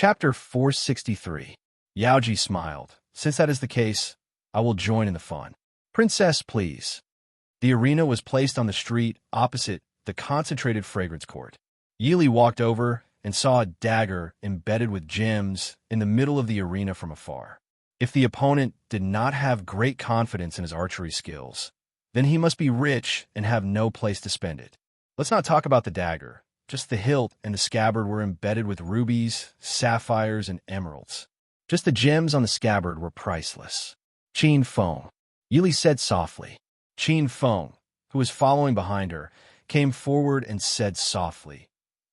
Chapter 463. Yaoji smiled. Since that is the case, I will join in the fun. Princess, please. The arena was placed on the street opposite the concentrated fragrance court. Yili walked over and saw a dagger embedded with gems in the middle of the arena from afar. If the opponent did not have great confidence in his archery skills, then he must be rich and have no place to spend it. Let's not talk about the dagger. Just the hilt and the scabbard were embedded with rubies, sapphires, and emeralds. Just the gems on the scabbard were priceless. Qin Feng, Yili said softly. Qin Feng, who was following behind her, came forward and said softly,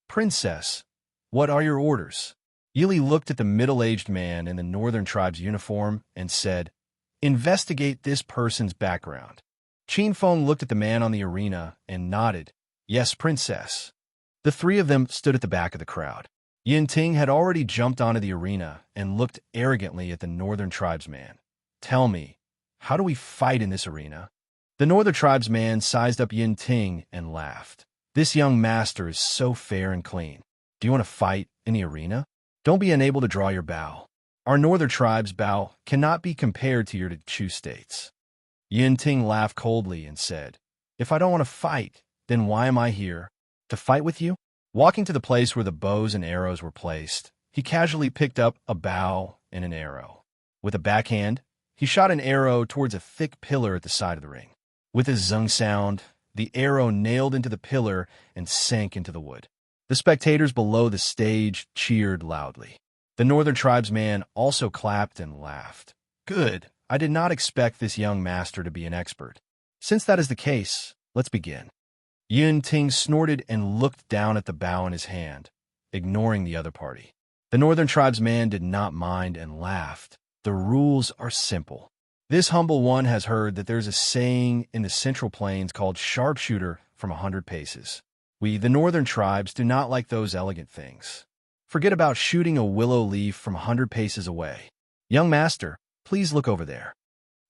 Princess, what are your orders? Yili looked at the middle-aged man in the Northern Tribe's uniform and said, Investigate this person's background. Qin Feng looked at the man on the arena and nodded, Yes, Princess. The three of them stood at the back of the crowd. Yinting had already jumped onto the arena and looked arrogantly at the Northern Tribesman. Tell me, how do we fight in this arena? The Northern Tribesman sized up Yinting and laughed. This young master is so fair and clean. Do you want to fight in the arena? Don't be unable to draw your bow. Our Northern Tribe's bow cannot be compared to your Chu states. Yinting laughed coldly and said, If I don't want to fight, then why am I here? To fight with you? Walking to the place where the bows and arrows were placed, he casually picked up a bow and an arrow. With a backhand, he shot an arrow towards a thick pillar at the side of the ring. With a zung sound, the arrow nailed into the pillar and sank into the wood. The spectators below the stage cheered loudly. The Northern Tribesman also clapped and laughed. Good. I did not expect this young master to be an expert. Since that is the case, let's begin. Yinting snorted and looked down at the bow in his hand, ignoring the other party. The Northern Tribesman did not mind and laughed. The rules are simple. This humble one has heard that there's a saying in the Central Plains called sharpshooter from 100 paces. We, the Northern Tribes, do not like those elegant things. Forget about shooting a willow leaf from 100 paces away. Young master, please look over there.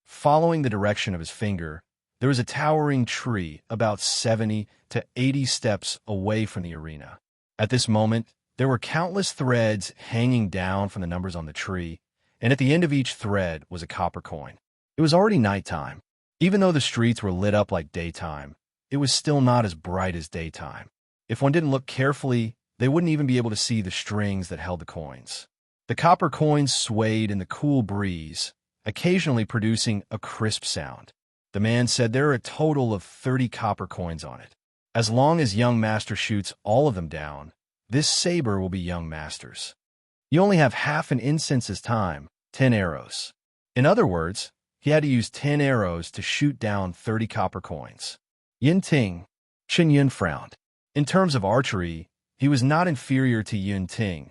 Following the direction of his finger, there was a towering tree about 70 to 80 steps away from the arena. At this moment, there were countless threads hanging down from the numbers on the tree, and at the end of each thread was a copper coin. It was already nighttime. Even though the streets were lit up like daytime, it was still not as bright as daytime. If one didn't look carefully, they wouldn't even be able to see the strings that held the coins. The copper coins swayed in the cool breeze, occasionally producing a crisp sound. The man said there are a total of 30 copper coins on it. As long as young master shoots all of them down, this saber will be young master's. You only have half an incense's time, 10 arrows. In other words, he had to use 10 arrows to shoot down 30 copper coins. Yinting, Chen Yun frowned. In terms of archery, he was not inferior to Yinting,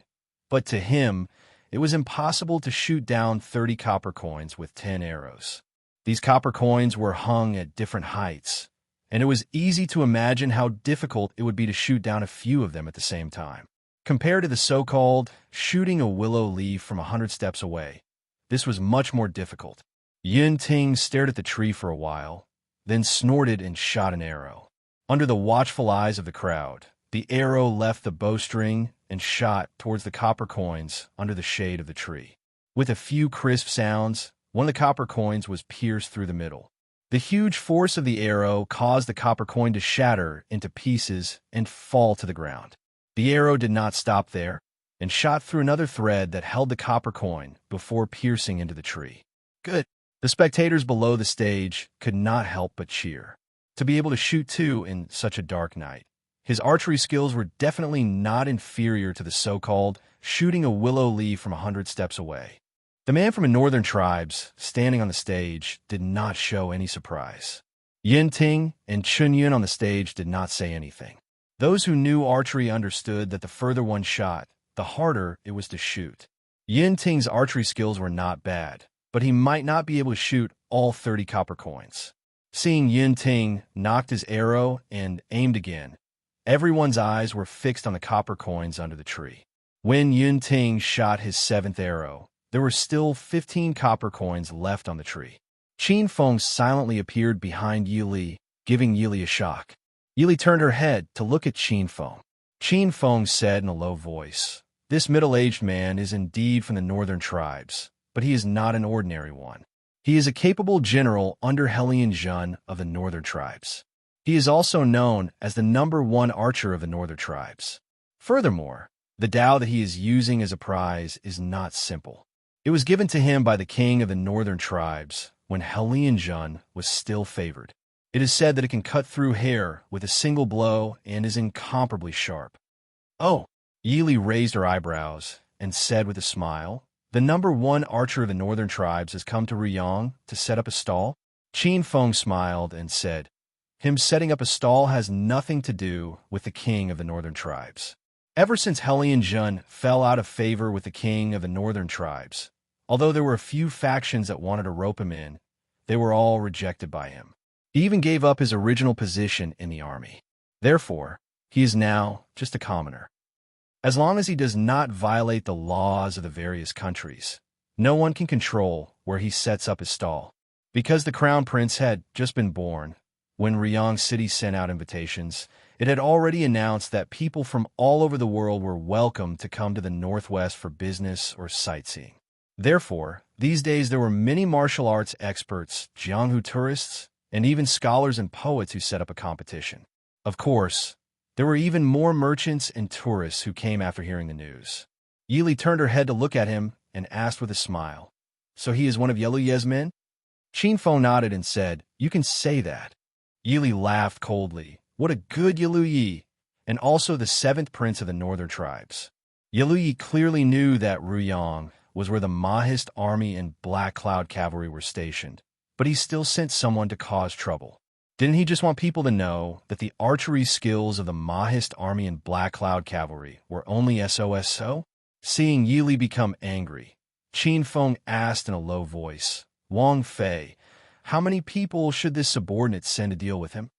but to him, it was impossible to shoot down 30 copper coins with 10 arrows. These copper coins were hung at different heights, and it was easy to imagine how difficult it would be to shoot down a few of them at the same time. Compared to the so-called shooting a willow leaf from 100 steps away, this was much more difficult. Yinting stared at the tree for a while, then snorted and shot an arrow. Under the watchful eyes of the crowd, the arrow left the bowstring and shot towards the copper coins under the shade of the tree. With a few crisp sounds, one of the copper coins was pierced through the middle. The huge force of the arrow caused the copper coin to shatter into pieces and fall to the ground. The arrow did not stop there and shot through another thread that held the copper coin before piercing into the tree. Good. The spectators below the stage could not help but cheer. To be able to shoot two in such a dark night. His archery skills were definitely not inferior to the so-called shooting a willow leaf from 100 steps away. The man from the Northern Tribes, standing on the stage, did not show any surprise. Yinting and Chunyun on the stage did not say anything. Those who knew archery understood that the further one shot, the harder it was to shoot. Yinting's archery skills were not bad, but he might not be able to shoot all 30 copper coins. Seeing Yinting knocked his arrow and aimed again, everyone's eyes were fixed on the copper coins under the tree. When Yinting shot his 7th arrow, there were still 15 copper coins left on the tree. Qin Feng silently appeared behind Yili, giving Yili a shock. Yili turned her head to look at Qin Feng. Qin Feng said in a low voice, This middle-aged man is indeed from the northern tribes, but he is not an ordinary one. He is a capable general under Helion Jun of the northern tribes. He is also known as the #1 archer of the northern tribes. Furthermore, the Tao that he is using as a prize is not simple. It was given to him by the king of the northern tribes when Helion Jun was still favored. It is said that it can cut through hair with a single blow and is incomparably sharp. Oh, Yili raised her eyebrows and said with a smile, "The #1 archer of the northern tribes has come to Ruyang to set up a stall?" Qin Feng smiled and said, "Him setting up a stall has nothing to do with the king of the northern tribes. Ever since Helion Jun fell out of favor with the king of the northern tribes, although there were a few factions that wanted to rope him in, they were all rejected by him. He even gave up his original position in the army. Therefore, he is now just a commoner. As long as he does not violate the laws of the various countries, no one can control where he sets up his stall." Because the crown prince had just been born, when Ruyang City sent out invitations, it had already announced that people from all over the world were welcome to come to the northwest for business or sightseeing. Therefore, these days there were many martial arts experts, Jianghu tourists, and even scholars and poets who set up a competition. Of course, there were even more merchants and tourists who came after hearing the news. Yili turned her head to look at him and asked with a smile, "So he is one of Yelu Ye's men?" Qin Feng nodded and said, "You can say that." Yili laughed coldly. "What a good Yelu Yi, and also the 7th prince of the northern tribes." Yelu Yi clearly knew that Ruyang was where the Mahist army and Black Cloud cavalry were stationed, but he still sent someone to cause trouble. Didn't he just want people to know that the archery skills of the Mahist army and Black Cloud cavalry were only SOSO? Seeing Yili become angry, Qin Feng asked in a low voice, "Wang Fei, how many people should this subordinate send to deal with him?"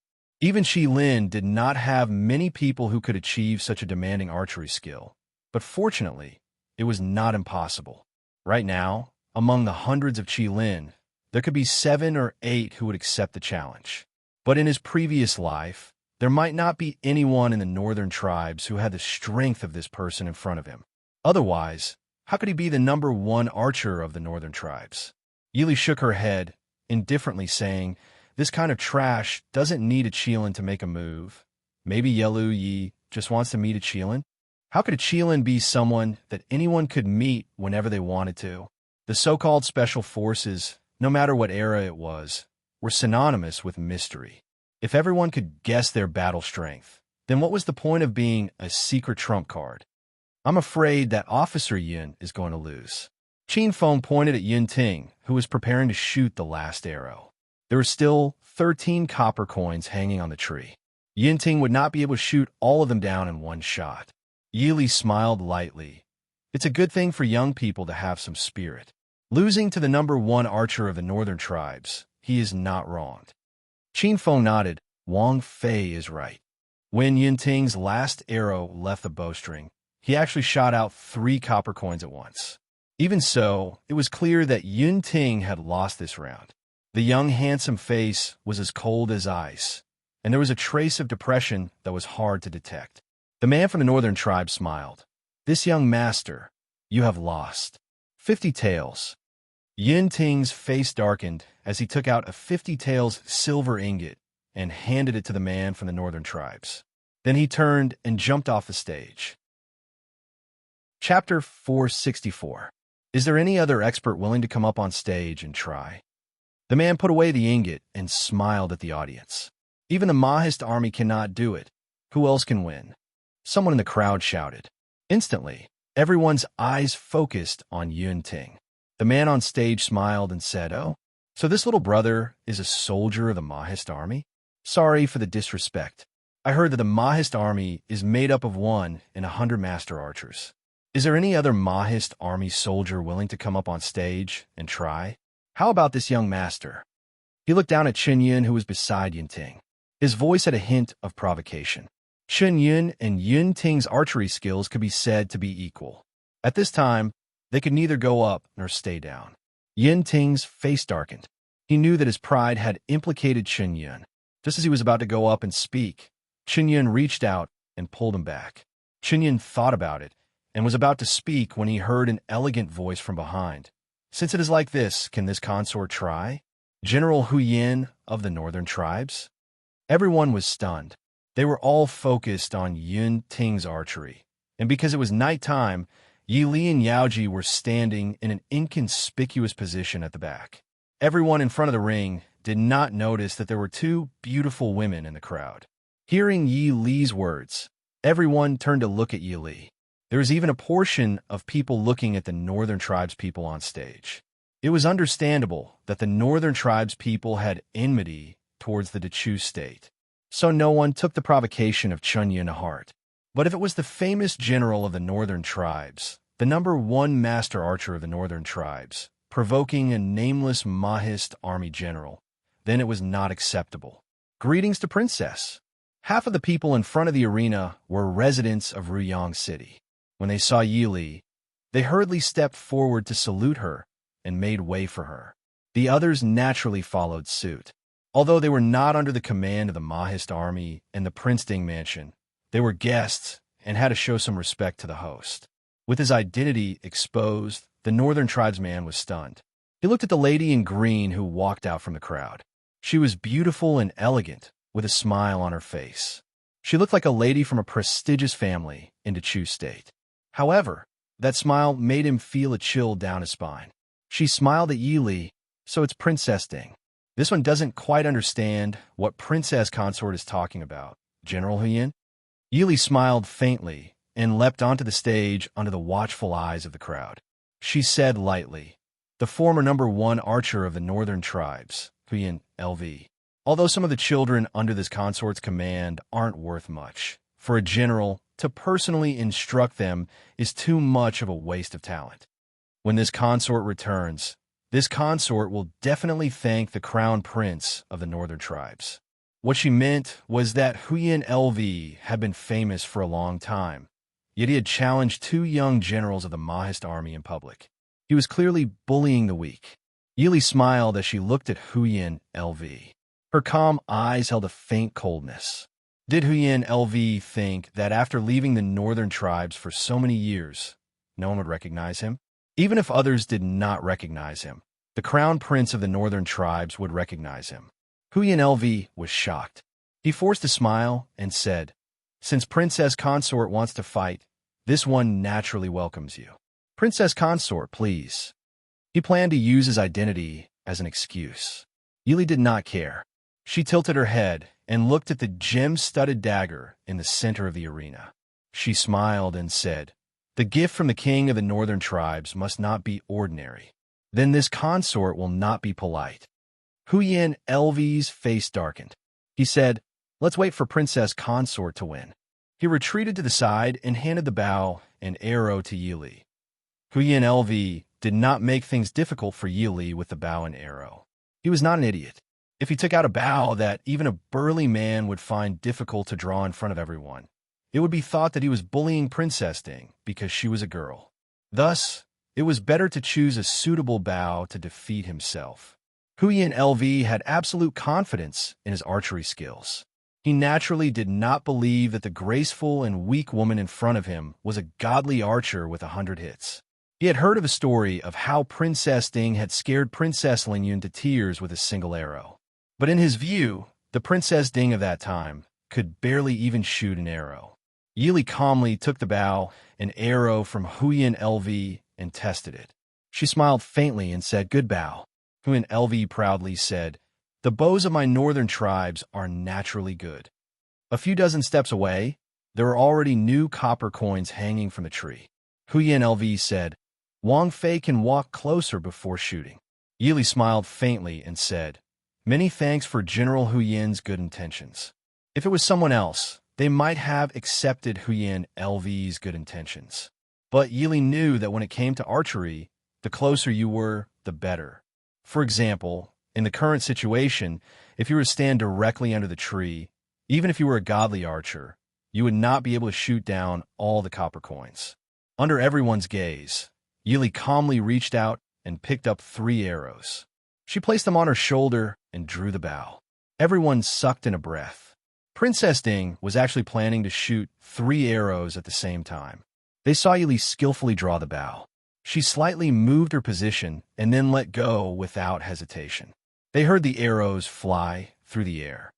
Even Qi Lin did not have many people who could achieve such a demanding archery skill, but fortunately, it was not impossible. Right now, among the hundreds of Qi Lin, there could be 7 or 8 who would accept the challenge. But in his previous life, there might not be anyone in the northern tribes who had the strength of this person in front of him. Otherwise, how could he be the #1 archer of the northern tribes? Yili shook her head, indifferently saying, "This kind of trash doesn't need a Qilin to make a move. Maybe Yelu Yi just wants to meet a Qilin? How could a Qilin be someone that anyone could meet whenever they wanted to?" The so-called special forces, no matter what era it was, were synonymous with mystery. If everyone could guess their battle strength, then what was the point of being a secret trump card? "I'm afraid that Officer Yun is going to lose." Qin Feng pointed at Yun Ting, who was preparing to shoot the last arrow. There were still 13 copper coins hanging on the tree. Yun Ting would not be able to shoot all of them down in one shot. Yili smiled lightly. "It's a good thing for young people to have some spirit. Losing to the #1 archer of the northern tribes, he is not wronged." Qin Feng nodded. Wang Fei is right. When Yun Ting's last arrow left the bowstring, he actually shot out 3 copper coins at once. Even so, it was clear that Yun Ting had lost this round. The young, handsome face was as cold as ice, and there was a trace of depression that was hard to detect. The man from the northern tribe smiled. "This young master, you have lost 50 taels." Yun Ting's face darkened as he took out a 50 taels silver ingot and handed it to the man from the northern tribes. Then he turned and jumped off the stage. Chapter 464. Is there any other expert willing to come up on stage and try? The man put away the ingot and smiled at the audience. Even the Mahist army cannot do it. Who else can win? Someone in the crowd shouted. Instantly, everyone's eyes focused on Yun Ting. The man on stage smiled and said, "Oh, so this little brother is a soldier of the Mahist army? Sorry for the disrespect. I heard that the Mahist army is made up of 1 in 100 master archers. Is there any other Mahist army soldier willing to come up on stage and try? How about this young master?" He looked down at Chen Yun, who was beside Yun Ting. His voice had a hint of provocation. Chen Yun and Yun Ting's archery skills could be said to be equal. At this time, they could neither go up nor stay down. Yun Ting's face darkened. He knew that his pride had implicated Chen Yun. Just as he was about to go up and speak, Chen Yun reached out and pulled him back. Chen Yun thought about it and was about to speak when he heard an elegant voice from behind. "Since it is like this, can this consort try? General Huyin of the northern tribes?" Everyone was stunned. They were all focused on Yun Ting's archery, and because it was nighttime, Yi Li and Yaoji were standing in an inconspicuous position at the back. Everyone in front of the ring did not notice that there were two beautiful women in the crowd. Hearing Yi Li's words, everyone turned to look at Yi Li. There was even a portion of people looking at the Northern Tribes people on stage. It was understandable that the Northern Tribes people had enmity towards the Dechu state, so no one took the provocation of Chunyin to heart. But if it was the famous general of the Northern Tribes, the #1 master archer of the Northern Tribes, provoking a nameless Mahist army general, then it was not acceptable. Greetings to Princess. Half of the people in front of the arena were residents of Ruyang City. When they saw Yi Li, they hurriedly stepped forward to salute her and made way for her. The others naturally followed suit. Although they were not under the command of the Mahist army and the Prince Ding mansion, they were guests and had to show some respect to the host. With his identity exposed, the Northern Tribesman was stunned. He looked at the lady in green who walked out from the crowd. She was beautiful and elegant, with a smile on her face. She looked like a lady from a prestigious family in Dechu State. However, that smile made him feel a chill down his spine. She smiled at Yi Li, "So it's Princess Ding. This one doesn't quite understand what Princess Consort is talking about. General Huyin?" Yi Li smiled faintly and leapt onto the stage under the watchful eyes of the crowd. She said lightly, "The former #1 archer of the Northern Tribes, Huyin LV. Although some of the children under this consort's command aren't worth much, for a general to personally instruct them is too much of a waste of talent. When this consort returns, this consort will definitely thank the crown prince of the Northern Tribes." What she meant was that Huyin LV had been famous for a long time, yet he had challenged two young generals of the Mahist army in public. He was clearly bullying the weak. Yi Li smiled as she looked at Huyin LV. Her calm eyes held a faint coldness. Did Huyin LV think that after leaving the Northern Tribes for so many years, no one would recognize him? Even if others did not recognize him, the crown prince of the Northern Tribes would recognize him. Huyin LV was shocked. He forced a smile and said, "Since Princess Consort wants to fight, this one naturally welcomes you. Princess Consort, please." He planned to use his identity as an excuse. Yi Li did not care. She tilted her head and looked at the gem-studded dagger in the center of the arena. She smiled and said, "The gift from the king of the Northern Tribes must not be ordinary. Then this consort will not be polite." Huyin LV's face darkened. He said, "Let's wait for Princess Consort to win." He retreated to the side and handed the bow and arrow to Yi Li. Huyin LV did not make things difficult for Yi Li with the bow and arrow. He was not an idiot. If he took out a bow that even a burly man would find difficult to draw in front of everyone, it would be thought that he was bullying Princess Ding because she was a girl. Thus, it was better to choose a suitable bow to defeat himself. Huyin LV had absolute confidence in his archery skills. He naturally did not believe that the graceful and weak woman in front of him was a godly archer with 100 hits. He had heard of a story of how Princess Ding had scared Princess Lingyun to tears with a single arrow. But in his view, the Princess Ding of that time could barely even shoot an arrow. Yi Li calmly took the bow and arrow from Huyin LV and tested it. She smiled faintly and said, "Good bow." Huyin LV proudly said, "The bows of my Northern Tribes are naturally good." A few dozen steps away, there were already new copper coins hanging from the tree. Huyin LV said, "Wang Fei can walk closer before shooting." Yi Li smiled faintly and said, "Many thanks for General Huyin's good intentions. If it was someone else, they might have accepted Huyin LV's good intentions. But Yi Li knew that when it came to archery, the closer you were, the better. For example, in the current situation, if you were to stand directly under the tree, even if you were a godly archer, you would not be able to shoot down all the copper coins. Under everyone's gaze, Yi Li calmly reached out and picked up 3 arrows. She placed them on her shoulder and drew the bow. Everyone sucked in a breath. Princess Ding was actually planning to shoot 3 arrows at the same time. They saw Yili skillfully draw the bow. She slightly moved her position and then let go without hesitation. They heard the arrows fly through the air.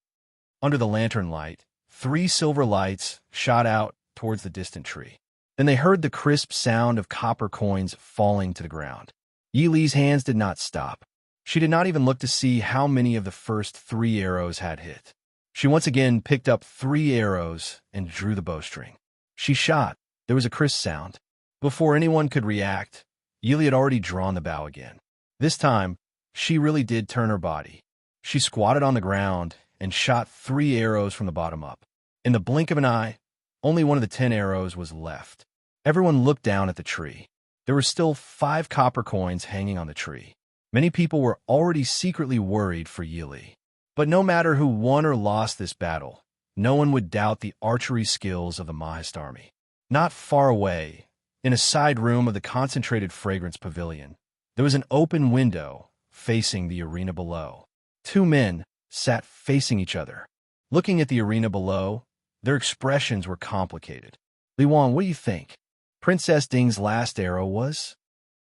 Under the lantern light, 3 silver lights shot out towards the distant tree. Then they heard the crisp sound of copper coins falling to the ground. Yili's hands did not stop. She did not even look to see how many of the first 3 arrows had hit. She once again picked up 3 arrows and drew the bowstring. She shot. There was a crisp sound. Before anyone could react, Yili had already drawn the bow again. This time, she really did turn her body. She squatted on the ground and shot 3 arrows from the bottom up. In the blink of an eye, only one of the 10 arrows was left. Everyone looked down at the tree. There were still 5 copper coins hanging on the tree. Many people were already secretly worried for Yili. But no matter who won or lost this battle, no one would doubt the archery skills of the Mahist army. Not far away, in a side room of the concentrated fragrance pavilion, there was an open window facing the arena below. 2 men sat facing each other. Looking at the arena below, their expressions were complicated. Li Wan, what do you think? Princess Ding's last arrow was?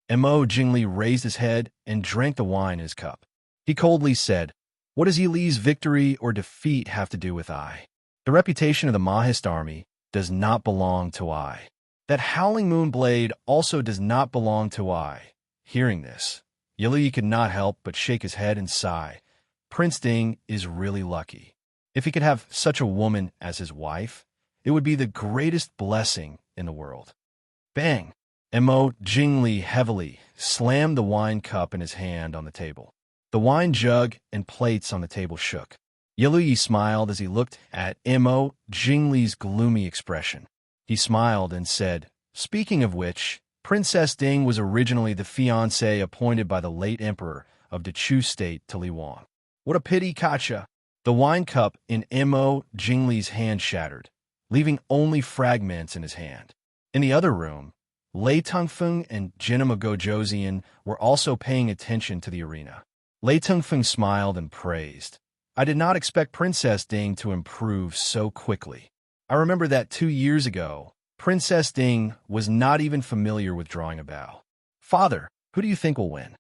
Mo Jingli raised his head and drank the wine in his cup. He coldly said, "What does Yili's victory or defeat have to do with I? The reputation of the Mahist army does not belong to I. That howling moon blade also does not belong to I." Hearing this, Yili could not help but shake his head and sigh. Prince Ding is really lucky. If he could have such a woman as his wife, it would be the greatest blessing in the world. Bang! Mo Jingli heavily slammed the wine cup in his hand on the table. The wine jug and plates on the table shook. Yili smiled as he looked at Mo Jingli's gloomy expression. He smiled and said, "Speaking of which, Princess Ding was originally the fiancée appointed by the late emperor of the Chu state to Li Wan. What a pity, Kacha." The wine cup in Mo Jingli's hand shattered, leaving only fragments in his hand. In the other room, Lei Tungfeng and Jinim of Gojoseon were also paying attention to the arena. Lei Tungfeng smiled and praised. "I did not expect Princess Ding to improve so quickly. I remember that 2 years ago, Princess Ding was not even familiar with drawing a bow. Father, who do you think will win?"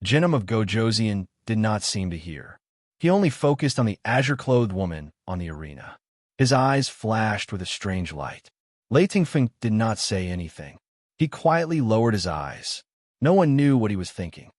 Jinim of Gojoseon did not seem to hear. He only focused on the azure-clothed woman on the arena. His eyes flashed with a strange light. Lei Tungfeng did not say anything. He quietly lowered his eyes. No one knew what he was thinking.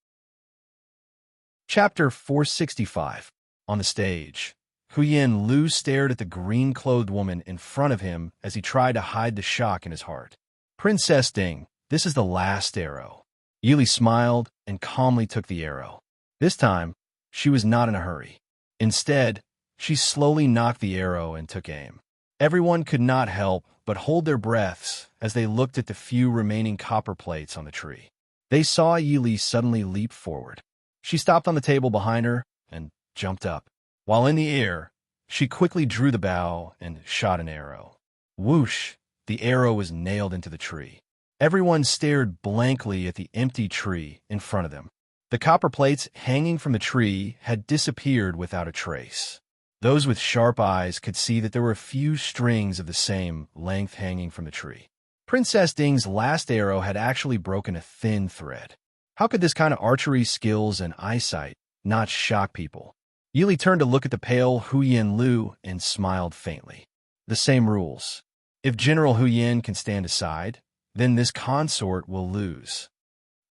Chapter 465. On the stage, Huyen Lu stared at the green-clothed woman in front of him as he tried to hide the shock in his heart. "Princess Ding, this is the last arrow." Yili smiled and calmly took the arrow. This time, she was not in a hurry. Instead, she slowly knocked the arrow and took aim. Everyone could not help but hold their breaths as they looked at the few remaining copper plates on the tree. They saw Yili suddenly leap forward. She stopped on the table behind her and jumped up. While in the air, she quickly drew the bow and shot an arrow. Whoosh! The arrow was nailed into the tree. Everyone stared blankly at the empty tree in front of them. The copper plates hanging from the tree had disappeared without a trace. Those with sharp eyes could see that there were a few strings of the same length hanging from the tree. Princess Ding's last arrow had actually broken a thin thread. How could this kind of archery skills and eyesight not shock people? Yili turned to look at the pale Huyen Lu and smiled faintly. The same rules. If General Huyen can stand aside, then this consort will lose.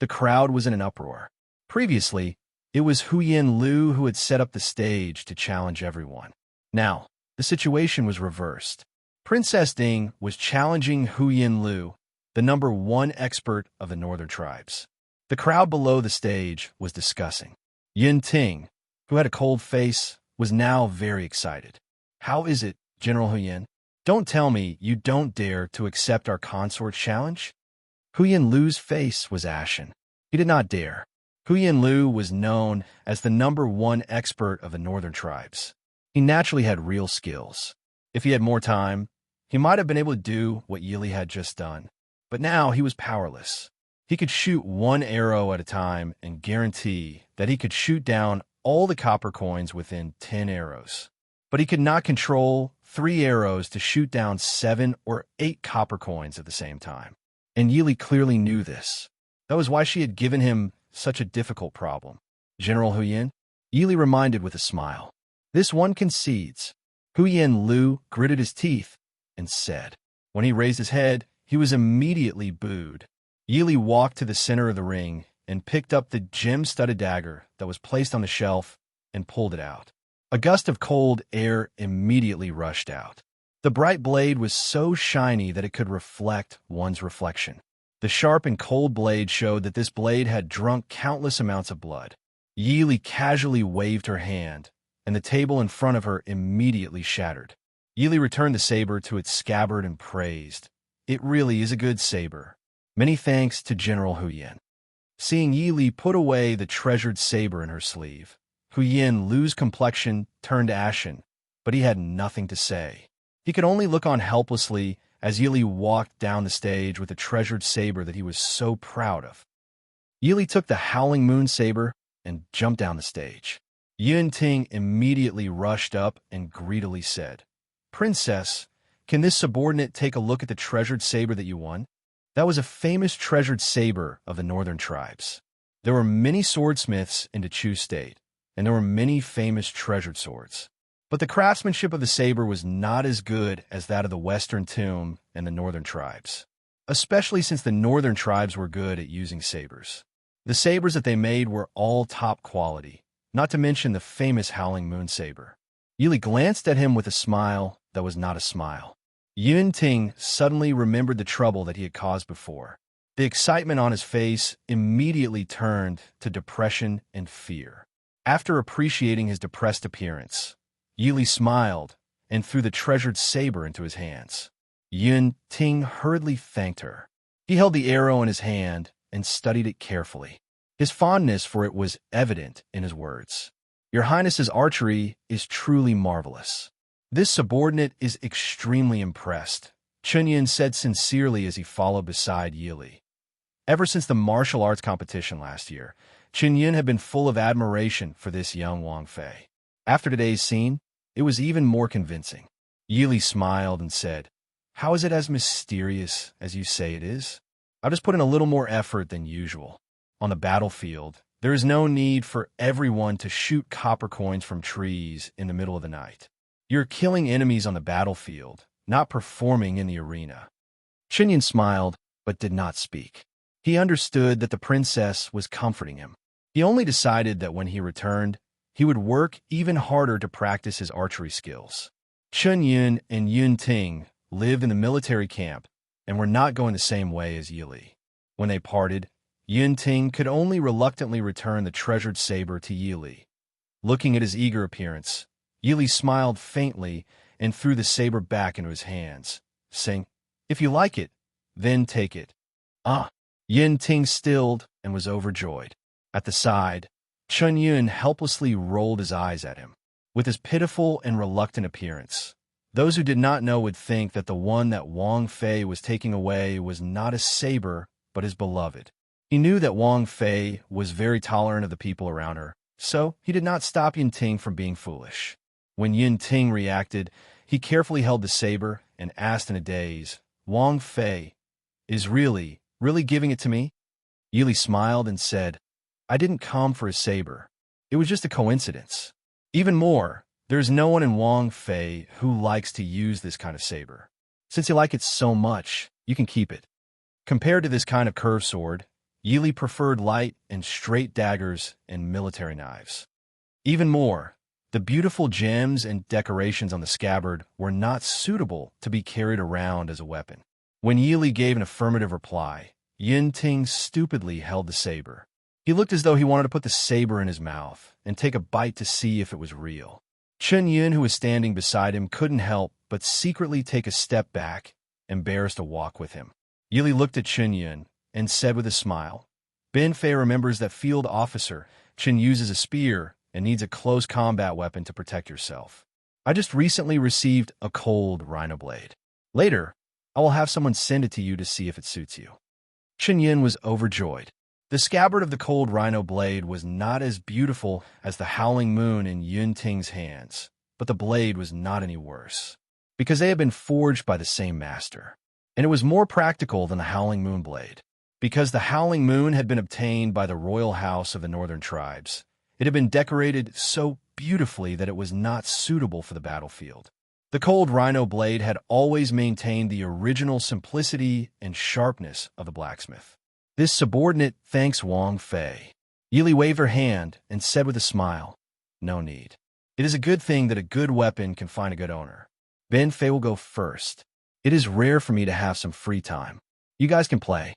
The crowd was in an uproar. Previously, it was Huyen Lu who had set up the stage to challenge everyone. Now, the situation was reversed. Princess Ding was challenging Huyen Lu, the #1 expert of the northern tribes. The crowd below the stage was discussing. Yin Ting, who had a cold face, was now very excited. "How is it, General Huyen? Don't tell me you don't dare to accept our consort challenge?" Huyen Lu's face was ashen. He did not dare. Huyen Lu was known as the #1 expert of the northern tribes. He naturally had real skills. If he had more time, he might have been able to do what Yili had just done. But now he was powerless. He could shoot 1 arrow at a time and guarantee that he could shoot down all the copper coins within 10 arrows. But he could not control 3 arrows to shoot down 7 or 8 copper coins at the same time. and Yili clearly knew this. That was why she had given him such a difficult problem. General Huyin? Yili reminded with a smile. This one concedes. Huyin Lu gritted his teeth and said. When he raised his head, he was immediately booed. Yili walked to the center of the ring and picked up the gem-studded dagger that was placed on the shelf and pulled it out. A gust of cold air immediately rushed out. The bright blade was so shiny that it could reflect one's reflection. The sharp and cold blade showed that this blade had drunk countless amounts of blood. Yili casually waved her hand, and the table in front of her immediately shattered. Yili returned the saber to its scabbard and praised. It really is a good saber. Many thanks to General Huyin. Seeing Yili put away the treasured saber in her sleeve, Huyin Lu's complexion turned ashen, but he had nothing to say. He could only look on helplessly as Yili walked down the stage with the treasured saber that he was so proud of. Yili took the Howling Moon saber and jumped down the stage. Yunting immediately rushed up and greedily said, "Princess, can this subordinate take a look at the treasured saber that you won?" That was a famous treasured saber of the northern tribes. There were many swordsmiths in Chu State, and there were many famous treasured swords. But the craftsmanship of the saber was not as good as that of the western tomb and the northern tribes, especially since the northern tribes were good at using sabers. The sabers that they made were all top quality, not to mention the famous Howling Moon saber. Yili glanced at him with a smile that was not a smile. Yunting suddenly remembered the trouble that he had caused before. The excitement on his face immediately turned to depression and fear. After appreciating his depressed appearance, Yili smiled and threw the treasured saber into his hands. Yunting hurriedly thanked her. He held the arrow in his hand and studied it carefully. His fondness for it was evident in his words. "Your Highness's archery is truly marvelous." "This subordinate is extremely impressed," Chunyin said sincerely as he followed beside Yili. Ever since the martial arts competition last year, Chunyin had been full of admiration for this young Wang Fei. After today's scene, it was even more convincing. Yili smiled and said, "How is it as mysterious as you say it is? I'll just put in a little more effort than usual. On the battlefield, there is no need for everyone to shoot copper coins from trees in the middle of the night. You're killing enemies on the battlefield, not performing in the arena." Chunyin smiled, but did not speak. He understood that the princess was comforting him. He only decided that when he returned, he would work even harder to practice his archery skills. Chunyin and Yunting lived in the military camp and were not going the same way as Yili. When they parted, Yunting could only reluctantly return the treasured saber to Yili. Looking at his eager appearance, Yili smiled faintly and threw the saber back into his hands, saying, "If you like it, then take it." "Ah!" Yunting stilled and was overjoyed. At the side, Chunyin helplessly rolled his eyes at him. With his pitiful and reluctant appearance, those who did not know would think that the one that Wang Fei was taking away was not a saber, but his beloved. He knew that Wang Fei was very tolerant of the people around her, so he did not stop Yunting from being foolish. When Yunting reacted, he carefully held the saber and asked in a daze, "Wang Fei is really giving it to me?" Yili smiled and said, "I didn't come for a saber. It was just a coincidence. Even more, there's no one in Wang Fei who likes to use this kind of saber. Since you like it so much, you can keep it." Compared to this kind of curved sword, Yili preferred light and straight daggers and military knives. Even more, the beautiful gems and decorations on the scabbard were not suitable to be carried around as a weapon. When Yili gave an affirmative reply, Yunting stupidly held the saber. He looked as though he wanted to put the saber in his mouth and take a bite to see if it was real. Chunyin, who was standing beside him, couldn't help but secretly take a step back, embarrassed to walk with him. Yili looked at Chunyin and said with a smile, "Ben Fei remembers that field officer Chen uses a spear and needs a close combat weapon to protect yourself. I just recently received a cold rhino blade. Later, I will have someone send it to you to see if it suits you." Chunyin was overjoyed. The scabbard of the cold rhino blade was not as beautiful as the Howling Moon in Yunting's hands, but the blade was not any worse, because they had been forged by the same master. and it was more practical than the Howling Moon blade. Because the Howling Moon had been obtained by the royal house of the northern tribes, it had been decorated so beautifully that it was not suitable for the battlefield. The cold rhino blade had always maintained the original simplicity and sharpness of the blacksmith. This subordinate thanks Wang Fei. Yili waved her hand and said with a smile, "No need. It is a good thing that a good weapon can find a good owner. Ben Fei will go first. It is rare for me to have some free time. You guys can play.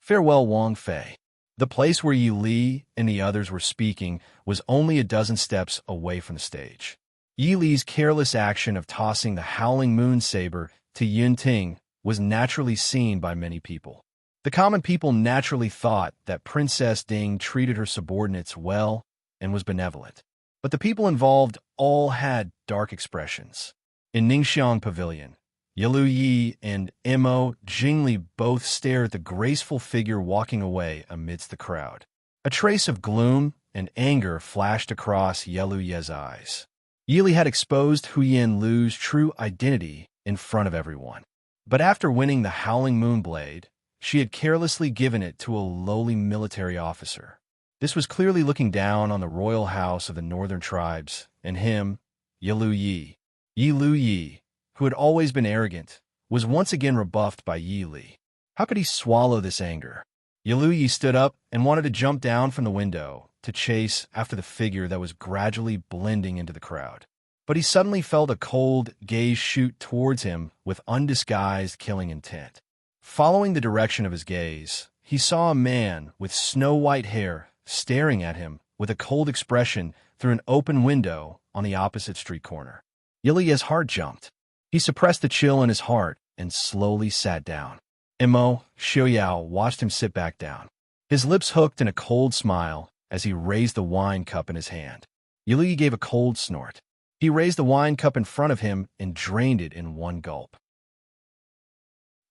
Farewell, Wang Fei." The place where Yi Li and the others were speaking was only a dozen steps away from the stage. Yi Li's careless action of tossing the Howling Moon saber to Yun Ting was naturally seen by many people. The common people naturally thought that Princess Ding treated her subordinates well and was benevolent. But the people involved all had dark expressions. In Ningxiang Pavilion, Yalu Yi and Mo Jingli both stared at the graceful figure walking away amidst the crowd. A trace of gloom and anger flashed across Yalu Ye's eyes. Yili had exposed Huyen Lu's true identity in front of everyone. But after winning the Howling Moon blade, she had carelessly given it to a lowly military officer. This was clearly looking down on the royal house of the northern tribes, and him, Yalu Yi. Yi Lu Yi, who had always been arrogant, was once again rebuffed by Yi Li. How could he swallow this anger? Yalu Yi stood up and wanted to jump down from the window to chase after the figure that was gradually blending into the crowd. But he suddenly felt a cold gaze shoot towards him with undisguised killing intent. Following the direction of his gaze, he saw a man with snow-white hair staring at him with a cold expression through an open window on the opposite street corner. Yili's heart jumped. He suppressed the chill in his heart and slowly sat down. Mo Xiaoyao watched him sit back down. His lips hooked in a cold smile as he raised the wine cup in his hand. Yili gave a cold snort. He raised the wine cup in front of him and drained it in one gulp.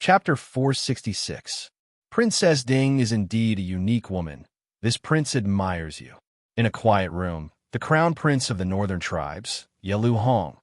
Chapter 466. Princess Ding is indeed a unique woman. This prince admires you. In a quiet room, the crown prince of the northern tribes, Yalu Hong,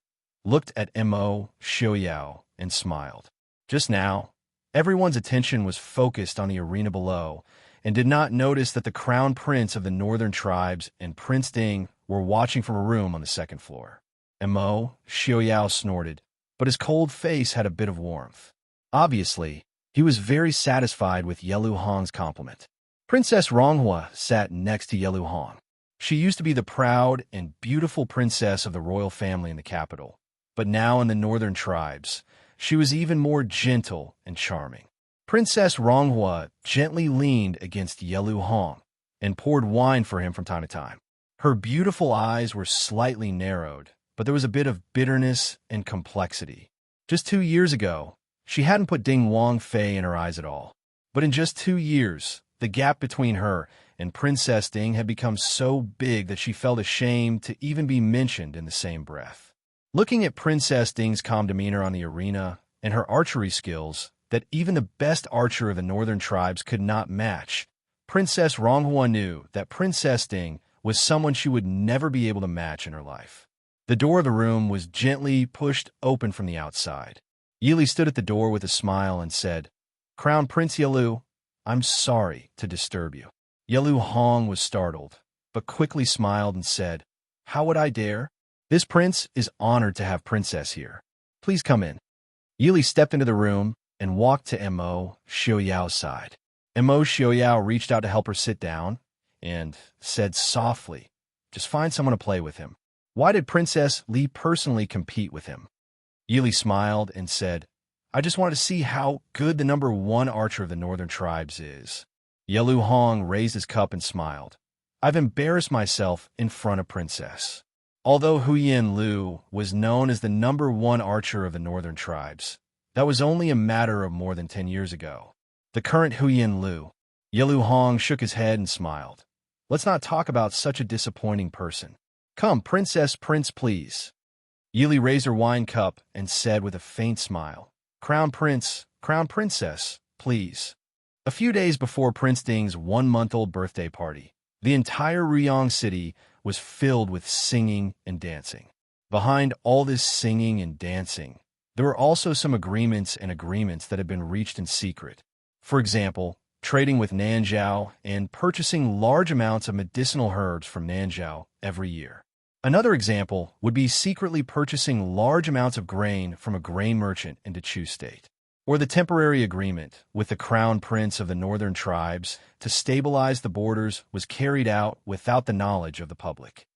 looked at Mo Xiaoyao and smiled. Just now, everyone's attention was focused on the arena below and did not notice that the crown prince of the northern tribes and Prince Ding were watching from a room on the second floor. Mo Xiaoyao snorted, but his cold face had a bit of warmth. Obviously, he was very satisfied with Yalu Hong's compliment. Princess Ronghua sat next to Yalu Hong. She used to be the proud and beautiful princess of the royal family in the capital, but now in the northern tribes, she was even more gentle and charming. Princess Ronghua gently leaned against Yalu Hong and poured wine for him from time to time. Her beautiful eyes were slightly narrowed, but there was a bit of bitterness and complexity. Just 2 years ago, she hadn't put Ding Wang Fei in her eyes at all. But in just 2 years, the gap between her and Princess Ding had become so big that she felt ashamed to even be mentioned in the same breath. Looking at Princess Ding's calm demeanor on the arena and her archery skills that even the best archer of the northern tribes could not match, Princess Ronghua knew that Princess Ding was someone she would never be able to match in her life. The door of the room was gently pushed open from the outside. Yili stood at the door with a smile and said, "Crown Prince Yalu, I'm sorry to disturb you." Yalu Hong was startled, but quickly smiled and said, "How would I dare? This prince is honored to have Princess here. Please come in." Yili stepped into the room and walked to Mo Xiaoyao's side. Mo Xiaoyao reached out to help her sit down and said softly, "Just find someone to play with him." Why did Princess Li personally compete with him? Yili smiled and said, "I just wanted to see how good the #1 archer of the northern tribes is." Yalu Hong raised his cup and smiled. "I've embarrassed myself in front of Princess." Although Huyen Lu was known as the #1 archer of the northern tribes, that was only a matter of more than 10 years ago. The current Huyen Lu. Yalu Hong shook his head and smiled. "Let's not talk about such a disappointing person. Come, Prince, please." Yili raised her wine cup and said with a faint smile, Crown Princess, please." A few days before Prince Ding's 1-month-old birthday party, the entire Ruyang city was filled with singing and dancing. Behind all this singing and dancing, there were also some agreements that had been reached in secret. For example, trading with Nanzhao and purchasing large amounts of medicinal herbs from Nanzhao every year. Another example would be secretly purchasing large amounts of grain from a grain merchant in Chu State, or the temporary agreement with the crown prince of the northern tribes to stabilize the borders was carried out without the knowledge of the public.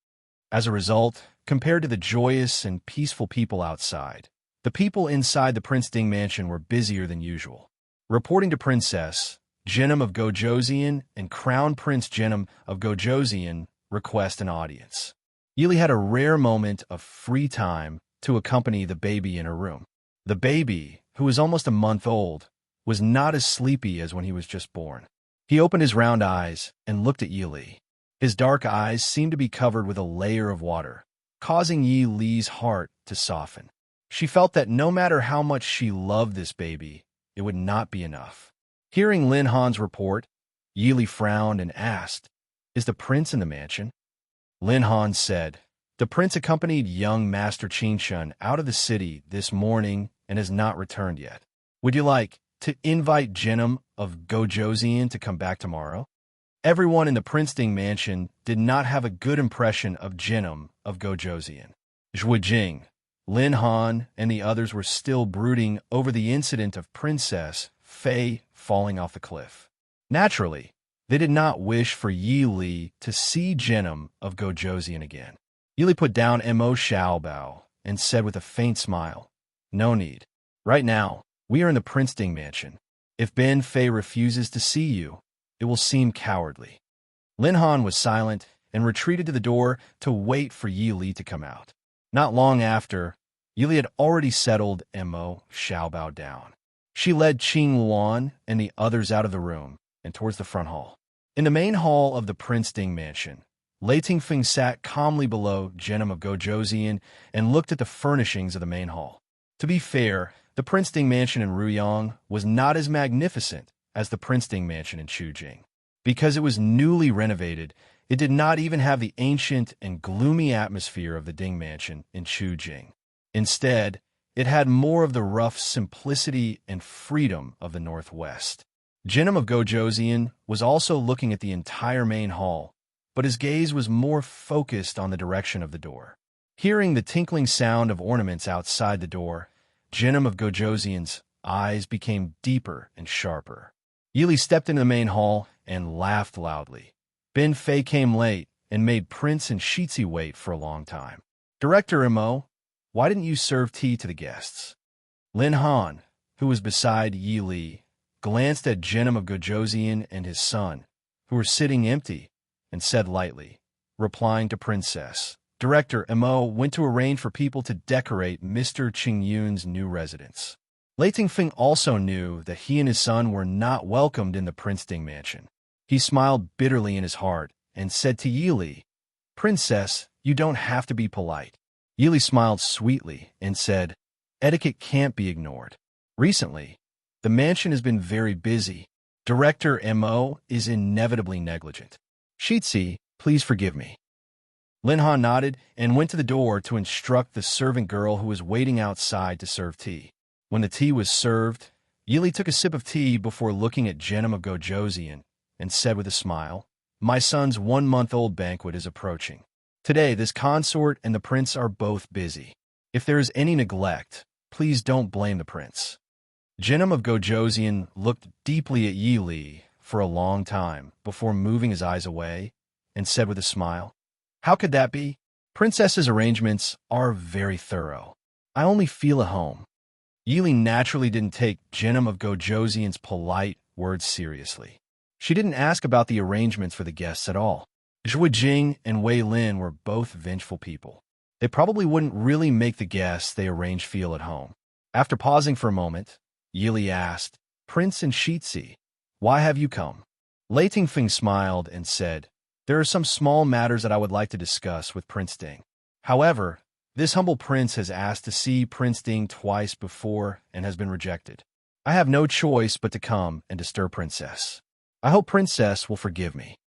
As a result, compared to the joyous and peaceful people outside, the people inside the Prince Ding mansion were busier than usual. Reporting to Princess Jinim of Gojoseon and Crown Prince Jinim of Gojoseon request an audience. Yili had a rare moment of free time to accompany the baby in her room. The baby, who was almost a month old, was not as sleepy as when he was just born. He opened his round eyes and looked at Yili. His dark eyes seemed to be covered with a layer of water, causing Yi Li's heart to soften. She felt that no matter how much she loved this baby, it would not be enough. Hearing Lin Han's report, Yi Li frowned and asked, "Is the prince in the mansion?" Lin Han said, "The prince accompanied young Master Qingshun out of the city this morning and has not returned yet. Would you like to invite Jinim of Gojoseon to come back tomorrow?" Everyone in the Prince Ding mansion did not have a good impression of Jinim of Gojoseon. Zhuo Jing, Lin Han, and the others were still brooding over the incident of Princess Fei falling off the cliff. Naturally, they did not wish for Yi Li to see Jinim of Gojoseon again. Yi Li put down Mo Xiaobao and said with a faint smile, "No need. Right now, we are in the Prince Ding mansion. If Ben Fei refuses to see you, it will seem cowardly." Lin Han was silent and retreated to the door to wait for Yi Li to come out. Not long after, Yi Li had already settled Mo Xiaobao down. She led Qing Luan and the others out of the room and towards the front hall. In the main hall of the Prince Ding mansion, Lei Tingfeng sat calmly below Jinim of Gojoseon and looked at the furnishings of the main hall. To be fair, the Prince Ding mansion in Ruyang was not as magnificent as the Prince Ding mansion in Chujing. Because it was newly renovated, it did not even have the ancient and gloomy atmosphere of the Ding mansion in Chujing. Instead, it had more of the rough simplicity and freedom of the Northwest. Jinim of Gojoseon was also looking at the entire main hall, but his gaze was more focused on the direction of the door. Hearing the tinkling sound of ornaments outside the door, Jinim of Gojoseon's eyes became deeper and sharper. Yi Li stepped into the main hall and laughed loudly. Ben Fei came late and made Prince and Shitzi wait for a long time. "Director Mo, why didn't you serve tea to the guests?" Lin Han, who was beside Yi Li, glanced at Jinim of Gojoseon and his son, who were sitting empty, and said lightly, replying to Princess, "Director Mo went to arrange for people to decorate Mr. Qingyun's new residence." Lei Tingfeng also knew that he and his son were not welcomed in the Prince Ding mansion. He smiled bitterly in his heart and said to Yi Li, "Princess, you don't have to be polite." Yi Li smiled sweetly and said, "Etiquette can't be ignored. Recently, the mansion has been very busy. Director Mo is inevitably negligent. Shitzi, please forgive me." Lin Han nodded and went to the door to instruct the servant girl who was waiting outside to serve tea. When the tea was served, Yi Li took a sip of tea before looking at Jinim of Gojoseon and said with a smile, "My son's 1-month-old banquet is approaching. Today, this consort and the prince are both busy. If there is any neglect, please don't blame the prince." Jinim of Gojoseon looked deeply at Yi Li for a long time before moving his eyes away and said with a smile, "How could that be? Princess's arrangements are very thorough. I only feel at home." Yi Li naturally didn't take Jinim of Gojoseon's polite words seriously. She didn't ask about the arrangements for the guests at all. Zhuo Jing and Wei Lin were both vengeful people. They probably wouldn't really make the guests they arranged feel at home. After pausing for a moment, Yi Li asked, "Prince and Shitzi, why have you come?" Lei Tingfeng smiled and said, "There are some small matters that I would like to discuss with Prince Ding. However, this humble prince has asked to see Prince Ding twice before and has been rejected. I have no choice but to come and disturb Princess. I hope Princess will forgive me."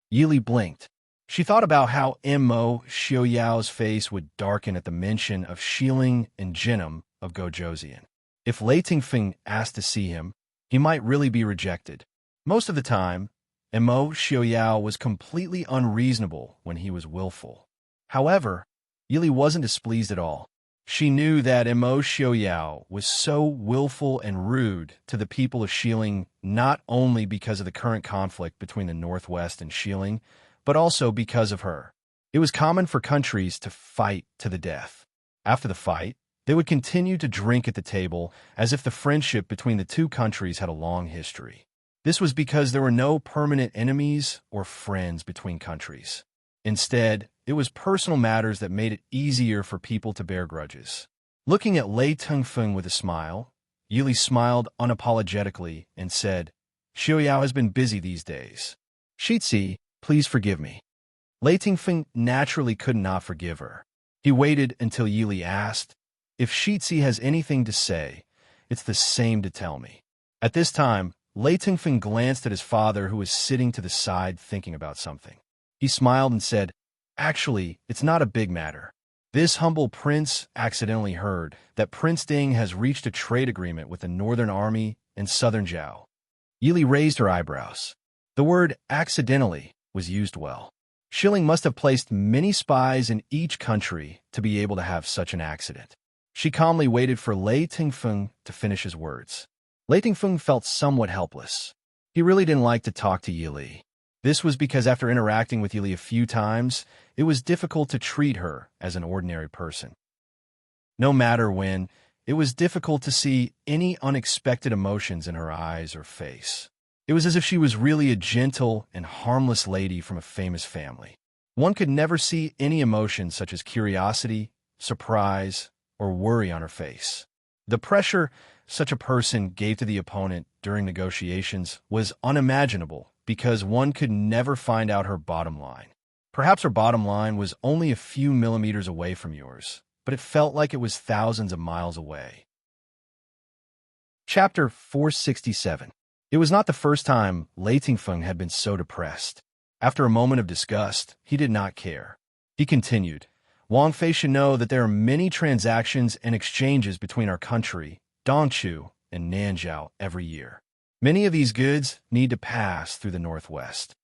Yi Li blinked. She thought about how Mo Xiaoyao's face would darken at the mention of Xiling and Jinim of Gojoseon. If Lei Tingfeng asked to see him, he might really be rejected. Most of the time, Emo Xiaoyao was completely unreasonable when he was willful. However, Yili wasn't displeased at all. She knew that Emo Xiaoyao was so willful and rude to the people of Xiling not only because of the current conflict between the Northwest and Xiling, but also because of her. It was common for countries to fight to the death. After the fight, they would continue to drink at the table as if the friendship between the two countries had a long history. This was because there were no permanent enemies or friends between countries. Instead, it was personal matters that made it easier for people to bear grudges. Looking at Lei Tengfeng with a smile, Yili smiled unapologetically and said, Xiaoyao has been busy these days. Shitzi, please forgive me. Lei Tengfeng naturally could not forgive her. He waited until Yili asked, if Shitzi has anything to say, it's the same to tell me. At this time, Lei Tengfeng glanced at his father who was sitting to the side thinking about something. He smiled and said, actually, it's not a big matter. This humble prince accidentally heard that Prince Ding has reached a trade agreement with the Northern Army and Southern Zhao. Yili raised her eyebrows. The word accidentally was used well. Xiling must have placed many spies in each country to be able to have such an accident. She calmly waited for Lei Tengfeng to finish his words. Lei Tengfeng felt somewhat helpless. He really didn't like to talk to Yili. This was because after interacting with Yili a few times, it was difficult to treat her as an ordinary person. No matter when, it was difficult to see any unexpected emotions in her eyes or face. It was as if she was really a gentle and harmless lady from a famous family. One could never see any emotions such as curiosity, surprise, or worry on her face. The pressure such a person gave to the opponent during negotiations was unimaginable because one could never find out her bottom line. Perhaps her bottom line was only a few millimeters away from yours, but it felt like it was thousands of miles away. Chapter 467. It was not the first time Lei Tengfeng had been so depressed. After a moment of disgust, he did not care. He continued, Wang Fei should know that there are many transactions and exchanges between our country, Dongchu, and Nanzhao every year. Many of these goods need to pass through the Northwest.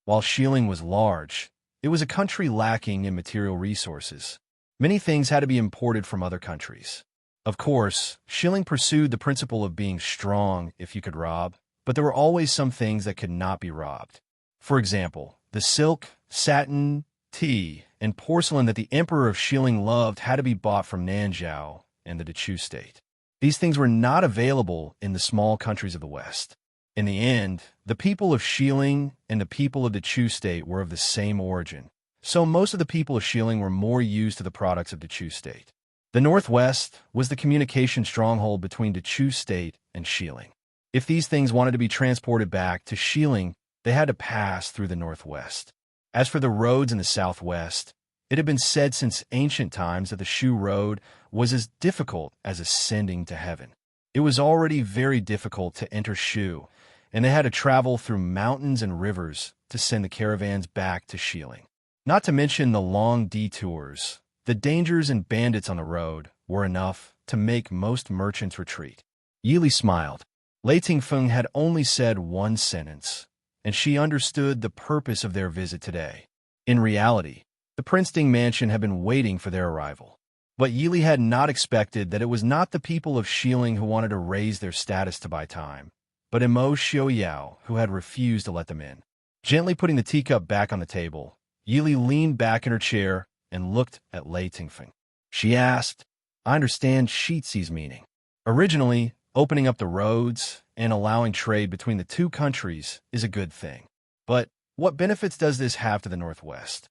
While Xiling was large, it was a country lacking in material resources. Many things had to be imported from other countries. Of course, Xiling pursued the principle of being strong if you could rob, but there were always some things that could not be robbed. For example, the silk, satin, tea, and porcelain that the Emperor of Xiling loved had to be bought from Nanzhao and the Dechu state. These things were not available in the small countries of the West. In the end, the people of Xiling and the people of the Chu state were of the same origin, so most of the people of Xiling were more used to the products of the Chu state. The Northwest was the communication stronghold between the Chu state and Xiling. If these things wanted to be transported back to Xiling, they had to pass through the Northwest. As for the roads in the Southwest, it had been said since ancient times that the Shu Road was as difficult as ascending to heaven. It was already very difficult to enter Shu, and they had to travel through mountains and rivers to send the caravans back to Xiling. Not to mention the long detours, the dangers and bandits on the road were enough to make most merchants retreat. Yili smiled. Lei Tengfeng had only said one sentence, and she understood the purpose of their visit today. In reality, the Prince Ding mansion had been waiting for their arrival. But Yili had not expected that it was not the people of Xiling who wanted to raise their status to buy time, but Emo Xiaoyao who had refused to let them in. Gently putting the teacup back on the table, Yili leaned back in her chair and looked at Lei Tengfeng. She asked, I understand Shitzi's meaning. Originally, opening up the roads and allowing trade between the two countries is a good thing. But what benefits does this have to the Northwest?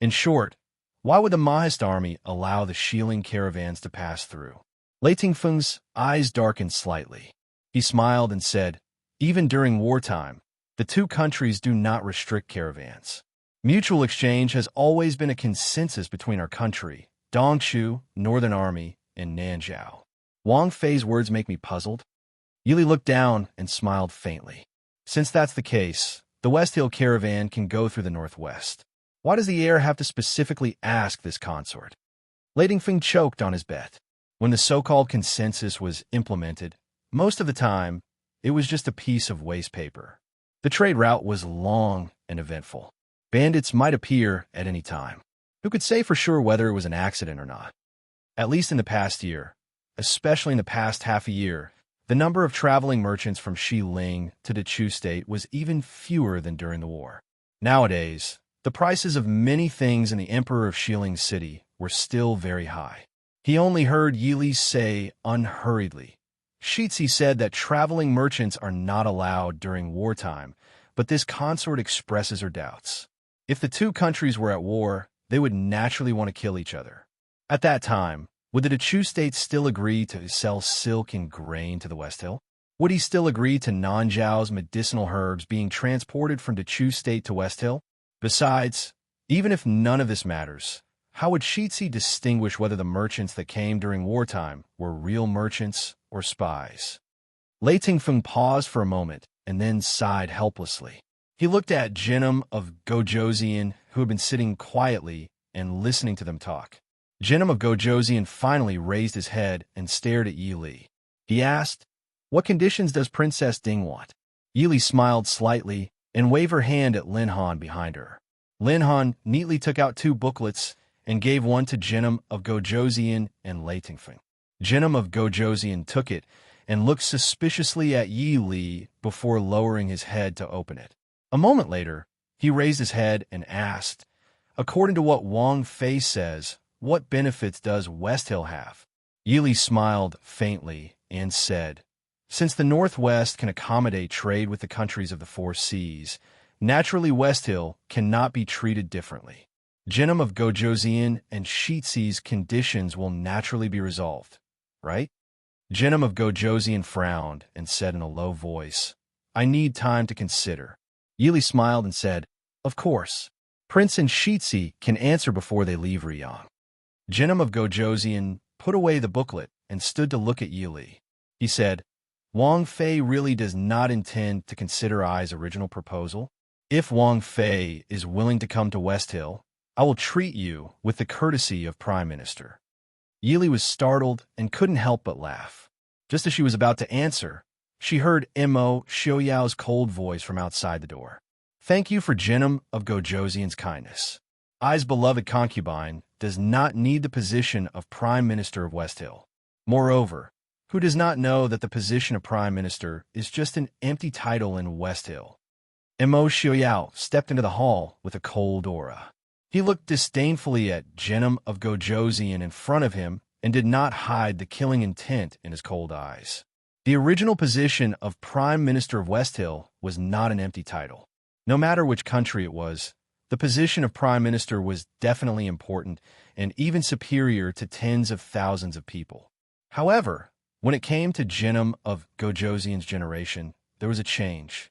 In short, why would the Mahist army allow the Xiling caravans to pass through? Lei Tengfeng's eyes darkened slightly. He smiled and said, even during wartime, the two countries do not restrict caravans. Mutual exchange has always been a consensus between our country, Dongchu, Northern Army, and Nanzhao. Wang Fei's words make me puzzled. Yili looked down and smiled faintly. Since that's the case, the West Hill caravan can go through the Northwest. Why does the heir have to specifically ask this consort? Lei Tengfeng choked on his bet. When the so-called consensus was implemented, most of the time, it was just a piece of waste paper. The trade route was long and eventful. Bandits might appear at any time. Who could say for sure whether it was an accident or not? At least in the past year, especially in the past half a year, the number of traveling merchants from Xiling to the Chu state was even fewer than during the war. Nowadays, the prices of many things in the Emperor of Xiling city were still very high. He only heard Yili say unhurriedly. Shitsi said that traveling merchants are not allowed during wartime, but this consort expresses her doubts. If the two countries were at war, they would naturally want to kill each other. At that time, would the Chu state still agree to sell silk and grain to the West Hill? Would he still agree to Nanjiao's medicinal herbs being transported from the Chu state to West Hill? Besides, even if none of this matters, how would Shitsi distinguish whether the merchants that came during wartime were real merchants or spies? Lei Tingfeng paused for a moment and then sighed helplessly. He looked at Jinnum of Gojoseon, who had been sitting quietly and listening to them talk. Jinnum of Gojoseon finally raised his head and stared at Yi Li. He asked, "What conditions does Princess Ding want?" Yi Li smiled slightly and waved her hand at Lin Han behind her. Lin Han neatly took out 2 booklets and gave one to Jinnum of Gojoseon and Lei Tingfeng. Jinnum of Gojoseon took it and looked suspiciously at Yi Li before lowering his head to open it. A moment later, he raised his head and asked, "According to what Wang Fei says, what benefits does West Hill have?" Yi Li smiled faintly and said, "Since the Northwest can accommodate trade with the countries of the 4 seas, naturally West Hill cannot be treated differently. Jinnum of Gojoseon and Shitsi's conditions will naturally be resolved, right?" Jinnum of Gojoseon frowned and said in a low voice, "I need time to consider." Yi Li smiled and said, "Of course. Prince and Shitsi can answer before they leave Riyang." Jinnum of Gojoseon put away the booklet and stood to look at Yi Li. He said, "Wang Fei really does not intend to consider I's original proposal. If Wang Fei is willing to come to West Hill, I will treat you with the courtesy of Prime Minister." Yi Li was startled and couldn't help but laugh. Just as she was about to answer, she heard Mo Xiaoyao's cold voice from outside the door. "Thank you for Jinnum of Gojoseon's kindness. I's beloved concubine does not need the position of Prime Minister of West Hill. Moreover, who does not know that the position of Prime Minister is just an empty title in West Hill?" Mo Xiaoyao stepped into the hall with a cold aura. He looked disdainfully at Jinnum of Gojoseon in front of him and did not hide the killing intent in his cold eyes. The original position of Prime Minister of West Hill was not an empty title. No matter which country it was, the position of Prime Minister was definitely important and even superior to tens of thousands of people. However, when it came to Jinnum of Gojoseon's generation, there was a change.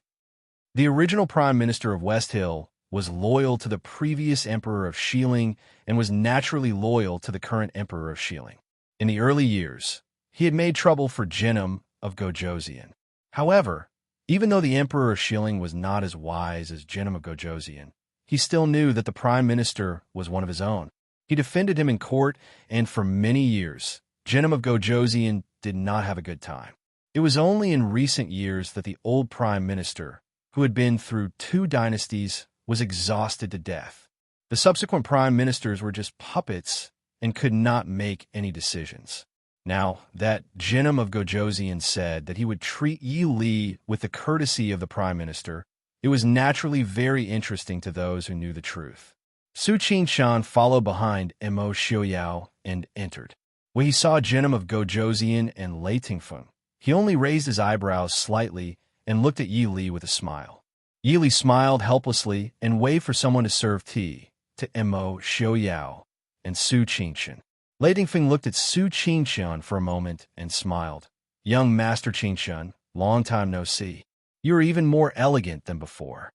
The original Prime Minister of West Hill was loyal to the previous Emperor of Xiling and was naturally loyal to the current Emperor of Xiling. In the early years, he had made trouble for Jinnum of Gojoseon. However, even though the Emperor of Xiling was not as wise as Jinnum of Gojoseon, he still knew that the Prime Minister was one of his own. He defended him in court, and for many years, Jinnum of Gojoseon did not have a good time. It was only in recent years that the old Prime Minister, who had been through 2 dynasties, was exhausted to death. The subsequent prime ministers were just puppets and could not make any decisions. Now that Jinnum of Gojoseon said that he would treat Yi Li with the courtesy of the prime minister, it was naturally very interesting to those who knew the truth. Su Qingshan followed behind Mo Xiaoyao and entered. When he saw Jinnum of Gojoseon and Lei Tingfeng, he only raised his eyebrows slightly and looked at Yi Li with a smile. Yi Li smiled helplessly and waved for someone to serve tea to Mo Xiaoyao and Su Qingshan. Lei Tingfeng looked at Su Qingshan for a moment and smiled. "Young Master Qingshan, long time no see. You are even more elegant than before."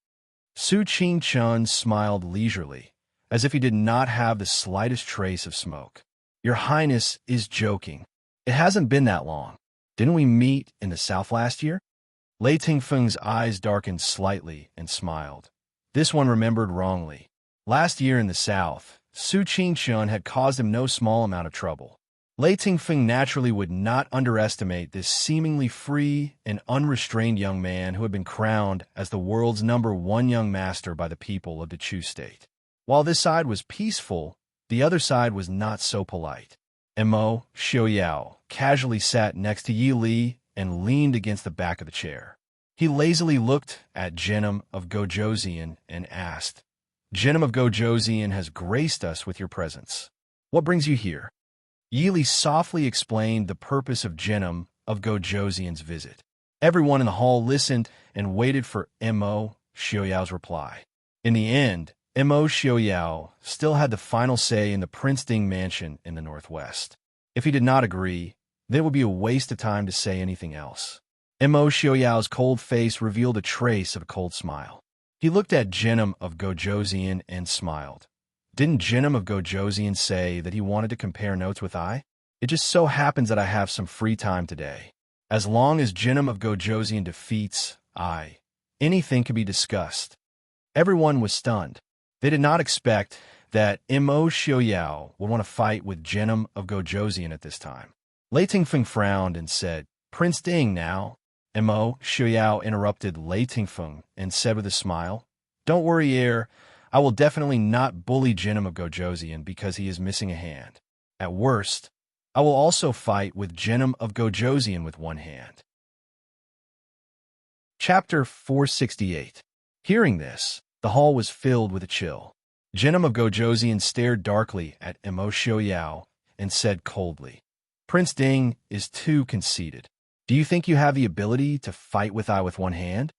Su Qingshan smiled leisurely, as if he did not have the slightest trace of smoke. "Your Highness is joking. It hasn't been that long. Didn't we meet in the south last year?" Lei Tingfeng's eyes darkened slightly and smiled. This one remembered wrongly. Last year in the south, Su Qingshan had caused him no small amount of trouble. Lei Tingfeng naturally would not underestimate this seemingly free and unrestrained young man who had been crowned as the world's #1 young master by the people of the Chu state. While this side was peaceful, the other side was not so polite. Mo Xiaoyao casually sat next to Yi Li and leaned against the back of the chair. He lazily looked at Genom of Gojoseon and asked, "Genom of Gojoseon has graced us with your presence. What brings you here?" Yi Li softly explained the purpose of Genom of Gojoseon's visit. Everyone in the hall listened and waited for Mo Xiaoyao's reply. In the end, Mo Xiaoyao still had the final say in the Prince Ding mansion in the northwest. If he did not agree, then it would be a waste of time to say anything else. Mo Xiaoyao's cold face revealed a trace of a cold smile. He looked at Genom of Gojoseon and smiled. Didn't Genom of Gojoseon say that he wanted to compare notes with I? It just so happens that I have some free time today. As long as Genom of Gojoseon defeats I, anything can be discussed. Everyone was stunned. They did not expect that Mo Xiaoyao would want to fight with Genom of Gojoseon at this time. Lei Tingfeng frowned and said, "Prince Ding now." Mo Xiaoyao interrupted Lei Tingfeng and said with a smile, "Don't worry, heir. I will definitely not bully Genom of Gojoseon because he is missing a hand. At worst, I will also fight with Genom of Gojoseon with one hand." Chapter 468. Hearing this, the hall was filled with a chill. Genom of Gojoseon stared darkly at Mo Xiaoyao and said coldly, "Prince Ding is too conceited. Do you think you have the ability to fight with I with one hand?"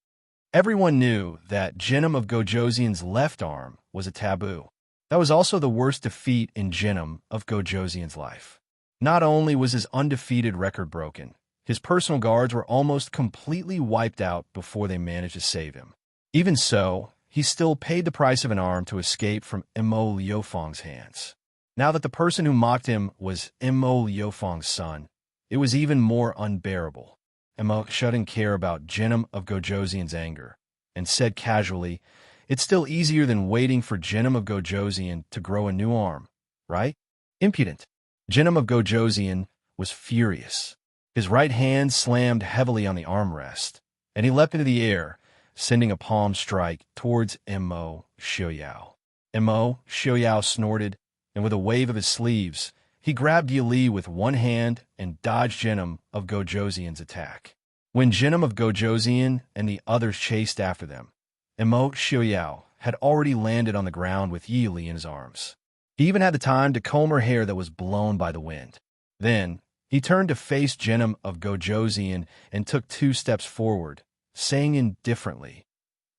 Everyone knew that Genom of Gojoseon's left arm was a taboo. That was also the worst defeat in Genom of Gojoseon's life. Not only was his undefeated record broken, his personal guards were almost completely wiped out before they managed to save him. Even so, he still paid the price of an arm to escape from Mo Liufeng's hands. Now that the person who mocked him was Mo Liufeng's son, it was even more unbearable. Mo didn't care about Genom of Gojoseon's anger, and said casually, "It's still easier than waiting for Genom of Gojoseon to grow a new arm, right?" Impudent. Genom of Gojoseon was furious. His right hand slammed heavily on the armrest, and he leapt into the air, sending a palm strike towards Mo Xiaoyao. Mo Xiaoyao snorted, and with a wave of his sleeves, he grabbed Yi Li with one hand and dodged Genom of Gojoseon's attack. When Genom of Gojoseon and the others chased after them, Mo Xiaoyao had already landed on the ground with Yi Li in his arms. He even had the time to comb her hair that was blown by the wind. Then, he turned to face Genom of Gojoseon and took 2 steps forward, saying indifferently,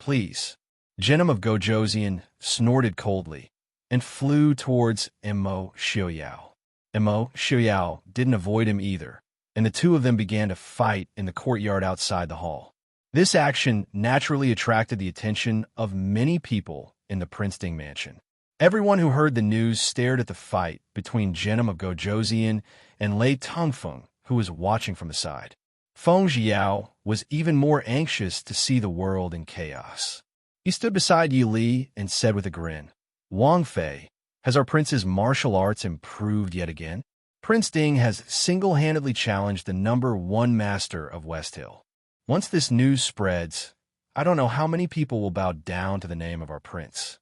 "Please." Genom of Gojoseon snorted coldly and flew towards Mo Xiaoyao. Mo Xiaoyao didn't avoid him either, and the two of them began to fight in the courtyard outside the hall. This action naturally attracted the attention of many people in the Prince Ding mansion. Everyone who heard the news stared at the fight between Genom of Gojoseon and Lei Tingfeng, who was watching from the side. Feng Jiao was even more anxious to see the world in chaos. He stood beside Yi Li and said with a grin, "Wang Fei, has our prince's martial arts improved yet again?" Prince Ding has single-handedly challenged the #1 master of West Hill. Once this news spreads, I don't know how many people will bow down to the name of our prince.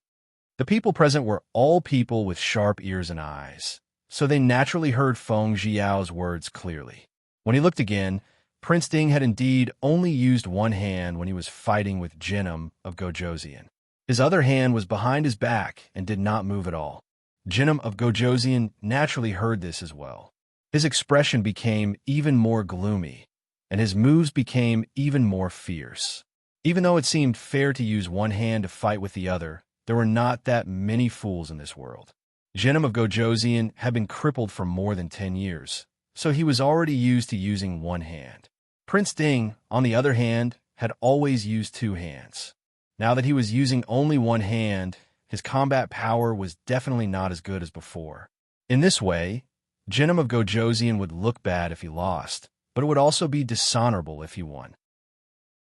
The people present were all people with sharp ears and eyes, so they naturally heard Feng Jiao's words clearly. When he looked again, Prince Ding had indeed only used one hand when he was fighting with Genom of Gojoseon. His other hand was behind his back and did not move at all. Genom of Gojoseon naturally heard this as well. His expression became even more gloomy, and his moves became even more fierce. Even though it seemed fair to use one hand to fight with the other, there were not that many fools in this world. Genom of Gojoseon had been crippled for more than 10 years, so he was already used to using one hand. Prince Ding, on the other hand, had always used 2 hands. Now that he was using only one hand, his combat power was definitely not as good as before. In this way, Genom of Gojoseon would look bad if he lost, but it would also be dishonorable if he won.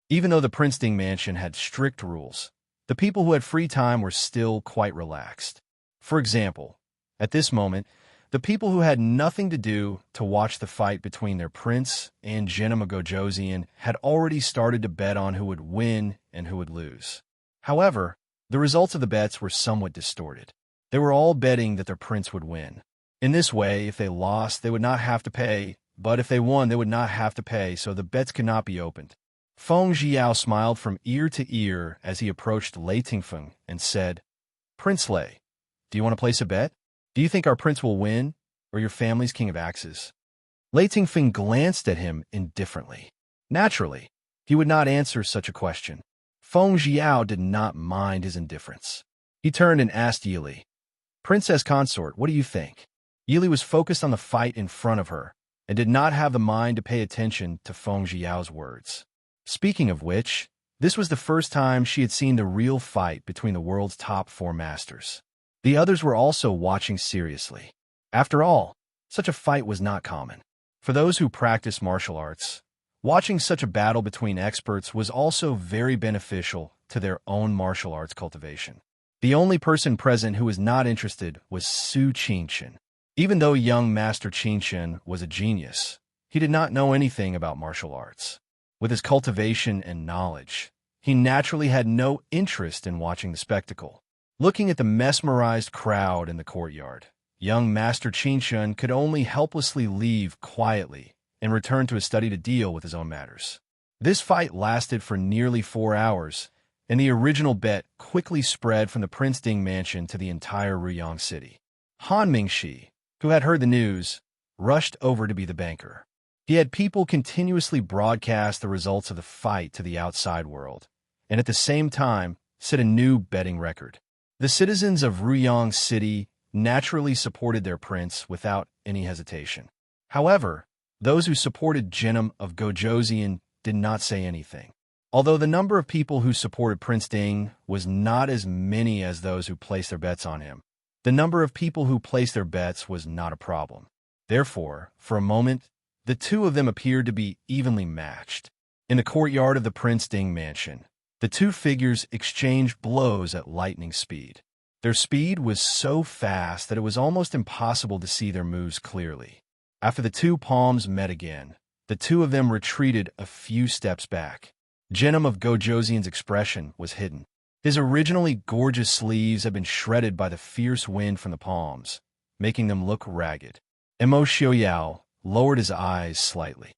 Even though the Prince Ding mansion had strict rules, the people who had free time were still quite relaxed. For example, at this moment, The people who had nothing to do to watch the fight between their prince and Jenim of Gojosian had already started to bet on who would win and who would lose. However, the results of the bets were somewhat distorted. They were all betting that their prince would win. In this way, if they lost, they would not have to pay, but if they won, they would not have to pay, so the bets could not be opened. Feng Jiao smiled from ear to ear as he approached Lei Tingfeng and said, "Prince Lei, do you want to place a bet? Do you think our prince will win, or your family's king of axes?" Lei Tingfeng glanced at him indifferently. Naturally, he would not answer such a question. Feng Jiao did not mind his indifference. He turned and asked Yili, "Princess consort, what do you think?" Yili was focused on the fight in front of her and did not have the mind to pay attention to Feng Jiao's words. Speaking of which, this was the first time she had seen the real fight between the world's top 4 masters. The others were also watching seriously. After all, such a fight was not common. For those who practice martial arts, watching such a battle between experts was also very beneficial to their own martial arts cultivation. The only person present who was not interested was Su Qingchen. Even though young Master Qingchen was a genius, he did not know anything about martial arts. With his cultivation and knowledge, he naturally had no interest in watching the spectacle. Looking at the mesmerized crowd in the courtyard, young Master Qingchen could only helplessly leave quietly and return to his study to deal with his own matters. This fight lasted for nearly 4 hours, and the original bet quickly spread from the Prince Ding mansion to the entire Ruyang city. Han Mingxi, who had heard the news, rushed over to be the banker. He had people continuously broadcast the results of the fight to the outside world, and at the same time set a new betting record. The citizens of Ruyang City naturally supported their prince without any hesitation. However, those who supported Jenim of Gojosian did not say anything. Although the number of people who supported Prince Ding was not as many as those who placed their bets on him, the number of people who placed their bets was not a problem. Therefore, for a moment, the two of them appeared to be evenly matched. In the courtyard of the Prince Ding mansion, the two figures exchanged blows at lightning speed. Their speed was so fast that it was almost impossible to see their moves clearly. After the two palms met again, the two of them retreated a few steps back. Jenim of Gojosian's expression was hidden. His originally gorgeous sleeves had been shredded by the fierce wind from the palms, making them look ragged. Mo Xiaoyao lowered his eyes slightly.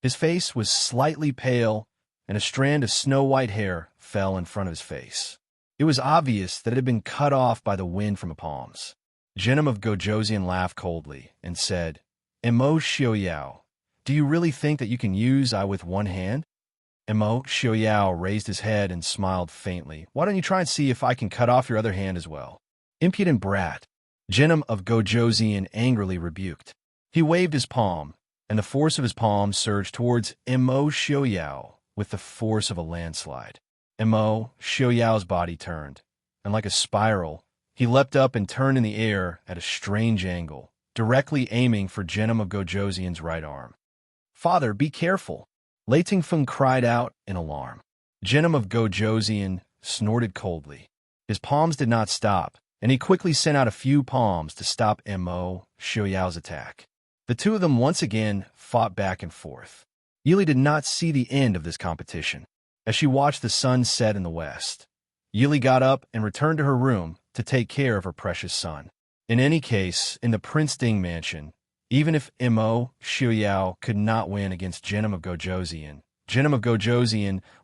His face was slightly pale, and a strand of snow-white hair fell in front of his face. It was obvious that it had been cut off by the wind from the palms. Jenim of Gojosian laughed coldly and said, "Mo Xiaoyao, do you really think that you can use I with one hand?" Mo Xiaoyao raised his head and smiled faintly. "Why don't you try and see if I can cut off your other hand as well?" "Impudent brat," Jenim of Gojosian angrily rebuked. He waved his palm, and the force of his palm surged towards Mo Xiaoyao with the force of a landslide. Mo Xiaoyao's body turned, and like a spiral, he leapt up and turned in the air at a strange angle, directly aiming for Jenim of Gojosian's right arm. "Father, be careful!" Lei Tingfeng cried out in alarm. Jenim of Gojosian snorted coldly. His palms did not stop, and he quickly sent out a few palms to stop Mo Xiaoyao's attack. The two of them once again fought back and forth. Yili did not see the end of this competition. As she watched the sun set in the west, Yili got up and returned to her room to take care of her precious son. In any case, in the Prince Ding mansion, even if Mo Xiaoyao could not win against Jenim of Gojosian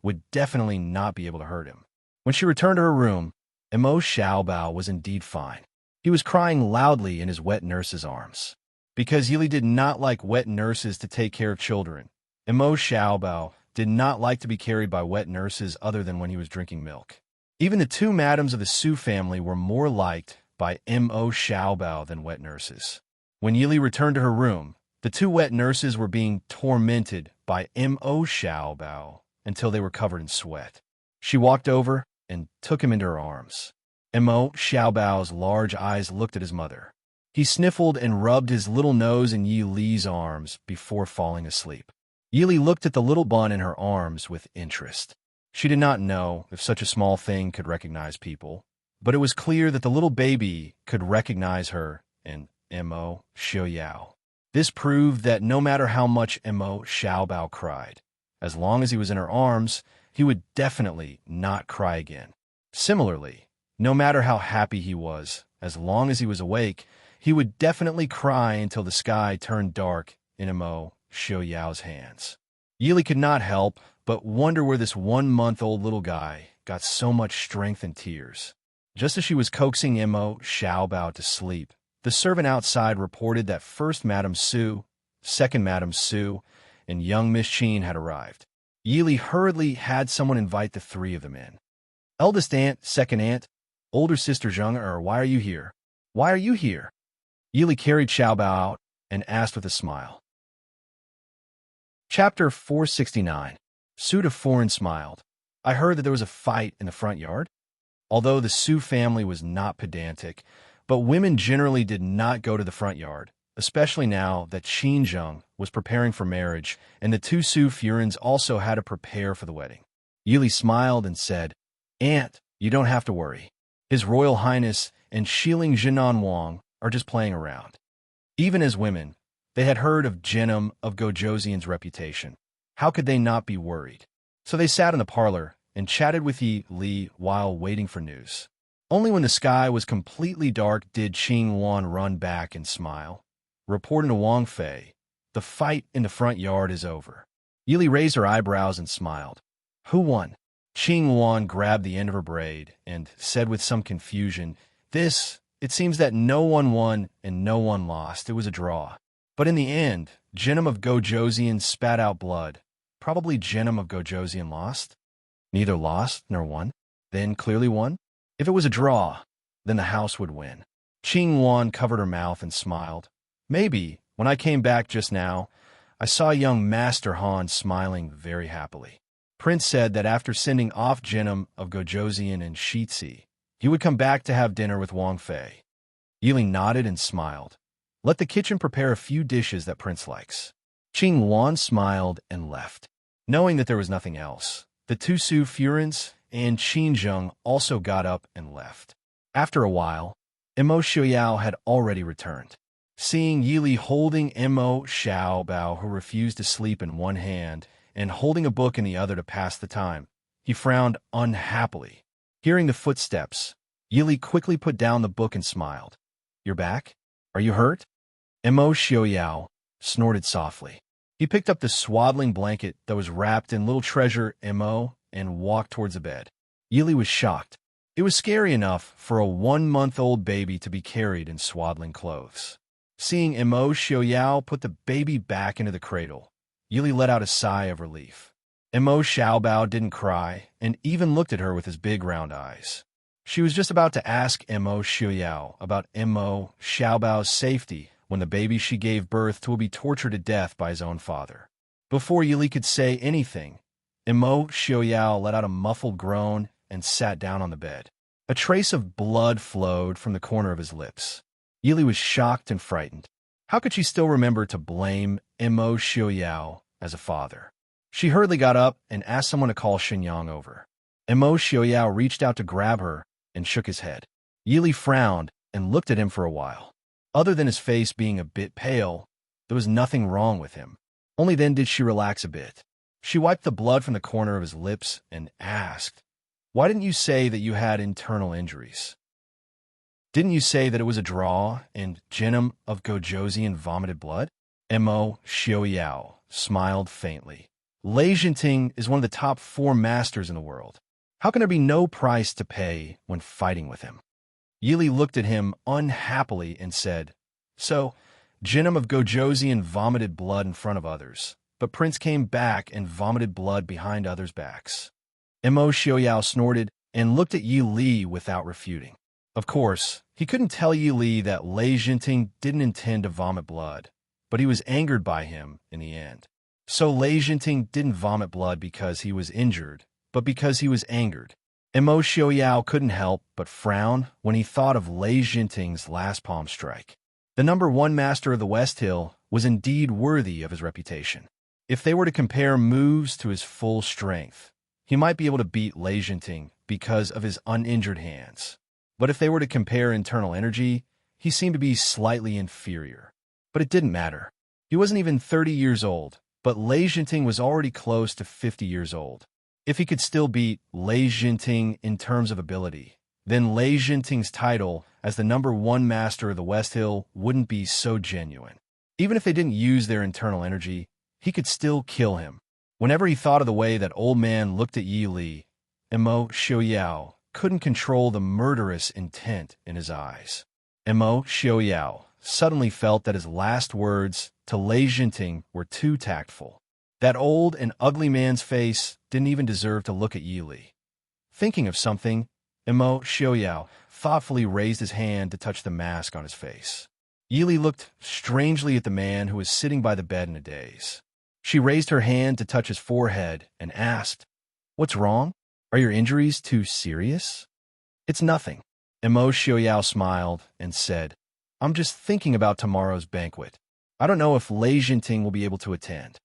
would definitely not be able to hurt him. When she returned to her room, Mo Xiaobao was indeed fine. He was crying loudly in his wet nurse's arms. Because Yili did not like wet nurses to take care of children, Mo Xiaobao did not like to be carried by wet nurses other than when he was drinking milk. Even the two madams of the Su family were more liked by Mo Xiaobao than wet nurses. When Yili returned to her room, the two wet nurses were being tormented by Mo Xiaobao until they were covered in sweat. She walked over and took him into her arms. Mo Xiaobao's large eyes looked at his mother. He sniffled and rubbed his little nose in Yi Li's arms before falling asleep. Yi Li looked at the little bun in her arms with interest. She did not know if such a small thing could recognize people, but it was clear that the little baby could recognize her and Mo Xiaoyao. This proved that no matter how much Mo Xiaobao cried, as long as he was in her arms, he would definitely not cry again. Similarly, no matter how happy he was, as long as he was awake, he would definitely cry until the sky turned dark in Mo Xiaoyao's hands. Yili could not help but wonder where this 1-month-old little guy got so much strength and tears. Just as she was coaxing Mo Xiaobao to sleep, the servant outside reported that first Madame Su, second Madame Su, and young Miss Qin had arrived. Yili hurriedly had someone invite the three of them in. Eldest aunt, second aunt, older sister Zheng, why are you here? Why are you here? Yili carried Xiaobao out and asked with a smile. Chapter 469. Su de Foreign smiled. I heard that there was a fight in the front yard. Although the Su family was not pedantic, but women generally did not go to the front yard, especially now that Qin Zheng was preparing for marriage and the two Su Furins also had to prepare for the wedding. Yili smiled and said, Aunt, you don't have to worry. His Royal Highness and Shiling Jinan Wang are just playing around. Even as women, they had heard of Jinnum of Gojoseon's reputation. How could they not be worried? So they sat in the parlor and chatted with Yi Li while waiting for news. Only when the sky was completely dark did Qing Wan run back and smile, reporting to Wang Fei, the fight in the front yard is over. Yili raised her eyebrows and smiled. Who won? Qing Wan grabbed the end of her braid and said with some confusion, it seems that no one won and no one lost. It was a draw. But in the end, Jinnum of Gojoseon spat out blood. Probably Jinnum of Gojoseon lost. Neither lost nor won. Then clearly won. If it was a draw, then the house would win. Qing Wan covered her mouth and smiled. Maybe, when I came back just now, I saw young Master Han smiling very happily. Prince said that after sending off Jinnum of Gojoseon and Shitzi, he would come back to have dinner with Wang Fei. Yili nodded and smiled. Let the kitchen prepare a few dishes that Prince likes. Qing Wan smiled and left. Knowing that there was nothing else, the two Su Furins and Qin Zheng also got up and left. After a while, Mo Xiaoyao had already returned. Seeing Yili holding Mo Xiaobao, who refused to sleep, in one hand and holding a book in the other to pass the time, he frowned unhappily. Hearing the footsteps, Yili quickly put down the book and smiled. You're back? Are you hurt? Mo Xiaoyao snorted softly. He picked up the swaddling blanket that was wrapped in little treasure Mo and walked towards the bed. Yili was shocked. It was scary enough for a 1-month-old baby to be carried in swaddling clothes. Seeing Mo Xiaoyao put the baby back into the cradle, Yili let out a sigh of relief. Mo Xiaobao didn't cry and even looked at her with his big round eyes. She was just about to ask Mo Xiaoyao about Mo Xiaobao's safety when the baby she gave birth to will be tortured to death by his own father. Before Yili could say anything, Mo Xiaoyao let out a muffled groan and sat down on the bed. A trace of blood flowed from the corner of his lips. Yili was shocked and frightened. How could she still remember to blame Mo Xiaoyao as a father? She hurriedly got up and asked someone to call Shenyang over. Mo Xiaoyao reached out to grab her and shook his head. Yili frowned and looked at him for a while. Other than his face being a bit pale, there was nothing wrong with him. Only then did she relax a bit. She wiped the blood from the corner of his lips and asked, Why didn't you say that you had internal injuries? Didn't you say that it was a draw and Jinnum of Gojoseon vomited blood? Mo Xiaoyao smiled faintly. Lei Jinting is one of the top 4 masters in the world. How can there be no price to pay when fighting with him? Yili looked at him unhappily and said, So, Jinnum of Gojoseon vomited blood in front of others, but Prince came back and vomited blood behind others' backs. Mo Xiaoyao snorted and looked at Yi Li without refuting. Of course, he couldn't tell Yi Li that Lei Jinting didn't intend to vomit blood, but he was angered by him in the end. So Lei Jinting didn't vomit blood because he was injured, but because he was angered. Mo Xiaoyao couldn't help but frown when he thought of Lei Jinting's last palm strike. The number 1 master of the West Hill was indeed worthy of his reputation. If they were to compare moves to his full strength, he might be able to beat Lei Jinting because of his uninjured hands. But if they were to compare internal energy, he seemed to be slightly inferior. But it didn't matter. He wasn't even 30 years old, but Lei Jinting was already close to 50 years old. If he could still beat Lei Jinting in terms of ability, then Lei Jinting's title as the #1 master of the West Hill wouldn't be so genuine. Even if they didn't use their internal energy, he could still kill him. Whenever he thought of the way that old man looked at Yi Li, Mo Xiaoyao couldn't control the murderous intent in his eyes. Mo Xiaoyao suddenly felt that his last words to Lei Jinting were too tactful. That old and ugly man's face didn't even deserve to look at Yi Li. Thinking of something, Mo Xiaoyao thoughtfully raised his hand to touch the mask on his face. Yi Li looked strangely at the man who was sitting by the bed in a daze. She raised her hand to touch his forehead and asked, "What's wrong? Are your injuries too serious?" "It's nothing." Mo Xiaoyao smiled and said, "I'm just thinking about tomorrow's banquet. I don't know if Lei Jinting will be able to attend."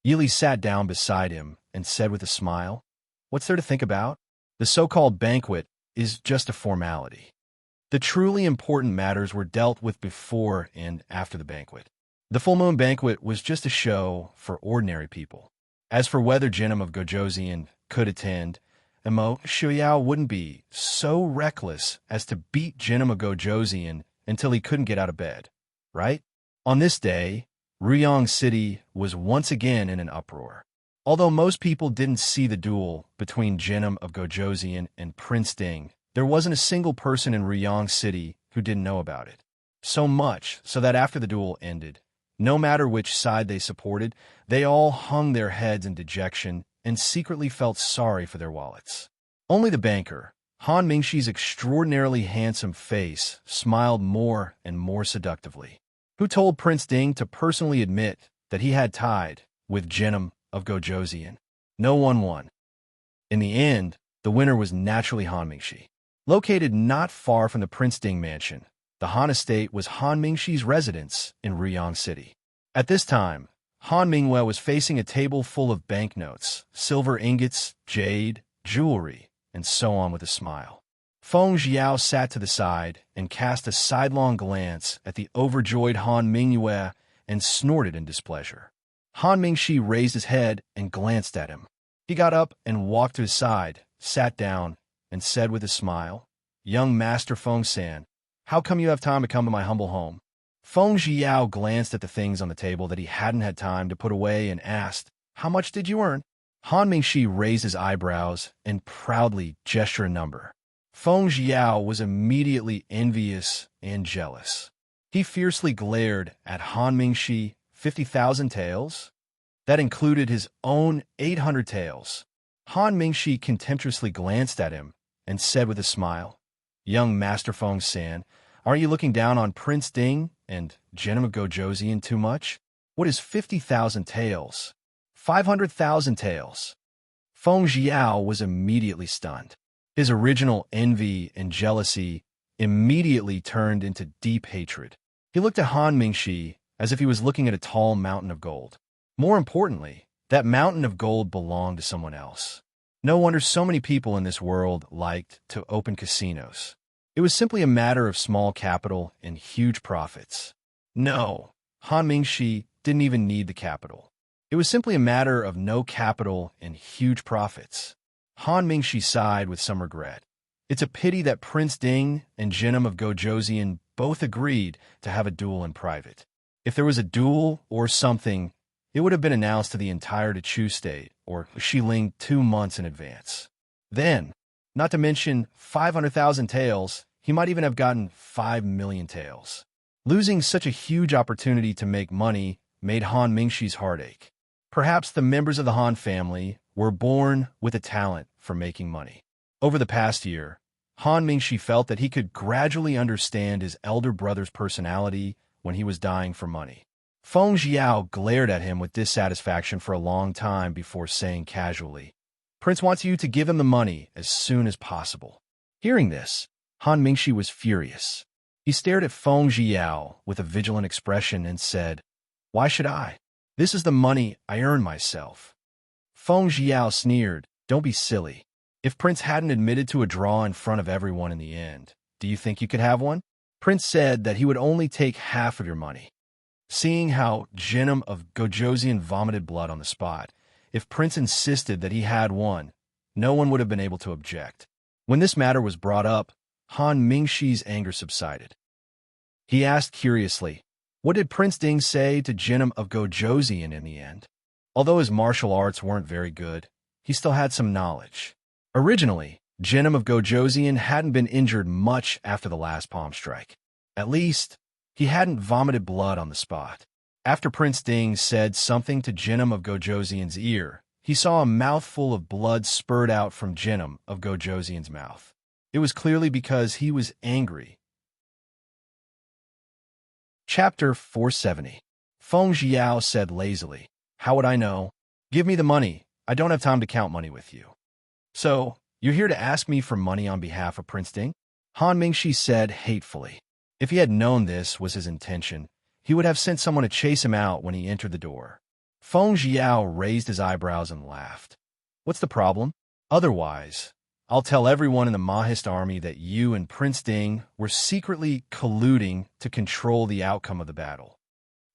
Yi Li sat down beside him and said with a smile, "What's there to think about? The so-called banquet is just a formality. The truly important matters were dealt with before and after the banquet. The full moon banquet was just a show for ordinary people. As for whether Jinim of Gojoseon could attend, Mo Xiaoyao wouldn't be so reckless as to beat Jinim of Gojoseon until he couldn't get out of bed, right?" On this day, Ruyang City was once again in an uproar. Although most people didn't see the duel between Jinim of Gojoseon and Prince Ding, there wasn't a single person in Ruyang City who didn't know about it. So much so that after the duel ended, no matter which side they supported, they all hung their heads in dejection and secretly felt sorry for their wallets. Only the banker, Han Mingxi's extraordinarily handsome face, smiled more and more seductively. Who told Prince Ding to personally admit that he had tied with Jinim of Gojoseon? No one won. In the end, the winner was naturally Han Mingxi. Located not far from the Prince Ding mansion, the Han estate was Han Mingxi's residence in Ruyang City. At this time, Han Mingwei was facing a table full of banknotes, silver ingots, jade, jewelry, and so on with a smile. Feng Jiao sat to the side and cast a sidelong glance at the overjoyed Han Mingwei and snorted in displeasure. Han Mingxi raised his head and glanced at him. He got up and walked to his side, sat down, and said with a smile, "Young Master Feng-san, how come you have time to come to my humble home?" Feng Jiao glanced at the things on the table that he hadn't had time to put away and asked, "How much did you earn?" Han Mingxi raised his eyebrows and proudly gestured a number. Feng Jiao was immediately envious and jealous. He fiercely glared at Han Mingxi. 50,000 taels? That included his own 800 taels. Han Mingxi contemptuously glanced at him and said with a smile, "Young Master Feng-san, aren't you looking down on Prince Ding and Jinim of Gojoseon too much? What is 50,000 taels? 500,000 taels?" Feng Jiao was immediately stunned. His original envy and jealousy immediately turned into deep hatred. He looked at Han Mingxi as if he was looking at a tall mountain of gold. More importantly, that mountain of gold belonged to someone else. No wonder so many people in this world liked to open casinos. It was simply a matter of small capital and huge profits. No, Han Mingxi didn't even need the capital. It was simply a matter of no capital and huge profits. Han Mingxi sighed with some regret. It's a pity that Prince Ding and Jinim of Gojoseon both agreed to have a duel in private. If there was a duel or something, it would have been announced to the entire Dechu state or Xiling 2 months in advance. Then, not to mention 500,000 taels, he might even have gotten 5 million taels. Losing such a huge opportunity to make money made Han Mingxi's heart ache. Perhaps the members of the Han family were born with a talent for making money. Over the past year, Han Mingxi felt that he could gradually understand his elder brother's personality when he was dying for money. Feng Jiao glared at him with dissatisfaction for a long time before saying casually, "Prince wants you to give him the money as soon as possible." Hearing this, Han Mingxi was furious. He stared at Feng Jiao with a vigilant expression and said, "Why should I? This is the money I earned myself." Feng Jiao sneered, "Don't be silly. If Prince hadn't admitted to a draw in front of everyone in the end, do you think you could have one?" Prince said that he would only take half of your money. Seeing how Jinim of Gojosian vomited blood on the spot, if Prince insisted that he had one, no one would have been able to object. When this matter was brought up, Han Mingxi's anger subsided. He asked curiously, what did Prince Ding say to Jinim of Gojosian in the end? Although his martial arts weren't very good, he still had some knowledge. Originally, Jinim of Gojosian hadn't been injured much after the last palm strike. At least, he hadn't vomited blood on the spot. After Prince Ding said something to Jinim of Gojosian's ear, he saw a mouthful of blood spurt out from Jinim of Gojosian's mouth. It was clearly because he was angry. Chapter 470. Feng Jiao said lazily, "How would I know? Give me the money. I don't have time to count money with you." "So, you're here to ask me for money on behalf of Prince Ding?" Han Mingxi said hatefully. If he had known this was his intention, he would have sent someone to chase him out when he entered the door. Feng Jiao raised his eyebrows and laughed. "What's the problem? Otherwise, I'll tell everyone in the Mahist army that you and Prince Ding were secretly colluding to control the outcome of the battle."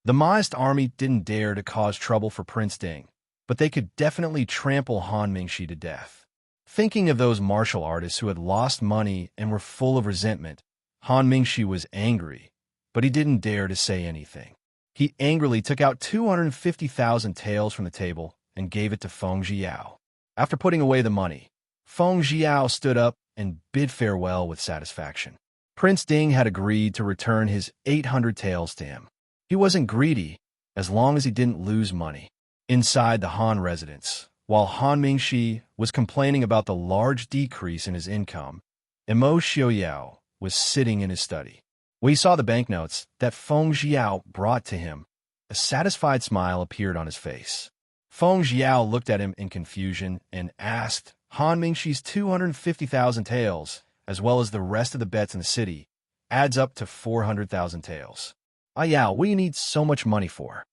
The Mahist army didn't dare to cause trouble for Prince Ding, but they could definitely trample Han Mingxi to death. Thinking of those martial artists who had lost money and were full of resentment, Han Mingxi was angry, but he didn't dare to say anything. He angrily took out 250,000 taels from the table and gave it to Feng Jiao. After putting away the money, Feng Jiao stood up and bid farewell with satisfaction. Prince Ding had agreed to return his 800 taels to him. He wasn't greedy, as long as he didn't lose money. Inside the Han residence, while Han Mingxi was complaining about the large decrease in his income, Imo Xiaoyao was sitting in his study. When he saw the banknotes that Feng Jiao brought to him, a satisfied smile appeared on his face. Feng Jiao looked at him in confusion and asked, Han Mingxi's 250,000 taels, as well as the rest of the bets in the city, adds up to 400,000 taels. "Ah Yao, what do you need so much money for?"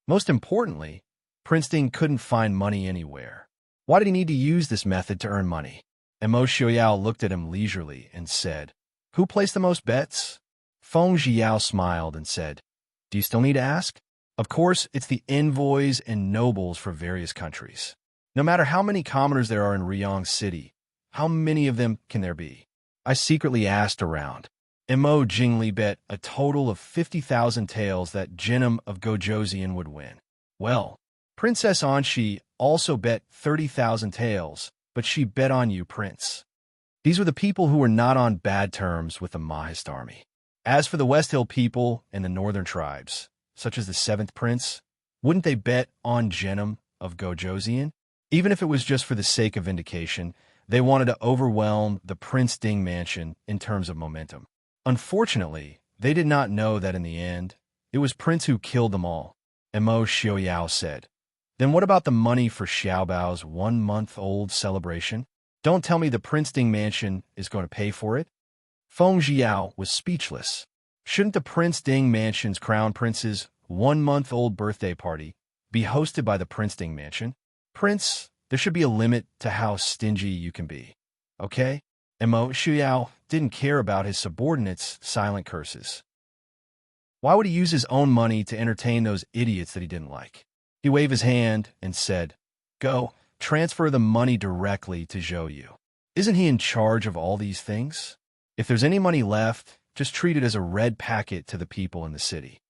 Most importantly, Prince Ding couldn't find money anywhere. Why did he need to use this method to earn money? Imo Xiaoyao looked at him leisurely and said, "Who placed the most bets?" Feng Jiao smiled and said, "Do you still need to ask?" "Of course, it's the envoys and nobles for various countries. No matter how many commoners there are in Ryong City, how many of them can there be?" I secretly asked around. Imo Jingli bet a total of 50,000 taels that Jinim of Gojosian would win. Well, Princess Anxi also bet 30,000 taels, but she bet on you, Prince. These were the people who were not on bad terms with the Mahist army. As for the West Hill people and the northern tribes, such as the 7th Prince, wouldn't they bet on Jinim of Gojosian? Even if it was just for the sake of vindication, they wanted to overwhelm the Prince Ding mansion in terms of momentum. Unfortunately, they did not know that in the end, it was Prince who killed them all. Imo Xiaoyao said, "Then what about the money for Xiaobao's 1-month-old celebration? Don't tell me the Prince Ding mansion is going to pay for it?" Feng Jiao was speechless. Shouldn't the Prince Ding mansion's crown prince's 1-month-old birthday party be hosted by the Prince Ding mansion? "Prince, there should be a limit to how stingy you can be. Okay?" Imo Xiaoyao didn't care about his subordinates' silent curses. Why would he use his own money to entertain those idiots that he didn't like? He waved his hand and said, "Go, transfer the money directly to Zhou Yu. Isn't he in charge of all these things? If there's any money left, just treat it as a red packet to the people in the city."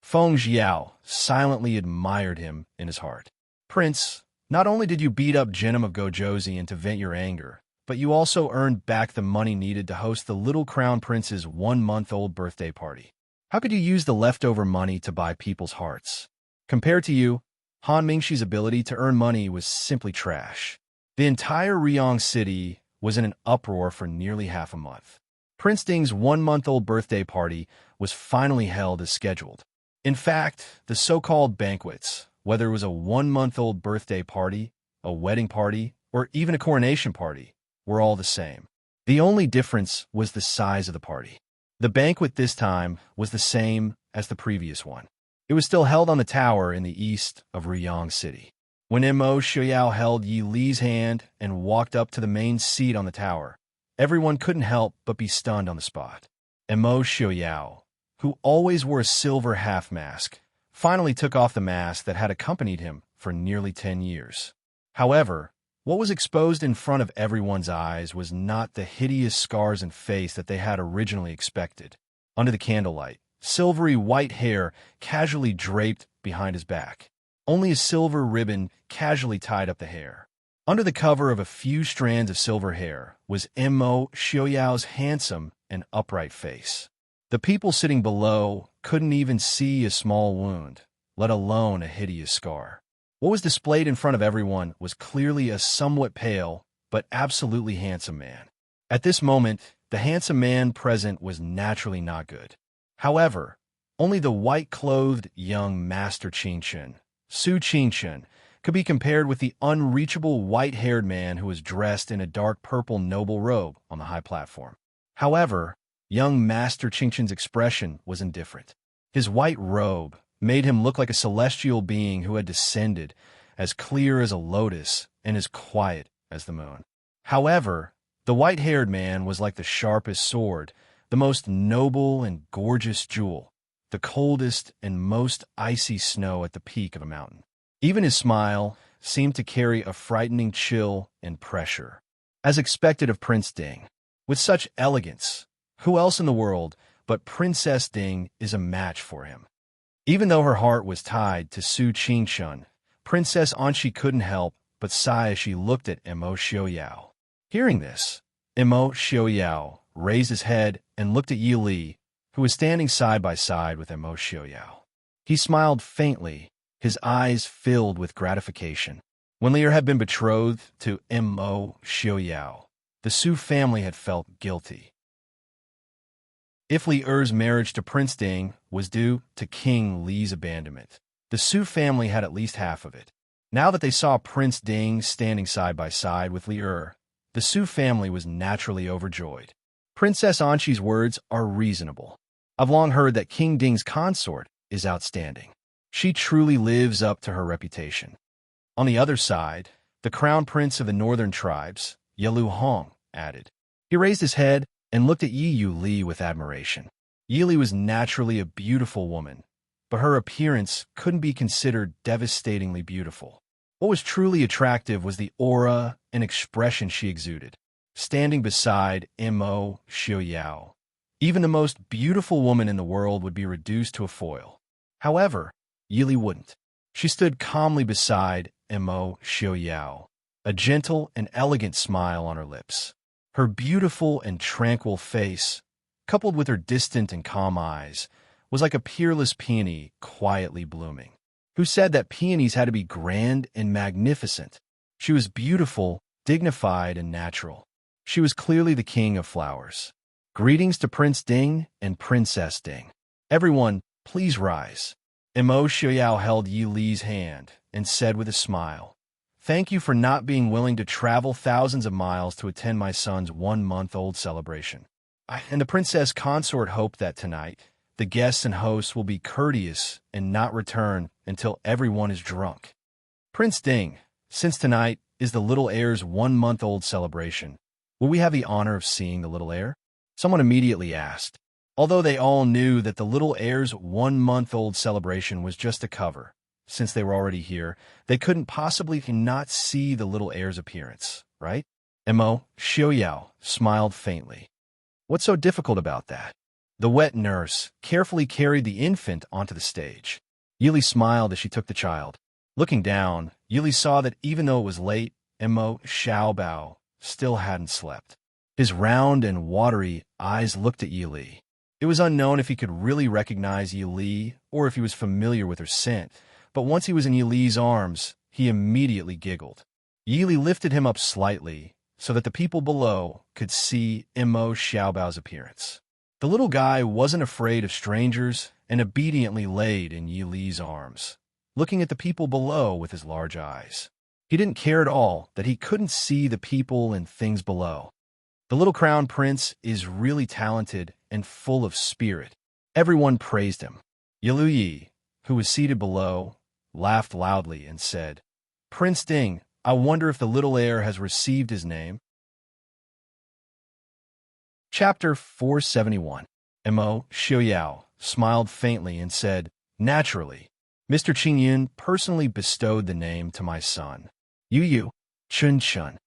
Feng Jiao silently admired him in his heart. "Prince, not only did you beat up Jinim of Gojosian to vent your anger, but you also earned back the money needed to host the little crown prince's 1-month-old birthday party. How could you use the leftover money to buy people's hearts? Compared to you, Han Mingxi's ability to earn money was simply trash." The entire Ryong City was in an uproar for nearly half a month. Prince Ding's 1-month-old birthday party was finally held as scheduled. In fact, the so-called banquets, whether it was a 1-month-old birthday party, a wedding party, or even a coronation party, were all the same. The only difference was the size of the party. The banquet this time was the same as the previous one. It was still held on the tower in the east of Ryong City. When Imo Xiaoyao held Yi Li's hand and walked up to the main seat on the tower, everyone couldn't help but be stunned on the spot. Emo Xiaoyao, who always wore a silver half-mask, finally took off the mask that had accompanied him for nearly 10 years. However, what was exposed in front of everyone's eyes was not the hideous scars and face that they had originally expected. Under the candlelight, silvery white hair casually draped behind his back. Only a silver ribbon casually tied up the hair. Under the cover of a few strands of silver hair was Emo Xiaoyao's handsome and upright face. The people sitting below couldn't even see a small wound, let alone a hideous scar. What was displayed in front of everyone was clearly a somewhat pale, but absolutely handsome man. At this moment, the handsome man present was naturally not good. However, only the white-clothed young Master Qingchen, Su Qingchen, could be compared with the unreachable white-haired man who was dressed in a dark purple noble robe on the high platform. However, young Master Qingchen's expression was indifferent. His white robe made him look like a celestial being who had descended, as clear as a lotus and as quiet as the moon. However, the white-haired man was like the sharpest sword, the most noble and gorgeous jewel, the coldest and most icy snow at the peak of a mountain. Even his smile seemed to carry a frightening chill and pressure. As expected of Prince Ding, with such elegance, who else in the world but Princess Ding is a match for him? Even though her heart was tied to Su Qingchen, Princess Anqi couldn't help but sigh as she looked at Emo Xiaoyao. Hearing this, Emo Xiaoyao raised his head and looked at Yi Li, who was standing side by side with Emo Xiaoyao. He smiled faintly, his eyes filled with gratification. When Li Er had been betrothed to Emo Xiaoyao, the Su family had felt guilty. If Li Er's marriage to Prince Ding was due to King Li's abandonment, the Su family had at least half of it. Now that they saw Prince Ding standing side by side with Li Er, the Su family was naturally overjoyed. Princess Anqi's words are reasonable. I've long heard that King Ding's consort is outstanding. She truly lives up to her reputation. On the other side, the crown prince of the northern tribes, Yelu Hong, added. He raised his head and looked at Yi Li with admiration. Yi Li was naturally a beautiful woman, but her appearance couldn't be considered devastatingly beautiful. What was truly attractive was the aura and expression she exuded. Standing beside Emo Xiaoyao, even the most beautiful woman in the world would be reduced to a foil. However, Yi Li wouldn't. She stood calmly beside Emo Xiaoyao, a gentle and elegant smile on her lips. Her beautiful and tranquil face, coupled with her distant and calm eyes, was like a peerless peony quietly blooming. Who said that peonies had to be grand and magnificent? She was beautiful, dignified, and natural. She was clearly the king of flowers. Greetings to Prince Ding and Princess Ding. Everyone, please rise. Emo Xiaoyao held Yi Li's hand and said with a smile, Thank you for not being willing to travel thousands of miles to attend my son's 1-month-old celebration. I and the princess consort hope that tonight, the guests and hosts will be courteous and not return until everyone is drunk. Prince Ding, since tonight is the little heir's 1-month-old celebration, will we have the honor of seeing the little heir? Someone immediately asked. Although they all knew that the little heir's 1-month-old celebration was just a cover, since they were already here, they couldn't possibly not see the little heir's appearance, right? Emo Xiaoyao smiled faintly. What's so difficult about that? The wet nurse carefully carried the infant onto the stage. Yi Li smiled as she took the child. Looking down, Yi Li saw that even though it was late, Emo Xiaobao still hadn't slept. His round and watery eyes looked at Yi Li. It was unknown if he could really recognize Yi Li or if he was familiar with her scent, but once he was in Yi Li's arms, he immediately giggled. Yi Li lifted him up slightly so that the people below could see Emo Xiaobao's appearance. The little guy wasn't afraid of strangers and obediently laid in Yi Li's arms, looking at the people below with his large eyes. He didn't care at all that he couldn't see the people and things below. The little crown prince is really talented and full of spirit. Everyone praised him. Yilu Yi, who was seated below, laughed loudly and said, Prince Ding, I wonder if the little heir has received his name. Chapter 471. Mo Xiaoyao smiled faintly and said, "Naturally. Mr. Qingyun personally bestowed the name to my son. Yu Chun Chun,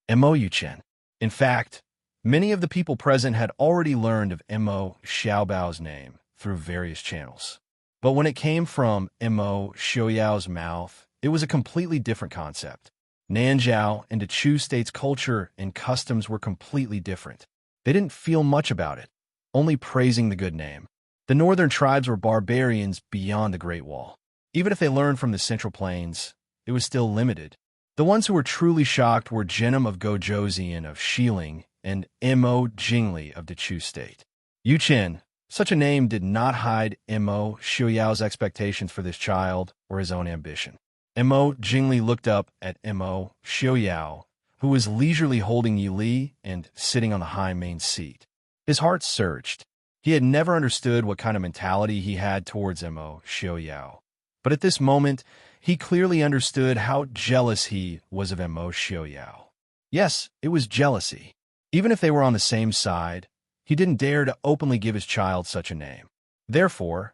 Mo Yuchen." In fact, many of the people present had already learned of Mo Xiaobao's name through various channels. But when it came from Mo Xiaoyao's mouth, it was a completely different concept. Nanzhao and Chu state's culture and customs were completely different. They didn't feel much about it, only praising the good name. The northern tribes were barbarians beyond the Great Wall. Even if they learned from the Central Plains, it was still limited. The ones who were truly shocked were Genom of Gojozian of Xiling and Mo Jingli of the Chu state. Yu Chen, such a name did not hide Mo Xiaoyao's expectations for this child or his own ambition. Mo Jingli looked up at Mo Xiaoyao, who was leisurely holding Yi Li and sitting on the high main seat. His heart surged. He had never understood what kind of mentality he had towards Mo Xiaoyao. But at this moment, he clearly understood how jealous he was of Mo Xiaoyao. Yes, it was jealousy. Even if they were on the same side, he didn't dare to openly give his child such a name. Therefore,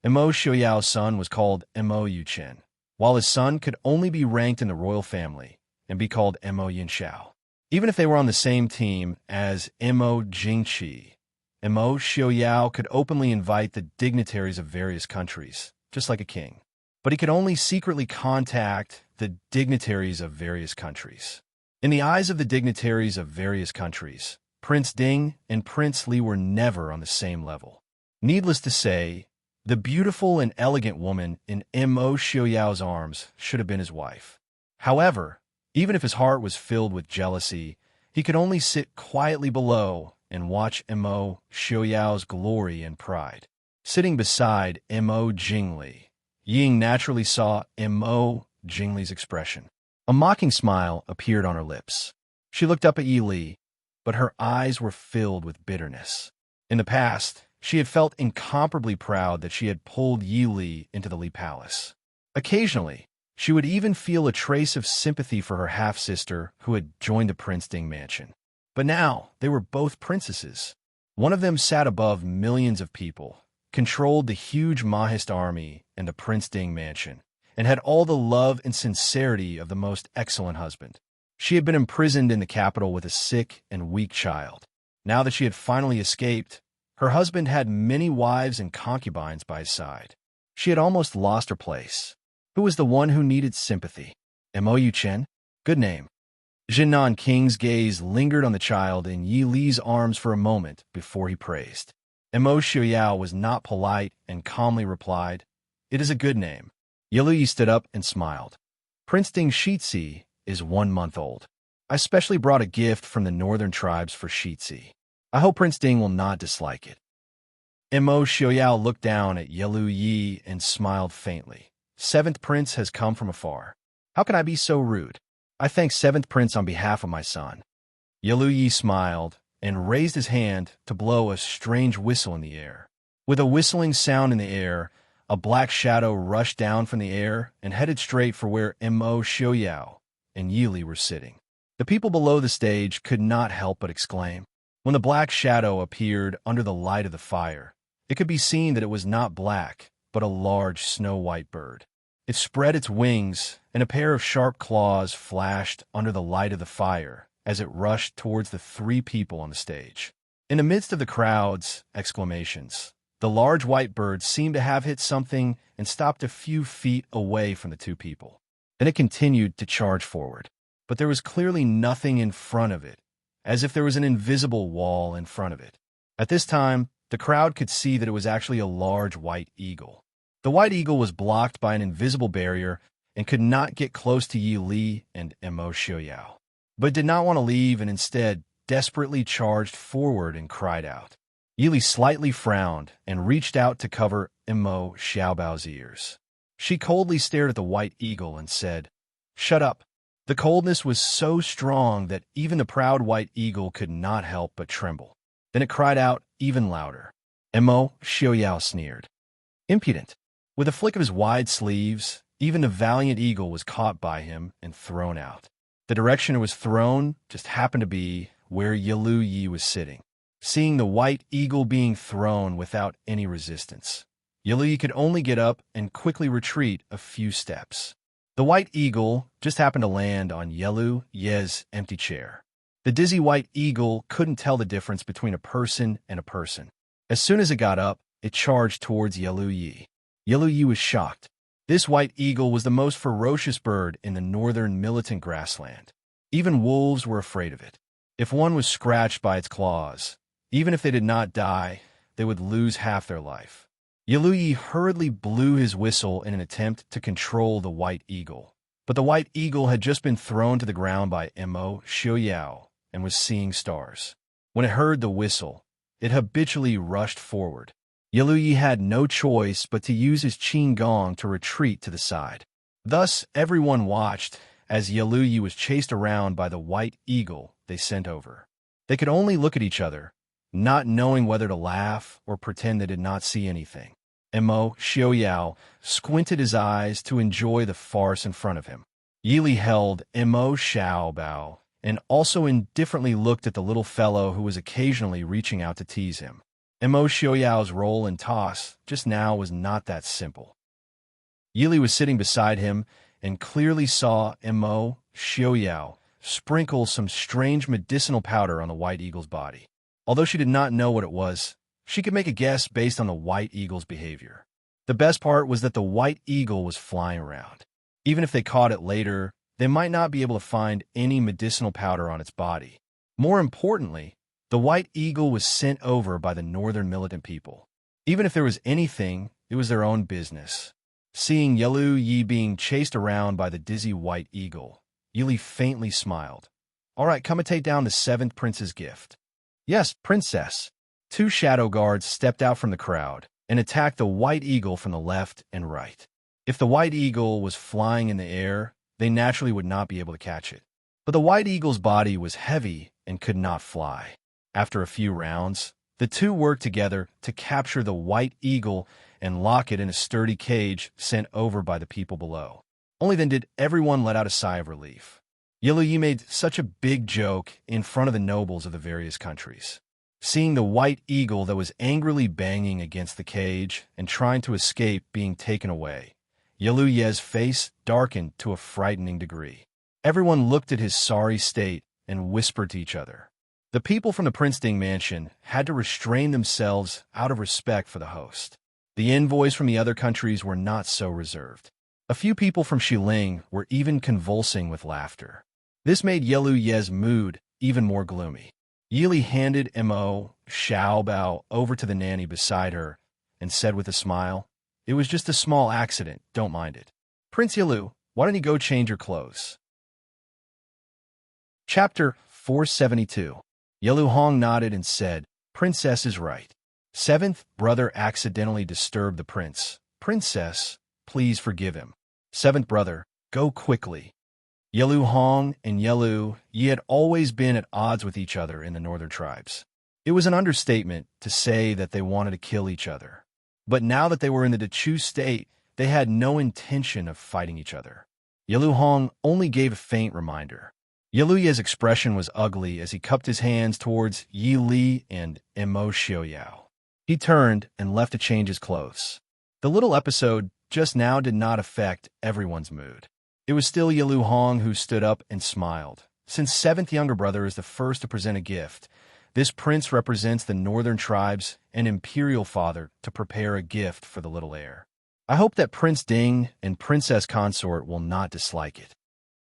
Mo Xiaoyao's son was called Mo Yuchen, while his son could only be ranked in the royal family and be called Mo Yinxiao. Even if they were on the same team as Mo Jingqi, Mo Xiaoyao could openly invite the dignitaries of various countries, just like a king. But he could only secretly contact the dignitaries of various countries. In the eyes of the dignitaries of various countries, Prince Ding and Prince Li were never on the same level. Needless to say, the beautiful and elegant woman in Mo Xiaoyao's arms should have been his wife. However, even if his heart was filled with jealousy, he could only sit quietly below and watch Mo Xiaoyao's glory and pride. Sitting beside Mo Jingli, Ying naturally saw Mo Jingli's expression. A mocking smile appeared on her lips. She looked up at Yi Li, but her eyes were filled with bitterness. In the past, she had felt incomparably proud that she had pulled Yi Li into the Li Palace. Occasionally, she would even feel a trace of sympathy for her half-sister who had joined the Prince Ding mansion. But now, they were both princesses. One of them sat above millions of people, controlled the huge Mahist army and the Prince Ding mansion, and had all the love and sincerity of the most excellent husband. She had been imprisoned in the capital with a sick and weak child. Now that she had finally escaped, her husband had many wives and concubines by his side. She had almost lost her place. Who was the one who needed sympathy? Mo Yuchen? Good name. Jinnan King's gaze lingered on the child in Yi Li's arms for a moment before he praised. Mo Xiaoyao was not polite and calmly replied, "It is a good name." Yi Li stood up and smiled. "Prince Ding Shitzi is 1 month old. I specially brought a gift from the northern tribes for Shitzi. I hope Prince Ding will not dislike it." Mo Xiaoyao looked down at Yi and smiled faintly. "Seventh Prince has come from afar. How can I be so rude? I thank Seventh Prince on behalf of my son." Yi smiled and raised his hand to blow a strange whistle in the air. With a whistling sound in the air, a black shadow rushed down from the air and headed straight for where Mo Xiaoyao and Yi Li were sitting. The people below the stage could not help but exclaim. When the black shadow appeared under the light of the fire, it could be seen that it was not black, but a large snow-white bird. It spread its wings, and a pair of sharp claws flashed under the light of the fire as it rushed towards the 3 people on the stage. In the midst of the crowd's exclamations, the large white bird seemed to have hit something and stopped a few feet away from the 2 people. Then it continued to charge forward. But there was clearly nothing in front of it, as if there was an invisible wall in front of it. At this time, the crowd could see that it was actually a large white eagle. The white eagle was blocked by an invisible barrier and could not get close to Yi Li and Mo Xiaoyao, but did not want to leave and instead desperately charged forward and cried out. Yi Li slightly frowned and reached out to cover Mo Xiaobao's ears. She coldly stared at the white eagle and said, "Shut up." The coldness was so strong that even the proud white eagle could not help but tremble. Then it cried out even louder. Mo Xiaoyao sneered. "Impudent." With a flick of his wide sleeves, even the valiant eagle was caught by him and thrown out. The direction it was thrown just happened to be where Yi was sitting. seeing the white eagle being thrown without any resistance. Yalu could only get up and quickly retreat a few steps. The white eagle just happened to land on Ye's empty chair. The dizzy white eagle couldn't tell the difference between a person and a person. As soon as it got up, it charged towards Yalu. Yalu was shocked. This white eagle was the most ferocious bird in the northern militant grassland. Even wolves were afraid of it. If one was scratched by its claws, even if they did not die, they would lose half their life. Yalu hurriedly blew his whistle in an attempt to control the white eagle. But the white eagle had just been thrown to the ground by Xiaoyao and was seeing stars. When it heard the whistle, it habitually rushed forward. Yalu had no choice but to use his qin gong to retreat to the side. Thus, everyone watched as Yalu was chased around by the white eagle they sent over. They could only look at each other, not knowing whether to laugh or pretend they did not see anything. Xiaoyao squinted his eyes to enjoy the farce in front of him. Yili held Xiaobao and also indifferently looked at the little fellow who was occasionally reaching out to tease him. Xiaoyao's roll and toss just now was not that simple. Yili was sitting beside him and clearly saw Xiaoyao sprinkle some strange medicinal powder on the white eagle's body. Although she did not know what it was, she could make a guess based on the white eagle's behavior. The best part was that the white eagle was flying around. Even if they caught it later, they might not be able to find any medicinal powder on its body. More importantly, the white eagle was sent over by the northern militant people. Even if there was anything, it was their own business. Seeing Yalu being chased around by the dizzy white eagle, Yili faintly smiled. "All right, come and take down the 7th prince's gift." "Yes, princess." 2 shadow guards stepped out from the crowd and attacked the white eagle from the left and right. If the white eagle was flying in the air, they naturally would not be able to catch it. But the white eagle's body was heavy and could not fly. After a few rounds, the two worked together to capture the white eagle and lock it in a sturdy cage sent over by the people below. Only then did everyone let out a sigh of relief. Yalu made such a big joke in front of the nobles of the various countries. Seeing the white eagle that was angrily banging against the cage and trying to escape being taken away, Yalu's face darkened to a frightening degree. Everyone looked at his sorry state and whispered to each other. The people from the Princeton mansion had to restrain themselves out of respect for the host. The envoys from the other countries were not so reserved. A few people from Xiling were even convulsing with laughter. This made Yalu's mood even more gloomy. Yili handed Xiaobao over to the nanny beside her and said with a smile, "It was just a small accident, don't mind it. Prince Yalu, why don't you go change your clothes?" Chapter 472. Yalu Hong nodded and said, "Princess is right. 7th brother accidentally disturbed the prince. Princess, please forgive him. 7th brother, go quickly." Yalu Hong and Yalu had always been at odds with each other in the northern tribes. It was an understatement to say that they wanted to kill each other. But now that they were in the Dechu state, they had no intention of fighting each other. Yalu Hong only gave a faint reminder. Yalu's expression was ugly as he cupped his hands towards Yi Li and Xiaoyao. He turned and left to change his clothes. The little episode just now did not affect everyone's mood. It was still Yalu Hong who stood up and smiled. Since 7th younger brother is the first to present a gift, this prince represents the northern tribes and imperial father to prepare a gift for the little heir. I hope that Prince Ding and Princess Consort will not dislike it.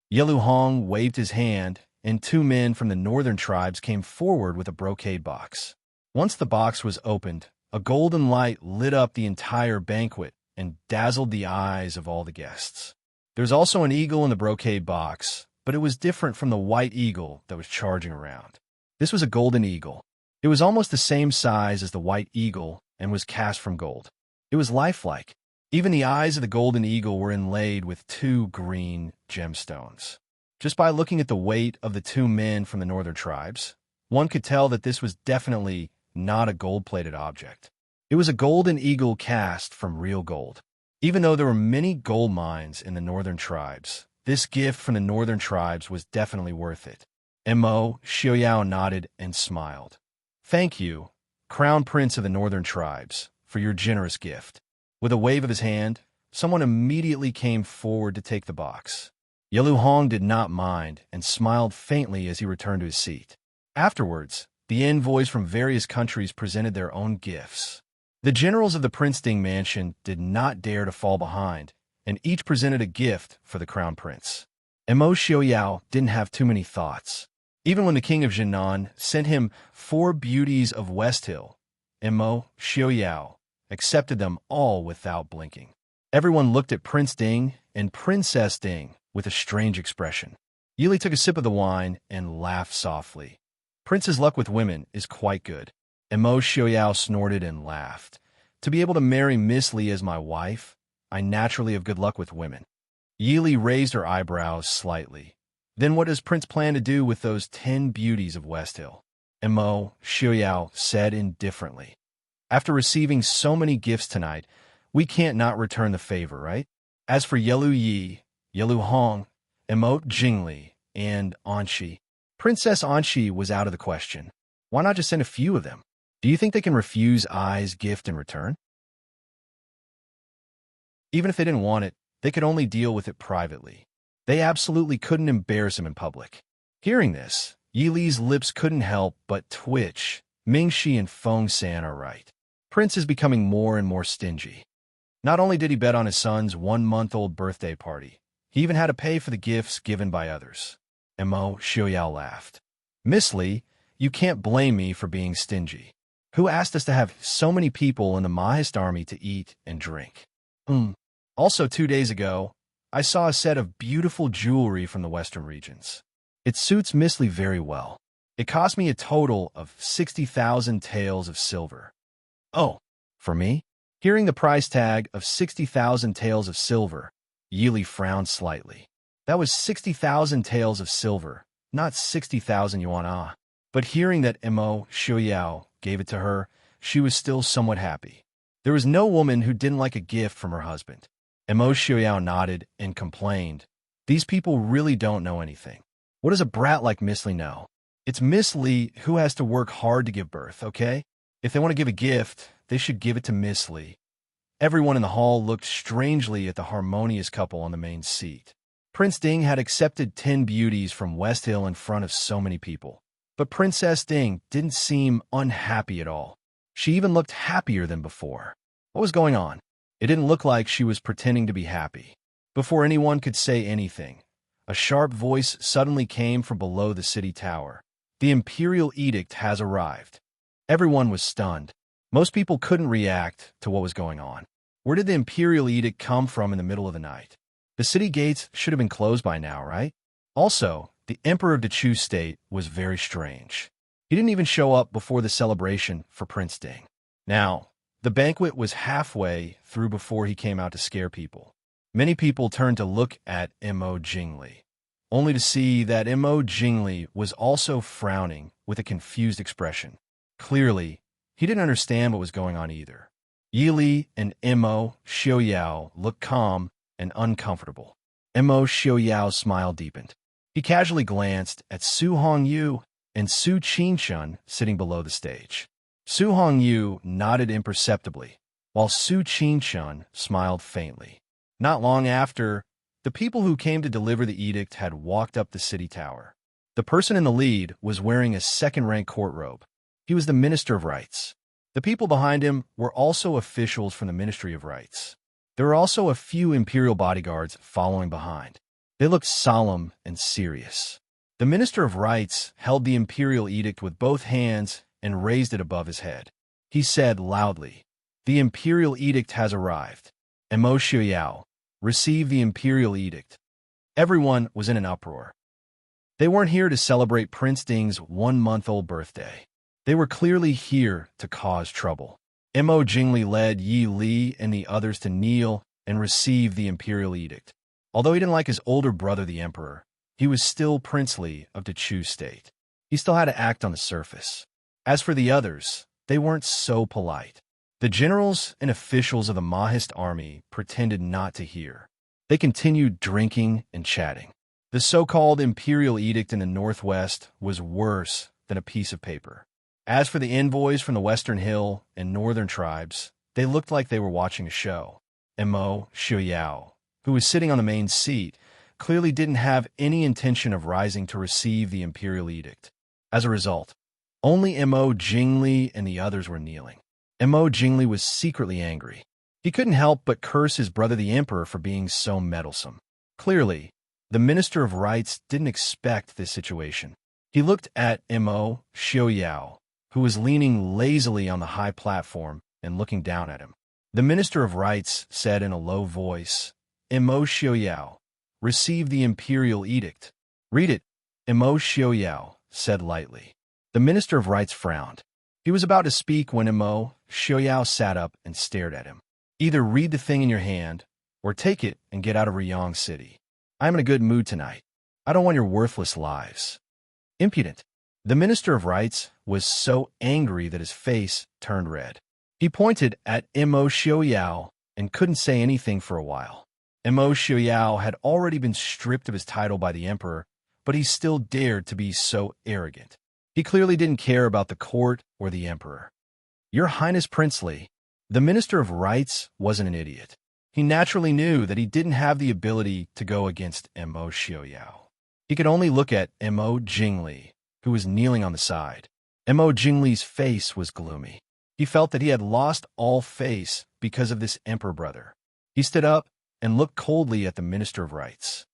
Yalu Hong waved his hand, and 2 men from the northern tribes came forward with a brocade box. Once the box was opened, a golden light lit up the entire banquet and dazzled the eyes of all the guests. There's also an eagle in the brocade box, but it was different from the white eagle that was charging around. This was a golden eagle. It was almost the same size as the white eagle and was cast from gold. It was lifelike. Even the eyes of the golden eagle were inlaid with 2 green gemstones. Just by looking at the weight of the 2 men from the northern tribes, one could tell that this was definitely not a gold-plated object. It was a golden eagle cast from real gold. Even though there were many gold mines in the northern tribes, this gift from the northern tribes was definitely worth it. Xiaoyao nodded and smiled. Thank you, Crown Prince of the Northern Tribes, for your generous gift. With a wave of his hand, someone immediately came forward to take the box. Yelu Hong did not mind and smiled faintly as he returned to his seat. Afterwards, the envoys from various countries presented their own gifts. The generals of the Prince Ding mansion did not dare to fall behind, and each presented a gift for the Crown Prince. Mo Xiaoyao didn't have too many thoughts. Even when the king of Jinan sent him 4 beauties of West Hill, Mo Xiaoyao accepted them all without blinking. Everyone looked at Prince Ding and Princess Ding with a strange expression. Yili took a sip of the wine and laughed softly. Prince's luck with women is quite good. Mo Xiaoyao snorted and laughed. To be able to marry Miss Li as my wife, I naturally have good luck with women. Yili raised her eyebrows slightly. Then what does Prince plan to do with those 10 beauties of West Hill? Mo Xiaoyao said indifferently. After receiving so many gifts tonight, we can't not return the favor, right? As for Yelu Yi, Yelu Hong, Emote Jingli, and Anshi, Princess Anshi was out of the question. Why not just send a few of them? Do you think they can refuse Ai's gift in return? Even if they didn't want it, they could only deal with it privately. They absolutely couldn't embarrass him in public. Hearing this, Yi Li's lips couldn't help but twitch. Mingxi and Feng San are right. Prince is becoming more and more stingy. Not only did he bet on his son's 1-month-old birthday party, he even had to pay for the gifts given by others. Mo Xiaoyao laughed. Miss Li, you can't blame me for being stingy. Who asked us to have so many people in the Mahist army to eat and drink? Also 2 days ago, I saw a set of beautiful jewelry from the western regions. It suits Miss Li very well. It cost me a total of 60,000 taels of silver. Oh, for me? Hearing the price tag of 60,000 taels of silver, Yili frowned slightly. That was 60,000 taels of silver, not 60,000 yuan. But hearing that Mo Xiaoyao gave it to her, she was still somewhat happy. There was no woman who didn't like a gift from her husband. Mo Xiaoyao nodded and complained. These people really don't know anything. What does a brat like Miss Li know? It's Miss Li who has to work hard to give birth, okay? If they want to give a gift, they should give it to Miss Li. Everyone in the hall looked strangely at the harmonious couple on the main seat. Prince Ding had accepted 10 beauties from West Hill in front of so many people. But Princess Ding didn't seem unhappy at all. She even looked happier than before. What was going on? It didn't look like she was pretending to be happy. Before anyone could say anything, a sharp voice suddenly came from below the city tower. The imperial edict has arrived. Everyone was stunned. Most people couldn't react to what was going on. Where did the imperial edict come from in the middle of the night? The city gates should have been closed by now, right? Also, the emperor of the Chu state was very strange. He didn't even show up before the celebration for Prince Ding. Now, the banquet was halfway through before he came out to scare people. Many people turned to look at Mo Jingli, only to see that Mo Jingli was also frowning with a confused expression. Clearly, he didn't understand what was going on either. Yi Li and Mo Xiaoyao looked calm and uncomfortable. Mo Xiaoyao's smile deepened. He casually glanced at Su Hongyu and Su Qingshun sitting below the stage. Su Hongyu nodded imperceptibly, while Su Qingshun smiled faintly. Not long after, the people who came to deliver the edict had walked up the city tower. The person in the lead was wearing a second-rank court robe. He was the Minister of Rights. The people behind him were also officials from the Ministry of Rights. There were also a few imperial bodyguards following behind. They looked solemn and serious. The Minister of Rights held the imperial edict with both hands and raised it above his head. He said loudly, "The imperial edict has arrived. Mo Xiaoyao, receive the imperial edict." Everyone was in an uproar. They weren't here to celebrate Prince Ding's 1-month-old birthday. They were clearly here to cause trouble. Mo Jingli led Yi Li and the others to kneel and receive the imperial edict. Although he didn't like his older brother, the emperor, he was still princely of the Chu state. He still had to act on the surface. As for the others, they weren't so polite. The generals and officials of the Mahist army pretended not to hear. They continued drinking and chatting. The so-called imperial edict in the northwest was worse than a piece of paper. As for the envoys from the Western Hill and Northern tribes, they looked like they were watching a show. Mo Xiaoyao, who was sitting on the main seat, clearly didn't have any intention of rising to receive the imperial edict. As a result, only Mo Jingli and the others were kneeling. Mo Jingli was secretly angry. He couldn't help but curse his brother the emperor for being so meddlesome. Clearly, the Minister of Rites didn't expect this situation. He looked at Mo Xiaoyao, who was leaning lazily on the high platform and looking down at him. The Minister of Rites said in a low voice, Mo Xiaoyao, receive the imperial edict. Read it, Mo Xiaoyao said lightly. The Minister of Rites frowned. He was about to speak when Mo Xiaoyao sat up and stared at him. Either read the thing in your hand, or take it and get out of Riyang City. I am in a good mood tonight. I don't want your worthless lives. Impudent. The Minister of Rites was so angry that his face turned red. He pointed at Mo Xiaoyao and couldn't say anything for a while. Mo Xiaoyao had already been stripped of his title by the emperor, but he still dared to be so arrogant. He clearly didn't care about the court or the emperor. Your Highness Princely, the Minister of Rites wasn't an idiot. He naturally knew that he didn't have the ability to go against Mo Xiaoyao. He could only look at Mo Jingli, who was kneeling on the side. Mo Jingli's face was gloomy. He felt that he had lost all face because of this emperor brother. He stood up and looked coldly at the Minister of Rites.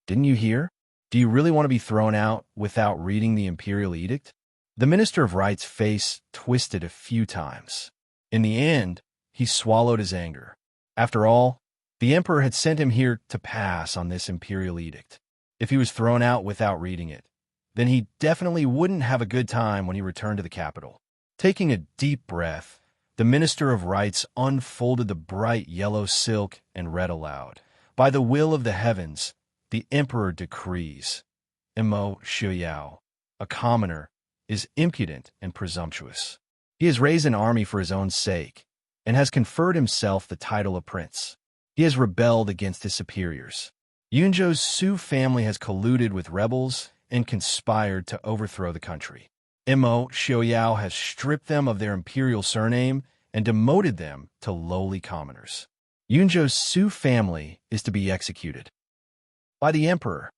Didn't you hear? Do you really want to be thrown out without reading the imperial edict? The Minister of Rites' face twisted a few times. In the end, he swallowed his anger. After all, the emperor had sent him here to pass on this imperial edict. If he was thrown out without reading it, then he definitely wouldn't have a good time when he returned to the capital. Taking a deep breath, the Minister of Rites unfolded the bright yellow silk and read aloud. By the will of the heavens, the emperor decrees. Mo Xiaoyao, a commoner, is impudent and presumptuous. He has raised an army for his own sake, and has conferred himself the title of prince. He has rebelled against his superiors. Yunzhou's Su family has colluded with rebels and conspired to overthrow the country. Mo Xiaoyao has stripped them of their imperial surname and demoted them to lowly commoners. Yunzhou's Su family is to be executed by the emperor.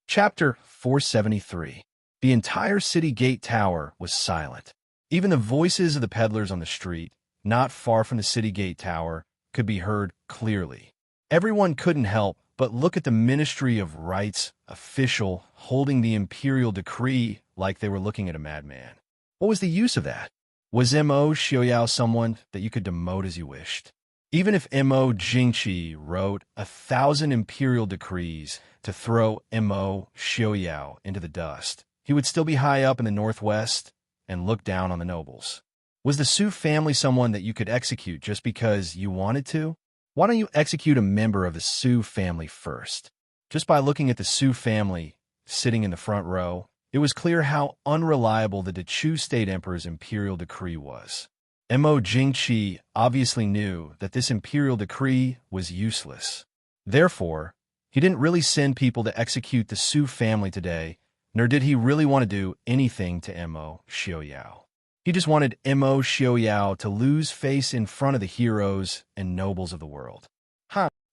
Chapter 473. The entire city gate tower was silent. Even the voices of the peddlers on the street, not far from the city gate tower, could be heard clearly. Everyone couldn't help but look at the Ministry of Rites official holding the imperial decree like they were looking at a madman. What was the use of that? Was Mo Xiaoyao someone that you could demote as you wished? Even if Mo Jingqi wrote 1,000 imperial decrees to throw Mo Xiaoyao into the dust, he would still be high up in the northwest and look down on the nobles. Was the Su family someone that you could execute just because you wanted to? Why don't you execute a member of the Su family first? Just by looking at the Su family sitting in the front row, it was clear how unreliable the Dechu State Emperor's imperial decree was. Mo Jingqi obviously knew that this imperial decree was useless. Therefore, he didn't really send people to execute the Su family today, nor did he really want to do anything to Mo Xiaoyao. He just wanted Mo Xiaoyao to lose face in front of the heroes and nobles of the world.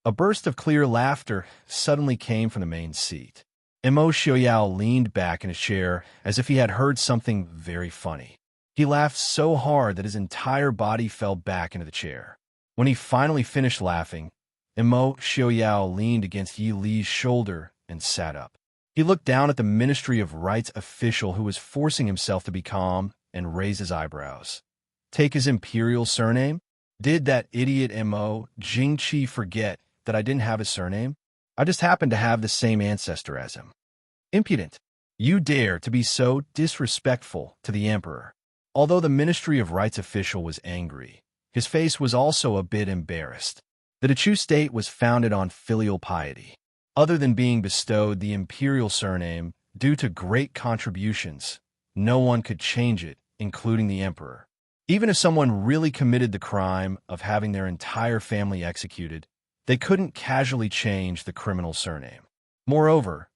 A burst of clear laughter suddenly came from the main seat. Mo Xiaoyao leaned back in his chair as if he had heard something very funny. He laughed so hard that his entire body fell back into the chair. When he finally finished laughing, Mo Xiaoyao leaned against Yi Li's shoulder and sat up. He looked down at the Ministry of Rites official who was forcing himself to be calm and raised his eyebrows. Take his imperial surname? Did that idiot Mo Jingqi forget that I didn't have his surname? I just happened to have the same ancestor as him. Impudent! You dare to be so disrespectful to the emperor. Although the Ministry of Rites official was angry, his face was also a bit embarrassed. The Dechu state was founded on filial piety. Other than being bestowed the imperial surname due to great contributions, no one could change it, including the emperor. Even if someone really committed the crime of having their entire family executed, they couldn't casually change the criminal surname. Moreover,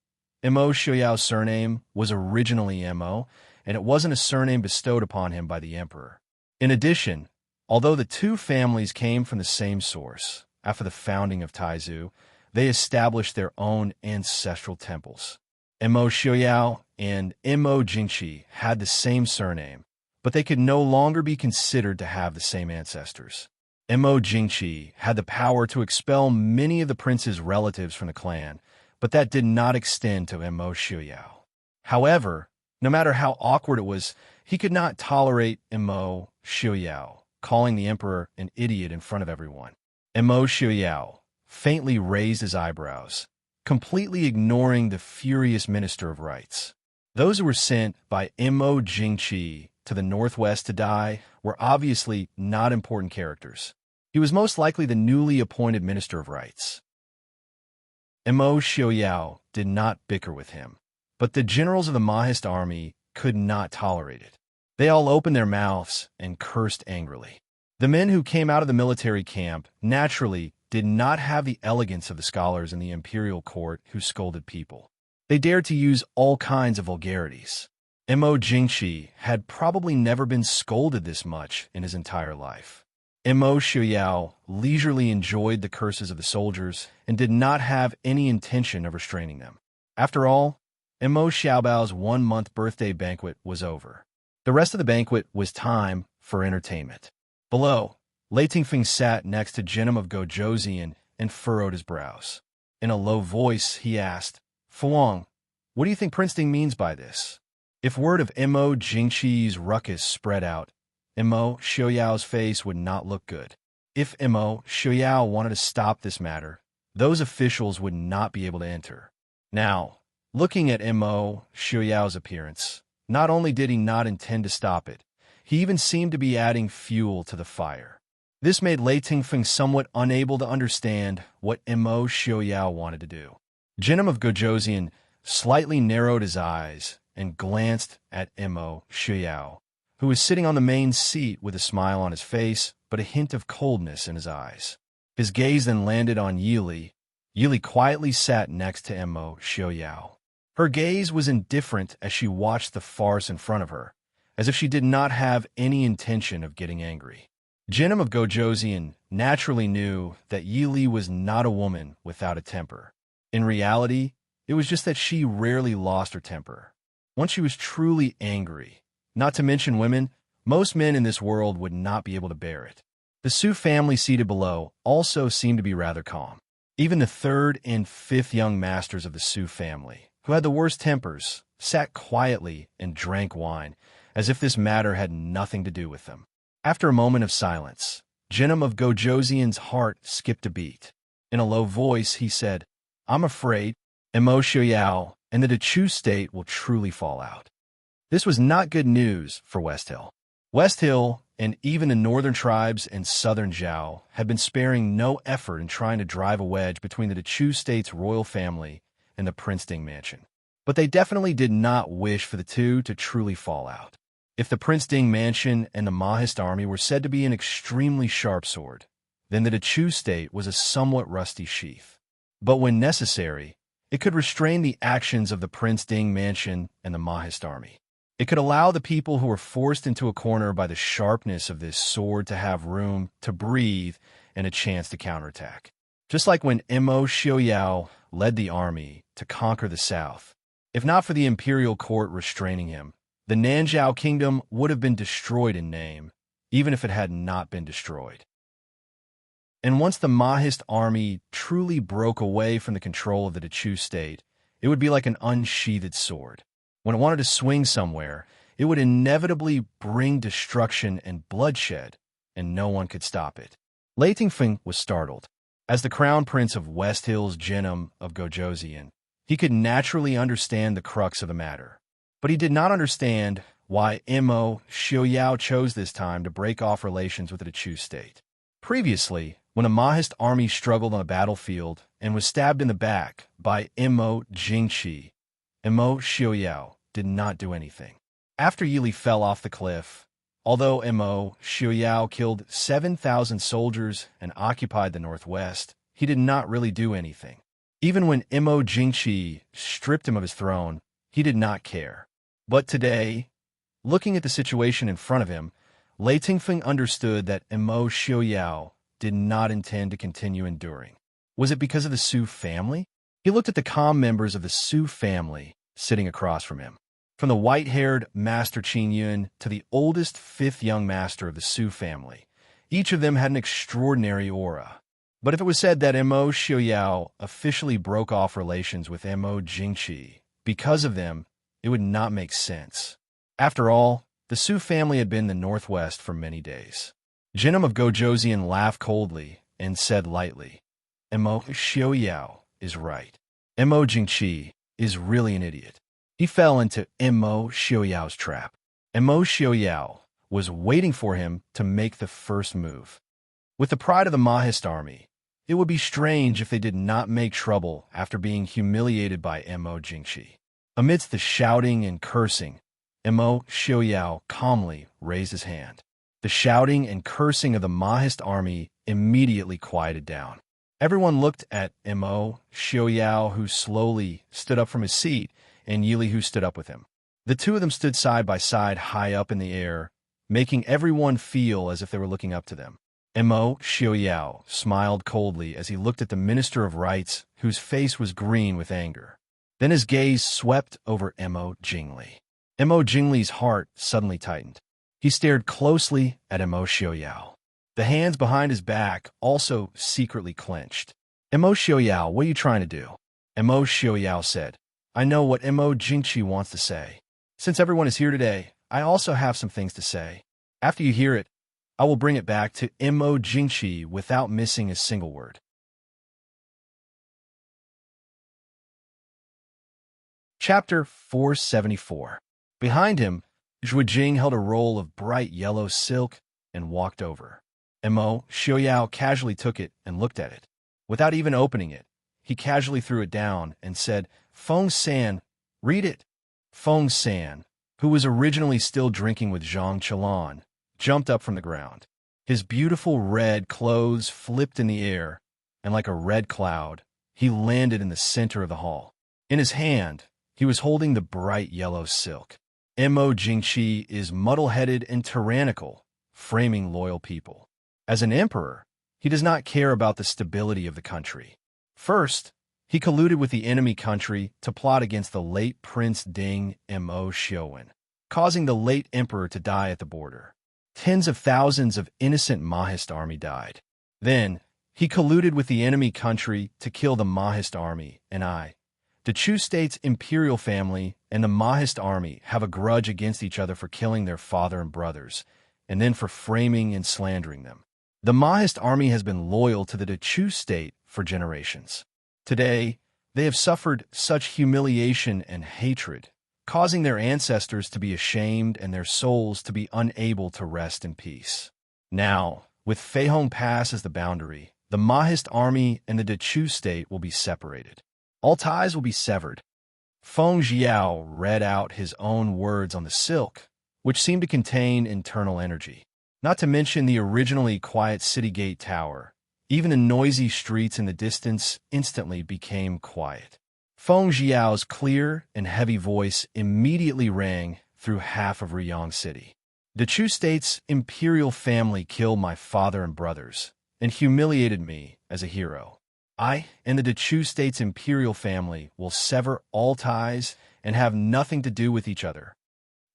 Mo Xiaoyao's surname was originally Mo, and it wasn't a surname bestowed upon him by the emperor. In addition, although the two families came from the same source, after the founding of Taizu, they established their own ancestral temples. Mo Xiaoyao and Mo Jingqi had the same surname, but they could no longer be considered to have the same ancestors. Mo Jingqi had the power to expel many of the prince's relatives from the clan, but that did not extend to Mo Xiaoyao. However, no matter how awkward it was, he could not tolerate Mo Xiaoyao calling the emperor an idiot in front of everyone. Mo Xiaoyao faintly raised his eyebrows, completely ignoring the furious Minister of Rights. Those who were sent by Mo Jingqi to the northwest to die were obviously not important characters. He was most likely the newly appointed Minister of Rights. Mo Xiaoyao did not bicker with him, but the generals of the Mahist army could not tolerate it. They all opened their mouths and cursed angrily. The men who came out of the military camp naturally did not have the elegance of the scholars in the imperial court who scolded people. They dared to use all kinds of vulgarities. Mo Jingqi had probably never been scolded this much in his entire life. Mo Xiaoyao leisurely enjoyed the curses of the soldiers and did not have any intention of restraining them. After all, Mo Xiaobao's 1-month birthday banquet was over. The rest of the banquet was time for entertainment. Below, Lei Tingfeng sat next to Jinim of Gojoseon and furrowed his brows. In a low voice, he asked, "Fuang, what do you think Prince Ding means by this?" If word of Mo Jingqi's ruckus spread out, Mo Xiaoyao's face would not look good. If Mo Xiaoyao wanted to stop this matter, those officials would not be able to enter. Now, looking at Mo Xiaoyao's appearance, not only did he not intend to stop it, he even seemed to be adding fuel to the fire. This made Lei Tingfeng somewhat unable to understand what Mo Xiaoyao wanted to do. Jinim of Gojoseon slightly narrowed his eyes and glanced at Mo Xiaoyao, who was sitting on the main seat with a smile on his face but a hint of coldness in his eyes. His gaze then landed on Yili. Yili quietly sat next to Mo Xiaoyao. Her gaze was indifferent as she watched the farce in front of her, as if she did not have any intention of getting angry. Jinim of Gojoseon naturally knew that Yili was not a woman without a temper. In reality, it was just that she rarely lost her temper. Once she was truly angry, not to mention women, most men in this world would not be able to bear it. The Su family seated below also seemed to be rather calm. Even the third and fifth young masters of the Su family, who had the worst tempers, sat quietly and drank wine, as if this matter had nothing to do with them. After a moment of silence, Jinim of Gojoseon's heart skipped a beat. In a low voice, he said, "I'm afraid Mo Xiaoyao and the Dechu state will truly fall out." This was not good news for West Hill. West Hill, and even the northern tribes and southern Zhao, had been sparing no effort in trying to drive a wedge between the Dechu state's royal family and the Prince Ding mansion. But they definitely did not wish for the two to truly fall out. If the Prince Ding mansion and the Mahist army were said to be an extremely sharp sword, then the Dechu state was a somewhat rusty sheath. But when necessary, it could restrain the actions of the Prince Ding mansion and the Mahist army. It could allow the people who were forced into a corner by the sharpness of this sword to have room to breathe and a chance to counterattack. Just like when Mo Xiaoyao led the army to conquer the south, if not for the imperial court restraining him, the Nanzhao kingdom would have been destroyed in name, even if it had not been destroyed. And once the Mahist army truly broke away from the control of the Dechu state, it would be like an unsheathed sword. When it wanted to swing somewhere, it would inevitably bring destruction and bloodshed, and no one could stop it. Lei Tingfeng was startled. As the crown prince of West Hill's Jinim of Gojoseon, he could naturally understand the crux of the matter. But he did not understand why Mo Xiaoyao chose this time to break off relations with the Dechu state. Previously, when a Mahist army struggled on the battlefield and was stabbed in the back by Mo Jingqi, Mo Xiaoyao did not do anything. After Yili fell off the cliff, although Mo Xiaoyao killed 7,000 soldiers and occupied the northwest, he did not really do anything. Even when Mo Jingqi stripped him of his throne, he did not care. But today, looking at the situation in front of him, Lei Tingfeng understood that Mo Xiaoyao did not intend to continue enduring. Was it because of the Su family? He looked at the calm members of the Su family sitting across from him. From the white-haired Master Qin Yun to the oldest fifth young master of the Su family, each of them had an extraordinary aura. But if it was said that Mo Xiaoyao officially broke off relations with Mo Jingqi because of them, it would not make sense. After all, the Su family had been in the northwest for many days. Jinnum of Gojoseon laughed coldly and said lightly, Mo Xiaoyao is right. Mo Jingqi is really an idiot. He fell into Mo Xiaoyao's trap. Mo Xiaoyao was waiting for him to make the first move. With the pride of the Mahist army, it would be strange if they did not make trouble after being humiliated by Mo Jingqi. Amidst the shouting and cursing, Mo Xiaoyao calmly raised his hand. The shouting and cursing of the Mahist army immediately quieted down. Everyone looked at Mo Xiaoyao, who slowly stood up from his seat, and Yili, who stood up with him. The two of them stood side by side high up in the air, making everyone feel as if they were looking up to them. Mo Xiaoyao smiled coldly as he looked at the Minister of Rites, whose face was green with anger. Then his gaze swept over Mo Jingli. Mo Jingli's heart suddenly tightened. He stared closely at Mo Xiaoyao. The hands behind his back also secretly clenched. Mo Xiaoyao, what are you trying to do? Mo Xiaoyao said, I know what Mo Jingqi wants to say. Since everyone is here today, I also have some things to say. After you hear it, I will bring it back to Mo Jingqi without missing a single word. Chapter 474. Behind him, Zhuijing held a roll of bright yellow silk and walked over. Mo Xiaoyao casually took it and looked at it. Without even opening it, he casually threw it down and said, Feng San, read it. Feng San, who was originally still drinking with Zhang Qilan, jumped up from the ground. His beautiful red clothes flipped in the air, and like a red cloud, he landed in the center of the hall. In his hand, he was holding the bright yellow silk. Mo Jingqi is muddle-headed and tyrannical, framing loyal people. As an emperor, he does not care about the stability of the country. First, he colluded with the enemy country to plot against the late Prince Ding Mo Xiuwen, causing the late emperor to die at the border. Tens of thousands of innocent Mahist army died. Then, he colluded with the enemy country to kill the Mahist army, and the Chu state's imperial family and the Mahist army have a grudge against each other for killing their father and brothers, and then for framing and slandering them. The Mahist army has been loyal to the Chu state for generations. Today, they have suffered such humiliation and hatred, causing their ancestors to be ashamed and their souls to be unable to rest in peace. Now, with Feihong Pass as the boundary, the Mahist army and the Chu state will be separated. All ties will be severed. Feng Jiao read out his own words on the silk, which seemed to contain internal energy. Not to mention the originally quiet city gate tower. Even the noisy streets in the distance instantly became quiet. Feng Jiao's clear and heavy voice immediately rang through half of Riyang City. The Chu state's imperial family killed my father and brothers, and humiliated me as a hero. I and the Chu state's imperial family will sever all ties and have nothing to do with each other.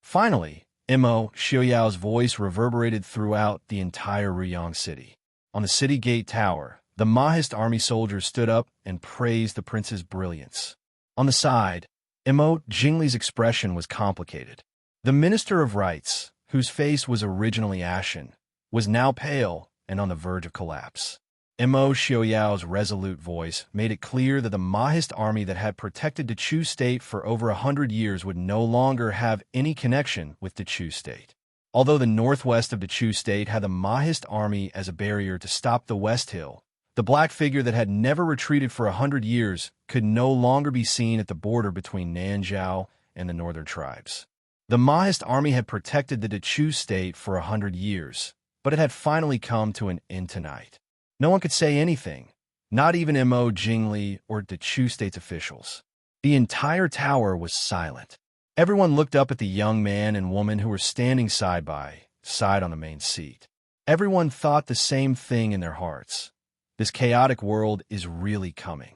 Finally, Mo Xiaoyao's voice reverberated throughout the entire Riyang City. On the city gate tower, the Mahist army soldiers stood up and praised the prince's brilliance. On the side, Mo Jingli's expression was complicated. The Minister of Rites, whose face was originally ashen, was now pale and on the verge of collapse. Mo Xiaoyao's resolute voice made it clear that the Mahist army that had protected the Chu state for over 100 years would no longer have any connection with the Chu state. Although the northwest of the Chu state had the Mahist army as a barrier to stop the West Hill, the black figure that had never retreated for 100 years could no longer be seen at the border between Nanzhao and the northern tribes. The Mahist army had protected the Chu state for 100 years, but it had finally come to an end tonight. No one could say anything. Not even Mo Jingli or the Chu state's officials. The entire tower was silent. Everyone looked up at the young man and woman who were standing side by side on the main seat. Everyone thought the same thing in their hearts. This chaotic world is really coming.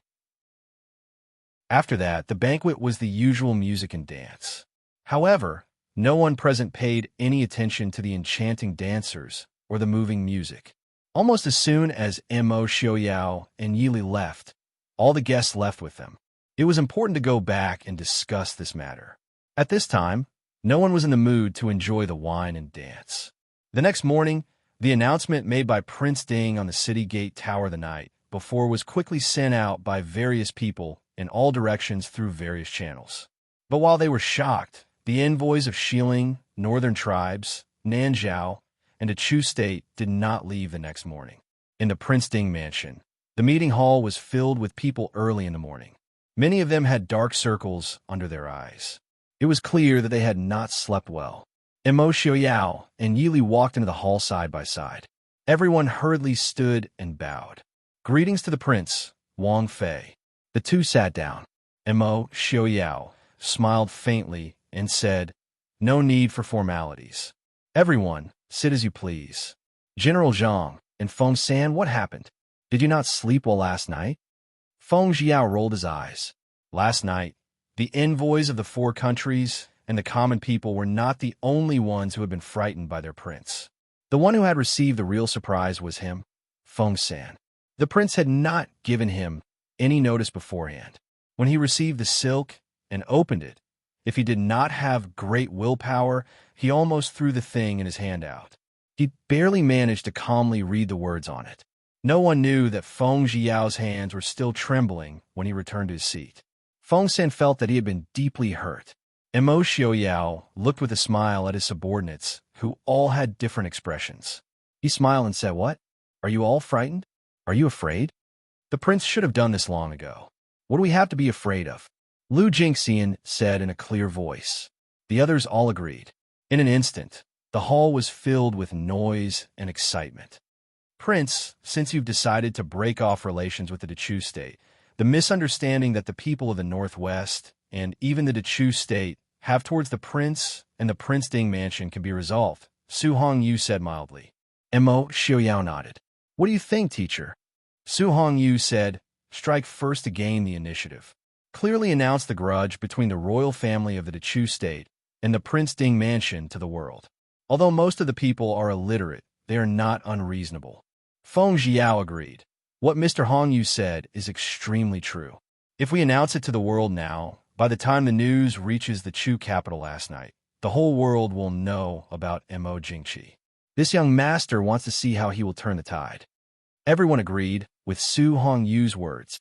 After that, the banquet was the usual music and dance. However, no one present paid any attention to the enchanting dancers or the moving music. Almost as soon as Mo Xiaoyao and Yili left, all the guests left with them. It was important to go back and discuss this matter. At this time, no one was in the mood to enjoy the wine and dance. The next morning, the announcement made by Prince Ding on the city gate tower the night before was quickly sent out by various people in all directions through various channels. But while they were shocked, the envoys of Xiling, northern tribes, Nanzhao, and a Chu state did not leave the next morning. In the Prince Ding mansion, the meeting hall was filled with people early in the morning. Many of them had dark circles under their eyes. It was clear that they had not slept well. Mo Xiaoyao and Yili walked into the hall side by side. Everyone hurriedly stood and bowed. Greetings to the prince, Wang Fei. The two sat down. Mo Xiaoyao smiled faintly and said, "No need for formalities. Everyone, sit as you please. General Zhang and Feng San, what happened? Did you not sleep well last night?" Feng Jiao rolled his eyes. Last night, the envoys of the 4 countries and the common people were not the only ones who had been frightened by their prince. The one who had received the real surprise was him, Feng San. The prince had not given him any notice beforehand. When he received the silk and opened it, if he did not have great willpower, he almost threw the thing in his hand out. He barely managed to calmly read the words on it. No one knew that Feng Jiao's hands were still trembling when he returned to his seat. Feng San felt that he had been deeply hurt. Mo Xiaoyao looked with a smile at his subordinates, who all had different expressions. He smiled and said, "What? Are you all frightened? Are you afraid? The prince should have done this long ago. What do we have to be afraid of?" Lu Jingxian said in a clear voice. The others all agreed. In an instant, the hall was filled with noise and excitement. "Prince, since you've decided to break off relations with the Chu state, the misunderstanding that the people of the Northwest and even the Chu state have towards the prince and the Prince Ding mansion can be resolved," Su Hongyu said mildly. Mo Xiaoyao nodded. "What do you think, teacher?" Su Hongyu said, "Strike first to gain the initiative. Clearly announce the grudge between the royal family of the Chu state and the Prince Ding mansion to the world. Although most of the people are illiterate, they are not unreasonable." Feng Jiao agreed. What Mr. Hongyu said is extremely true. If we announce it to the world now, by the time the news reaches the Chu capital last night, the whole world will know about Mo Jingqi. This young master wants to see how he will turn the tide. Everyone agreed with Su Hongyu's words.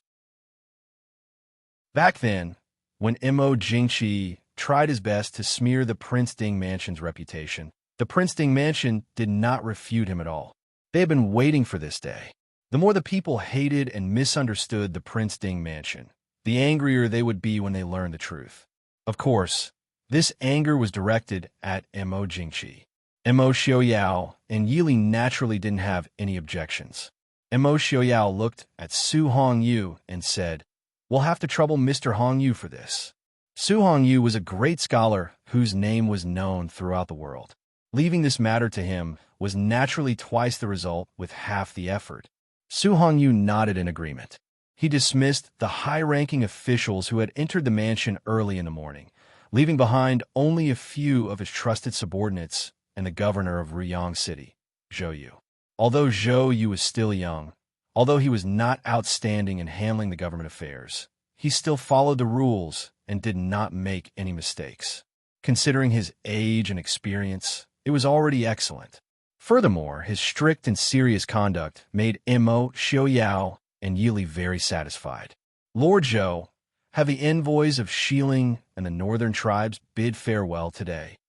Back then, when Mo Jingqi tried his best to smear the Prince Ding mansion's reputation, the Prince Ding mansion did not refute him at all. They had been waiting for this day. The more the people hated and misunderstood the Prince Ding mansion, the angrier they would be when they learned the truth. Of course, this anger was directed at Mo Jingqi. Mo Xiaoyao and Yili naturally didn't have any objections. Mo Xiaoyao looked at Su Hongyu and said, "We'll have to trouble Mr. Hongyu for this." Su Hongyu was a great scholar whose name was known throughout the world. Leaving this matter to him was naturally twice the result with half the effort. Su Hongyu nodded in agreement. He dismissed the high-ranking officials who had entered the mansion early in the morning, leaving behind only a few of his trusted subordinates and the governor of Ruyang City, Zhou Yu. Although Zhou Yu was still young, although he was not outstanding in handling the government affairs, he still followed the rules and did not make any mistakes. Considering his age and experience, it was already excellent. Furthermore, his strict and serious conduct made Mo Xiaoyao and Yili very satisfied. "Lord Zhou, have the envoys of Xiling and the northern tribes bid farewell today?"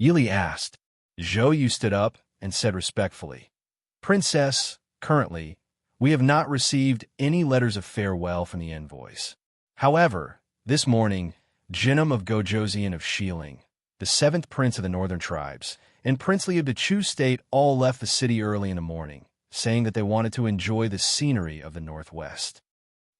Yili asked. Zhou Yu stood up and said respectfully, "Princess, currently, we have not received any letters of farewell from the envoys. However, this morning, Jinnam of Gojozian of Xiling, the 7th prince of the northern tribes, and Princely of the Chu state all left the city early in the morning, saying that they wanted to enjoy the scenery of the Northwest.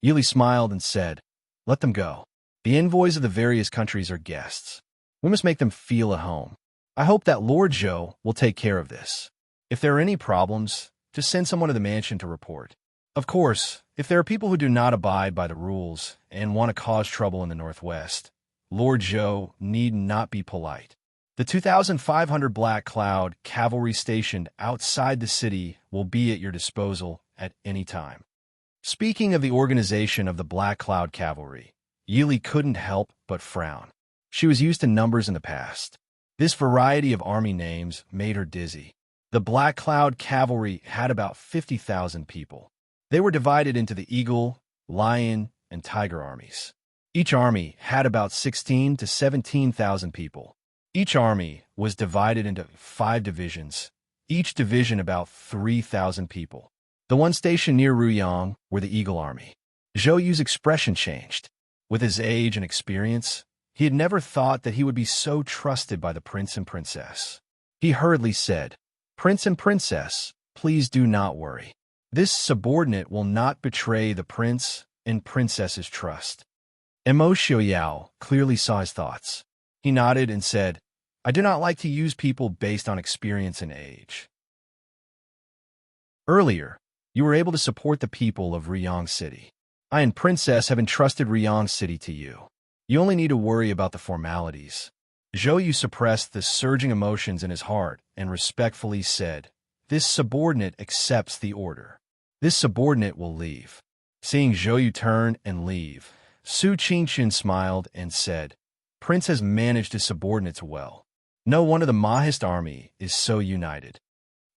Yili smiled and said, "Let them go. The envoys of the various countries are guests. We must make them feel at home. I hope that Lord Zhou will take care of this. If there are any problems, just send someone to the mansion to report. Of course, if there are people who do not abide by the rules and want to cause trouble in the Northwest, Lord Zhou need not be polite. The 2,500 Black Cloud cavalry stationed outside the city will be at your disposal at any time." Speaking of the organization of the Black Cloud cavalry, Yili couldn't help but frown. She was used to numbers in the past. This variety of army names made her dizzy. The Black Cloud cavalry had about 50,000 people. They were divided into the Eagle, Lion, and Tiger armies. Each army had about 16 to 17,000 people. Each army was divided into 5 divisions, each division about 3,000 people. The one stationed near Ruyang were the Eagle Army. Zhou Yu's expression changed. With his age and experience, he had never thought that he would be so trusted by the prince and princess. He hurriedly said, "Prince and princess, please do not worry. This subordinate will not betray the prince and princess's trust." Mo Xiaoyao clearly saw his thoughts. He nodded and said, "I do not like to use people based on experience and age. Earlier, you were able to support the people of Ruyang City. I and Princess have entrusted Ruyang City to you. You only need to worry about the formalities." Zhou Yu suppressed the surging emotions in his heart and respectfully said, "This subordinate accepts the order. This subordinate will leave." Seeing Zhou Yu turn and leave, Su Qingxin smiled and said, "Prince has managed his subordinates well. No one of the Mahist army is so united."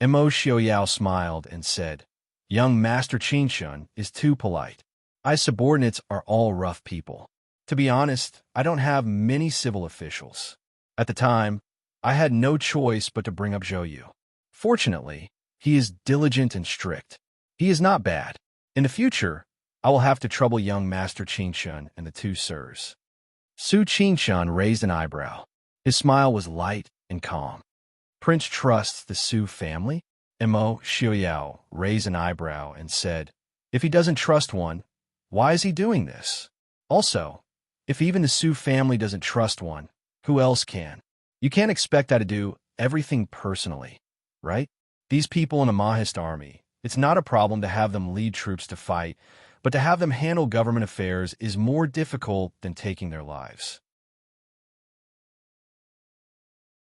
Mo Xiaoyao smiled and said, "Young Master Qingxun is too polite. I subordinates are all rough people. To be honest, I don't have many civil officials. At the time, I had no choice but to bring up Zhou Yu. Fortunately, he is diligent and strict. He is not bad. In the future, I will have to trouble young Master Qingxun and the 2 sirs." Su Qingxun raised an eyebrow. His smile was light and calm. "Prince trusts the Su family?" Mo Xiaoyao raised an eyebrow and said, "If he doesn't trust one, why is he doing this? Also, if even the Su family doesn't trust one, who else can? You can't expect I to do everything personally, right? These people in a Mahist army, it's not a problem to have them lead troops to fight, but to have them handle government affairs is more difficult than taking their lives."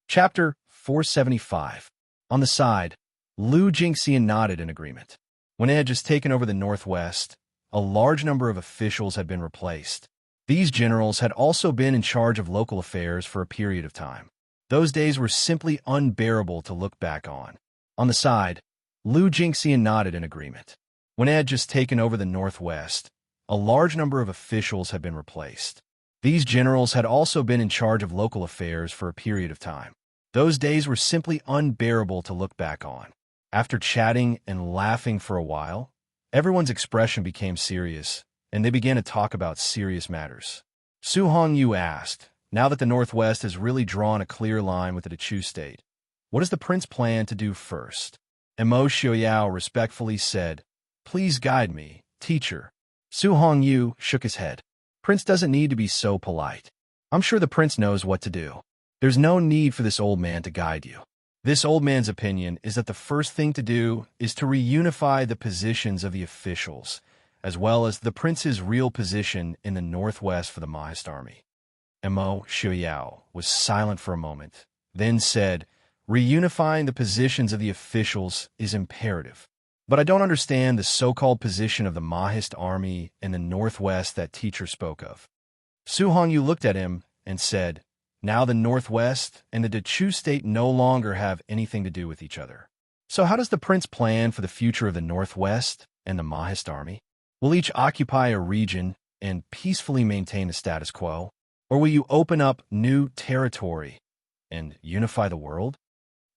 Chapter 475. On the side, Lu Jingxian nodded in agreement. When it had just taken over the Northwest, a large number of officials had been replaced. These generals had also been in charge of local affairs for a period of time. Those days were simply unbearable to look back on. On the side, Lu Jingxian nodded in agreement. When it had just taken over the Northwest, a large number of officials had been replaced. These generals had also been in charge of local affairs for a period of time. Those days were simply unbearable to look back on. After chatting and laughing for a while, everyone's expression became serious, and they began to talk about serious matters. Su Hongyu asked, "Now that the Northwest has really drawn a clear line with the Chu state, what does the prince plan to do first?" Mo Xiaoyao respectfully said, "Please guide me, teacher." Su Hongyu shook his head. "Prince doesn't need to be so polite. I'm sure the prince knows what to do. There's no need for this old man to guide you. This old man's opinion is that the first thing to do is to reunify the positions of the officials, as well as the prince's real position in the Northwest for the Mahist army." Mo Xiaoyao was silent for a moment, then said, "Reunifying the positions of the officials is imperative. But I don't understand the so-called position of the Mahist army in the Northwest that teacher spoke of." Su Hongyu looked at him and said, "Now the Northwest and the Chu state no longer have anything to do with each other. So how does the prince plan for the future of the Northwest and the Mahist army? Will each occupy a region and peacefully maintain the status quo? Or will you open up new territory and unify the world?"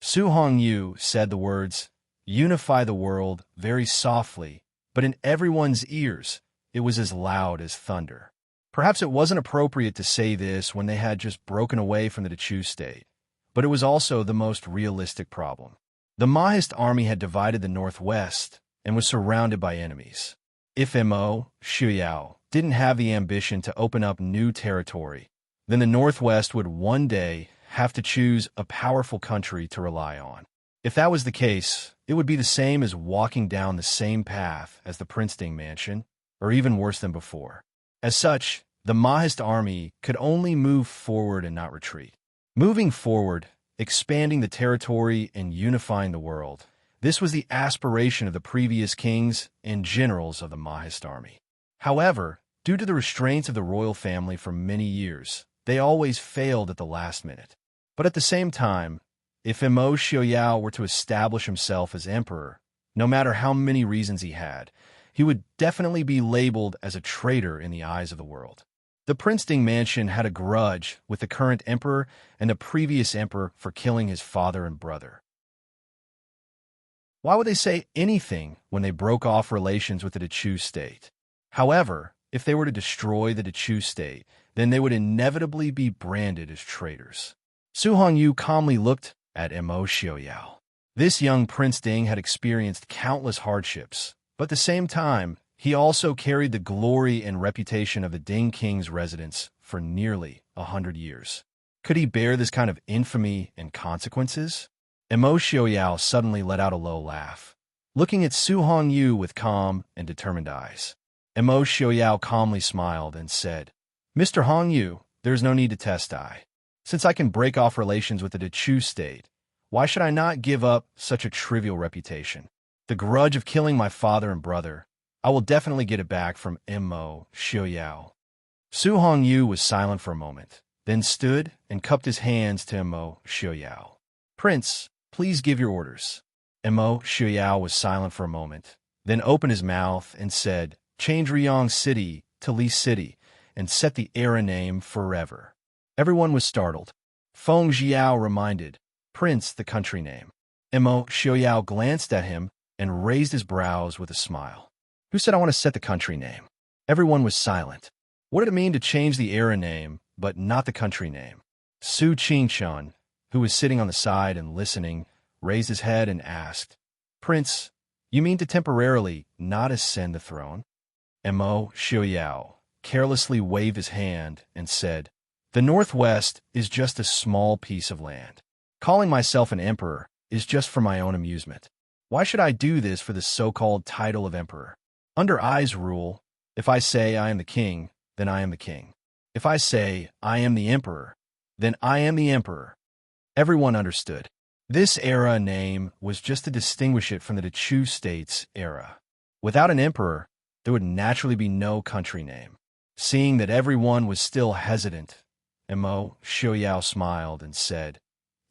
Su Hongyu said the words, "unify the world," very softly, but in everyone's ears, it was as loud as thunder. Perhaps it wasn't appropriate to say this when they had just broken away from the Chu state, but it was also the most realistic problem. The Mahist army had divided the northwest and was surrounded by enemies. If Mo Xiuyao didn't have the ambition to open up new territory, then the northwest would one day have to choose a powerful country to rely on. If that was the case, it would be the same as walking down the same path as the Princeton mansion, or even worse than before. As such, the Mahist army could only move forward and not retreat. Moving forward, expanding the territory and unifying the world, this was the aspiration of the previous kings and generals of the Mahist army. However, due to the restraints of the royal family for many years, they always failed at the last minute. But at the same time, if Mo Xiuyao were to establish himself as emperor, no matter how many reasons he had, he would definitely be labeled as a traitor in the eyes of the world. The Princeton mansion had a grudge with the current emperor and the previous emperor for killing his father and brother. Why would they say anything when they broke off relations with the Dechu state? However, if they were to destroy the Dechu state, then they would inevitably be branded as traitors. Su Hongyu calmly looked at Mo Xiuyao. This young Prince Ding had experienced countless hardships, but at the same time, he also carried the glory and reputation of the Ding King's residence for nearly 100 years. Could he bear this kind of infamy and consequences? Mo Xiuyao suddenly let out a low laugh, looking at Su Hongyu with calm and determined eyes. Mo Xiuyao calmly smiled and said, "Mr. Hongyu, there is no need to test I. Since I can break off relations with the Dechu state, why should I not give up such a trivial reputation? The grudge of killing my father and brother, I will definitely get it back from Mo Xiuyao." Su Hongyu was silent for a moment, then stood and cupped his hands to Mo Xiuyao. "Prince, please give your orders." Mo Xiuyao was silent for a moment, then opened his mouth and said, "Change Riyang City to Li City and set the era name forever." Everyone was startled. Feng Jiao reminded, "Prince, the country name." Mo Xiuyao glanced at him and raised his brows with a smile. "Who said I want to set the country name?" Everyone was silent. What did it mean to change the era name, but not the country name? Su Qingchun, who was sitting on the side and listening, raised his head and asked, "Prince, you mean to temporarily not ascend the throne?" Mo Xiuyao carelessly waved his hand and said, "The Northwest is just a small piece of land. Calling myself an emperor is just for my own amusement. Why should I do this for the so-called title of emperor? Under I's rule, if I say I am the king, then I am the king. If I say I am the emperor, then I am the emperor." Everyone understood. This era name was just to distinguish it from the Dechu state's era. Without an emperor, there would naturally be no country name. Seeing that everyone was still hesitant, Mo Xiuyao smiled and said,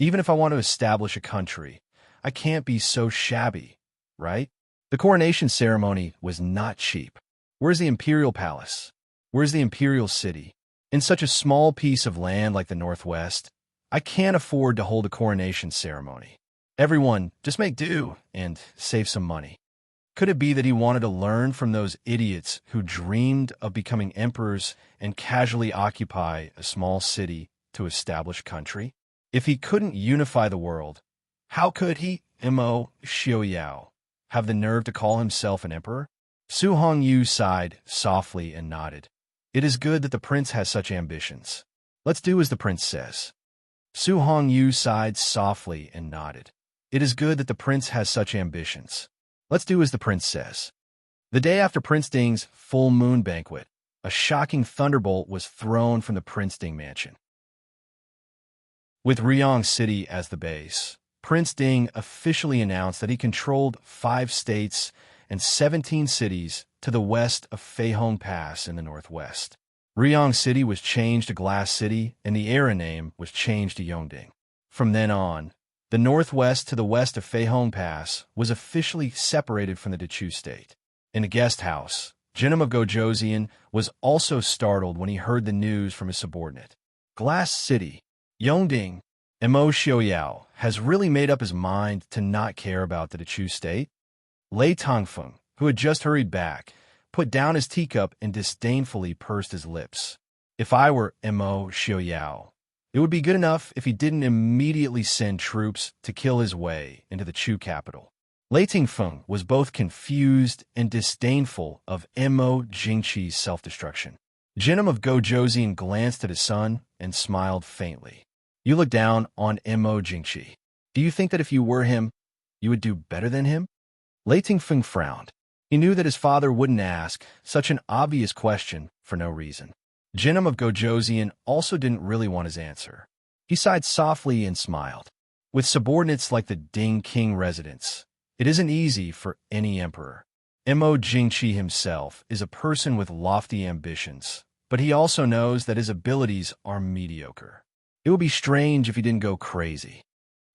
"Even if I want to establish a country, I can't be so shabby, right? The coronation ceremony was not cheap. Where's the imperial palace? Where's the imperial city? In such a small piece of land like the Northwest, I can't afford to hold a coronation ceremony. Everyone, just make do and save some money." Could it be that he wanted to learn from those idiots who dreamed of becoming emperors and casually occupy a small city to establish country? If he couldn't unify the world, how could he, Mo Xiuyao, have the nerve to call himself an emperor? Su Hongyu sighed softly and nodded. "It is good that the prince has such ambitions. Let's do as the prince says." Su Hongyu sighed softly and nodded. "It is good that the prince has such ambitions. Let's do as the prince says." The day after Prince Ding's full moon banquet, a shocking thunderbolt was thrown from the Prince Ding mansion. With Riyang City as the base, Prince Ding officially announced that he controlled 5 states and 17 cities to the west of Feihong Pass in the northwest. Riyang City was changed to Glass City, and the era name was changed to Yongding. From then on, the northwest to the west of Feihong Pass was officially separated from the Dechu state. In the guest house, Jinnam of Gojoseon was also startled when he heard the news from his subordinate. Glass City, Yongding, Mo Xiuyao has really made up his mind to not care about the Dechu state? Lei Tongfeng, who had just hurried back, put down his teacup and disdainfully pursed his lips. "If I were Mo Xiuyao, It would be good enough if he didn't immediately send troops to kill his way into the Chu capital. Lei Tingfeng was both confused and disdainful of Mo Jingqi's self-destruction. Jinnum of Gojoseon glanced at his son and smiled faintly. You look down on Mo Jingqi. Do you think that if you were him, you would do better than him? Lei Tingfeng frowned. He knew that his father wouldn't ask such an obvious question for no reason. Jinnum of Gojoseon also didn't really want his answer. He sighed softly and smiled. With subordinates like the Ding King residents, it isn't easy for any emperor. Mo Jingqi himself is a person with lofty ambitions, but he also knows that his abilities are mediocre. It would be strange if he didn't go crazy.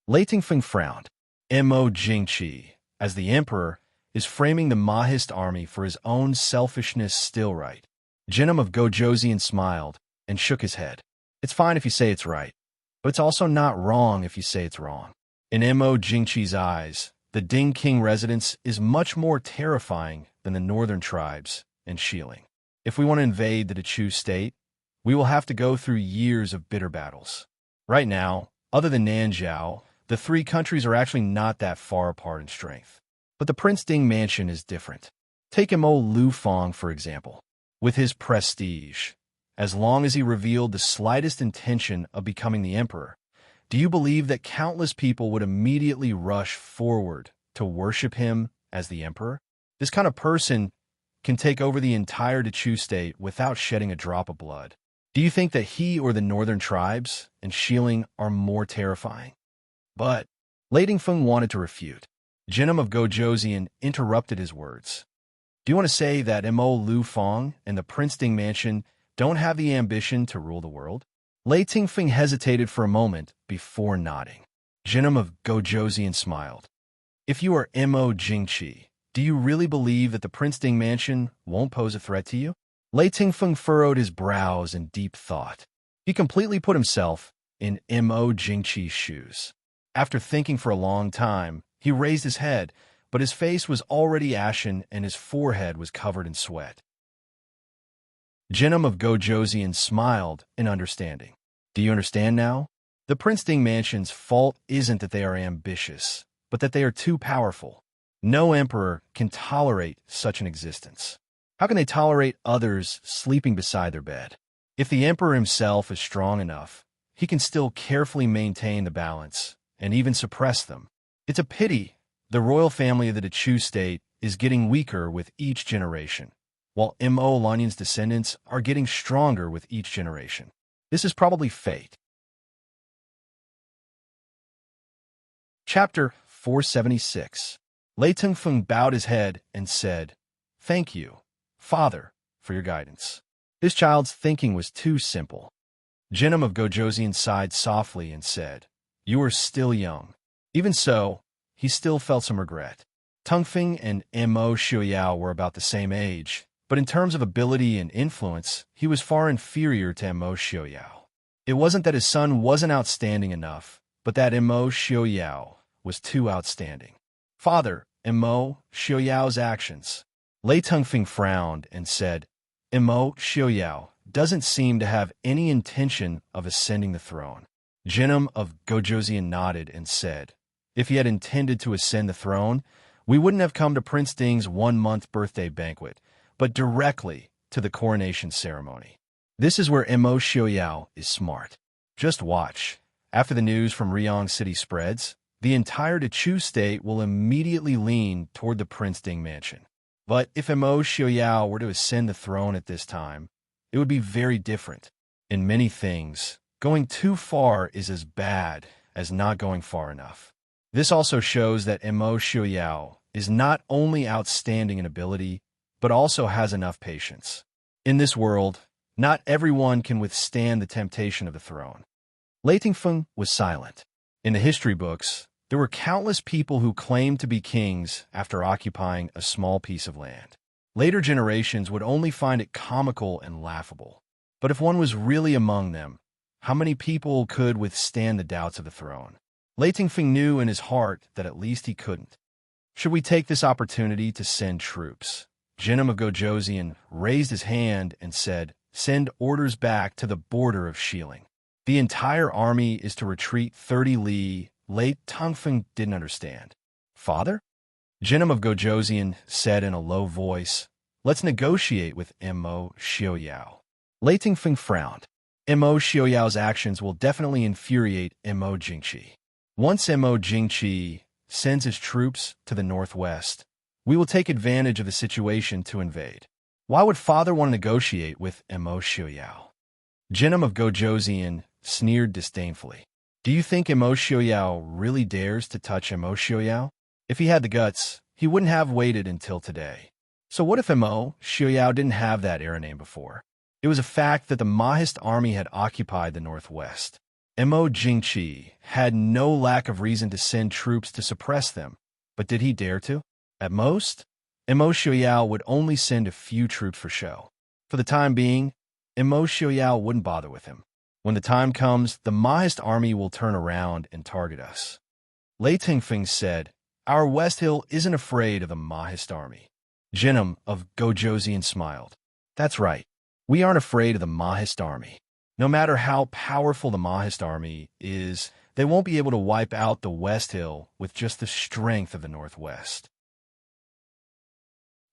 Lei Tingfeng frowned. Mo Jingqi, as the emperor, is framing the Mahist army for his own selfishness still right. Jinnum of Gojoseon smiled and shook his head. It's fine if you say it's right, but it's also not wrong if you say it's wrong. In Mo Jingqi's eyes, the Ding King residence is much more terrifying than the northern tribes and Shilin. If we want to invade the Chu state, we will have to go through years of bitter battles. Right now, other than Nanzhao, the three countries are actually not that far apart in strength. But the Prince Ding mansion is different. Take Mo Lufang, for example. With his prestige, as long as he revealed the slightest intention of becoming the emperor, do you believe that countless people would immediately rush forward to worship him as the emperor? This kind of person can take over the entire Chu state without shedding a drop of blood. Do you think that he or the northern tribes and Shilin are more terrifying? But Lei Tingfeng wanted to refute. Jinnum of Gojoseon interrupted his words. Do you want to say that Mo Lufang and the Prince Ding mansion don't have the ambition to rule the world? Lei Tingfeng hesitated for a moment before nodding. Jinnum of Gojoseon smiled. If you are Mo Jingqi, do you really believe that the Prince Ding mansion won't pose a threat to you? Lei Tingfeng furrowed his brows in deep thought. He completely put himself in Mo Jingqi's shoes. After thinking for a long time, he raised his head, but his face was already ashen and his forehead was covered in sweat. Jinnum of Gojoseon smiled in understanding. Do you understand now? The Prince Ding mansion's fault isn't that they are ambitious, but that they are too powerful. No emperor can tolerate such an existence. How can they tolerate others sleeping beside their bed? If the emperor himself is strong enough, he can still carefully maintain the balance and even suppress them. It's a pity the royal family of the Chu state is getting weaker with each generation, while Mo Lanyan's descendants are getting stronger with each generation. This is probably fate. Chapter 476. Lei Tingfeng bowed his head and said, Thank you, Father, for your guidance. This child's thinking was too simple. Jinnum of Gojoseon sighed softly and said, You are still young. Even so, he still felt some regret. Tungfeng and Mo Xiaoyao were about the same age, but in terms of ability and influence, he was far inferior to Mo Xiaoyao. It wasn't that his son wasn't outstanding enough, but that Mo Xiaoyao was too outstanding. Father, Mo Xiaoyao's actions. Lei Tungfeng frowned and said, Mo Xiaoyao doesn't seem to have any intention of ascending the throne. Jinnum of Gojoseon nodded and said, If he had intended to ascend the throne, we wouldn't have come to Prince Ding's 1-month birthday banquet, but directly to the coronation ceremony. This is where Mo Xiaoyao is smart. Just watch. After the news from Ryong City spreads, the entire Chu state will immediately lean toward the Prince Ding mansion. But if Mo Xiaoyao were to ascend the throne at this time, it would be very different. In many things, going too far is as bad as not going far enough. This also shows that Mo Xiaoyao is not only outstanding in ability, but also has enough patience. In this world, not everyone can withstand the temptation of the throne. Lei Tingfeng was silent. In the history books, there were countless people who claimed to be kings after occupying a small piece of land. Later generations would only find it comical and laughable. But if one was really among them, how many people could withstand the doubts of the throne? Lei Tingfeng knew in his heart that at least he couldn't. Should we take this opportunity to send troops? Jinnum of Gojoseon raised his hand and said, Send orders back to the border of Shilin. The entire army is to retreat 30 li. Late Tongfeng didn't understand. Father? Jinnam of Gojoseon said in a low voice, let's negotiate with Mo Xiaoyao. Lei Tingfeng frowned. Mo Xiaoyao's actions will definitely infuriate Mo Jingqi. Once Mo Jingqi sends his troops to the northwest, we will take advantage of the situation to invade. Why would father want to negotiate with Mo Xiaoyao? Jinnam of Gojoseon sneered disdainfully. Do you think Mo Xiaoyao really dares to touch Mo Xiaoyao? If he had the guts, he wouldn't have waited until today. So what if Mo Xiaoyao didn't have that era name before? It was a fact that the Mahist army had occupied the northwest. Mo Jingqi had no lack of reason to send troops to suppress them, but did he dare to? At most, Mo Xiaoyao would only send a few troops for show. For the time being, Mo Xiaoyao wouldn't bother with him. When the time comes, the Mahist army will turn around and target us. Lei Tingfeng said, our West Hill isn't afraid of the Mahist army. Jinnam of Gojoseon smiled. That's right. We aren't afraid of the Mahist army. No matter how powerful the Mahist army is, they won't be able to wipe out the West Hill with just the strength of the Northwest.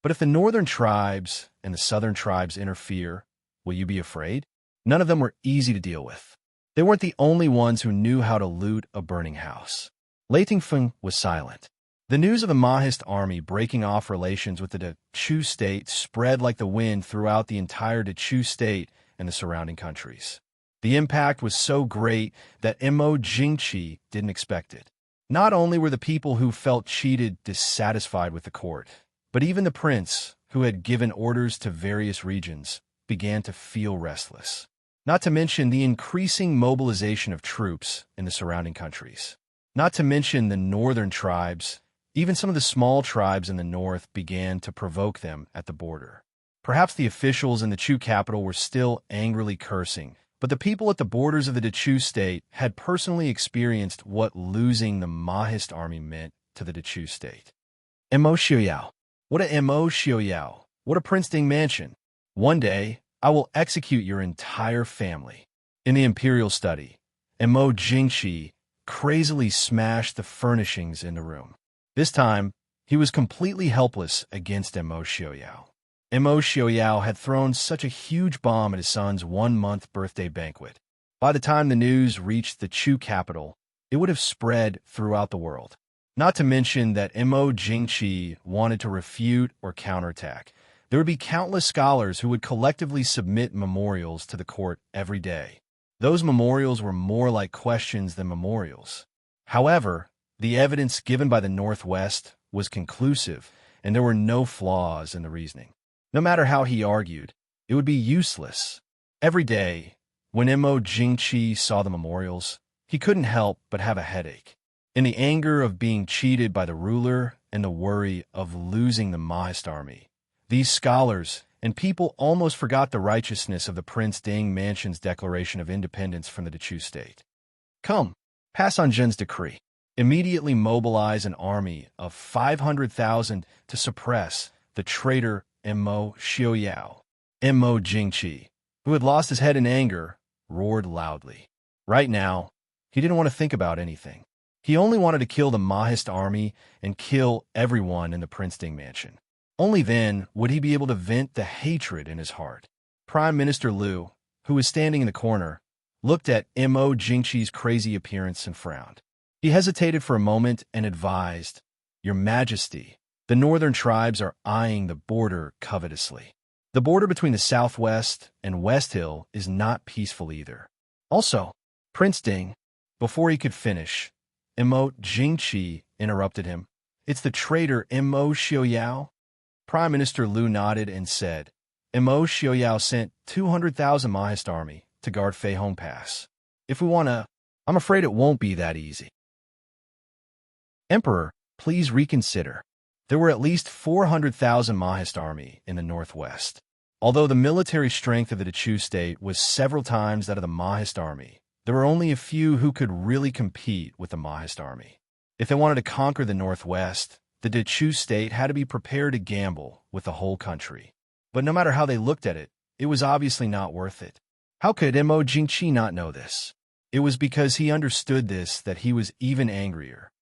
But if the northern tribes and the southern tribes interfere, will you be afraid? None of them were easy to deal with. They weren't the only ones who knew how to loot a burning house. Lei Tingfeng was silent. The news of the Mahist army breaking off relations with the Dechu state spread like the wind throughout the entire Dechu state and the surrounding countries. The impact was so great that Mo Jingqi didn't expect it. Not only were the people who felt cheated dissatisfied with the court, but even the prince, who had given orders to various regions, began to feel restless. Not to mention the increasing mobilization of troops in the surrounding countries. Not to mention the northern tribes. Even some of the small tribes in the north began to provoke them at the border. Perhaps the officials in the Chu capital were still angrily cursing, but the people at the borders of the Dechu state had personally experienced what losing the Mahist army meant to the Dechu state. Mo Xiaoyao. What a Mo Xiaoyao. What a Prince Ding mansion. One day, I will execute your entire family. In the imperial study, Mo Jingqi crazily smashed the furnishings in the room. This time, he was completely helpless against Mo Xiaoyao. Mo Xiaoyao had thrown such a huge bomb at his son's one-month birthday banquet. By the time the news reached the Chu capital, it would have spread throughout the world. Not to mention that Mo Jingqi wanted to refute or counterattack. There would be countless scholars who would collectively submit memorials to the court every day. Those memorials were more like questions than memorials. However, the evidence given by the Northwest was conclusive, and there were no flaws in the reasoning. No matter how he argued, it would be useless. Every day, when Mo Jingqi saw the memorials, he couldn't help but have a headache. In the anger of being cheated by the ruler and the worry of losing the Mahist army, these scholars and people almost forgot the righteousness of the Prince Ding Mansion's declaration of independence from the Dechu state. Come, pass on Zhen's decree. Immediately mobilize an army of 500,000 to suppress the traitor Mo Xiaoyao. Mo Jingqi, who had lost his head in anger, roared loudly. Right now, he didn't want to think about anything. He only wanted to kill the Mahist army and kill everyone in the Prince Ding Mansion. Only then would he be able to vent the hatred in his heart. Prime Minister Liu, who was standing in the corner, looked at Mo Jingqi's crazy appearance and frowned. He hesitated for a moment and advised, Your Majesty, the northern tribes are eyeing the border covetously. The border between the Southwest and West Hill is not peaceful either. Also, Prince Ding, before he could finish, Mo Jingqi interrupted him. It's the traitor Mo Xiaoyao? Prime Minister Liu nodded and said, Mo Xiaoyao sent 200,000 Mahist army to guard Fei Hong Pass. If we want to, I'm afraid it won't be that easy. Emperor, please reconsider. There were at least 400,000 Mahist army in the northwest. Although the military strength of the Dechu state was several times that of the Mahist army, there were only a few who could really compete with the Mahist army. If they wanted to conquer the northwest, the Dechu state had to be prepared to gamble with the whole country. But no matter how they looked at it, it was obviously not worth it. How could Mo Jingqi not know this? It was because he understood this that he was even angrier.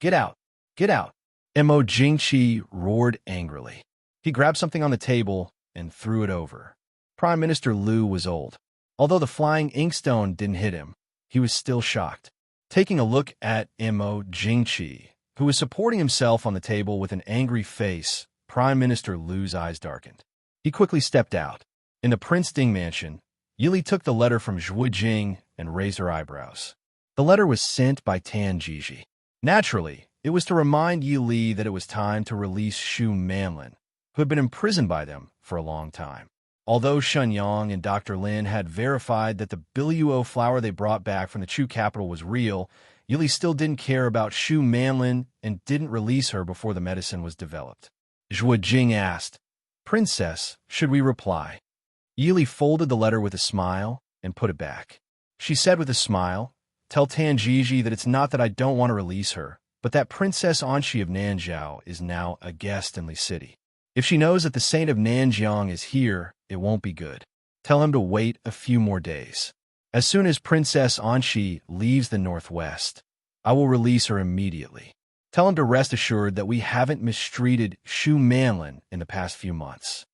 Get out! Get out! Mo Jingqi roared angrily. He grabbed something on the table and threw it over. Prime Minister Liu was old. Although the flying inkstone didn't hit him, he was still shocked. Taking a look at Mo Jingqi, who was supporting himself on the table with an angry face, Prime Minister Liu's eyes darkened. He quickly stepped out. In the Prince Ding mansion, Yili took the letter from Zhuo Jing and raised her eyebrows. The letter was sent by Tan Jiji. Naturally, it was to remind Yi Li that it was time to release Shu Manlin, who had been imprisoned by them for a long time. Although Shen Yang and Dr. Lin had verified that the Biluo flower they brought back from the Chu capital was real, Yi Li still didn't care about Shu Manlin and didn't release her before the medicine was developed. Zhuo Jing asked, "Princess, should we reply?" Yi Li folded the letter with a smile and put it back. She said with a smile, "Tell Tan Jiji that it's not that I don't want to release her, but that Princess Anxi of Nanzhao is now a guest in Li City. If she knows that the Saint of Nanjiang is here, it won't be good. Tell him to wait a few more days. As soon as Princess Anxi leaves the northwest, I will release her immediately. Tell him to rest assured that we haven't mistreated Shu Manlin in the past few months."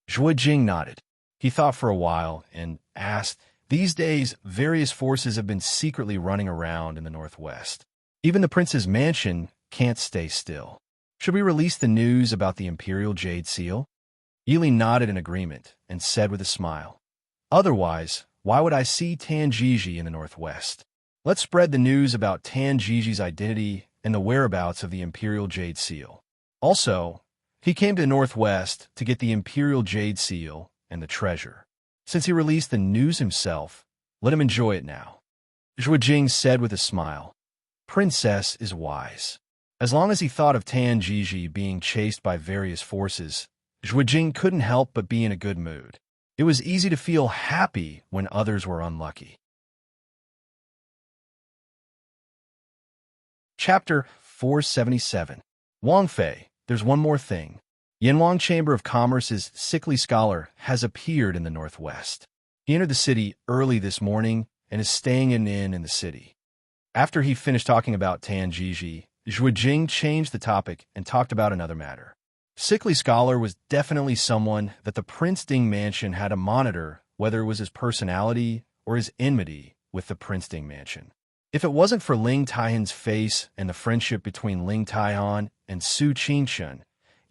Zhuo Jing nodded. He thought for a while and asked, "These days, various forces have been secretly running around in the northwest. Even the prince's mansion can't stay still. Should we release the news about the Imperial Jade Seal?" Yili nodded in agreement and said with a smile, "Otherwise, why would I see Tan Jiji in the northwest? Let's spread the news about Tan Jiji's identity and the whereabouts of the Imperial Jade Seal. Also, he came to the northwest to get the Imperial Jade Seal and the treasure. Since he released the news himself, let him enjoy it now." Zhuo Jing said with a smile, "Princess is wise." As long as he thought of Tan Jiji being chased by various forces, Zhuo Jing couldn't help but be in a good mood. It was easy to feel happy when others were unlucky. Chapter 477. Wang Fei, there's one more thing. Yanwang Chamber of Commerce's sickly scholar has appeared in the northwest. He entered the city early this morning and is staying in an inn in the city. After he finished talking about Tan Jiji, Zhuo Jing changed the topic and talked about another matter. Sickly Scholar was definitely someone that the Prince Ding mansion had to monitor, whether it was his personality or his enmity with the Prince Ding mansion. If it wasn't for Ling Taihan's face and the friendship between Ling Taihan and Su Qingshun,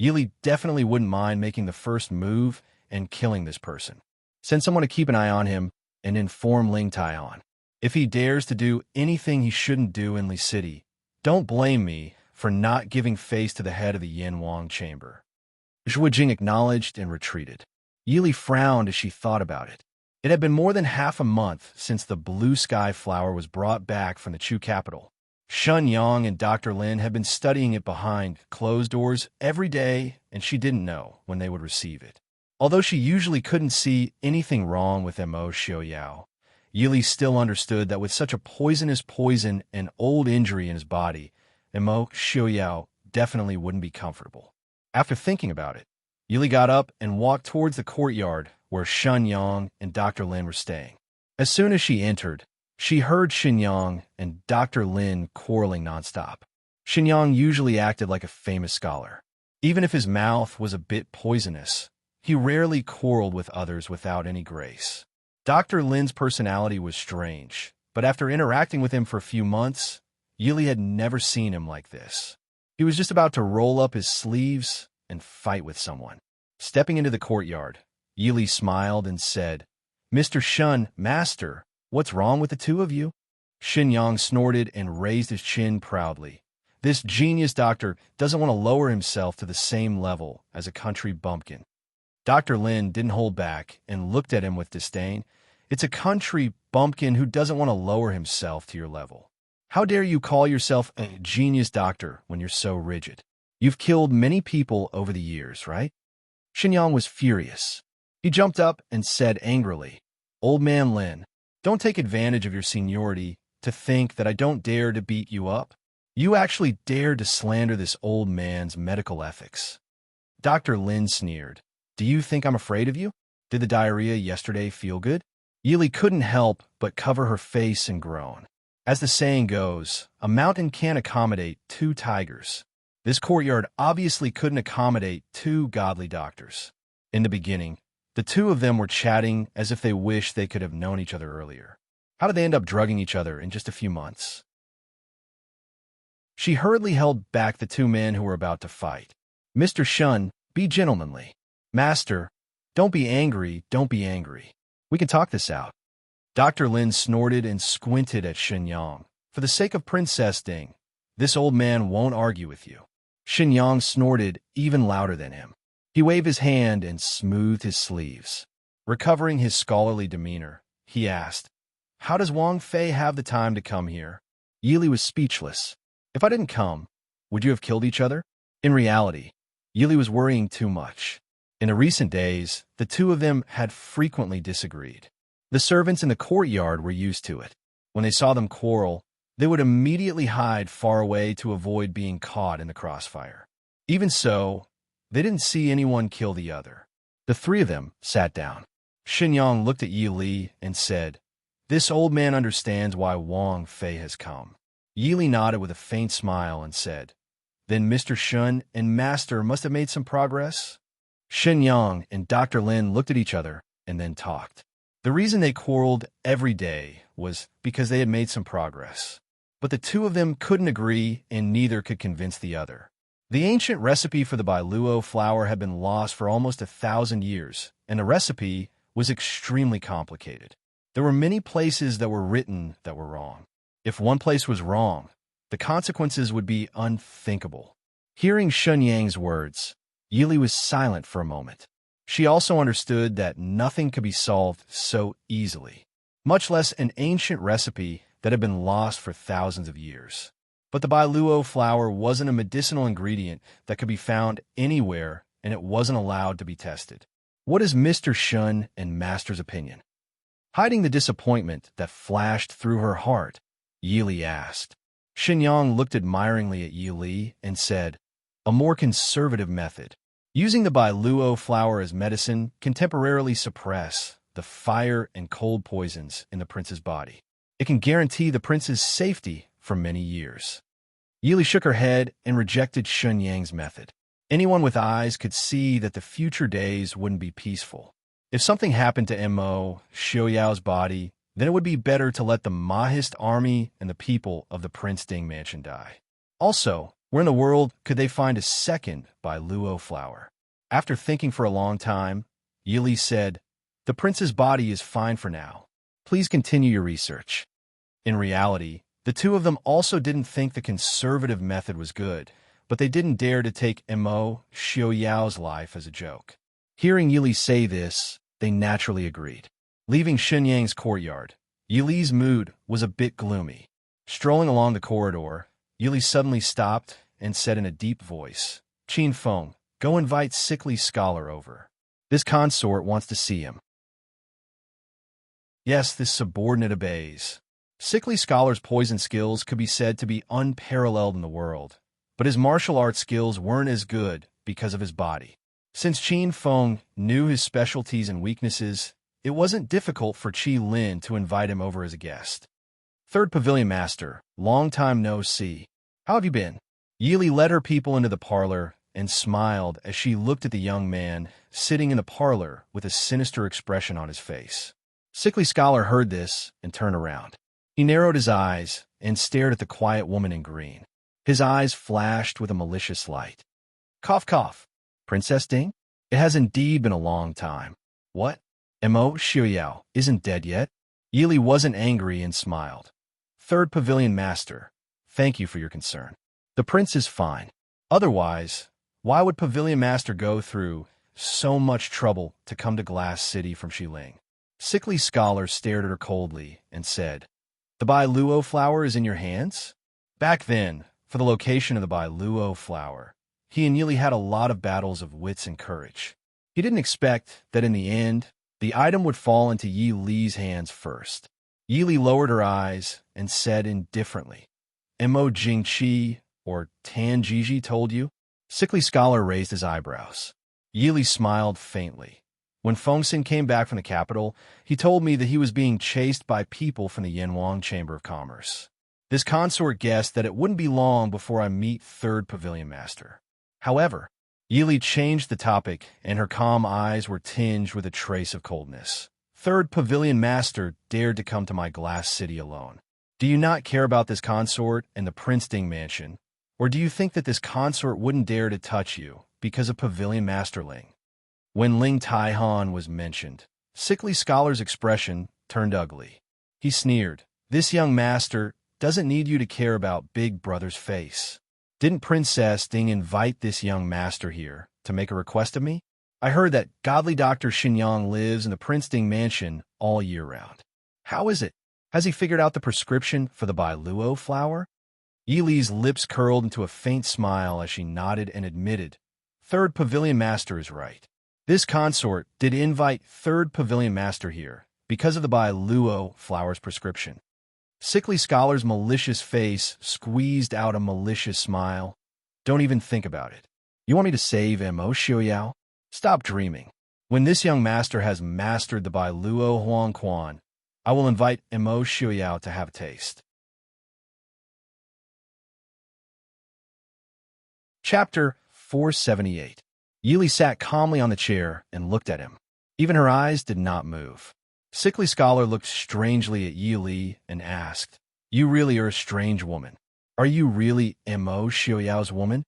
Yili definitely wouldn't mind making the first move and killing this person. Send someone to keep an eye on him and inform Ling Taihan. If he dares to do anything he shouldn't do in Li City, don't blame me for not giving face to the head of the Yanwang Chamber. Zhuo Jing acknowledged and retreated. Yili frowned as she thought about it. It had been more than half a month since the blue sky flower was brought back from the Chu capital. Shen Yang and Dr. Lin had been studying it behind closed doors every day, and she didn't know when they would receive it. Although she usually couldn't see anything wrong with Mo Xiaoyao, Yili still understood that with such a poisonous poison and old injury in his body, Mo Xiaoyao definitely wouldn't be comfortable. After thinking about it, Yili got up and walked towards the courtyard where Shen Yang and Dr. Lin were staying. As soon as she entered, she heard Shen Yang and Dr. Lin quarreling nonstop. Shen Yang usually acted like a famous scholar. Even if his mouth was a bit poisonous, he rarely quarreled with others without any grace. Dr. Lin's personality was strange, but after interacting with him for a few months, Yili had never seen him like this. He was just about to roll up his sleeves and fight with someone. Stepping into the courtyard, Yili smiled and said, "Mr. Shun, Master, what's wrong with the two of you?" Shen Yang snorted and raised his chin proudly. This genius doctor doesn't want to lower himself to the same level as a country bumpkin. Dr. Lin didn't hold back and looked at him with disdain. "It's a country bumpkin who doesn't want to lower himself to your level. How dare you call yourself a genius doctor when you're so rigid? You've killed many people over the years, right?" Shen Yang was furious. He jumped up and said angrily, "Old man Lin, don't take advantage of your seniority to think that I don't dare to beat you up. You actually dared to slander this old man's medical ethics." Dr. Lin sneered. "Do you think I'm afraid of you? Did the diarrhea yesterday feel good?" Yili couldn't help but cover her face and groan. As the saying goes, a mountain can't accommodate two tigers. This courtyard obviously couldn't accommodate two godly doctors. In the beginning, the two of them were chatting as if they wished they could have known each other earlier. How did they end up drugging each other in just a few months? She hurriedly held back the two men who were about to fight. Mr. Shun, be gentlemanly. Master, don't be angry, don't be angry. We can talk this out. Dr. Lin snorted and squinted at Shenyang. For the sake of Princess Ding, this old man won't argue with you. Shenyang snorted even louder than him. He waved his hand and smoothed his sleeves. Recovering his scholarly demeanor, he asked, "How does Wang Fei have the time to come here?" Yili was speechless. "If I didn't come, would you have killed each other?" In reality, Yili was worrying too much. In the recent days, the two of them had frequently disagreed. The servants in the courtyard were used to it. When they saw them quarrel, they would immediately hide far away to avoid being caught in the crossfire. Even so, they didn't see anyone kill the other. The three of them sat down. Shenyang looked at Yi Li and said, "This old man understands why Wang Fei has come." Yi Li nodded with a faint smile and said, "Then Mr. Shun and Master must have made some progress?" Shenyang and Dr. Lin looked at each other and then talked. The reason they quarreled every day was because they had made some progress. But the two of them couldn't agree, and neither could convince the other. The ancient recipe for the bailuo flower had been lost for almost 1,000 years, and the recipe was extremely complicated. There were many places that were written that were wrong. If one place was wrong, the consequences would be unthinkable. Hearing Shenyang's words, Yili was silent for a moment. She also understood that nothing could be solved so easily, much less an ancient recipe that had been lost for thousands of years. But the bailuo flower wasn't a medicinal ingredient that could be found anywhere, and it wasn't allowed to be tested. What is Mr. Shun and Master's opinion? Hiding the disappointment that flashed through her heart, Yili asked. Shenyang looked admiringly at Yili and said, "A more conservative method. Using the bailuo flower as medicine can temporarily suppress the fire and cold poisons in the prince's body. It can guarantee the prince's safety for many years." Yili shook her head and rejected Shenyang's method. Anyone with eyes could see that the future days wouldn't be peaceful. If something happened to Mo Xiaoyao's body, then it would be better to let the Mahist army and the people of the Prince Ding mansion die. Also, where in the world could they find a second bailuo flower? After thinking for a long time, Yili said, "The prince's body is fine for now. Please continue your research." In reality, the two of them also didn't think the conservative method was good, but they didn't dare to take Mo Xiaoyao's life as a joke. Hearing Yili say this, they naturally agreed. Leaving Shenyang's courtyard, Yili's mood was a bit gloomy. Strolling along the corridor, Yili suddenly stopped and said in a deep voice, "Qin Feng, go invite sickly scholar over. This consort wants to see him." Yes, this subordinate obeys. Sickly scholar's poison skills could be said to be unparalleled in the world, but his martial arts skills weren't as good because of his body. Since Qin Feng knew his specialties and weaknesses, it wasn't difficult for Qi Lin to invite him over as a guest. "Third Pavilion Master, long time no see. How have you been?" Yili led her people into the parlor and smiled as she looked at the young man sitting in the parlor with a sinister expression on his face. Sickly Scholar heard this and turned around. He narrowed his eyes and stared at the quiet woman in green. His eyes flashed with a malicious light. "Cough, cough. Princess Ding? It has indeed been a long time. What? Mo Xiaoyao isn't dead yet?" Yili wasn't angry and smiled. "Third Pavilion Master, thank you for your concern. The prince is fine. Otherwise, why would Pavilion Master go through so much trouble to come to Glass City from Xiling?" Sickly Scholar stared at her coldly and said, "The bailuo flower is in your hands?" Back then, for the location of the bailuo flower, he and Yili had a lot of battles of wits and courage. He didn't expect that in the end, the item would fall into Yi Li's hands first. Yili lowered her eyes and said indifferently, "Mo Jingqi or Tan Jiji told you?" Sickly Scholar raised his eyebrows. Yili smiled faintly. When Fengxin came back from the capital, he told me that he was being chased by people from the Yanwang Chamber of Commerce. This consort guessed that it wouldn't be long before I meet third pavilion master. However, Yili changed the topic, and her calm eyes were tinged with a trace of coldness. Third pavilion master dared to come to my glass city alone. Do you not care about this consort and the Prince Ding mansion? Or do you think that this consort wouldn't dare to touch you because of pavilion master Ling? When Ling Taihan was mentioned, sickly scholar's expression turned ugly. He sneered, "This young master doesn't need you to care about Big Brother's face. Didn't Princess Ding invite this young master here to make a request of me? I heard that godly Dr. Xinyang lives in the Prince Ding mansion all year round. How is it? Has he figured out the prescription for the Bailuo flower?" Yili's lips curled into a faint smile as she nodded and admitted, "Third pavilion master is right. This consort did invite third pavilion master here because of the Bailuo flower's prescription." Sickly scholar's malicious face squeezed out a malicious smile. "Don't even think about it. You want me to save Mo Xiaoyao? Stop dreaming. When this young master has mastered the Bailuo Huang Quan, I will invite Mo Xiaoyao to have a taste." Chapter 478. Yili sat calmly on the chair and looked at him. Even her eyes did not move. Sickly scholar looked strangely at Yili and asked, "You really are a strange woman. Are you really Mo Xiaoyao's woman?"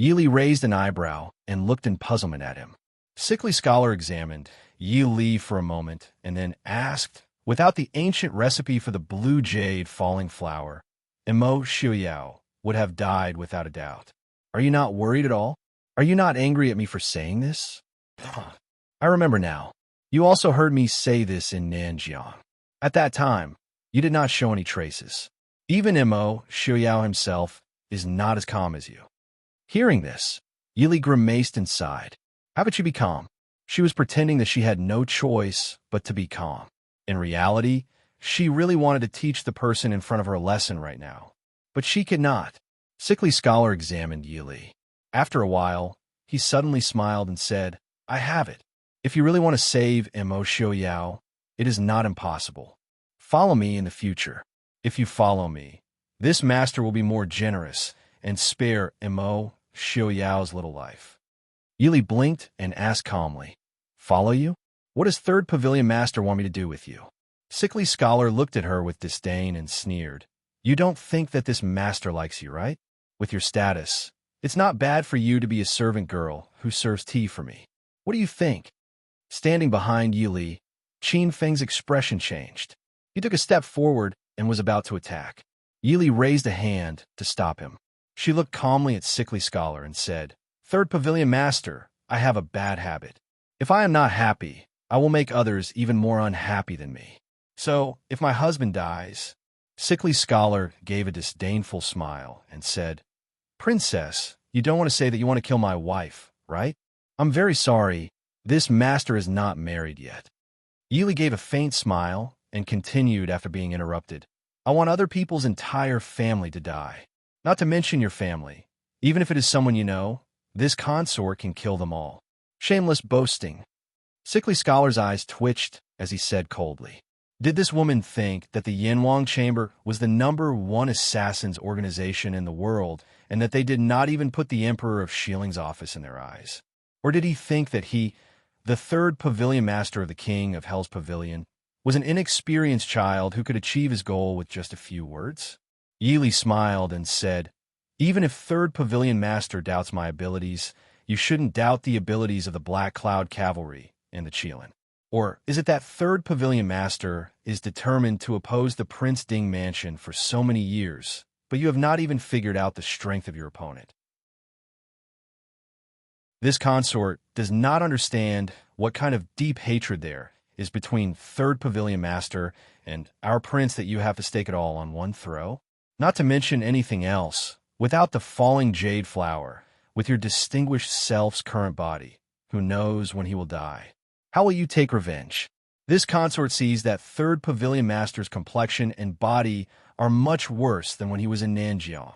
Yili raised an eyebrow and looked in puzzlement at him. Sickly scholar examined Yili for a moment and then asked, "Without the ancient recipe for the blue jade falling flower, Mo Xiaoyao would have died without a doubt. Are you not worried at all? Are you not angry at me for saying this?" "I remember now. You also heard me say this in Nanjiang. At that time, you did not show any traces. Even Mo Xiaoyao himself is not as calm as you." Hearing this, Yili grimaced and sighed. How could she be calm? She was pretending that she had no choice but to be calm. In reality, she really wanted to teach the person in front of her a lesson right now. But she could not. Sickly scholar examined Yili. After a while, he suddenly smiled and said, "I have it. If you really want to save Mo Xiaoyao, it is not impossible. Follow me in the future. If you follow me, this master will be more generous and spare Mo Xiaoyao's little life." Yili blinked and asked calmly, "Follow you? What does third pavilion master want me to do with you?" Sickly scholar looked at her with disdain and sneered, "You don't think that this master likes you, right? With your status, it's not bad for you to be a servant girl who serves tea for me. What do you think?" Standing behind Yili, Qin Feng's expression changed. He took a step forward and was about to attack. Yili raised a hand to stop him. She looked calmly at Sickly Scholar and said, "Third pavilion master, I have a bad habit. If I am not happy, I will make others even more unhappy than me. So, if my husband dies..." Sickly Scholar gave a disdainful smile and said, "Princess, you don't want to say that you want to kill my wife, right? I'm very sorry. This master is not married yet." Yili gave a faint smile and continued after being interrupted. "I want other people's entire family to die. Not to mention your family. Even if it is someone you know, this consort can kill them all. Shameless boasting." Sickly Scholar's eyes twitched as he said coldly, "Did this woman think that the Yanwang Chamber was the #1 assassins organization in the world and that they did not even put the Emperor of Shiling's office in their eyes? Or did he think that he, the third pavilion master of the King of Hell's Pavilion, was an inexperienced child who could achieve his goal with just a few words?" Yili smiled and said, "Even if third pavilion master doubts my abilities, you shouldn't doubt the abilities of the Black Cloud Cavalry and the Qilin. Or is it that third pavilion master is determined to oppose the Prince Ding mansion for so many years, but you have not even figured out the strength of your opponent? This consort does not understand what kind of deep hatred there is between third pavilion master and our prince that you have to stake it all on one throw? Not to mention anything else, without the falling jade flower, with your distinguished self's current body, who knows when he will die? How will you take revenge? This consort sees that third pavilion master's complexion and body are much worse than when he was in Nanjiang,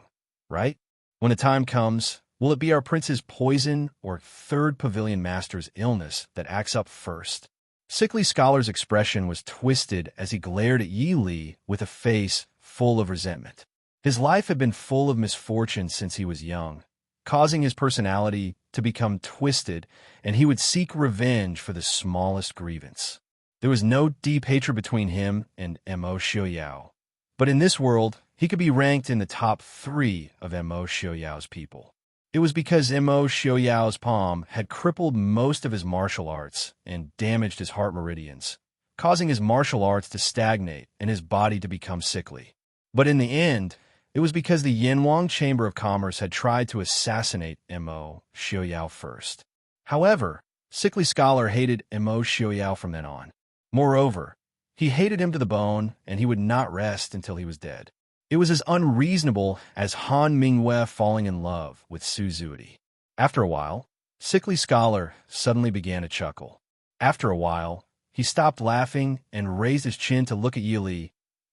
right? When the time comes, Will it be our prince's poison or third pavilion master's illness that acts up first? Sickly Scholar's expression was twisted as he glared at Yi Li with a face full of resentment. His life had been full of misfortune since he was young, causing his personality to become twisted, and he would seek revenge for the smallest grievance. There was no deep hatred between him and Mo Xiaoyao, but in this world, he could be ranked in the top 3 of Mo Xiaoyao's people. It was because Mo Xiaoyao's palm had crippled most of his martial arts and damaged his heart meridians, causing his martial arts to stagnate and his body to become sickly. But in the end, it was because the Yanwang Chamber of Commerce had tried to assassinate Mo Xiaoyao first. However, Sickly Scholar hated Mo Xiaoyao from then on. Moreover, he hated him to the bone, and he would not rest until he was dead. It was as unreasonable as Han Mingyue falling in love with Su Zuidi. After a while, Sickly Scholar suddenly began to chuckle. After a while, he stopped laughing and raised his chin to look at Yi Li.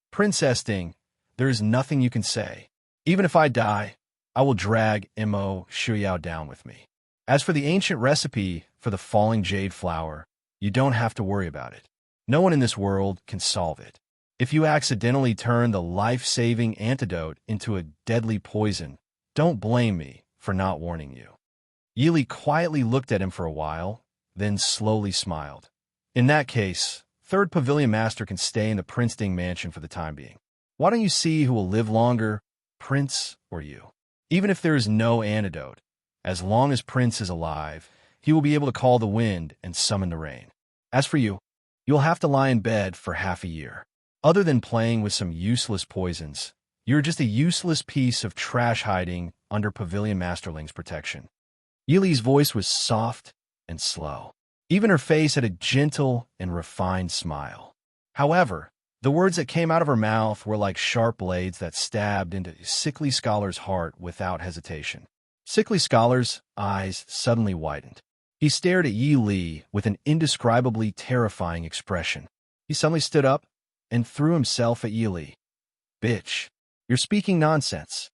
"Princess Ding, there is nothing you can say. Even if I die, I will drag Mo Xiaoyao down with me. As for the ancient recipe for the falling jade flower, you don't have to worry about it. No one in this world can solve it. If you accidentally turn the life-saving antidote into a deadly poison, don't blame me for not warning you." Yi Li quietly looked at him for a while, then slowly smiled. "In that case, third pavilion master can stay in the Prince Ding mansion for the time being. Why don't you see who will live longer, Prince or you? Even if there is no antidote, as long as Prince is alive, he will be able to call the wind and summon the rain. As for you, you'll have to lie in bed for half a year. Other than playing with some useless poisons, you're just a useless piece of trash hiding under Pavilion Masterling's protection." Yi Li's voice was soft and slow. Even her face had a gentle and refined smile. However, the words that came out of her mouth were like sharp blades that stabbed into Sickly Scholar's heart without hesitation. Sickly Scholar's eyes suddenly widened. He stared at Yi Li with an indescribably terrifying expression. He suddenly stood up and threw himself at Yi Li. "Bitch, you're speaking nonsense."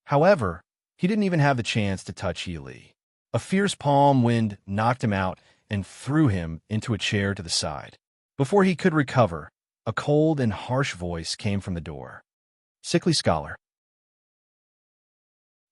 However, he didn't even have the chance to touch Yi Li. A fierce palm wind knocked him out and threw him into a chair to the side. Before he could recover, a cold and harsh voice came from the door. "Sickly Scholar.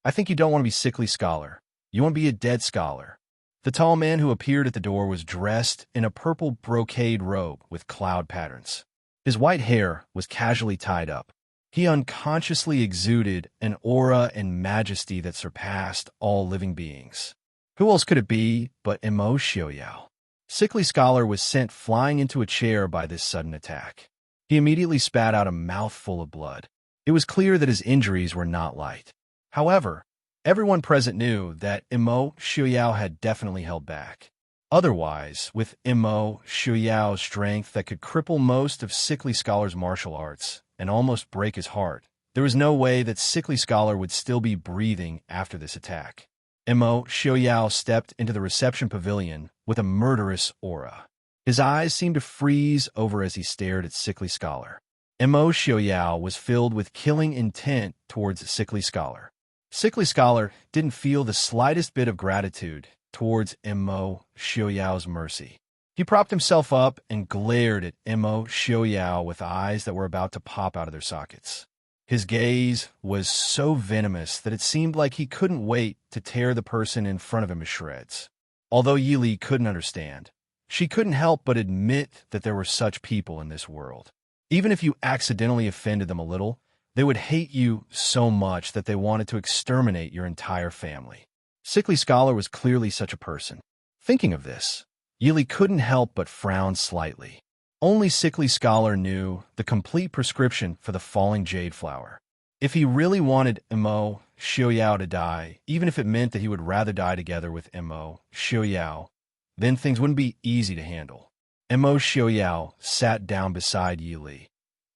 I think you don't want to be Sickly Scholar. You want to be a dead scholar." The tall man who appeared at the door was dressed in a purple brocade robe with cloud patterns. His white hair was casually tied up. He unconsciously exuded an aura and majesty that surpassed all living beings. Who else could it be but Mo Xiaoyao? Sickly Scholar was sent flying into a chair by this sudden attack. He immediately spat out a mouthful of blood. It was clear that his injuries were not light. However, everyone present knew that Mo Xiaoyao had definitely held back. Otherwise, with Mo Xiaoyao's strength that could cripple most of Sickly Scholar's martial arts and almost break his heart, there was no way that Sickly Scholar would still be breathing after this attack. Mo Xiaoyao stepped into the reception pavilion with a murderous aura. His eyes seemed to freeze over as he stared at Sickly Scholar. Mo Xiaoyao was filled with killing intent towards Sickly Scholar. Sickly Scholar didn't feel the slightest bit of gratitude towards Mo Xiaoyao's mercy. He propped himself up and glared at Mo Xiaoyao with eyes that were about to pop out of their sockets. His gaze was so venomous that it seemed like he couldn't wait to tear the person in front of him to shreds. Although Yi Li couldn't understand, she couldn't help but admit that there were such people in this world. Even if you accidentally offended them a little, they would hate you so much that they wanted to exterminate your entire family. Sickly Scholar was clearly such a person. Thinking of this, Yi Li couldn't help but frown slightly. Only Sickly Scholar knew the complete prescription for the falling jade flower. If he really wanted Mo Xiaoyao to die, even if it meant that he would rather die together with Mo Xiaoyao, then things wouldn't be easy to handle. Mo Xiaoyao sat down beside Yi Li.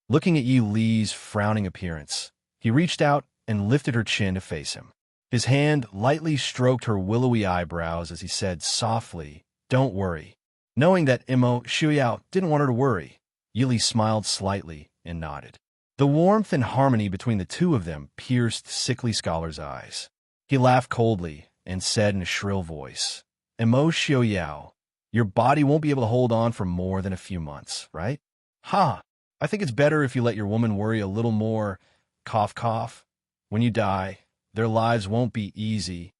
Looking at Yi Li's frowning appearance, he reached out and lifted her chin to face him. His hand lightly stroked her willowy eyebrows as he said softly, "Don't worry." Knowing that Mo Xiaoyao didn't want her to worry, Yi Li smiled slightly and nodded. The warmth and harmony between the two of them pierced Sickly Scholar's eyes. He laughed coldly and said in a shrill voice, "Emo Xiaoyao, your body won't be able to hold on for more than a few months, right? Ha! I think it's better if you let your woman worry a little more, cough cough. When you die, their lives won't be easy."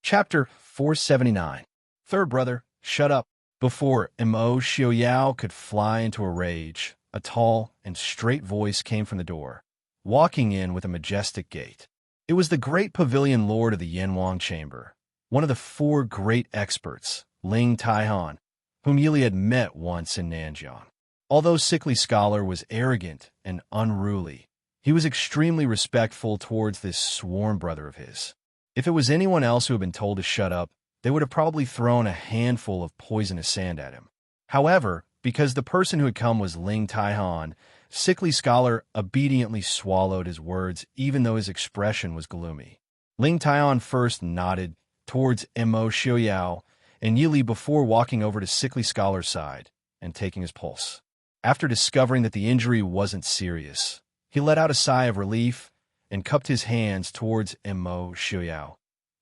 Chapter 479. Third brother, shut up. Before Emo Xiaoyao could fly into a rage, a tall and straight voice came from the door, walking in with a majestic gait. It was the great pavilion lord of the Yanwang Chamber, one of the four great experts, Ling Taihan, whom Yili had met once in Nanjiang. Although Sickly Scholar was arrogant and unruly, he was extremely respectful towards this sworn brother of his. If it was anyone else who had been told to shut up, they would have probably thrown a handful of poisonous sand at him. However, because the person who had come was Ling Taihan, Sickly Scholar obediently swallowed his words even though his expression was gloomy. Ling Taihan first nodded towards Emo Xiaoyao and Yili before walking over to Sickly Scholar's side and taking his pulse. After discovering that the injury wasn't serious, he let out a sigh of relief and cupped his hands towards Emo Xiaoyao.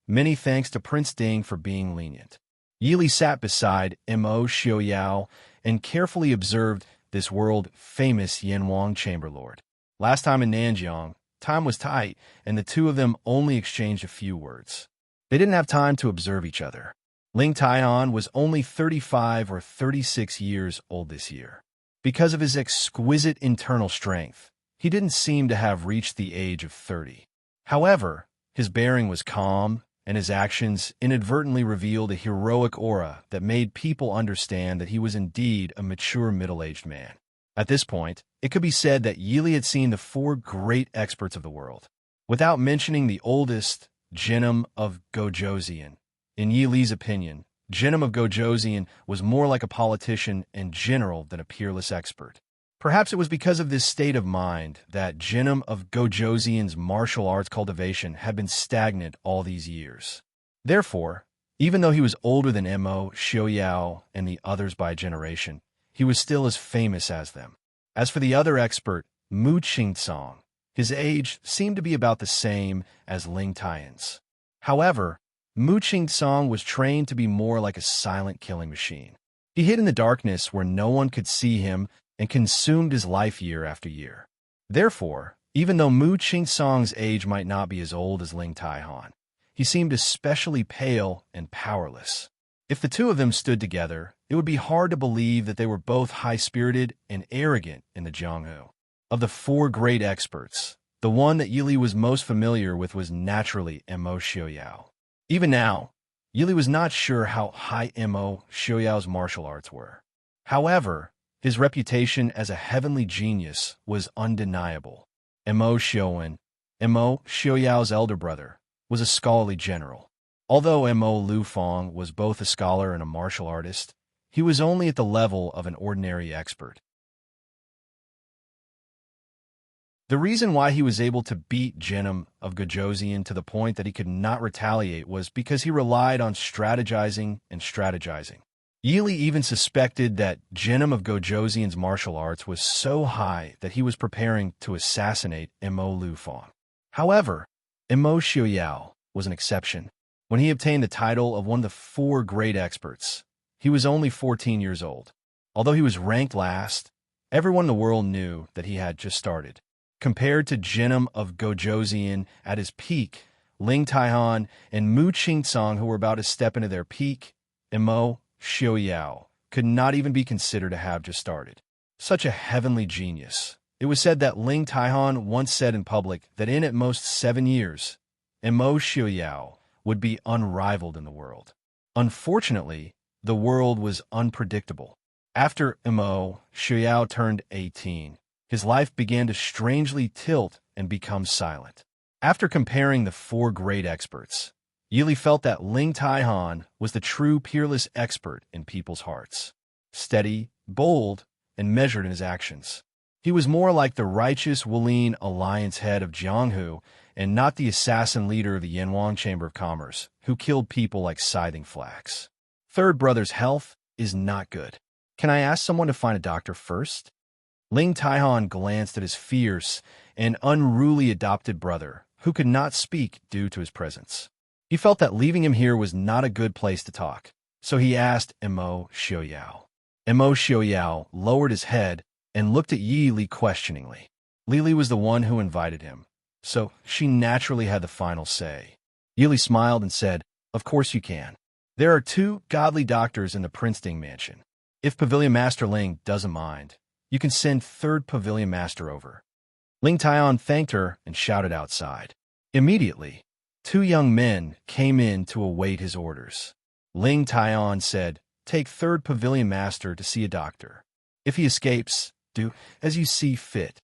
Many thanks to Prince Ding for being lenient. Yili sat beside Emo Xiaoyao and carefully observed this world-famous Yanwang Chamber Lord. Last time in Nanjiang, time was tight, and the two of them only exchanged a few words. They didn't have time to observe each other. Ling Taihan was only 35 or 36 years old this year. Because of his exquisite internal strength, he didn't seem to have reached the age of 30. However, his bearing was calm, and his actions inadvertently revealed a heroic aura that made people understand that he was indeed a mature middle-aged man. At this point, it could be said that Yili had seen the four great experts of the world, without mentioning the oldest, Jinnum of Gojoseon. In Yili's opinion, Jinnum of Gojoseon was more like a politician and general than a peerless expert. Perhaps it was because of this state of mind that Jinnum of Gojoseon's martial arts cultivation had been stagnant all these years. Therefore, even though he was older than Emo Xiaoyao and the others by a generation, he was still as famous as them. As for the other expert, Mu Qingsong, his age seemed to be about the same as Ling Taiyan's. However, Mu Qingsong was trained to be more like a silent killing machine. He hid in the darkness where no one could see him and consumed his life year after year. Therefore, even though Mu Qingsong's age might not be as old as Ling Taihan, he seemed especially pale and powerless. If the two of them stood together, it would be hard to believe that they were both high-spirited and arrogant in the Jianghu. Of the four great experts, the one that Yili was most familiar with was naturally Emo Xiaoyao. Even now, Yili was not sure how high Emo Xiaoyao's martial arts were. However, his reputation as a heavenly genius was undeniable. Emo Xiaoyao's elder brother, was a scholarly general. Although Emo Lufang was both a scholar and a martial artist, he was only at the level of an ordinary expert. The reason why he was able to beat Jinnum of Gojoseon to the point that he could not retaliate was because he relied on strategizing and strategizing. Yili even suspected that Jinnum of Gojoseon's martial arts was so high that he was preparing to assassinate Emo Lufang. However, Emo Xiaoyao was an exception. When he obtained the title of one of the four great experts, he was only 14 years old. Although he was ranked last, everyone in the world knew that he had just started. Compared to Jinnum of Gojoseon at his peak, Ling Taihan and Mu Qingsong, who were about to step into their peak, Emo Xiaoyao could not even be considered to have just started. Such a heavenly genius. It was said that Ling Taihan once said in public that in at most 7 years, Emo Xiaoyao would be unrivaled in the world. Unfortunately, the world was unpredictable. After Emo Xiaoyao turned 18, his life began to strangely tilt and become silent. After comparing the four great experts, Yili felt that Ling Taihan was the true peerless expert in people's hearts. Steady, bold, and measured in his actions. He was more like the righteous Wulian alliance head of Jianghu and not the assassin leader of the Yanwang Chamber of Commerce, who killed people like scything flax. Third brother's health is not good. Can I ask someone to find a doctor first? Ling Taihan glanced at his fierce an unruly adopted brother who could not speak due to his presence. He felt that leaving him here was not a good place to talk, so he asked Imo Xiaoyao. Imo Xiaoyao lowered his head and looked at Yi Li questioningly. Li Li was the one who invited him, so she naturally had the final say. Yi Li smiled and said, "Of course you can. There are 2 godly doctors in the Princeton mansion. If Pavilion Master Ling doesn't mind, you can send 3rd Pavilion Master over." Ling Taian thanked her and shouted outside. Immediately, 2 young men came in to await his orders. Ling Taian said, "Take 3rd Pavilion Master to see a doctor. If he escapes, do as you see fit."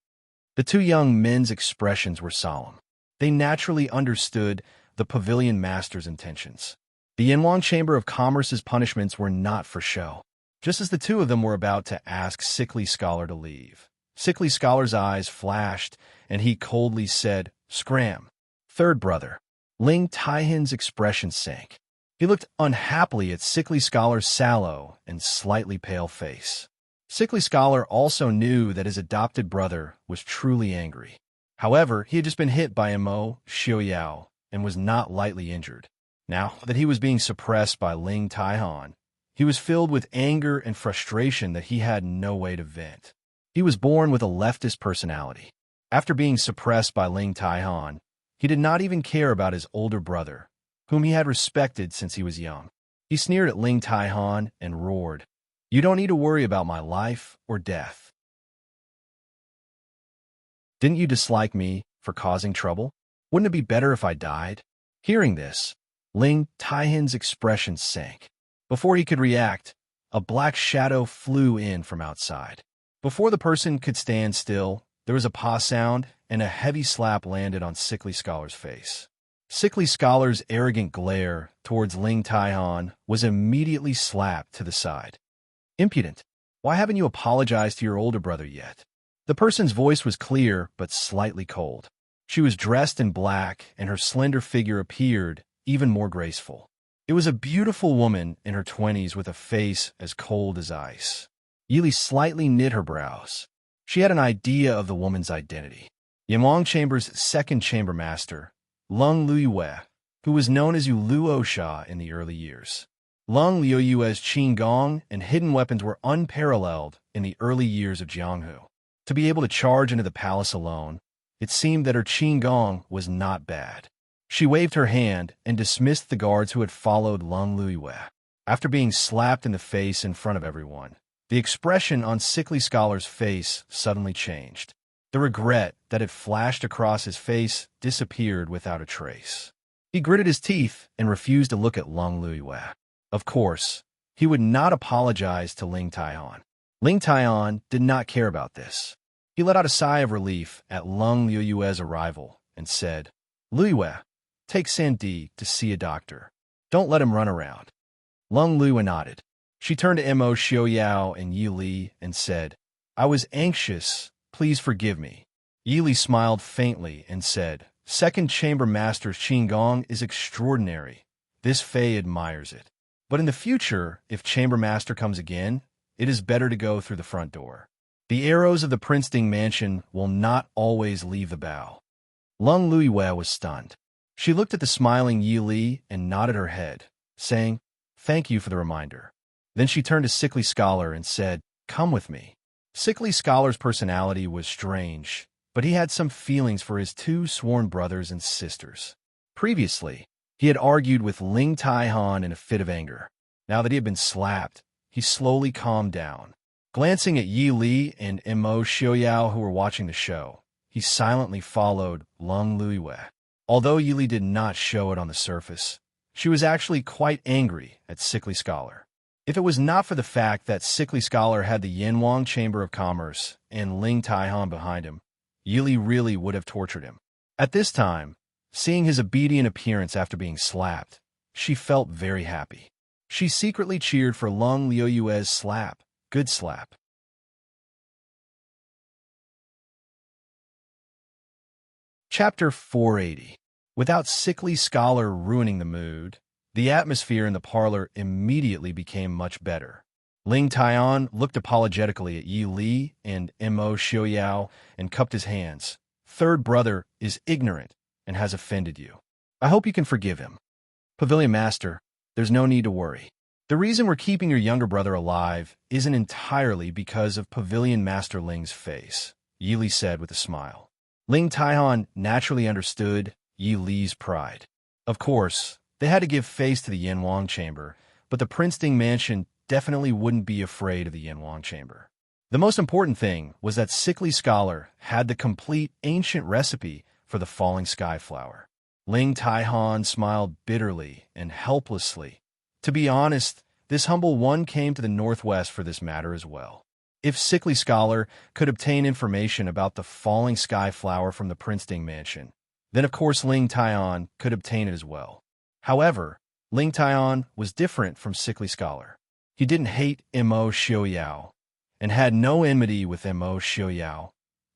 The 2 young men's expressions were solemn. They naturally understood the Pavilion Master's intentions. The Yanwang Chamber of Commerce's punishments were not for show. Just as the 2 of them were about to ask Sickly Scholar to leave, Sickly Scholar's eyes flashed, and he coldly said, "Scram." "Third brother." Ling Taihan's expression sank. He looked unhappily at Sickly Scholar's sallow and slightly pale face. Sickly Scholar also knew that his adopted brother was truly angry. However, he had just been hit by Imo Xiaoyao and was not lightly injured. Now that he was being suppressed by Ling Taihan, he was filled with anger and frustration that he had no way to vent. He was born with a leftist personality. After being suppressed by Ling Taihan, he did not even care about his older brother, whom he had respected since he was young. He sneered at Ling Taihan and roared, "You don't need to worry about my life or death. Didn't you dislike me for causing trouble? Wouldn't it be better if I died?" Hearing this, Ling Taihan's expression sank. Before he could react, a black shadow flew in from outside. Before the person could stand still, there was a paw sound, and a heavy slap landed on Sickly Scholar's face. Sickly Scholar's arrogant glare towards Ling Taihan was immediately slapped to the side. "Impudent! Why haven't you apologized to your older brother yet?" The person's voice was clear but slightly cold. She was dressed in black, and her slender figure appeared even more graceful. It was a beautiful woman in her 20s with a face as cold as ice. Yi Li slightly knit her brows. She had an idea of the woman's identity. Yanwang Chamber's 2nd Chamber Master, Lung Luiyue, who was known as Yu Luo Sha in the early years. Lung Luiyue's Qin Gong and hidden weapons were unparalleled in the early years of Jianghu. To be able to charge into the palace alone, it seemed that her Qin Gong was not bad. She waved her hand and dismissed the guards who had followed Lung Luiyue. After being slapped in the face in front of everyone, the expression on Sickly Scholar's face suddenly changed. The regret that had flashed across his face disappeared without a trace. He gritted his teeth and refused to look at Lung Luiyue. Of course, he would not apologize to Ling Taihan. Ling Taihan did not care about this. He let out a sigh of relief at Lung Luiyue's arrival and said, "Luiyue, take Sandy to see a doctor. Don't let him run around." Lung Luiyue nodded. She turned to Imo Xiaoyao and Yi Li and said, "I was anxious. Please forgive me." Yi Li smiled faintly and said, "2nd Chamber Master's Qin Gong is extraordinary. This Fei admires it. But in the future, if Chamber Master comes again, it is better to go through the front door. The arrows of the Princeton mansion will not always leave the bow." Lung Luiyue was stunned. She looked at the smiling Yi Li and nodded her head, saying, "Thank you for the reminder." Then she turned to Sickly Scholar and said, "Come with me." Sickly Scholar's personality was strange, but he had some feelings for his 2 sworn brothers and sisters. Previously, he had argued with Ling Taihan in a fit of anger. Now that he had been slapped, he slowly calmed down. Glancing at Yi Li and Imo Xiaoyao who were watching the show, he silently followed Lung Luiyue. Although Yi Li did not show it on the surface, she was actually quite angry at Sickly Scholar. If it was not for the fact that Sickly Scholar had the Yanwang Chamber of Commerce and Ling Taihan behind him, Yi Li really would have tortured him. At this time, seeing his obedient appearance after being slapped, she felt very happy. She secretly cheered for Lung Luiyue's slap. Good slap. Chapter 480. Without Sickly Scholar ruining the mood, the atmosphere in the parlor immediately became much better. Ling Taian looked apologetically at Yi Li and Imo Xiaoyao and cupped his hands, third brother is ignorant and has offended you. I hope you can forgive him. Pavilion Master, there's no need to worry. The reason we're keeping your younger brother alive isn't entirely because of Pavilion Master Ling's face, Yi Li said with a smile. Ling Taihan naturally understood Yi Li's pride. Of course, they had to give face to the Yanwang Chamber, but the Prince Ding Mansion definitely wouldn't be afraid of the Yanwang Chamber. The most important thing was that Sickly Scholar had the complete ancient recipe for the falling sky flower. Ling Taihan smiled bitterly and helplessly. To be honest, this humble one came to the northwest for this matter as well. If Sickly Scholar could obtain information about the falling sky flower from the Prince Ding Mansion, then of course Ling Taihan could obtain it as well. However, Ling Taihan was different from Sickly Scholar. He didn't hate Mo Xiaoyao and had no enmity with Mo Xiaoyao,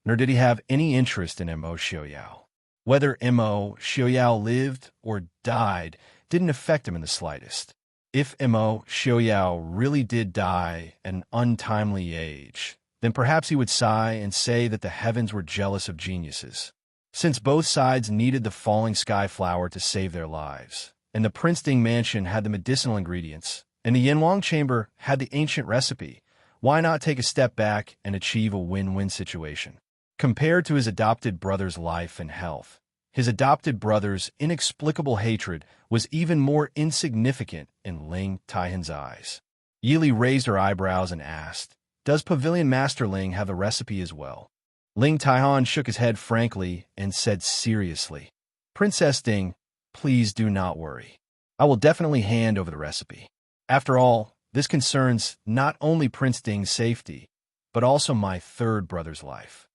nor did he have any interest in Mo Xiaoyao. Whether Mo Xiaoyao lived or died didn't affect him in the slightest. If Mo Xiaoyao really did die an untimely age, then perhaps he would sigh and say that the heavens were jealous of geniuses. Since both sides needed the falling sky flower to save their lives, and the Prince Ding Mansion had the medicinal ingredients, and the Yanwang Chamber had the ancient recipe, why not take a step back and achieve a win-win situation? Compared to his adopted brother's life and health, his adopted brother's inexplicable hatred was even more insignificant in Ling Taihan's eyes. Yi Li raised her eyebrows and asked, "Does Pavilion Master Ling have the recipe as well?" Ling Taihan shook his head frankly and said seriously, "Princess Ding, please do not worry. I will definitely hand over the recipe. After all, this concerns not only Prince Ding's safety, but also my third brother's life.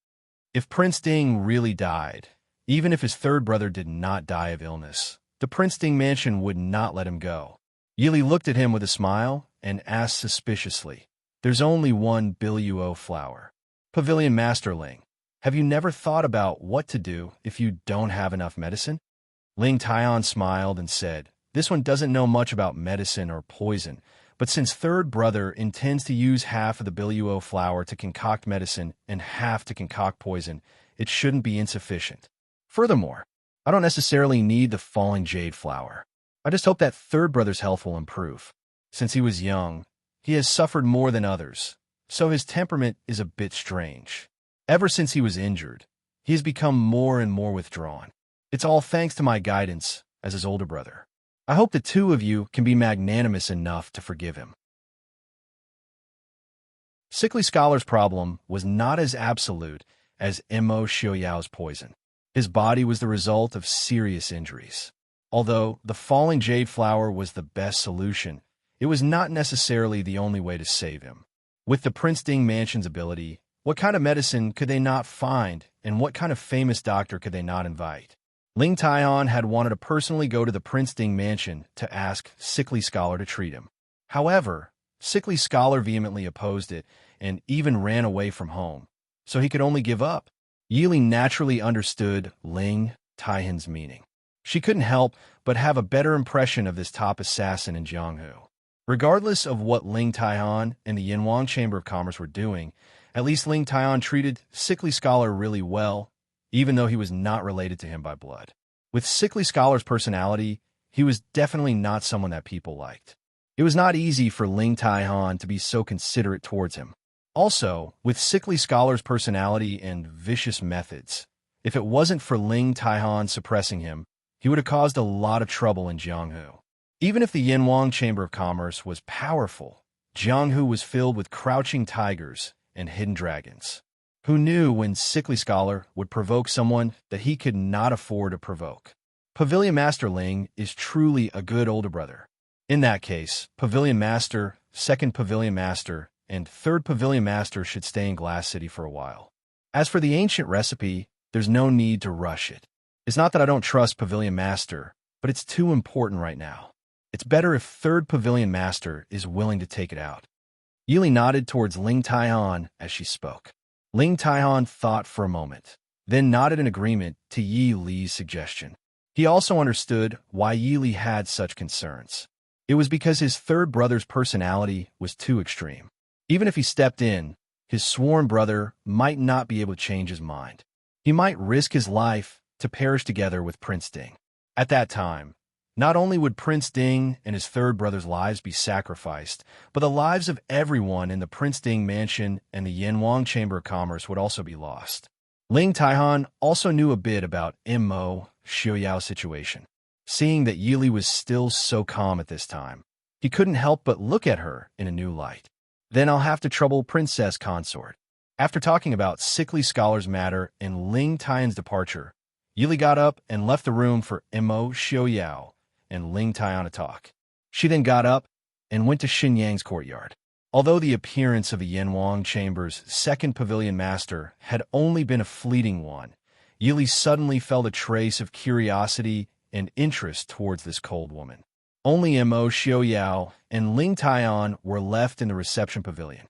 If Prince Ding really died, even if his third brother did not die of illness, the Prince Ding Mansion would not let him go." Yi Li looked at him with a smile and asked suspiciously, "There's only one Biluo flower. Pavilion Master Ling, have you never thought about what to do if you don't have enough medicine?" Ling Taihan smiled and said, "This one doesn't know much about medicine or poison, but since third brother intends to use half of the Biluo flower to concoct medicine and half to concoct poison, it shouldn't be insufficient. Furthermore, I don't necessarily need the falling jade flower. I just hope that third brother's health will improve. Since he was young, he has suffered more than others, so his temperament is a bit strange. Ever since he was injured, he has become more and more withdrawn. It's all thanks to my guidance as his older brother. I hope the two of you can be magnanimous enough to forgive him." Sickly Scholar's problem was not as absolute as Mo Xiaoyao's poison. His body was the result of serious injuries. Although the falling jade flower was the best solution, it was not necessarily the only way to save him. With the Prince Ding Mansion's ability, what kind of medicine could they not find, and what kind of famous doctor could they not invite? Ling Taihan had wanted to personally go to the Prince Ding Mansion to ask Sickly Scholar to treat him. However, Sickly Scholar vehemently opposed it and even ran away from home, so he could only give up. Yi Li naturally understood Ling Taihan's meaning. She couldn't help but have a better impression of this top assassin in Jianghu. Regardless of what Ling Taihan and the Yanwang Chamber of Commerce were doing, at least Ling Taihan treated Sickly Scholar really well, even though he was not related to him by blood. With Sickly Scholar's personality, he was definitely not someone that people liked. It was not easy for Ling Taihan to be so considerate towards him. Also, with Sickly Scholar's personality and vicious methods, if it wasn't for Ling Taihan suppressing him, he would have caused a lot of trouble in Jianghu. Even if the Yanwang Chamber of Commerce was powerful, Jianghu was filled with crouching tigers and hidden dragons. Who knew when Sickly Scholar would provoke someone that he could not afford to provoke? Pavilion Master Ling is truly a good older brother. In that case, Pavilion Master, second Pavilion Master, and third Pavilion Master should stay in Glass City for a while. As for the ancient recipe, there's no need to rush it. It's not that I don't trust Pavilion Master, but it's too important right now. It's better if third Pavilion Master is willing to take it out. Yi Li nodded towards Ling Taihan as she spoke. Ling Taihan thought for a moment, then nodded in agreement to Yi Li's suggestion. He also understood why Yi Li had such concerns. It was because his third brother's personality was too extreme. Even if he stepped in, his sworn brother might not be able to change his mind. He might risk his life to perish together with Prince Ding. At that time, not only would Prince Ding and his third brother's lives be sacrificed, but the lives of everyone in the Prince Ding mansion and the Yanwang Chamber of Commerce would also be lost. Ling Taihan also knew a bit about Immo Xiuyao's situation. Seeing that Yili was still so calm at this time, he couldn't help but look at her in a new light. Then I'll have to trouble Princess Consort. After talking about sickly scholars' matter and Ling Taihan's departure, Yili got up and left the room for Immo Xiuyao and Ling Taihan to talk. She then got up and went to Xinyang's courtyard. Although the appearance of the Yanwang Chamber's second pavilion master had only been a fleeting one, Yili suddenly felt a trace of curiosity and interest towards this cold woman. Only Immo Xiuyao and Ling Taihan were left in the reception pavilion.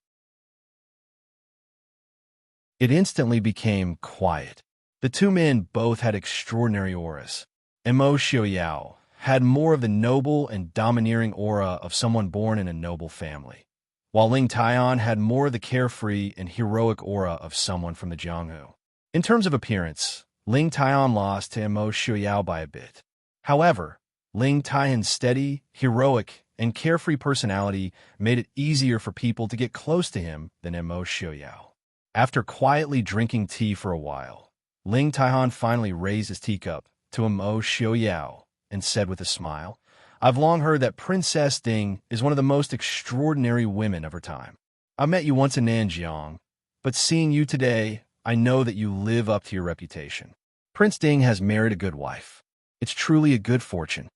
It instantly became quiet. The two men both had extraordinary auras. Immo Xiuyao had more of the noble and domineering aura of someone born in a noble family, while Ling Taihan had more of the carefree and heroic aura of someone from the Jianghu. In terms of appearance, Ling Taihan lost to Immo Xiuyao by a bit. However, Ling Taihan's steady, heroic, and carefree personality made it easier for people to get close to him than Immo Xiuyao. After quietly drinking tea for a while, Ling Taihan finally raised his teacup to Immo Xiuyao and said with a smile, "I've long heard that Princess Ding is one of the most extraordinary women of her time. I met you once in Nanjiang, but seeing you today, I know that you live up to your reputation. Prince Ding has married a good wife. It's truly a good fortune."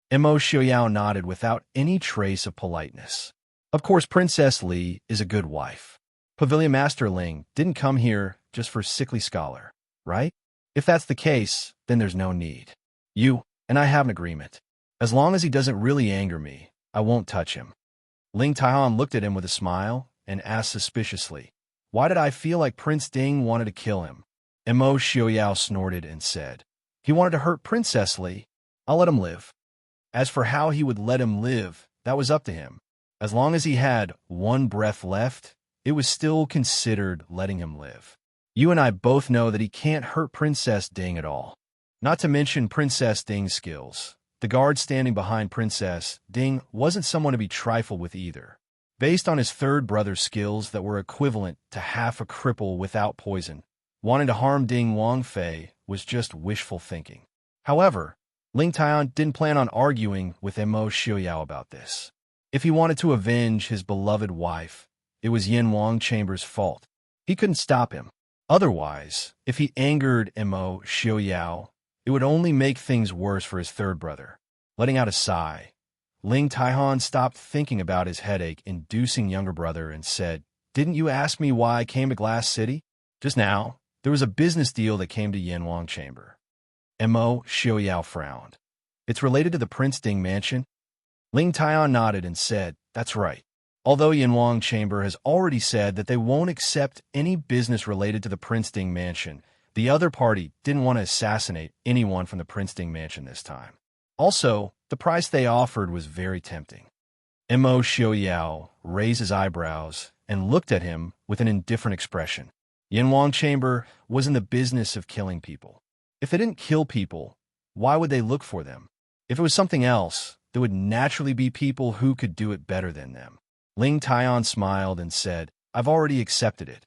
Immo Xiuyao nodded without any trace of politeness. Of course, Princess Li is a good wife. Pavilion Master Ling didn't come here just for sickly scholar, right? If that's the case, then there's no need. You and I have an agreement. As long as he doesn't really anger me, I won't touch him. Ling Taihan looked at him with a smile and asked suspiciously, "Why did I feel like Prince Ding wanted to kill him?" Immo Xiuyao snorted and said, "He wanted to hurt Princess Li. I'll let him live." As for how he would let him live, that was up to him. As long as he had one breath left, it was still considered letting him live. You and I both know that he can't hurt Princess Ding at all. Not to mention Princess Ding's skills. The guard standing behind Princess Ding wasn't someone to be trifled with either. Based on his third brother's skills that were equivalent to half a cripple without poison, wanting to harm Ding Wangfei was just wishful thinking. However, Ling Taihan didn't plan on arguing with Immo Xiuyao about this. If he wanted to avenge his beloved wife, it was Yanwang Chamber's fault. He couldn't stop him. Otherwise, if he angered Immo Xiuyao, it would only make things worse for his third brother. Letting out a sigh, Ling Taihan stopped thinking about his headache-inducing younger brother and said, "Didn't you ask me why I came to Glass City? Just now, there was a business deal that came to Yanwang Chamber." Immo Xiuyao frowned. "It's related to the Prince Ding mansion?" Ling Taihan nodded and said, "That's right. Although Yanwang Chamber has already said that they won't accept any business related to the Prince Ding mansion, the other party didn't want to assassinate anyone from the Prince Ding mansion this time. Also, the price they offered was very tempting." Immo Xiuyao raised his eyebrows and looked at him with an indifferent expression. Yanwang Chamber was in the business of killing people. If they didn't kill people, why would they look for them? If it was something else, there would naturally be people who could do it better than them. Ling Taihan smiled and said, "I've already accepted it."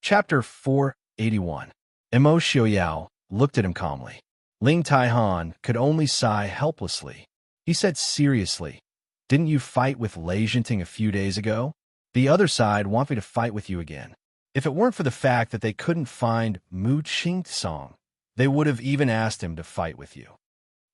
Chapter 481. Immo Xiuyao looked at him calmly. Ling Taihan could only sigh helplessly. He said seriously, "Didn't you fight with Lei Jinting a few days ago? The other side want me to fight with you again. If it weren't for the fact that they couldn't find Mu Qingtsong, they would have even asked him to fight with you."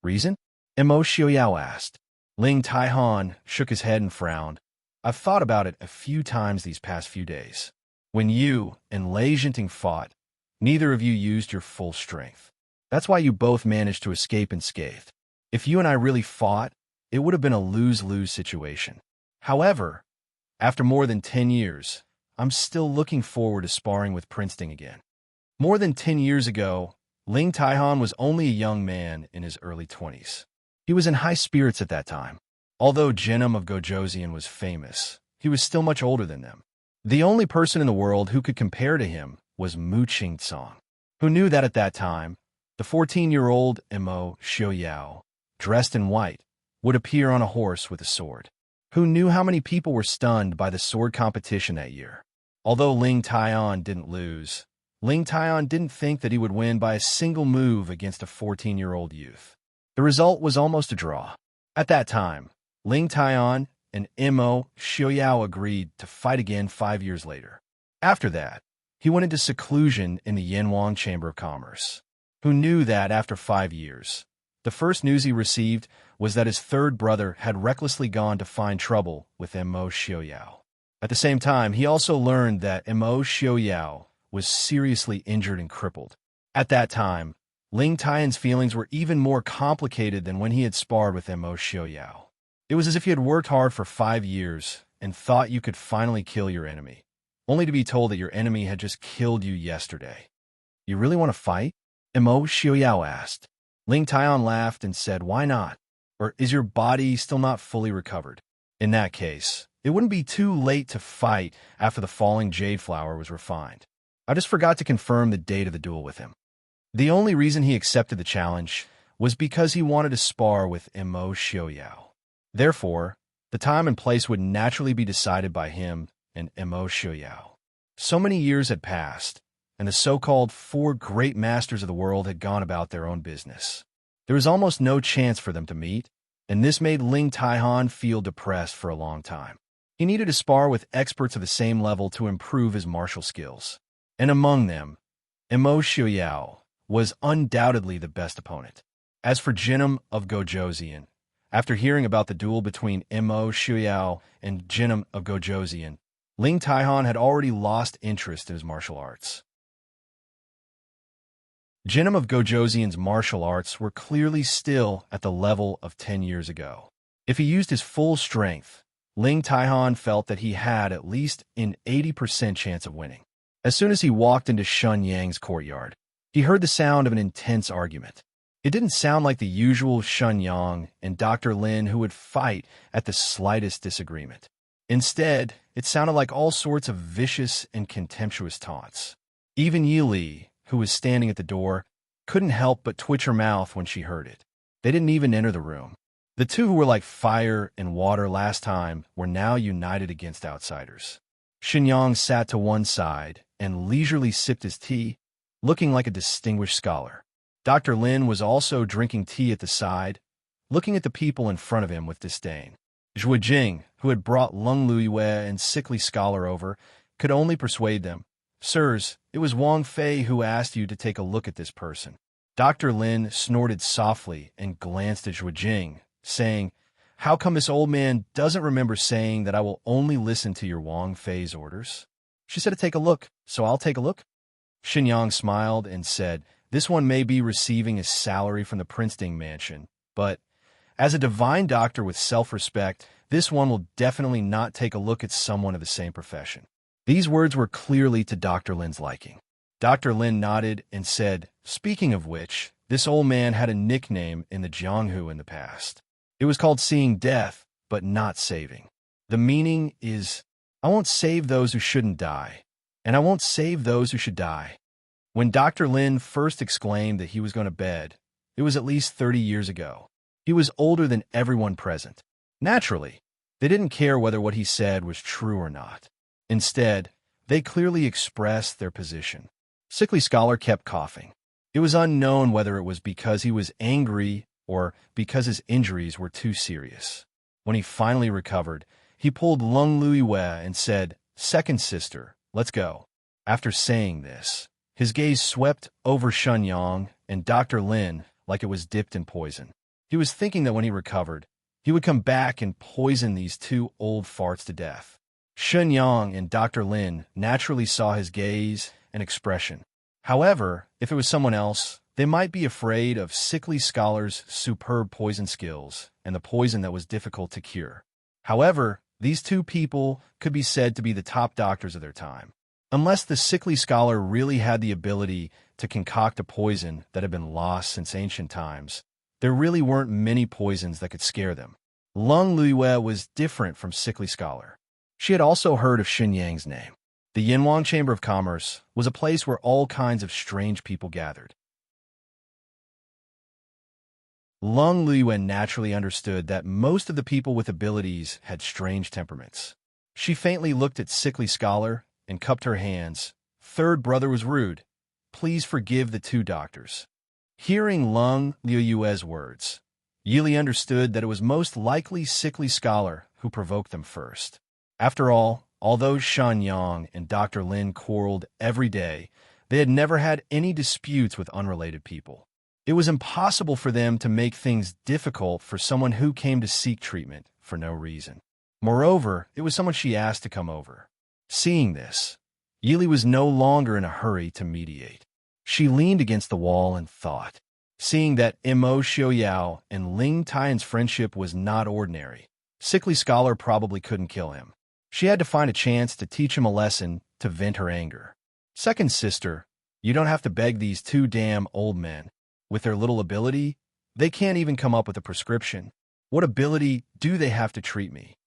"Reason?" Immo Xiuyao asked. Ling Taihan shook his head and frowned. "I've thought about it a few times these past few days. When you and Lei Jinting fought, neither of you used your full strength. That's why you both managed to escape unscathed. If you and I really fought, it would have been a lose-lose situation. However, after more than 10 years, I'm still looking forward to sparring with Prince Ding again." More than 10 years ago, Ling Taihan was only a young man in his early 20s. He was in high spirits at that time. Although Genom of Gojoseon was famous, he was still much older than them. The only person in the world who could compare to him was Mu Qing-tsong, who knew that at that time, the 14-year-old Imo Xiaoyao, dressed in white, would appear on a horse with a sword. Who knew how many people were stunned by the sword competition that year? Although Ling Taian didn't lose, Ling Taian didn't think that he would win by a single move against a 14-year-old youth. The result was almost a draw. At that time, Ling Taian and Imo Xiaoyao agreed to fight again 5 years later. After that, he went into seclusion in the Yanwang Chamber of Commerce. Who knew that after 5 years, the first news he received was that his third brother had recklessly gone to find trouble with Imo Xiaoyao. At the same time, he also learned that Imo Xiaoyao was seriously injured and crippled. At that time, Ling Taiyan's feelings were even more complicated than when he had sparred with Imo Xiaoyao. It was as if he had worked hard for 5 years and thought you could finally kill your enemy, only to be told that your enemy had just killed you yesterday. You really want to fight? Imo Xiaoyao asked. Ling Taiyan laughed and said, why not? Or is your body still not fully recovered? In that case, it wouldn't be too late to fight after the falling jade flower was refined. I just forgot to confirm the date of the duel with him. The only reason he accepted the challenge was because he wanted to spar with Imo Xiaoyao. Therefore, the time and place would naturally be decided by him and Imo Xiaoyao. So many years had passed, and the so-called 4 great masters of the world had gone about their own business. There was almost no chance for them to meet, and this made Ling Taihan feel depressed for a long time. He needed to spar with experts of the same level to improve his martial skills. And among them, Imo Xiaoyao was undoubtedly the best opponent. As for Jinnum of Gojoseon, after hearing about the duel between Imo Xiaoyao and Jinnum of Gojoseon, Ling Taihan had already lost interest in his martial arts. Jinnum of Gojoseon's martial arts were clearly still at the level of 10 years ago. If he used his full strength, Ling Taihan felt that he had at least an 80% chance of winning. As soon as he walked into Shun Yang's courtyard, he heard the sound of an intense argument. It didn't sound like the usual Shun Yang and Dr. Lin who would fight at the slightest disagreement. Instead, it sounded like all sorts of vicious and contemptuous taunts. Even Yi Li, who was standing at the door, couldn't help but twitch her mouth when she heard it. They didn't even enter the room. The two who were like fire and water last time were now united against outsiders. Shinyang sat to one side and leisurely sipped his tea, looking like a distinguished scholar. Dr. Lin was also drinking tea at the side, looking at the people in front of him with disdain. Zhuo Jing, who had brought Lung Luiyue and sickly scholar over, could only persuade them. Sirs, it was Wang Fei who asked you to take a look at this person. Dr. Lin snorted softly and glanced at Zhuo Jing, saying, how come this old man doesn't remember saying that I will only listen to your Wang Fei's orders? She said to take a look, so I'll take a look. Shinyang smiled and said, this one may be receiving his salary from the Princeton mansion, but as a divine doctor with self-respect, this one will definitely not take a look at someone of the same profession. These words were clearly to Dr. Lin's liking. Dr. Lin nodded and said, speaking of which, this old man had a nickname in the Jianghu in the past. It was called seeing death, but not saving. The meaning is, I won't save those who shouldn't die, and I won't save those who should die. When Dr. Lin first exclaimed that he was going to bed, it was at least 30 years ago. He was older than everyone present. Naturally, they didn't care whether what he said was true or not. Instead, they clearly expressed their position. Sickly Scholar kept coughing. It was unknown whether it was because he was angry or because his injuries were too serious. When he finally recovered, he pulled Lung Luiyue and said, second sister, let's go. After saying this, his gaze swept over Shun Yang and Dr. Lin like it was dipped in poison. He was thinking that when he recovered, he would come back and poison these two old farts to death. Shun Yang and Dr. Lin naturally saw his gaze and expression. However, if it was someone else, they might be afraid of Sickly Scholar's superb poison skills and the poison that was difficult to cure. However, these two people could be said to be the top doctors of their time. Unless the Sickly Scholar really had the ability to concoct a poison that had been lost since ancient times, there really weren't many poisons that could scare them. Lung Luiyue was different from Sickly Scholar. She had also heard of Xunyang's name. The Yinhuang Chamber of Commerce was a place where all kinds of strange people gathered. Lung Luyuan naturally understood that most of the people with abilities had strange temperaments. She faintly looked at Sickly Scholar and cupped her hands. Third brother was rude. Please forgive the two doctors. Hearing Lung Luyuan's words, Yili understood that it was most likely Sickly Scholar who provoked them first. After all, although Shan Yang and Dr. Lin quarreled every day, they had never had any disputes with unrelated people. It was impossible for them to make things difficult for someone who came to seek treatment for no reason. Moreover, it was someone she asked to come over. Seeing this, Yili was no longer in a hurry to mediate. She leaned against the wall and thought. Seeing that Mo Xiaoyao and Ling Taiyan's friendship was not ordinary, Sickly Scholar probably couldn't kill him. She had to find a chance to teach him a lesson to vent her anger. Second sister, you don't have to beg these two damn old men. With their little ability, they can't even come up with a prescription. What ability do they have to treat me?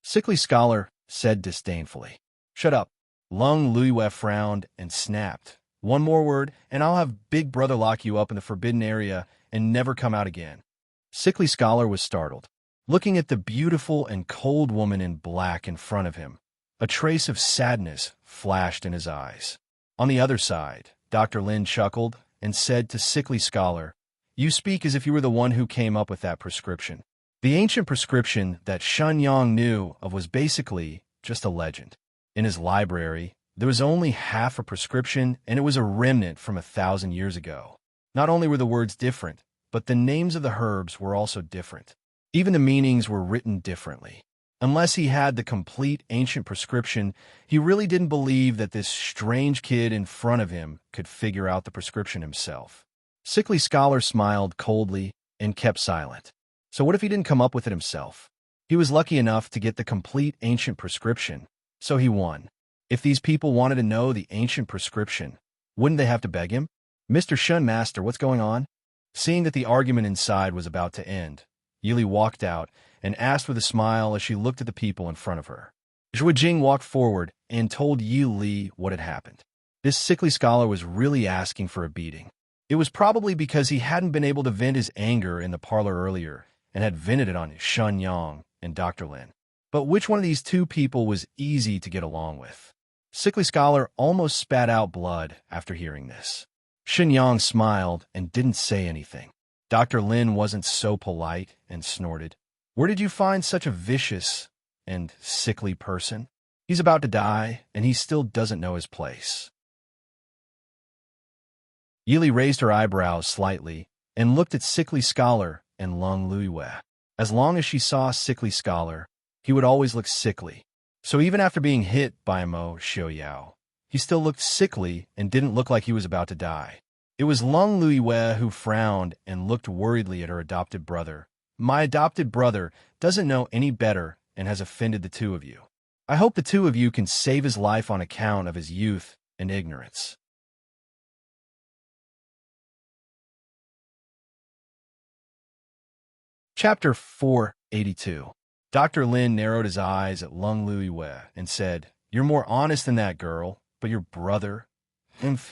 Sickly Scholar said disdainfully. Shut up. Lung Luyue frowned and snapped. One more word, and I'll have Big Brother lock you up in the forbidden area and never come out again. Sickly Scholar was startled. Looking at the beautiful and cold woman in black in front of him, a trace of sadness flashed in his eyes. On the other side, Dr. Lin chuckled and said to Sickly Scholar, You speak as if you were the one who came up with that prescription. The ancient prescription that Shan Yang knew of was basically just a legend. In his library, there was only half a prescription, and it was a remnant from 1,000 years ago. Not only were the words different, but the names of the herbs were also different. Even the meanings were written differently. Unless he had the complete ancient prescription, he really didn't believe that this strange kid in front of him could figure out the prescription himself. Sickly Scholar smiled coldly and kept silent. So what if he didn't come up with it himself? He was lucky enough to get the complete ancient prescription, so he won. If these people wanted to know the ancient prescription, wouldn't they have to beg him? Mr. Shun Master, what's going on? Seeing that the argument inside was about to end, Yili walked out and asked with a smile as she looked at the people in front of her. Zhuo Jing walked forward and told Yi Li what had happened. This Sickly Scholar was really asking for a beating. It was probably because he hadn't been able to vent his anger in the parlor earlier and had vented it on Shan Yang and Dr. Lin. But which one of these two people was easy to get along with? Sickly Scholar almost spat out blood after hearing this. Shan Yang smiled and didn't say anything. Dr. Lin wasn't so polite and snorted. Where did you find such a vicious and sickly person? He's about to die, and he still doesn't know his place. Yili raised her eyebrows slightly and looked at Sickly Scholar and Lung Luyue. As long as she saw Sickly Scholar, he would always look sickly. So even after being hit by Mo Xiaoyao, he still looked sickly and didn't look like he was about to die. It was Lung Luyue who frowned and looked worriedly at her adopted brother. My adopted brother doesn't know any better and has offended the two of you. I hope the two of you can save his life on account of his youth and ignorance. Chapter 482. Dr. Lin narrowed his eyes at Lung Luyue and said, You're more honest than that girl, but your brother,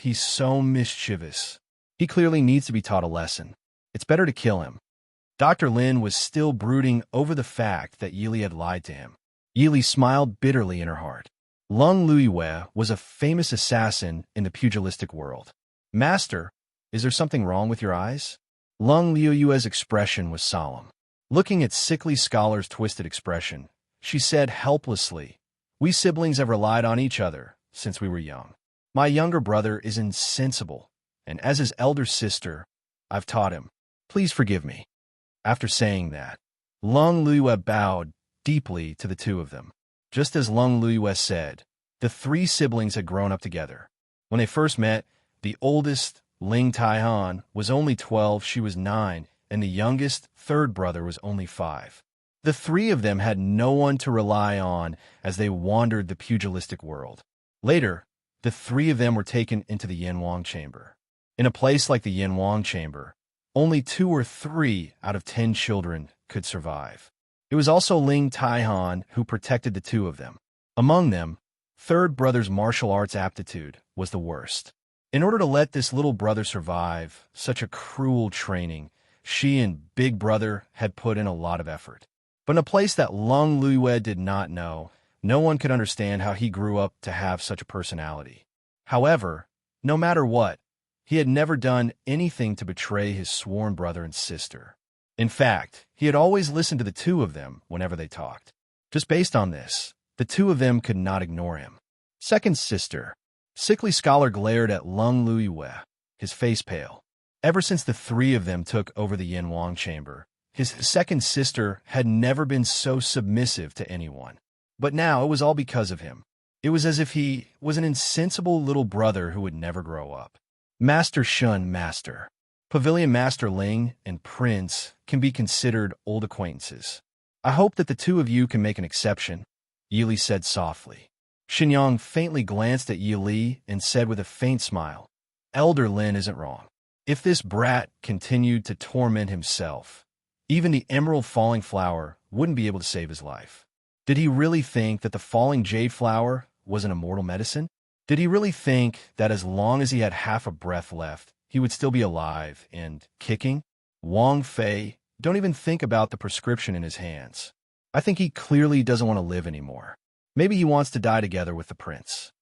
he's so mischievous. He clearly needs to be taught a lesson. It's better to kill him. Dr. Lin was still brooding over the fact that Yili had lied to him. Yili smiled bitterly in her heart. Lung Luyue was a famous assassin in the pugilistic world. Master, is there something wrong with your eyes? Lung Luyue's expression was solemn. Looking at Sickly Scholar's twisted expression, she said helplessly, We siblings have relied on each other since we were young. My younger brother is insensible, and as his elder sister, I've taught him. Please forgive me. After saying that, Lung Luyue bowed deeply to the two of them. Just as Lung Luyue said, the three siblings had grown up together. When they first met, the oldest, Ling Taihan, was only 12, she was 9, and the youngest, third brother, was only 5. The three of them had no one to rely on as they wandered the pugilistic world. Later, the three of them were taken into the Yinhuang Chamber. In a place like the Yinhuang Chamber, only 2 or 3 out of 10 children could survive. It was also Ling Taihan who protected the two of them. Among them, third brother's martial arts aptitude was the worst. In order to let this little brother survive such a cruel training, she and big brother had put in a lot of effort. But in a place that Lung Luiwe did not know, no one could understand how he grew up to have such a personality. However, no matter what, he had never done anything to betray his sworn brother and sister. In fact, he had always listened to the two of them whenever they talked. Just based on this, the two of them could not ignore him. Second sister. Sickly Scholar glared at Lung Luiwe, his face pale. Ever since the three of them took over the Yanwang chamber, his second sister had never been so submissive to anyone. But now it was all because of him. It was as if he was an insensible little brother who would never grow up. Master Shun Master. Pavilion Master Ling and Prince can be considered old acquaintances. I hope that the two of you can make an exception, Yili said softly. Xinyang faintly glanced at Yili and said with a faint smile, Elder Lin isn't wrong. If this brat continued to torment himself, even the emerald falling flower wouldn't be able to save his life. Did he really think that the falling jade flower was an immortal medicine? Did he really think that as long as he had half a breath left, he would still be alive and kicking? Wang Fei, don't even think about the prescription in his hands. I think he clearly doesn't want to live anymore. Maybe he wants to die together with the prince.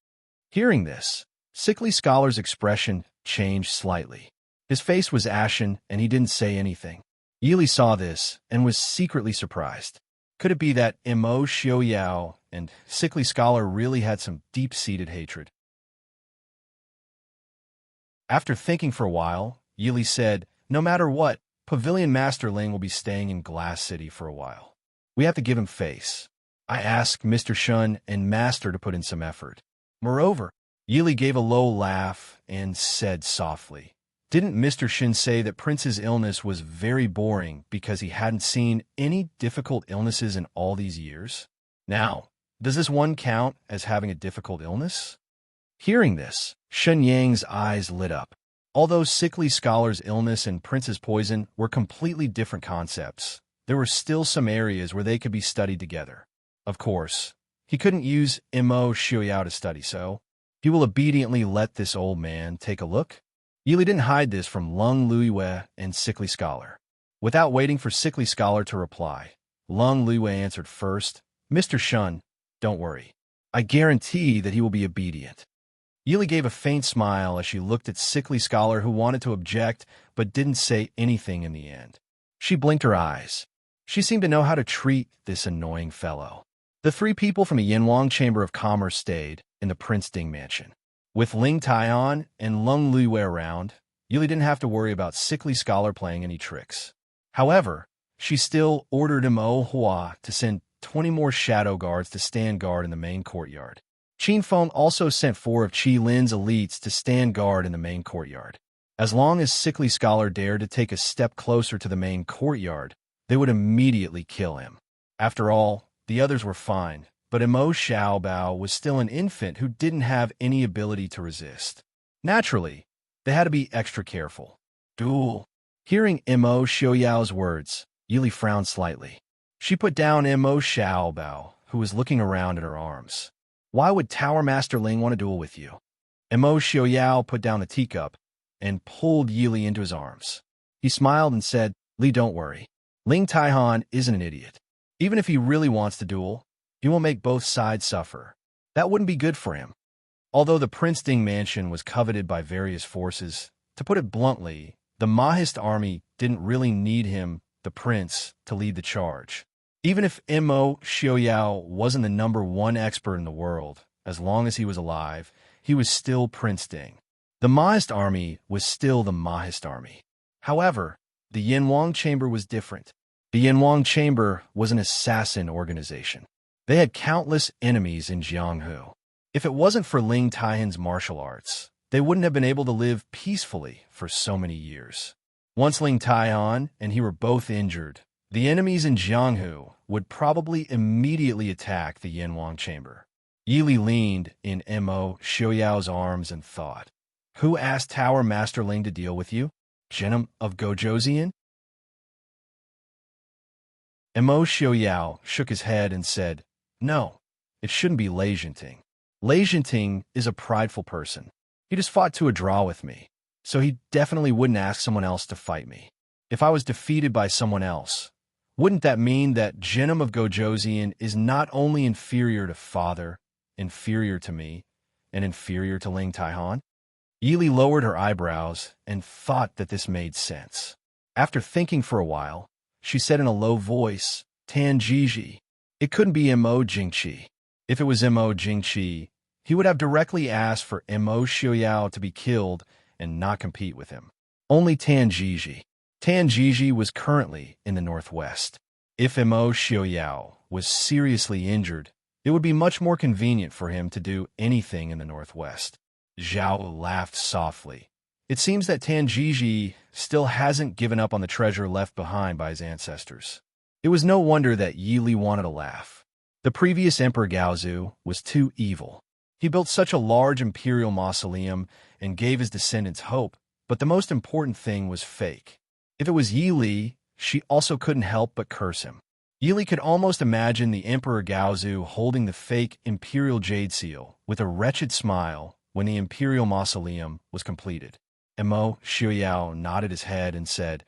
Hearing this, Sickly Scholar's expression changed slightly. His face was ashen, and he didn't say anything. Yili saw this and was secretly surprised. Could it be that Mo Xiaoyao and Sickly Scholar really had some deep-seated hatred? After thinking for a while, Yili said, no matter what, Pavilion Master Ling will be staying in Glass City for a while. We have to give him face. I asked Mr. Shun and Master to put in some effort. Moreover, Yili gave a low laugh and said softly, didn't Mr. Shin say that Prince's illness was very boring because he hadn't seen any difficult illnesses in all these years? Now, does this one count as having a difficult illness? Hearing this, Shen Yang's eyes lit up. Although Sickly Scholar's illness and Prince's poison were completely different concepts, there were still some areas where they could be studied together. Of course, he couldn't use Mo Xiaoyao to study, so he will obediently let this old man take a look. Yili didn't hide this from Lung Luiwe and Sickly Scholar. Without waiting for Sickly Scholar to reply, Lung Luiwe answered first, Mr. Shun, don't worry. I guarantee that he will be obedient. Yili gave a faint smile as she looked at Sickly Scholar, who wanted to object but didn't say anything in the end. She blinked her eyes. She seemed to know how to treat this annoying fellow. The three people from the Yanwang Chamber of Commerce stayed in the Prince Ding Mansion. With Ling Taihan and Lung Luiwe around, Yili didn't have to worry about Sickly Scholar playing any tricks. However, she still ordered Mo Hua to send 20 more shadow guards to stand guard in the main courtyard. Qin Feng also sent 4 of Qi Lin's elites to stand guard in the main courtyard. As long as Sickly Scholar dared to take a step closer to the main courtyard, they would immediately kill him. After all, the others were fine, but Mo Xiaobao was still an infant who didn't have any ability to resist. Naturally, they had to be extra careful. Duel. Hearing Mo Xiaoyao's words, Yili frowned slightly. She put down Mo Xiaobao, who was looking around at her arms. Why would Tower Master Ling want to duel with you? Mo Xiaoyao put down the teacup and pulled Yili into his arms. He smiled and said, Li, don't worry. Ling Taihan isn't an idiot. Even if he really wants to duel, he will make both sides suffer. That wouldn't be good for him. Although the Prince Ding Mansion was coveted by various forces, to put it bluntly, the Mahist army didn't really need him, the prince, to lead the charge. Even if Mo Xiaoyao wasn't the #1 expert in the world, as long as he was alive, he was still Prince Ding. The Mahist army was still the Mahist army. However, the Yanwang Chamber was different. The Yanwang Chamber was an assassin organization. They had countless enemies in Jianghu. If it wasn't for Ling Taihan's martial arts, they wouldn't have been able to live peacefully for so many years. Once Ling Taihan and he were both injured, the enemies in Jianghu would probably immediately attack the Yanwang Chamber. Yili leaned in Mo Xiaoyao's arms and thought, who asked Tower Master Ling to deal with you? Genom of Gojoseon? Mo Xiaoyao shook his head and said, no, It shouldn't be enchanting. Enchanting is a prideful person. He just fought to a draw with me, so he definitely wouldn't ask someone else to fight me. If I was defeated by someone else, wouldn't that mean that Genom of Gojoseon is not only inferior to father, inferior to me, and inferior to Ling Taihan? Yili lowered her eyebrows and thought that this made sense. After thinking for a while, she said in a low voice, Tan Jiji. It couldn't be Mo Jingqi. If it was Mo Jingqi, he would have directly asked for Mo Xiaoyao to be killed and not compete with him. Only Tan Jiji. Tan Jiji was currently in the northwest. If Mo Xiaoyao was seriously injured, it would be much more convenient for him to do anything in the northwest. Zhao laughed softly. It seems that Tan Jiji still hasn't given up on the treasure left behind by his ancestors. It was no wonder that Yili wanted to laugh. The previous Emperor Gaozu was too evil. He built such a large imperial mausoleum and gave his descendants hope, but the most important thing was fake. If it was Yili, she also couldn't help but curse him. Yili could almost imagine the Emperor Gaozu holding the fake imperial jade seal with a wretched smile when the imperial mausoleum was completed. Mo Xiaoyao nodded his head and said,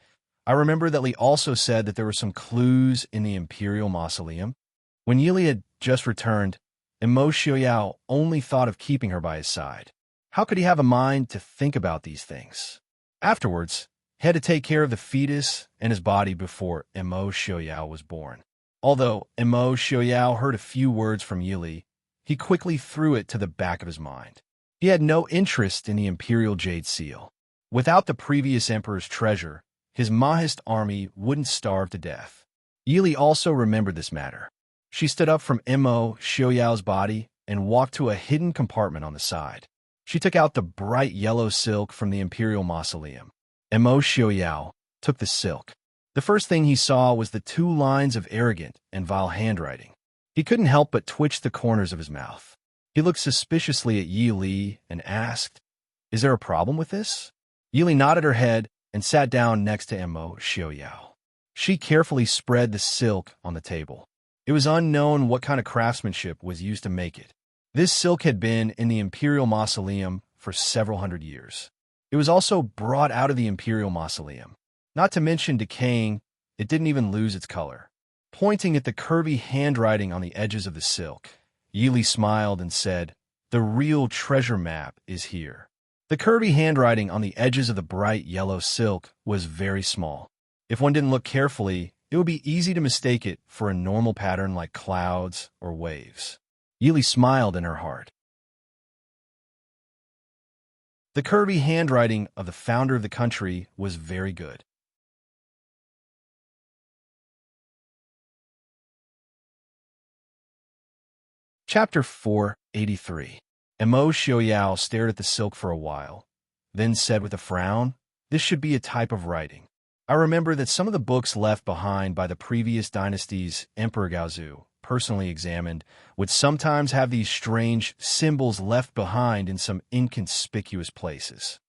I remember that Li also said that there were some clues in the imperial mausoleum. When Yili had just returned, Mo Xiaoyao only thought of keeping her by his side. How could he have a mind to think about these things? Afterwards, he had to take care of the fetus and his body before Mo Xiaoyao was born. Although Mo Xiaoyao heard a few words from Yili, he quickly threw it to the back of his mind. He had no interest in the imperial jade seal. Without the previous emperor's treasure, his Mahist army wouldn't starve to death. Yili also remembered this matter. She stood up from Mo Xiaoyao's body and walked to a hidden compartment on the side. She took out the bright yellow silk from the imperial mausoleum. Mo Xiaoyao took the silk. The first thing he saw was the 2 lines of arrogant and vile handwriting. He couldn't help but twitch the corners of his mouth. He looked suspiciously at Yili and asked, Is there a problem with this? Yili nodded her head and sat down next to Mo Xiaoyao. She carefully spread the silk on the table. It was unknown what kind of craftsmanship was used to make it. This silk had been in the imperial mausoleum for several hundred years. It was also brought out of the imperial mausoleum. Not to mention decaying, it didn't even lose its color. Pointing at the curvy handwriting on the edges of the silk, Yili smiled and said, The real treasure map is here. The curvy handwriting on the edges of the bright yellow silk was very small. If one didn't look carefully, it would be easy to mistake it for a normal pattern like clouds or waves. Yili smiled in her heart. The curvy handwriting of the founder of the country was very good. Chapter 483. Mo Xiaoyao stared at the silk for a while, then said with a frown, This should be a type of writing. I remember that some of the books left behind by the previous dynasty's Emperor Gaozu, personally examined, would sometimes have these strange symbols left behind in some inconspicuous places.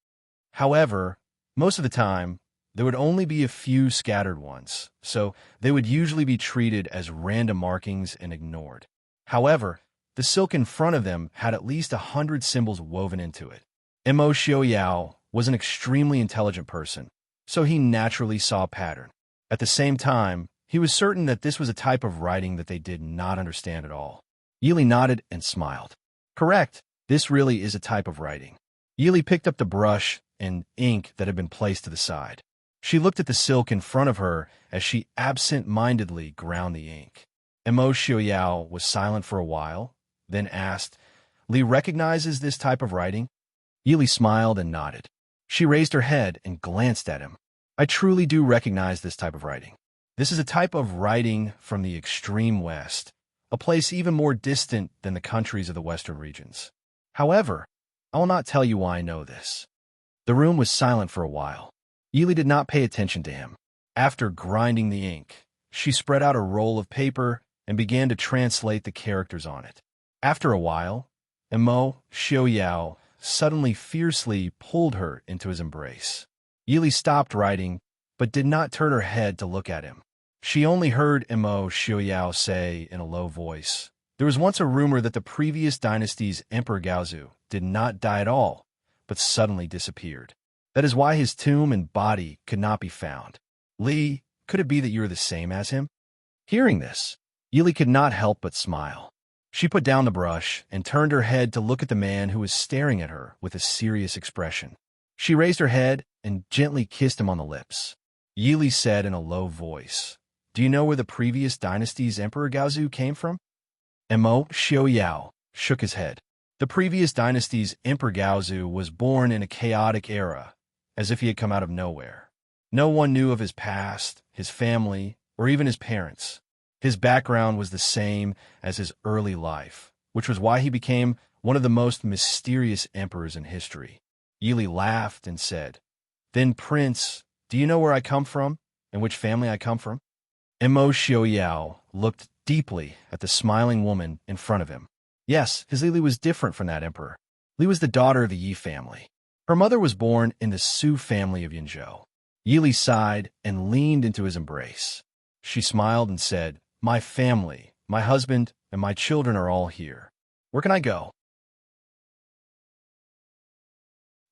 However, most of the time, there would only be a few scattered ones, so they would usually be treated as random markings and ignored. However, the silk in front of them had at least 100 symbols woven into it. Mo Xiaoyao was an extremely intelligent person, so he naturally saw a pattern. At the same time, he was certain that this was a type of writing that they did not understand at all. Yili nodded and smiled. Correct, this really is a type of writing. Yili picked up the brush and ink that had been placed to the side. She looked at the silk in front of her as she absent-mindedly ground the ink. Mo Xiaoyao was silent for a while, then asked, Li recognizes this type of writing? Yili smiled and nodded. She raised her head and glanced at him. I truly do recognize this type of writing. This is a type of writing from the extreme west, a place even more distant than the countries of the western regions. However, I will not tell you why I know this. The room was silent for a while. Yili did not pay attention to him. After grinding the ink, she spread out a roll of paper and began to translate the characters on it. After a while, Mo Xiaoyao suddenly fiercely pulled her into his embrace. Yili stopped writing, but did not turn her head to look at him. She only heard Mo Xiaoyao say in a low voice, There was once a rumor that the previous dynasty's Emperor Gaozu did not die at all, but suddenly disappeared. That is why his tomb and body could not be found. Li, could it be that you are the same as him? Hearing this, Yili could not help but smile. She put down the brush and turned her head to look at the man who was staring at her with a serious expression. She raised her head and gently kissed him on the lips. Yili said in a low voice, "Do you know where the previous dynasty's Emperor Gaozu came from?" Mo Xiaoyao shook his head. The previous dynasty's Emperor Gaozu was born in a chaotic era, as if he had come out of nowhere. No one knew of his past, his family, or even his parents. His background was the same as his early life, which was why he became one of the most mysterious emperors in history. Yili laughed and said, "Then, Prince, do you know where I come from and which family I come from?" Mo Xiaoyao looked deeply at the smiling woman in front of him. Yes, his Li was different from that emperor. Li was the daughter of the Yi family. Her mother was born in the Su family of Yinzhou. Yili sighed and leaned into his embrace. She smiled and said, "My family, my husband, and my children are all here. Where can I go?"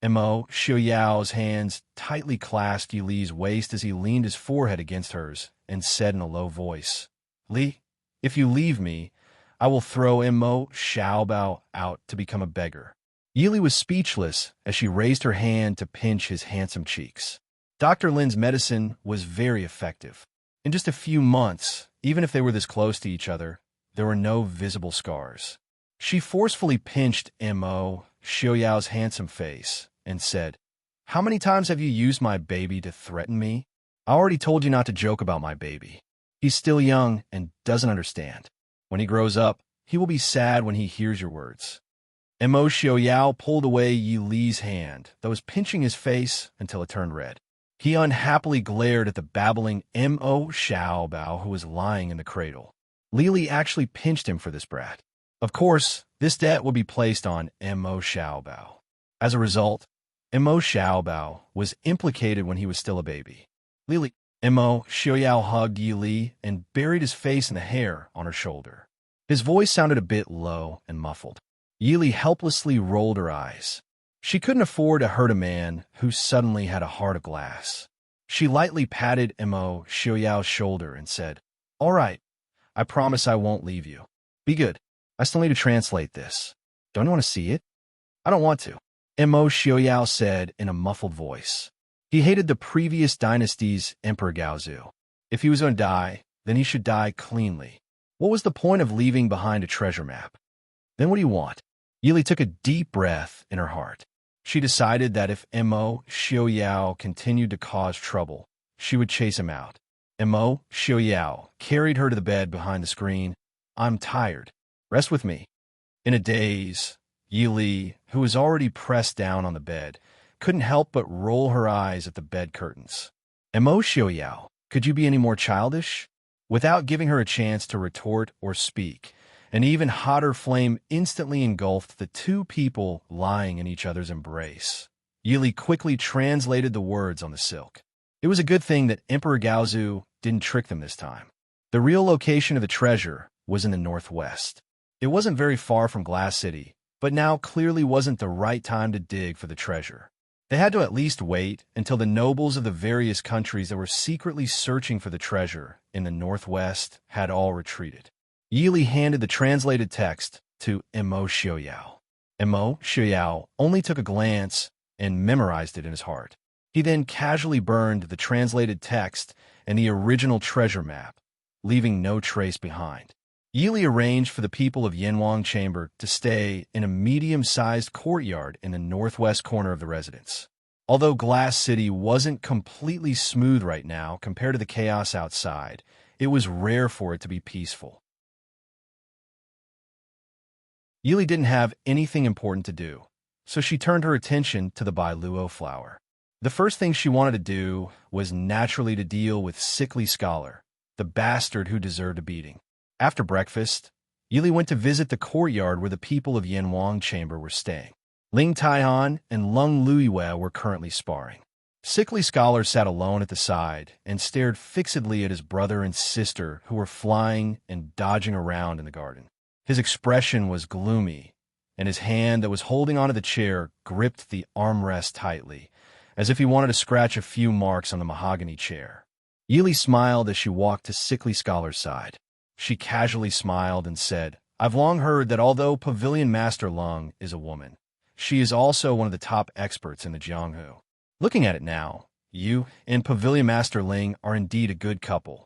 Mo Xiaoyao's hands tightly clasped Yili's waist as he leaned his forehead against hers and said in a low voice, "Li, if you leave me, I will throw Mo Xiaobao out to become a beggar." Yili was speechless as she raised her hand to pinch his handsome cheeks. Dr. Lin's medicine was very effective. In just a few months, even if they were this close to each other, there were no visible scars. She forcefully pinched Mo Xiaoyao's handsome face and said, "How many times have you used my baby to threaten me? I already told you not to joke about my baby. He's still young and doesn't understand. When he grows up, he will be sad when he hears your words." Mo Xiaoyao pulled away Yi Li's hand that was pinching his face until it turned red. He unhappily glared at the babbling Mo Xiaobao who was lying in the cradle. Li actually pinched him for this brat. Of course, this debt would be placed on Mo Xiaobao. As a result, Mo Xiaobao was implicated when he was still a baby. Mo Xiaoyao hugged Yi Li and buried his face in the hair on her shoulder. His voice sounded a bit low and muffled. Yi Li helplessly rolled her eyes. She couldn't afford to hurt a man who suddenly had a heart of glass. She lightly patted Mo Xiaoyao's shoulder and said, "All right, I promise I won't leave you. Be good. I still need to translate this. Don't you want to see it?" "I don't want to," Mo Xiaoyao said in a muffled voice. He hated the previous dynasty's Emperor Gaozu. If he was going to die, then he should die cleanly. What was the point of leaving behind a treasure map? Then what do you want? Yili took a deep breath in her heart. She decided that if Mo Xiaoyao continued to cause trouble, she would chase him out. Mo Xiaoyao carried her to the bed behind the screen. "I'm tired. Rest with me." In a daze, Yi Li, who was already pressed down on the bed, couldn't help but roll her eyes at the bed curtains. "Mo Xiaoyao, could you be any more childish?" Without giving her a chance to retort or speak, an even hotter flame instantly engulfed the two people lying in each other's embrace. Yi Li quickly translated the words on the silk. It was a good thing that Emperor Gaozu didn't trick them this time. The real location of the treasure was in the northwest. It wasn't very far from Glass City, but now clearly wasn't the right time to dig for the treasure. They had to at least wait until the nobles of the various countries that were secretly searching for the treasure in the northwest had all retreated. Yi Li handed the translated text to Mo Xiaoyao. Mo Xiaoyao only took a glance and memorized it in his heart. He then casually burned the translated text and the original treasure map, leaving no trace behind. Yi Li arranged for the people of Yanwang Chamber to stay in a medium-sized courtyard in the northwest corner of the residence. Although Glass City wasn't completely smooth right now compared to the chaos outside, it was rare for it to be peaceful. Yi Li didn't have anything important to do, so she turned her attention to the Bailuo flower. The first thing she wanted to do was naturally to deal with Sickly Scholar, the bastard who deserved a beating. After breakfast, Yi Li went to visit the courtyard where the people of Yanwang Chamber were staying. Ling Taihan and Lung Luiwe were currently sparring. Sickly Scholar sat alone at the side and stared fixedly at his brother and sister who were flying and dodging around in the garden. His expression was gloomy, and his hand that was holding onto the chair gripped the armrest tightly, as if he wanted to scratch a few marks on the mahogany chair. Yili smiled as she walked to Sickly Scholar's side. She casually smiled and said, "I've long heard that although Pavilion Master Lung is a woman, she is also one of the top experts in the Jianghu. Looking at it now, you and Pavilion Master Ling are indeed a good couple."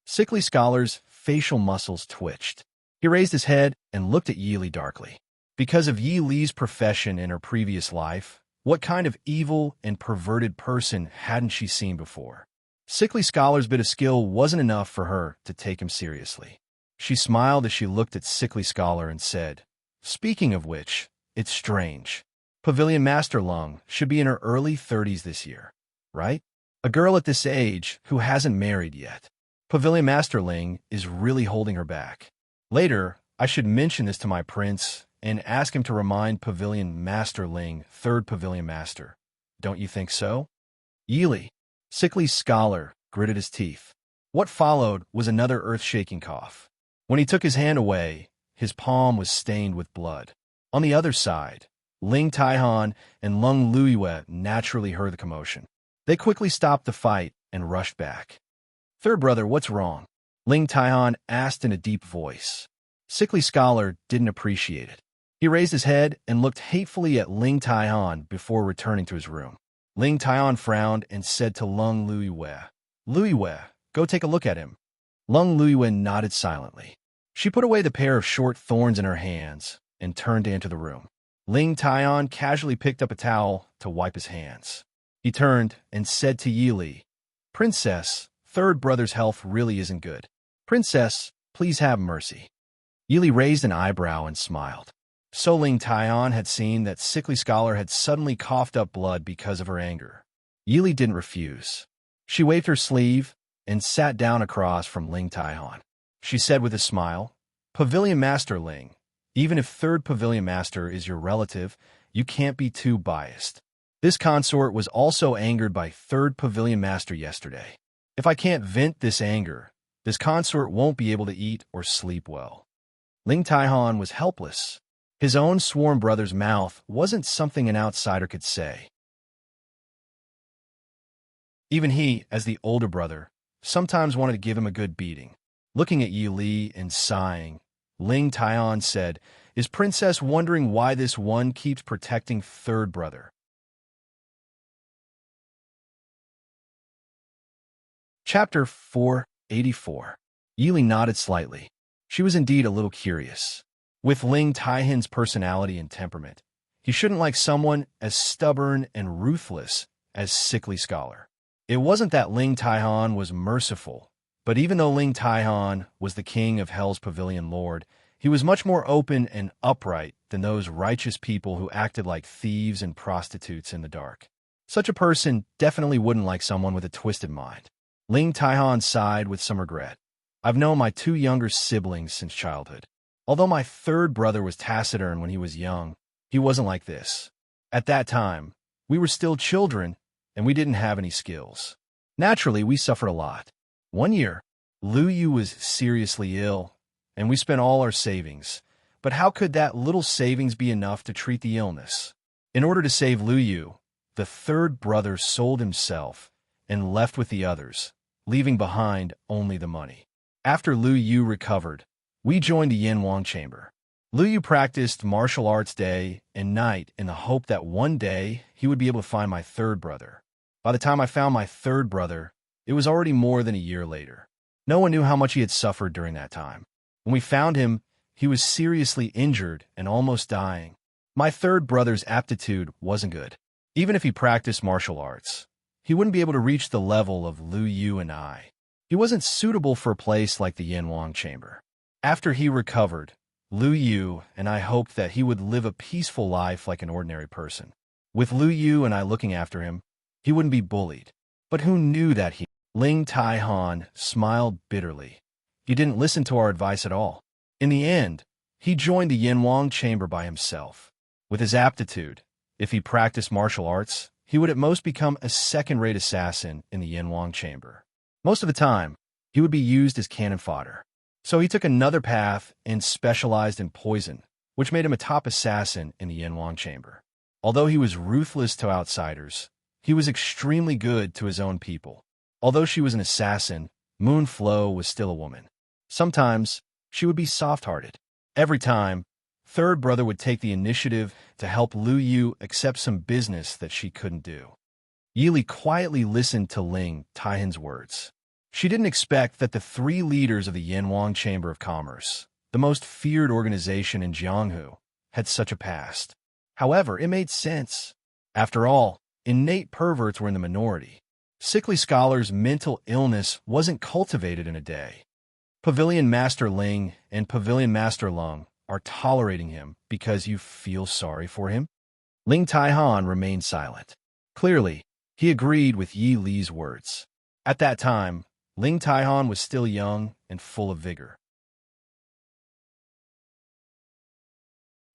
Sickly Scholar's facial muscles twitched. He raised his head and looked at Yi Li darkly. Because of Yi Li's profession in her previous life, what kind of evil and perverted person hadn't she seen before? Sickly Scholar's bit of skill wasn't enough for her to take him seriously. She smiled as she looked at Sickly Scholar and said, "Speaking of which, it's strange. Pavilion Master Lung should be in her early 30s this year, right? A girl at this age who hasn't married yet. Pavilion Master Ling is really holding her back. Later, I should mention this to my prince and ask him to remind Pavilion Master Ling, third Pavilion Master. Don't you think so?" Yi Li. Sickly Scholar gritted his teeth. What followed was another earth-shaking cough. When he took his hand away, his palm was stained with blood. On the other side, Ling Taihan and Lung Luiyue naturally heard the commotion. They quickly stopped the fight and rushed back. "Third brother, what's wrong?" Ling Taihan asked in a deep voice. Sickly Scholar didn't appreciate it. He raised his head and looked hatefully at Ling Taihan before returning to his room. Ling Taihan frowned and said to Lung Luiyue, "Luiyue, go take a look at him." Lung Luiyue nodded silently. She put away the pair of short thorns in her hands and turned to enter the room. Ling Taihan casually picked up a towel to wipe his hands. He turned and said to Yi Li, "Princess, third brother's health really isn't good. Princess, please have mercy." Yi Li raised an eyebrow and smiled. So Ling Taihan had seen that Sickly Scholar had suddenly coughed up blood because of her anger. Yi Li didn't refuse. She waved her sleeve and sat down across from Ling Taihan. She said with a smile, "Pavilion Master Ling, even if third Pavilion Master is your relative, you can't be too biased. This consort was also angered by third Pavilion Master yesterday. If I can't vent this anger, this consort won't be able to eat or sleep well." Ling Taihan was helpless. His own sworn brother's mouth wasn't something an outsider could say. Even he, as the older brother, sometimes wanted to give him a good beating. Looking at Yi Li and sighing, Ling Taihan said, "Is Princess wondering why this one keeps protecting third brother?" Chapter 484. Yi Li nodded slightly. She was indeed a little curious. With Ling Taihan's personality and temperament, he shouldn't like someone as stubborn and ruthless as Sickly Scholar. It wasn't that Ling Taihan was merciful, but even though Ling Taihan was the king of Hell's Pavilion Lord, he was much more open and upright than those righteous people who acted like thieves and prostitutes in the dark. Such a person definitely wouldn't like someone with a twisted mind. Ling Taihan sighed with some regret. "I've known my two younger siblings since childhood. Although my third brother was taciturn when he was young, he wasn't like this. At that time, we were still children, and we didn't have any skills. Naturally, we suffered a lot. One year, Lu Yu was seriously ill, and we spent all our savings. But how could that little savings be enough to treat the illness? In order to save Lu Yu, the third brother sold himself and left with the others, leaving behind only the money. After Lu Yu recovered, we joined the Yin Wang Chamber. Lu Yu practiced martial arts day and night in the hope that one day he would be able to find my third brother. By the time I found my third brother, it was already more than a year later. No one knew how much he had suffered during that time. When we found him, he was seriously injured and almost dying. My third brother's aptitude wasn't good. Even if he practiced martial arts, he wouldn't be able to reach the level of Lu Yu and I. He wasn't suitable for a place like the Yin Wang Chamber. After he recovered, Lu Yu and I hoped that he would live a peaceful life like an ordinary person. With Lu Yu and I looking after him, he wouldn't be bullied. But who knew that he... Ling Taihan smiled bitterly. He didn't listen to our advice at all. In the end, he joined the Yin Wang Chamber by himself. With his aptitude, if he practiced martial arts, he would at most become a second-rate assassin in the Yin Wang Chamber. Most of the time, he would be used as cannon fodder. So he took another path and specialized in poison, which made him a top assassin in the Yanwang chamber. Although he was ruthless to outsiders, he was extremely good to his own people. Although she was an assassin, Moon Flo was still a woman. Sometimes, she would be soft-hearted. Every time, third brother would take the initiative to help Lu Yu accept some business that she couldn't do. Yili quietly listened to Ling Taihan's words. She didn't expect that the three leaders of the Yanwang Chamber of Commerce, the most feared organization in Jianghu, had such a past. However, it made sense. After all, innate perverts were in the minority. Sickly scholars' mental illness wasn't cultivated in a day. Pavilion Master Ling and Pavilion Master Lung are tolerating him because you feel sorry for him? Ling Taihan remained silent. Clearly, he agreed with Yi Li's words. At that time, Ling Taihan was still young and full of vigor.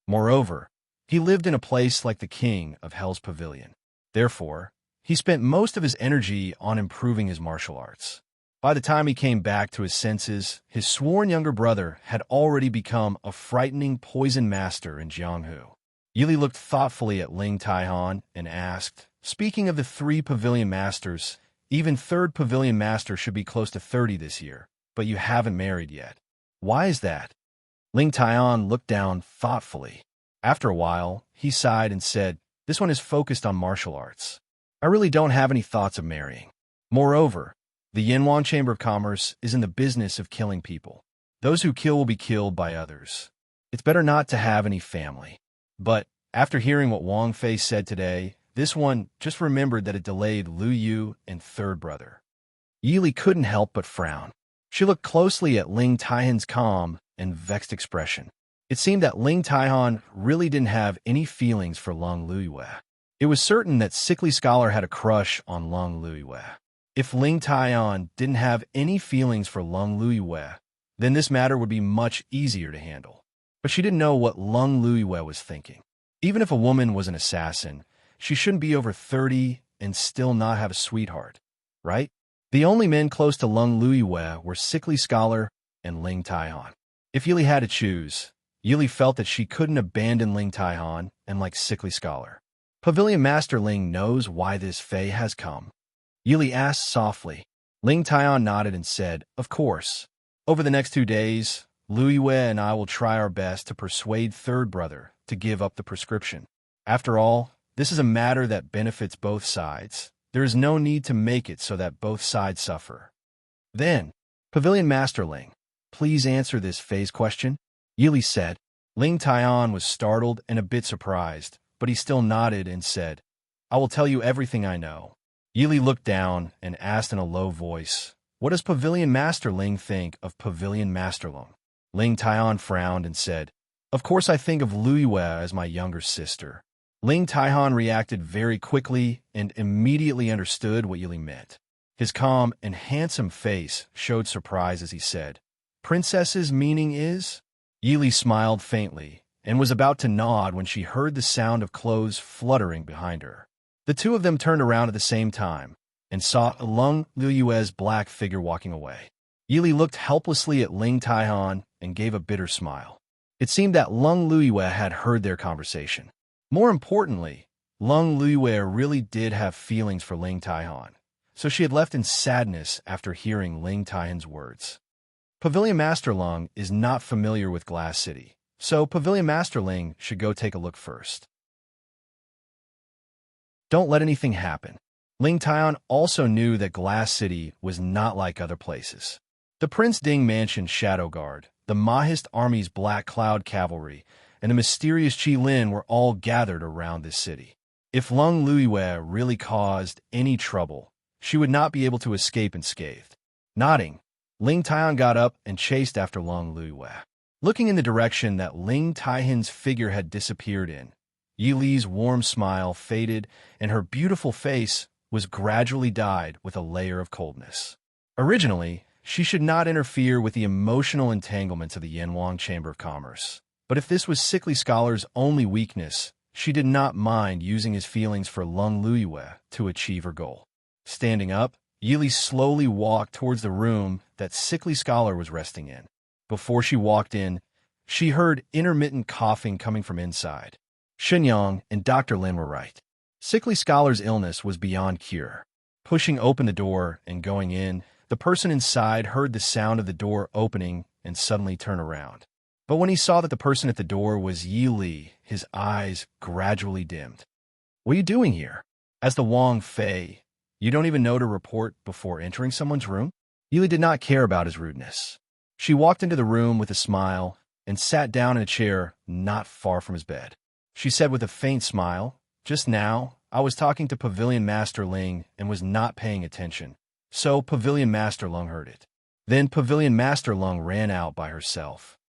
Moreover, he lived in a place like the king of Hell's Pavilion. Therefore, he spent most of his energy on improving his martial arts. By the time he came back to his senses, his sworn younger brother had already become a frightening poison master in Jianghu. Yili looked thoughtfully at Ling Taihan and asked, "Speaking of the three pavilion masters, even third pavilion master should be close to 30 this year, but you haven't married yet. Why is that?" Ling Taihan looked down thoughtfully. After a while, he sighed and said, "This one is focused on martial arts. I really don't have any thoughts of marrying. Moreover, the Yanwang Chamber of Commerce is in the business of killing people. Those who kill will be killed by others. It's better not to have any family." But after hearing what Wang Fei said today, this one just remembered that it delayed Lu Yu and third brother. Yili couldn't help but frown. She looked closely at Ling Taihan's calm and vexed expression. It seemed that Ling Taihan really didn't have any feelings for Long Luiyue. It was certain that Sickly Scholar had a crush on Long Luiyue. If Ling Taihan didn't have any feelings for Long Luiyue, then this matter would be much easier to handle. But she didn't know what Long Luiyue was thinking. Even if a woman was an assassin, she shouldn't be over 30 and still not have a sweetheart, right? The only men close to Long Luiyue were Sickly Scholar and Ling Taihan. If Yili had to choose, Yili felt that she couldn't abandon Ling Taihan and like Sickly Scholar. Pavilion Master Ling knows why this Fei has come. Yili asked softly. Ling Taihan nodded and said, "Of course. Over the next 2 days, Luiyue and I will try our best to persuade third brother to give up the prescription. After all, this is a matter that benefits both sides. There is no need to make it so that both sides suffer." Then, Pavilion Master Ling, please answer this Fei's question, Yili said. Ling Taihan was startled and a bit surprised, but he still nodded and said, "I will tell you everything I know." Yili looked down and asked in a low voice, "What does Pavilion Master Ling think of Pavilion Master Lung?" Ling Taihan frowned and said, "Of course I think of Luiyue as my younger sister." Ling Taihan reacted very quickly and immediately understood what Yili meant. His calm and handsome face showed surprise as he said, "Princess's meaning is?" Yili smiled faintly and was about to nod when she heard the sound of clothes fluttering behind her. The two of them turned around at the same time and saw Lung Luiyue's black figure walking away. Yili looked helplessly at Ling Taihan and gave a bitter smile. It seemed that Lung Luiyue had heard their conversation. More importantly, Lung Luiyue really did have feelings for Ling Taihan, so she had left in sadness after hearing Ling Taihan's words. Pavilion Master Lung is not familiar with Glass City, so Pavilion Master Ling should go take a look first. Don't let anything happen. Ling Taihan also knew that Glass City was not like other places. The Prince Ding Mansion Shadow Guard, the Mahist Army's Black Cloud Cavalry, and the mysterious Qi Lin were all gathered around this city. If Lung Luiyue really caused any trouble, she would not be able to escape unscathed. Nodding, Ling Taihan got up and chased after Lung Luiyue. Looking in the direction that Ling Taihan's figure had disappeared in, Yi Li's warm smile faded and her beautiful face was gradually dyed with a layer of coldness. Originally, she should not interfere with the emotional entanglements of the Yanwang Chamber of Commerce. But if this was Sickly Scholar's only weakness, she did not mind using his feelings for Lung Luiyue to achieve her goal. Standing up, Yi Li slowly walked towards the room that Sickly Scholar was resting in. before she walked in, she heard intermittent coughing coming from inside. Shenyang and Dr. Lin were right. Sickly Scholar's illness was beyond cure. Pushing open the door and going in, the person inside heard the sound of the door opening and suddenly turn around. But when he saw that the person at the door was Yi Li, his eyes gradually dimmed. "What are you doing here?" As the Wang Fei, "You don't even know to report before entering someone's room?" Yi Li did not care about his rudeness. She walked into the room with a smile and sat down in a chair not far from his bed. She said with a faint smile, "Just now, I was talking to Pavilion Master Ling and was not paying attention, so Pavilion Master Lung heard it. Then Pavilion Master Lung ran out by herself."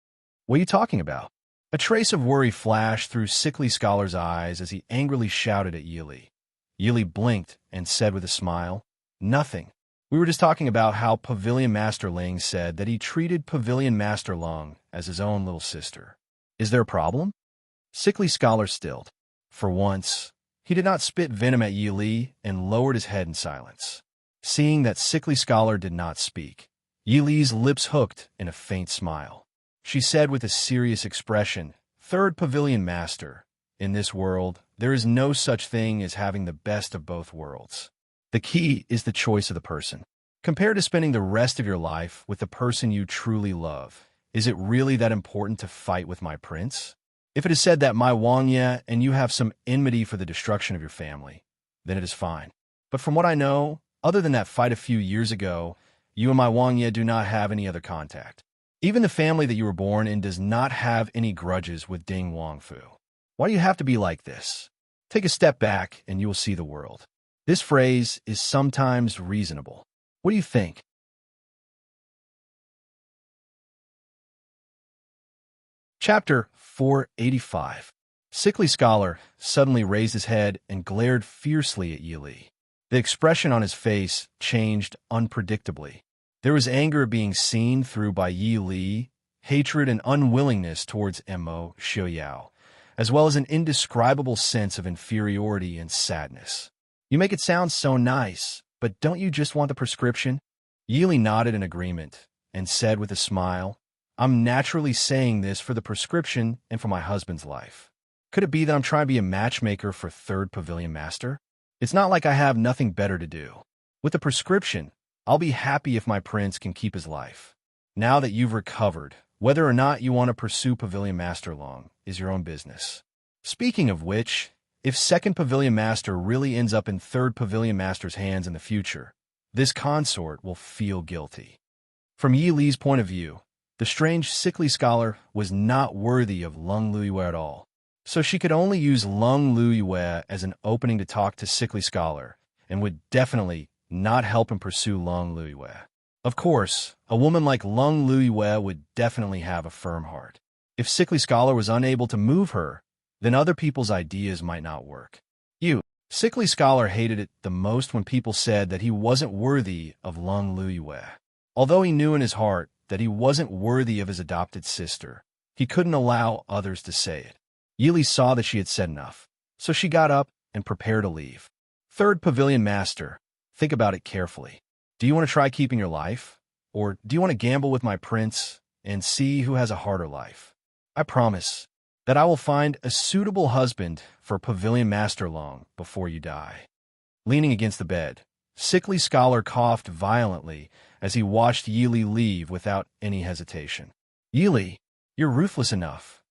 "What are you talking about?" A trace of worry flashed through Sickly Scholar's eyes as he angrily shouted at Yi Li. Yi Li blinked and said with a smile, "Nothing. We were just talking about how Pavilion Master Ling said that he treated Pavilion Master Lung as his own little sister. Is there a problem?" Sickly Scholar stilled. For once, he did not spit venom at Yi Li and lowered his head in silence. Seeing that Sickly Scholar did not speak, Yi Li's lips hooked in a faint smile. She said with a serious expression, "Third Pavilion Master, in this world, there is no such thing as having the best of both worlds. The key is the choice of the person. Compared to spending the rest of your life with the person you truly love, is it really that important to fight with my prince? If it is said that my Wang Ye and you have some enmity for the destruction of your family, then it is fine. But from what I know, other than that fight a few years ago, you and my Wang Ye do not have any other contact. Even the family that you were born in does not have any grudges with Ding Wangfu. Why do you have to be like this? Take a step back and you will see the world. This phrase is sometimes reasonable. What do you think?" Chapter 485. Sickly Scholar suddenly raised his head and glared fiercely at Yi Li. The expression on his face changed unpredictably. There was anger being seen through by Yi Li, hatred and unwillingness towards Mo Xiaoyao, as well as an indescribable sense of inferiority and sadness. "You make it sound so nice, but don't you just want the prescription?" Yi Li nodded in agreement and said with a smile, "I'm naturally saying this for the prescription and for my husband's life. Could it be that I'm trying to be a matchmaker for Third Pavilion Master? It's not like I have nothing better to do. With the prescription, I'll be happy if my prince can keep his life. Now that you've recovered, whether or not you want to pursue Pavilion Master long is your own business. Speaking of which, if Second Pavilion Master really ends up in Third Pavilion Master's hands in the future, this consort will feel guilty." From Yi Li's point of view, the strange Sickly Scholar was not worthy of Lung Luiyue at all, so she could only use Lung Luiyue as an opening to talk to Sickly Scholar, and would definitely not help him pursue Lung Luiyue. Of course, a woman like Lung Luiyue would definitely have a firm heart. If Sickly Scholar was unable to move her, then other people's ideas might not work. Sickly Scholar hated it the most when people said that he wasn't worthy of Lung Luiyue. Although he knew in his heart that he wasn't worthy of his adopted sister, he couldn't allow others to say it. Yi Li saw that she had said enough, so she got up and prepared to leave. "Third Pavilion Master, think about it carefully. Do you want to try keeping your life? Or do you want to gamble with my prince and see who has a harder life? I promise that I will find a suitable husband for Pavilion Master Long before you die." Leaning against the bed, Sickly Scholar coughed violently as he watched Yi Li leave without any hesitation. "Yi Li, you're ruthless enough."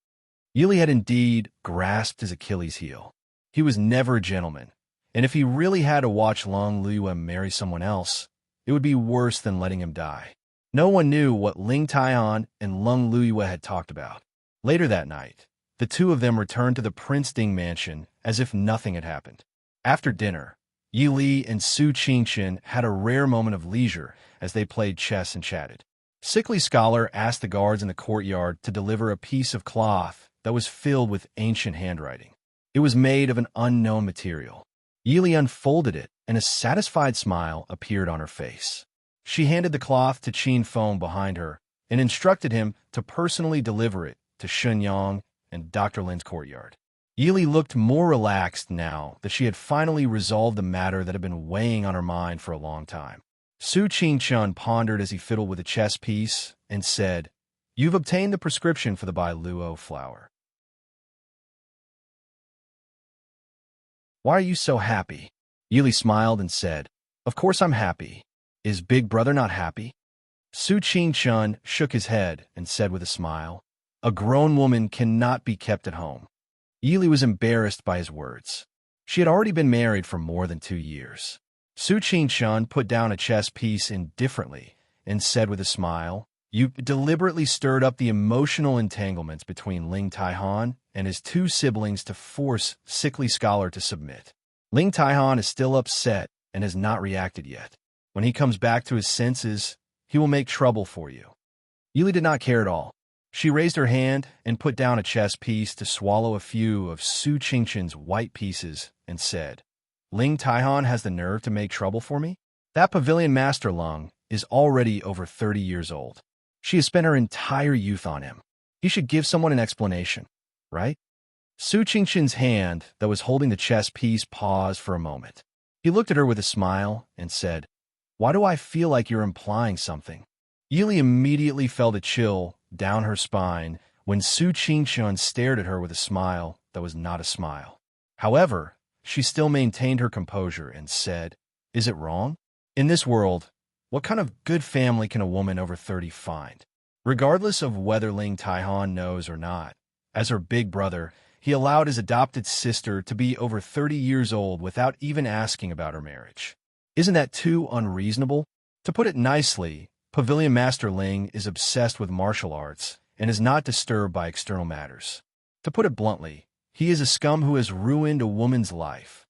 Yi Li had indeed grasped his Achilles heel. He was never a gentleman, and if he really had to watch Lung Luiyue marry someone else, it would be worse than letting him die. No one knew what Ling Taian and Lung Luiyue had talked about. Later that night, the two of them returned to the Prince Ding mansion as if nothing had happened. After dinner, Yi Li and Su Qingqian had a rare moment of leisure as they played chess and chatted. Sickly Scholar asked the guards in the courtyard to deliver a piece of cloth that was filled with ancient handwriting. It was made of an unknown material. Yi Li unfolded it, and a satisfied smile appeared on her face. She handed the cloth to Qin Feng behind her and instructed him to personally deliver it to Shenyang and Dr. Lin's courtyard. Yi Li looked more relaxed now that she had finally resolved the matter that had been weighing on her mind for a long time. Su Qingqian pondered as he fiddled with a chess piece and said, You've obtained the prescription for the Bailuo flower. Why are you so happy? Yili smiled and said, Of course I'm happy. Is Big Brother not happy? Su Qingchun shook his head and said with a smile, A grown woman cannot be kept at home. Yili was embarrassed by his words. She had already been married for more than 2 years. Su Qingchun put down a chess piece indifferently and said with a smile, You deliberately stirred up the emotional entanglements between Ling Taihan and his 2 siblings to force sickly scholar to submit. Ling Taihan is still upset and has not reacted yet. When he comes back to his senses, he will make trouble for you. Yili did not care at all. She raised her hand and put down a chess piece to swallow a few of Su Qingchun's white pieces and said, Ling Taihan has the nerve to make trouble for me? That pavilion master Lung is already over 30 years old. She has spent her entire youth on him. He should give someone an explanation, right? Su Qingchun's hand that was holding the chess piece paused for a moment. He looked at her with a smile and said, Why do I feel like you're implying something? Yili immediately felt a chill down her spine when Su Qingchun stared at her with a smile that was not a smile. However, she still maintained her composure and said, Is it wrong? In this world, what kind of good family can a woman over 30 find? Regardless of whether Ling Taihan knows or not, as her big brother, he allowed his adopted sister to be over 30 years old without even asking about her marriage. Isn't that too unreasonable? To put it nicely, Pavilion Master Ling is obsessed with martial arts and is not disturbed by external matters. To put it bluntly, he is a scum who has ruined a woman's life.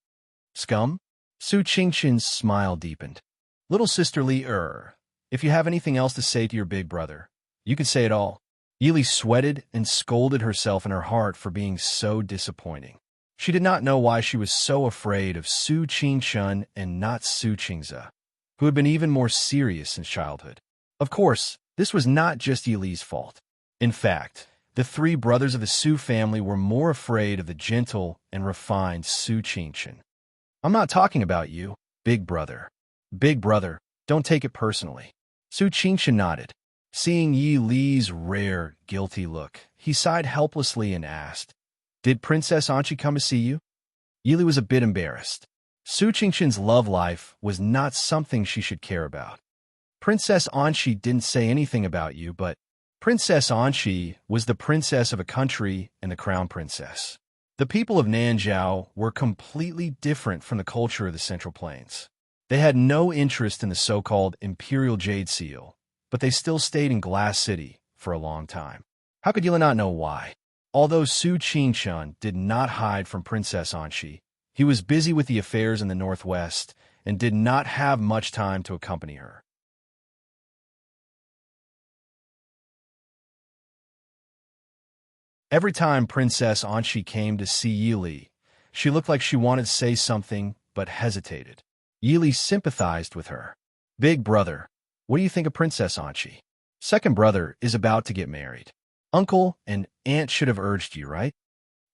Scum? Su Qingchun's smile deepened. Little sister Li, if you have anything else to say to your big brother, you can say it all. Yili sweated and scolded herself in her heart for being so disappointing. She did not know why she was so afraid of Su Qingchun and not Su Qingze, who had been even more serious since childhood. Of course, this was not just Yili's fault. In fact, the 3 brothers of the Su family were more afraid of the gentle and refined Su Qingchun. I'm not talking about you, big brother. Big brother, don't take it personally. Su Qingchun nodded. Seeing Yi Li's rare, guilty look, he sighed helplessly and asked, Did Princess Anqi come to see you? Yi Li was a bit embarrassed. Su Qingchun's love life was not something she should care about. Princess Anqi didn't say anything about you, but Princess Anqi was the princess of a country and the crown princess. The people of Nanjiao were completely different from the culture of the Central Plains. They had no interest in the so-called Imperial Jade Seal, but they still stayed in Glass City for a long time. How could Yili not know why? Although Su Qingchun did not hide from Princess Anqi, he was busy with the affairs in the northwest and did not have much time to accompany her. Every time Princess Anqi came to see Yili, she looked like she wanted to say something but hesitated. Yili sympathized with her. Big brother, what do you think of Princess Anqi? Second brother is about to get married. Uncle and aunt should have urged you, right?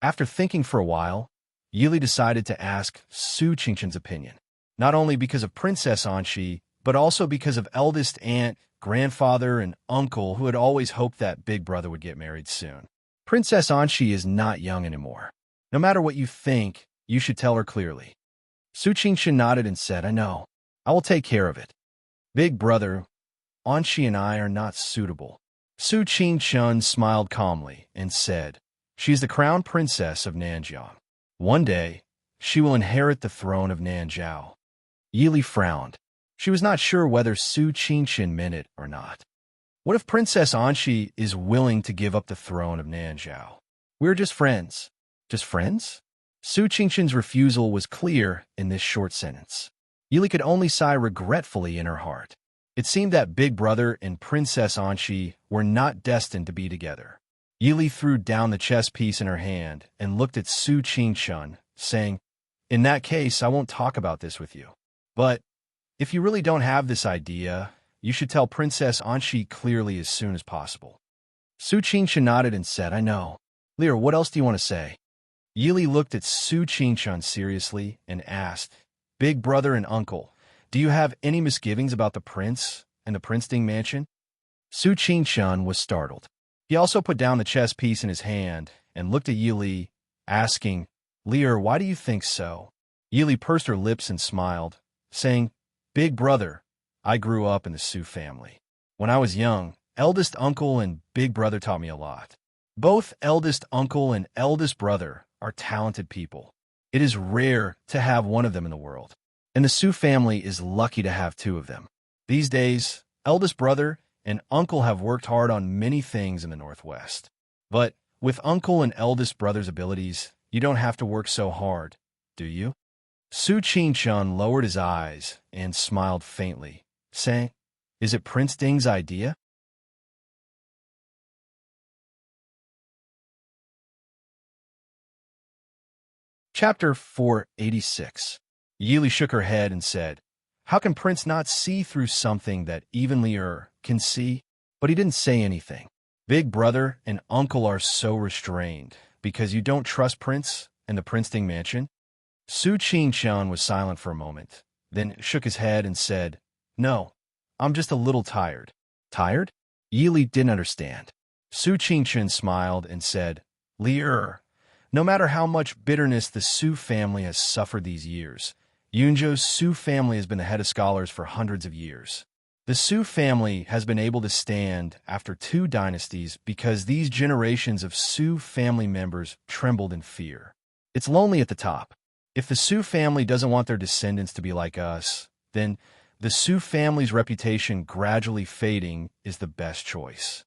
After thinking for a while, Yili decided to ask Su Qingchun's opinion, not only because of Princess Anqi, but also because of eldest aunt, grandfather, and uncle who had always hoped that big brother would get married soon. Princess Anqi is not young anymore. No matter what you think, you should tell her clearly. Su Qingchun nodded and said, I know. I will take care of it. Big brother, Anqi and I are not suitable. Su Qingchun smiled calmly and said, She is the crown princess of Nanjiao. One day, she will inherit the throne of Nanjiao. Yili frowned. She was not sure whether Su Qingchun meant it or not. What if Princess Anqi is willing to give up the throne of Nanjiao? We're just friends. Just friends? Su Qingchun's refusal was clear in this short sentence. Yili could only sigh regretfully in her heart. It seemed that Big Brother and Princess Anqi were not destined to be together. Yili threw down the chess piece in her hand and looked at Su Qingchun, saying, In that case, I won't talk about this with you. But if you really don't have this idea, you should tell Princess Anqi clearly as soon as possible. Su Qingchun nodded and said, I know. Lear, what else do you want to say? Yili looked at Su Qingchun seriously and asked, Big brother and uncle, do you have any misgivings about the prince and the Princeton mansion? Su Qingchun was startled. He also put down the chess piece in his hand and looked at Yili, asking, "Lear, why do you think so?" Yili pursed her lips and smiled, saying, "Big brother, I grew up in the Sioux family. When I was young, eldest uncle and big brother taught me a lot. Both eldest uncle and eldest brother are talented people. It is rare to have one of them in the world, and the Sioux family is lucky to have two of them. These days, eldest brother and uncle have worked hard on many things in the Northwest. But with uncle and eldest brother's abilities, you don't have to work so hard, do you?" Su Qing-chun lowered his eyes and smiled faintly, saying, "Is it Prince Ding's idea?" Chapter 486. Yili shook her head and said, "How can Prince not see through something that even Lier can see?" But he didn't say anything. "Big brother and uncle are so restrained because you don't trust Prince and the Prince Ding mansion?" Su Qing-chun was silent for a moment, then shook his head and said, "No, I'm just a little tired." "Tired?" Yili didn't understand. Su Qing-chun smiled and said, "Lier, no matter how much bitterness the Su family has suffered these years, Yunzhou's Su family has been the head of scholars for hundreds of years. The Su family has been able to stand after two dynasties because these generations of Su family members trembled in fear. It's lonely at the top. If the Su family doesn't want their descendants to be like us, then the Su family's reputation gradually fading is the best choice."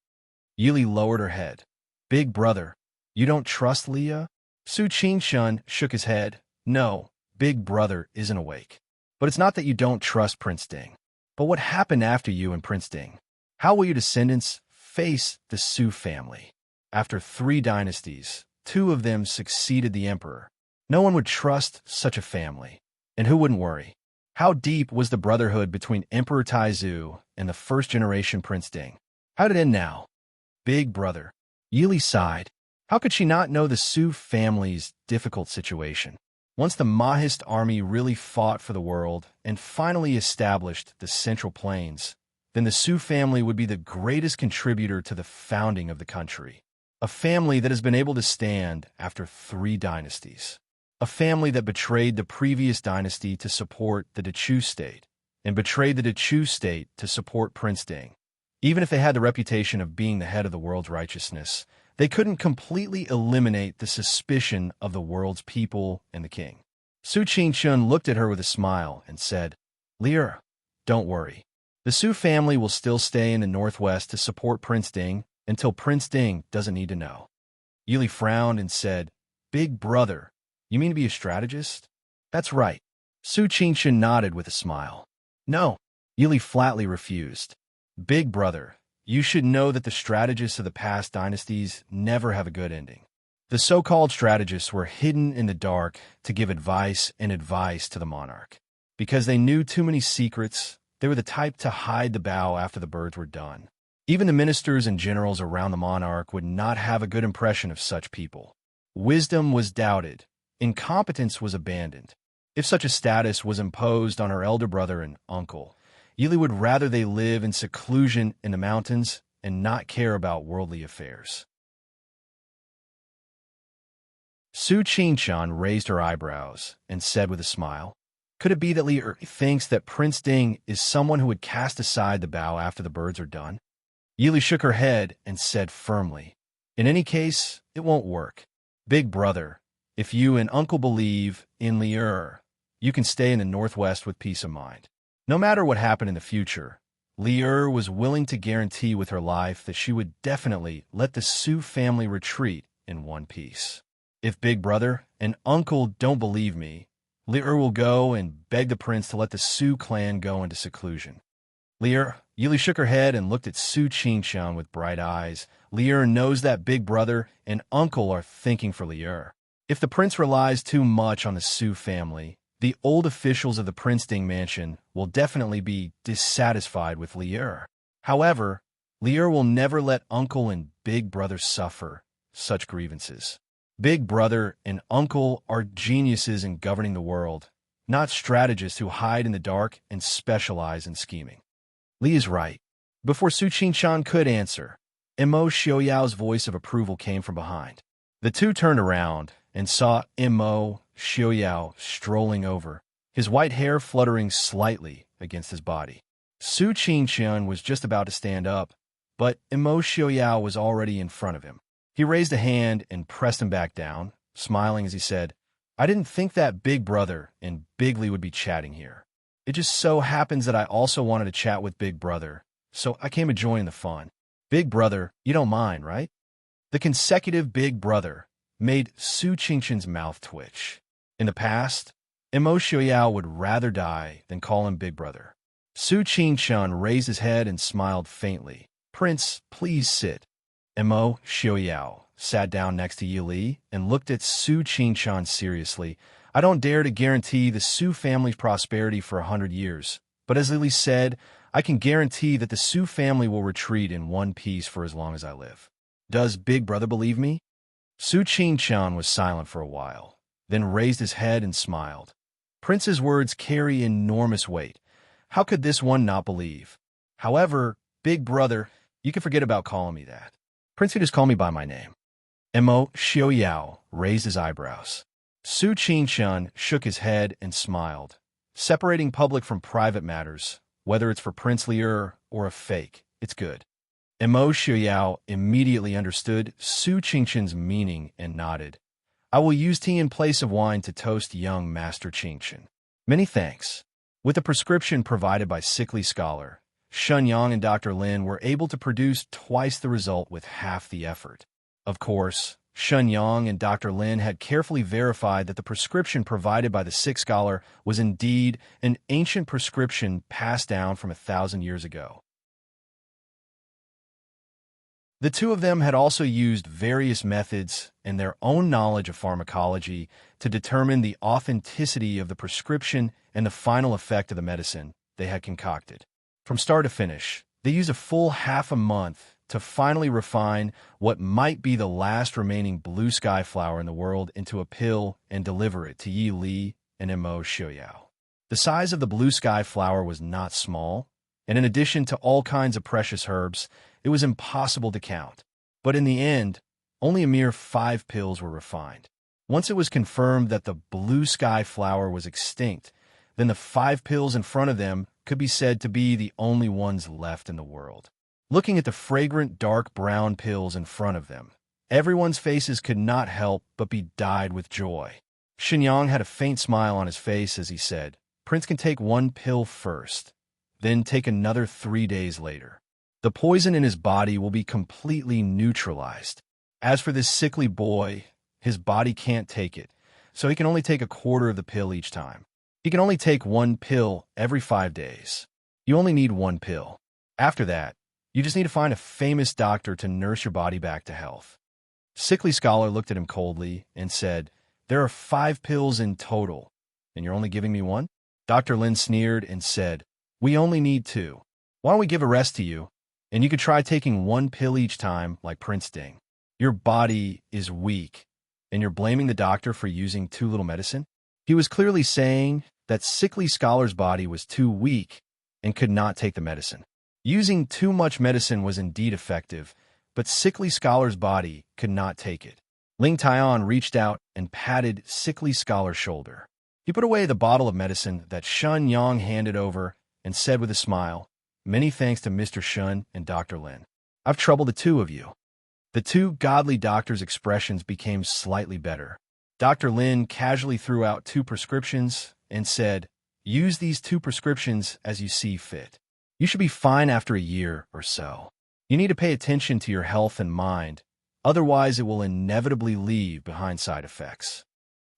Yili lowered her head. "Big brother, you don't trust Leah?" Su Qing-chun shook his head. "No, big brother isn't awake. But it's not that you don't trust Prince Ding. But what happened after you and Prince Ding? How will your descendants face the Su family? After 3 dynasties, 2 of them succeeded the emperor. No one would trust such a family. And who wouldn't worry? How deep was the brotherhood between Emperor Taizu and the first-generation Prince Ding? How did it end now?" "Big brother." Yili sighed. How could she not know the Su family's difficult situation? Once the Mahist army really fought for the world and finally established the Central Plains, then the Su family would be the greatest contributor to the founding of the country. A family that has been able to stand after 3 dynasties. A family that betrayed the previous dynasty to support the Dechu state, and betrayed the Dechu state to support Prince Ding. Even if they had the reputation of being the head of the world's righteousness, they couldn't completely eliminate the suspicion of the world's people and the king. Su Qing-chun looked at her with a smile and said, "Lear, don't worry. The Su family will still stay in the Northwest to support Prince Ding until Prince Ding doesn't need to know." Yili frowned and said, "Big brother, you mean to be a strategist?" "That's right." Su Qing-chun nodded with a smile. "No," Yili flatly refused. "Big brother, you should know that the strategists of the past dynasties never have a good ending. The so-called strategists were hidden in the dark to give advice to the monarch. Because they knew too many secrets, they were the type to hide the bow after the birds were done. Even the ministers and generals around the monarch would not have a good impression of such people. Wisdom was doubted. Incompetence was abandoned. If such a status was imposed on her elder brother and uncle, Yili would rather they live in seclusion in the mountains and not care about worldly affairs." Su Qing-chun raised her eyebrows and said with a smile, "Could it be that Li thinks that Prince Ding is someone who would cast aside the bow after the birds are done?" Yili shook her head and said firmly, "In any case, it won't work. Big brother, if you and uncle believe in Lier, you can stay in the Northwest with peace of mind. No matter what happened in the future, Lier was willing to guarantee with her life that she would definitely let the Su family retreat in one piece. If Big Brother and Uncle don't believe me, Lier will go and beg the prince to let the Su clan go into seclusion." Yili shook her head and looked at Su Qing-chun with bright eyes. "Lier knows that Big Brother and Uncle are thinking for Lier. If the prince relies too much on the Su family, the old officials of the Prince Ding mansion will definitely be dissatisfied with Lier. However, Lier will never let Uncle and Big Brother suffer such grievances. Big Brother and Uncle are geniuses in governing the world, not strategists who hide in the dark and specialize in scheming." Li is right. Before Su Qing-chan could answer, Immo Xiaoyao's voice of approval came from behind. The two turned around and saw Immo Xiaoyao strolling over, his white hair fluttering slightly against his body. Su Qingqian was just about to stand up, but Immo Xiaoyao was already in front of him. He raised a hand and pressed him back down, smiling as he said, "I didn't think that Big Brother and Bigly would be chatting here. It just so happens that I also wanted to chat with Big Brother, so I came to join the fun. Big Brother, you don't mind, right?" The consecutive Big Brother made Su Qingqian's mouth twitch. In the past, Immo Xiaoyao would rather die than call him Big Brother. Su Qingqian raised his head and smiled faintly. "Prince, please sit." Immo Xiaoyao sat down next to Yi Li and looked at Su Qingqian seriously. "I don't dare to guarantee the Su family's prosperity for 100 years, but as Li said, I can guarantee that the Su family will retreat in one piece for as long as I live. Does Big Brother believe me?" Su Qingqian was silent for a while, then raised his head and smiled. Prince's words carry enormous weight. How could this one not believe? However, Big Brother, you can forget about calling me that. Prince can just call me by my name. Immo Xiaoyao raised his eyebrows. Su Qingqian shook his head and smiled. Separating public from private matters, whether it's for Prince Lier or a fake, it's good. Immo Xiaoyao immediately understood Su Qingqian's meaning and nodded. "I will use tea in place of wine to toast young Master Qingqian. Many thanks." With a prescription provided by Sickly Scholar, Shun Yang and Dr. Lin were able to produce twice the result with half the effort. Of course, Shun Yang and Dr. Lin had carefully verified that the prescription provided by the Sick Scholar was indeed an ancient prescription passed down from 1,000 years ago. The two of them had also used various methods and their own knowledge of pharmacology to determine the authenticity of the prescription and the final effect of the medicine they had concocted. From start to finish, they used a full half a month to finally refine what might be the last remaining blue sky flower in the world into a pill and deliver it to Yi Li and Immo Xiaoyao. The size of the blue sky flower was not small, and in addition to all kinds of precious herbs, it was impossible to count. But in the end, only a mere 5 pills were refined. Once it was confirmed that the blue sky flower was extinct, then the 5 pills in front of them could be said to be the only ones left in the world. Looking at the fragrant dark brown pills in front of them, everyone's faces could not help but be dyed with joy. Shenyang had a faint smile on his face as he said, "Prince can take 1 pill first, then take another 3 days later. The poison in his body will be completely neutralized. As for this sickly boy, his body can't take it, so he can only take a quarter of the pill each time. He can only take 1 pill every 5 days. You only need 1 pill. After that, you just need to find a famous doctor to nurse your body back to health." Sickly Scholar looked at him coldly and said, "There are 5 pills in total, and you're only giving me 1? Dr. Lin sneered and said, "We only need 2. Why don't we give a rest to you, and you could try taking 1 pill each time like Prince Ding. Your body is weak, and you're blaming the doctor for using too little medicine?" He was clearly saying that Sickly Scholar's body was too weak and could not take the medicine. Using too much medicine was indeed effective, but Sickly Scholar's body could not take it. Ling Taian reached out and patted Sickly Scholar's shoulder. He put away the bottle of medicine that Shun Yang handed over and said with a smile, "Many thanks to Mr. Shun and Dr. Lin. I've troubled the 2 of you." The 2 godly doctors' expressions became slightly better. Dr. Lin casually threw out 2 prescriptions and said, "Use these 2 prescriptions as you see fit. You should be fine after a year or so. You need to pay attention to your health and mind, otherwise it will inevitably leave behind side effects."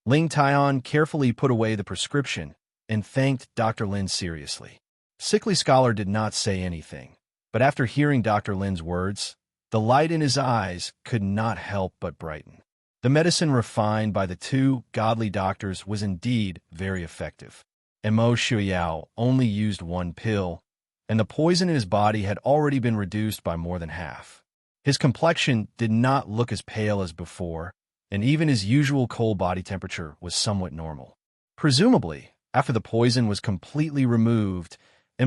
Ling Taian carefully put away the prescription and thanked Dr. Lin seriously. Sickly Scholar did not say anything, but after hearing Dr. Lin's words, the light in his eyes could not help but brighten. The medicine refined by the 2 godly doctors was indeed very effective. Immo Xiaoyao only used 1 pill, and the poison in his body had already been reduced by more than half. His complexion did not look as pale as before, and even his usual cold body temperature was somewhat normal. Presumably, after the poison was completely removed,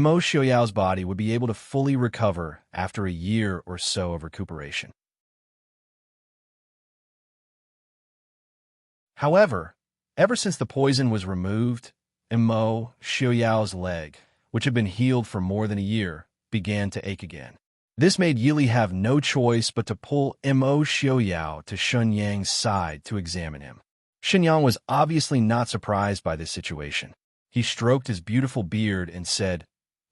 Mo Xiaoyao's body would be able to fully recover after a year or so of recuperation. However, ever since the poison was removed, Mo Xiaoyao's leg, which had been healed for more than a year, began to ache again. This made Yili have no choice but to pull Mo Xiaoyao to Shenyang's side to examine him. Shenyang was obviously not surprised by this situation. He stroked his beautiful beard and said,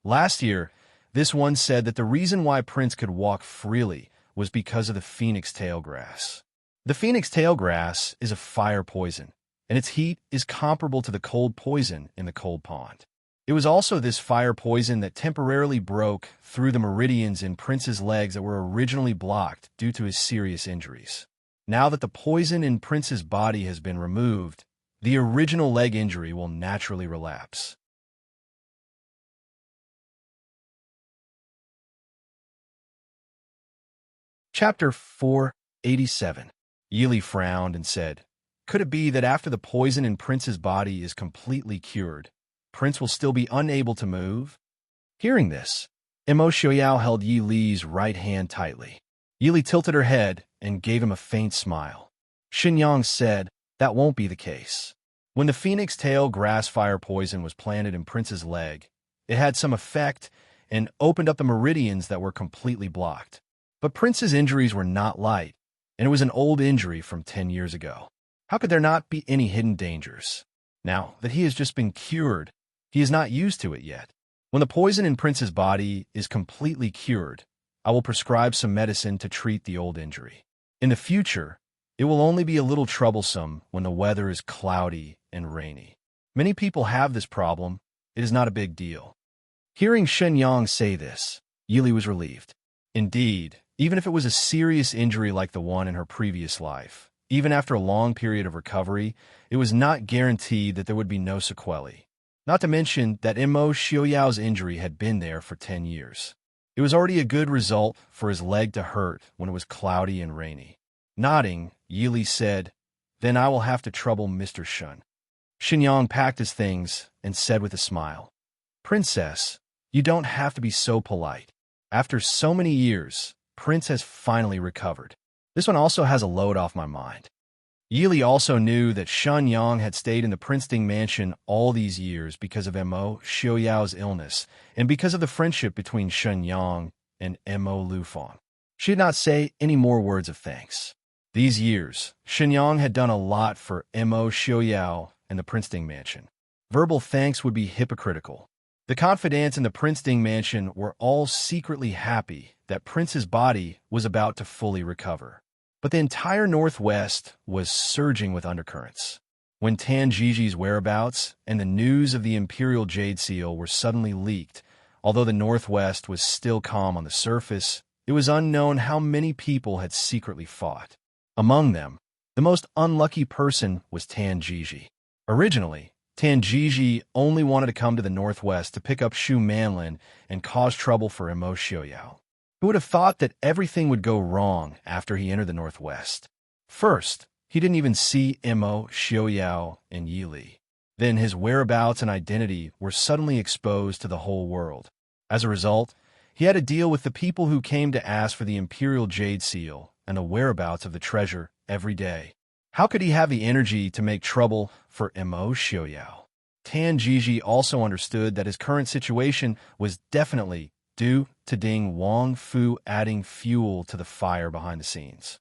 "Last year, this one said that the reason why Prince could walk freely was because of the phoenix tail grass. The phoenix tail grass is a fire poison, and its heat is comparable to the cold poison in the cold pond. It was also this fire poison that temporarily broke through the meridians in Prince's legs that were originally blocked due to his serious injuries. Now that the poison in Prince's body has been removed, the original leg injury will naturally relapse." Chapter 487. Yili frowned and said, "Could it be that after the poison in Prince's body is completely cured, Prince will still be unable to move?" Hearing this, Mo Xiaoyao held Yi Li's right hand tightly. Yili tilted her head and gave him a faint smile. Shenyang said, "That won't be the case. When the phoenix tail grass fire poison was planted in Prince's leg, it had some effect and opened up the meridians that were completely blocked. But Prince's injuries were not light, and it was an old injury from 10 years ago. How could there not be any hidden dangers? Now that he has just been cured, he is not used to it yet. When the poison in Prince's body is completely cured, I will prescribe some medicine to treat the old injury. In the future, it will only be a little troublesome when the weather is cloudy and rainy. Many people have this problem. It is not a big deal." Hearing Shenyang say this, Yili was relieved. Indeed, even if it was a serious injury like the one in her previous life, even after a long period of recovery, it was not guaranteed that there would be no sequelae. Not to mention that Mo Xiaoyao's injury had been there for 10 years. It was already a good result for his leg to hurt when it was cloudy and rainy. Nodding, Yili said, "Then I will have to trouble Mr. Shun." Shenyang packed his things and said with a smile, "Princess, you don't have to be so polite. After so many years, Prince has finally recovered. This one also has a load off my mind." Yili also knew that Shenyang had stayed in the Princeton mansion all these years because of Mo Xiaoyao's illness and because of the friendship between Shenyang and Mo Lufang. She did not say any more words of thanks. These years, Shenyang had done a lot for Mo Xiaoyao and the Princeton mansion. Verbal thanks would be hypocritical. The confidants in the Princeton mansion were all secretly happy that Prince's body was about to fully recover. But the entire Northwest was surging with undercurrents. When Tan Jiji's whereabouts and the news of the Imperial Jade Seal were suddenly leaked, although the Northwest was still calm on the surface, it was unknown how many people had secretly fought. Among them, the most unlucky person was Tan Jiji. Originally, Tan Jiji only wanted to come to the Northwest to pick up Shu Manlin and cause trouble for Mo Xiaoyao. Who would have thought that everything would go wrong after he entered the Northwest? First, he didn't even see Mo Xiaoyao and Yili. Then his whereabouts and identity were suddenly exposed to the whole world. As a result, he had to deal with the people who came to ask for the Imperial Jade Seal and the whereabouts of the treasure every day. How could he have the energy to make trouble for Mo Xiaoyao? Tan Jiji also understood that his current situation was definitely due to Ding Wangfu adding fuel to the fire behind the scenes.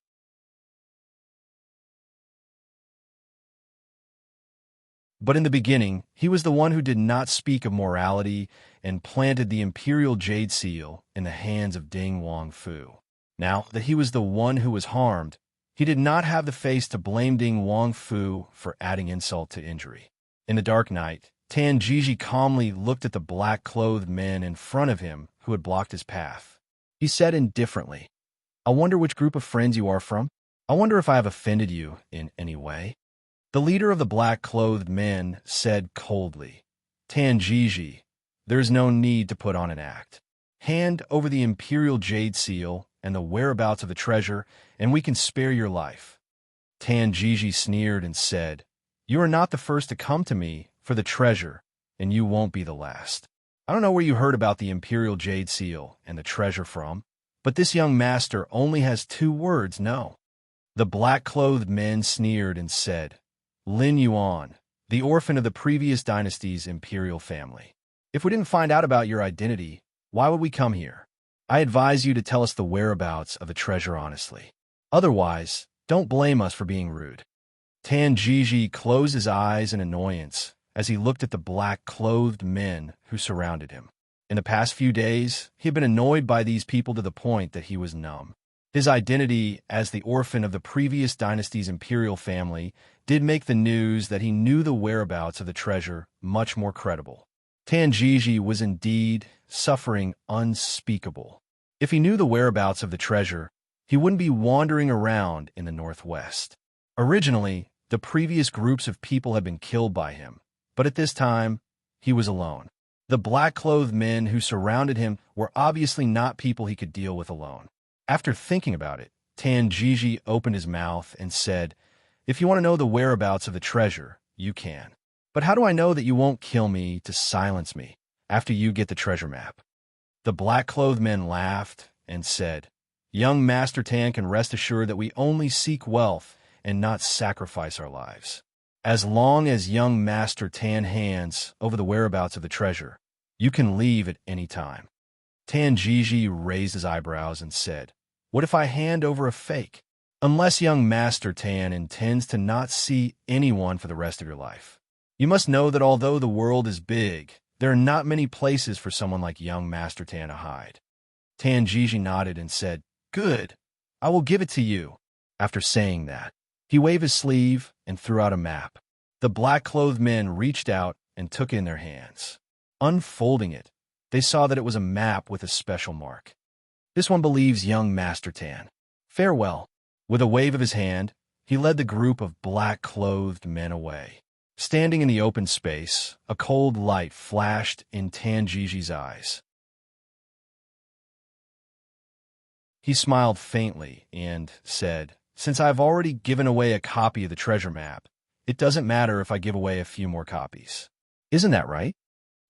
But in the beginning, he was the one who did not speak of morality and planted the Imperial Jade Seal in the hands of Ding Wangfu. Now that he was the one who was harmed, he did not have the face to blame Ding Wangfu for adding insult to injury. In the dark night, Tan Jiji calmly looked at the black-clothed men in front of him who had blocked his path. He said indifferently, "I wonder which group of friends you are from. I wonder if I have offended you in any way." The leader of the black-clothed men said coldly, "Tan Jiji, there is no need to put on an act. Hand over the Imperial Jade Seal and the whereabouts of the treasure, and we can spare your life." Tan Jiji sneered and said, "You are not the first to come to me for the treasure, and you won't be the last. I don't know where you heard about the Imperial Jade Seal and the treasure from, but this young master only has 2 words, no. The black-clothed men sneered and said, Lin Yuan, the orphan of the previous dynasty's imperial family. If we didn't find out about your identity, why would we come here? I advise you to tell us the whereabouts of the treasure honestly. Otherwise, don't blame us for being rude. Tan Jiji closed his eyes in annoyance as he looked at the black-clothed men who surrounded him. In the past few days, he had been annoyed by these people to the point that he was numb. His identity as the orphan of the previous dynasty's imperial family did make the news that he knew the whereabouts of the treasure much more credible. Tan Jiji was indeed suffering unspeakable. If he knew the whereabouts of the treasure, he wouldn't be wandering around in the northwest. Originally, the previous groups of people had been killed by him, but at this time, he was alone. The black-clothed men who surrounded him were obviously not people he could deal with alone. After thinking about it, Tan Jiji opened his mouth and said, If you want to know the whereabouts of the treasure, you can. But how do I know that you won't kill me to silence me after you get the treasure map? The black-clothed men laughed and said, Young Master Tan can rest assured that we only seek wealth and not sacrifice our lives. As long as young Master Tan hands over the whereabouts of the treasure, you can leave at any time. Tan Jiji raised his eyebrows and said, What if I hand over a fake? Unless young Master Tan intends to not see anyone for the rest of your life. You must know that although the world is big, there are not many places for someone like young Master Tan to hide. Tan Jiji nodded and said, Good, I will give it to you. After saying that, he waved his sleeve and threw out a map. The black-clothed men reached out and took it in their hands. Unfolding it, they saw that it was a map with a special mark. This one believes young Master Tan. Farewell. With a wave of his hand, he led the group of black-clothed men away. Standing in the open space, a cold light flashed in Tan Jiji's eyes. He smiled faintly and said, Since I've already given away a copy of the treasure map, it doesn't matter if I give away a few more copies. Isn't that right?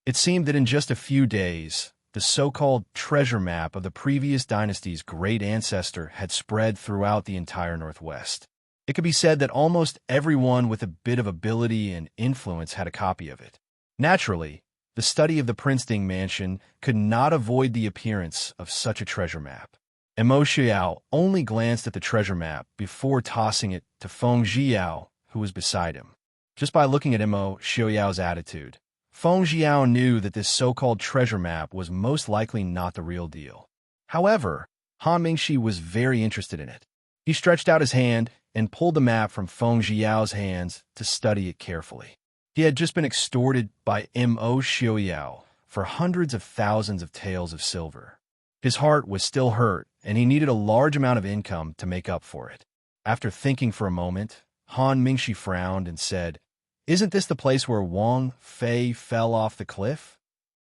It seemed that in just a few days, the so-called treasure map of the previous dynasty's great ancestor had spread throughout the entire Northwest. It could be said that almost everyone with a bit of ability and influence had a copy of it. Naturally, the study of the Princeton mansion could not avoid the appearance of such a treasure map. Mo Xiao only glanced at the treasure map before tossing it to Feng Jiao, who was beside him. Just by looking at Mo Xiao's attitude, Feng Jiao knew that this so-called treasure map was most likely not the real deal. However, Han Mingxi was very interested in it. He stretched out his hand and pulled the map from Feng Jiao's hands to study it carefully. He had just been extorted by Mo Xiao for hundreds of thousands of taels of silver. His heart was still hurt, and he needed a large amount of income to make up for it. After thinking for a moment, Han Mingxi frowned and said, Isn't this the place where Wang Fei fell off the cliff?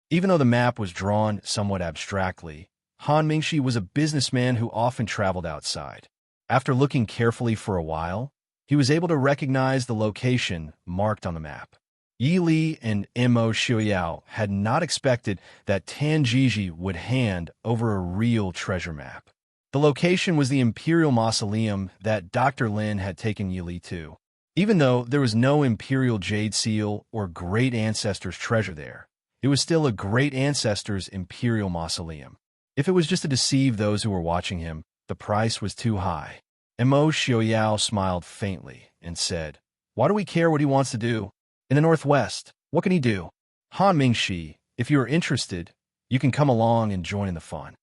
Even though the map was drawn somewhat abstractly, Han Mingxi was a businessman who often traveled outside. After looking carefully for a while, he was able to recognize the location marked on the map. Yi Li and Mo Xiao had not expected that Tan Jiji would hand over a real treasure map. The location was the Imperial Mausoleum that Dr. Lin had taken Yi Li to. Even though there was no Imperial Jade Seal or Great Ancestors treasure there, it was still a Great Ancestors Imperial Mausoleum. If it was just to deceive those who were watching him, the price was too high. Mo Xiao smiled faintly and said, Why do we care what he wants to do? In the Northwest, what can he do? Han Mingxi, if you are interested, you can come along and join in the fun.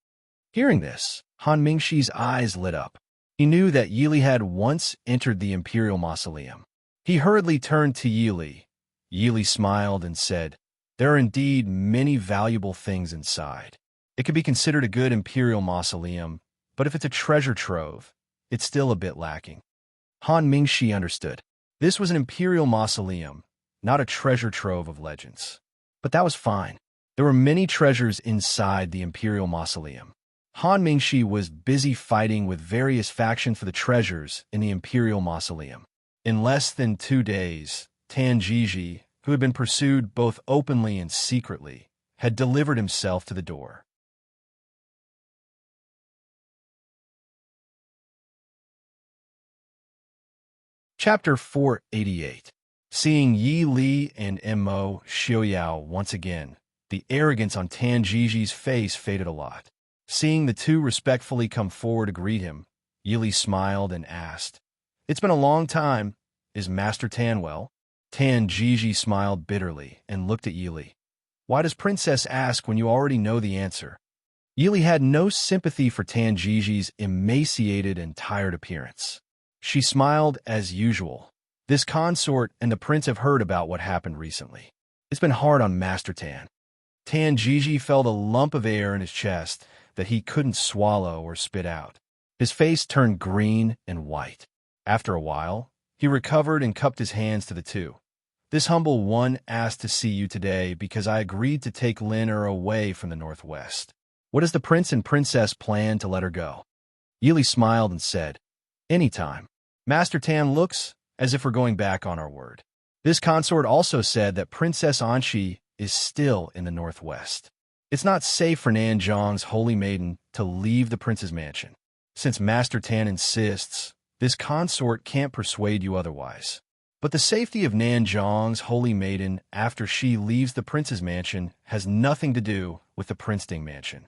Hearing this, Han Mingxi's eyes lit up. He knew that Yi Li had once entered the Imperial Mausoleum. He hurriedly turned to Yi Li. Yi Li smiled and said, There are indeed many valuable things inside. It could be considered a good Imperial Mausoleum, but if it's a treasure trove, it's still a bit lacking. Han Mingxi understood. This was an Imperial Mausoleum, not a treasure trove of legends. But that was fine. There were many treasures inside the Imperial Mausoleum. Han Mingxi was busy fighting with various factions for the treasures in the Imperial Mausoleum. In less than 2 days, Tan Jiji, who had been pursued both openly and secretly, had delivered himself to the door. Chapter 488. Seeing Yi Li and Mo Xiaoyao once again, the arrogance on Tan Jiji's face faded a lot. Seeing the two respectfully come forward to greet him, Yi Li smiled and asked, "It's been a long time. Is Master Tan well?" Tan Jiji smiled bitterly and looked at Yi Li. "Why does Princess ask when you already know the answer?" Yi Li had no sympathy for Tan Jiji's emaciated and tired appearance. She smiled as usual. This consort and the prince have heard about what happened recently. It's been hard on Master Tan. Tan Jiji felt a lump of air in his chest that he couldn't swallow or spit out. His face turned green and white. After a while, he recovered and cupped his hands to the two. "This humble one asked to see you today because I agreed to take Lin away from the northwest. What does the prince and princess plan to let her go?" Yi Li smiled and said, "Anytime. Master Tan looks as if we're going back on our word." This consort also said that Princess Anxi is still in the northwest. It's not safe for Nanzhong's holy maiden to leave the prince's mansion. Since Master Tan insists, this consort can't persuade you otherwise. But the safety of Nanzhong's holy maiden after she leaves the prince's mansion has nothing to do with the Princeton mansion.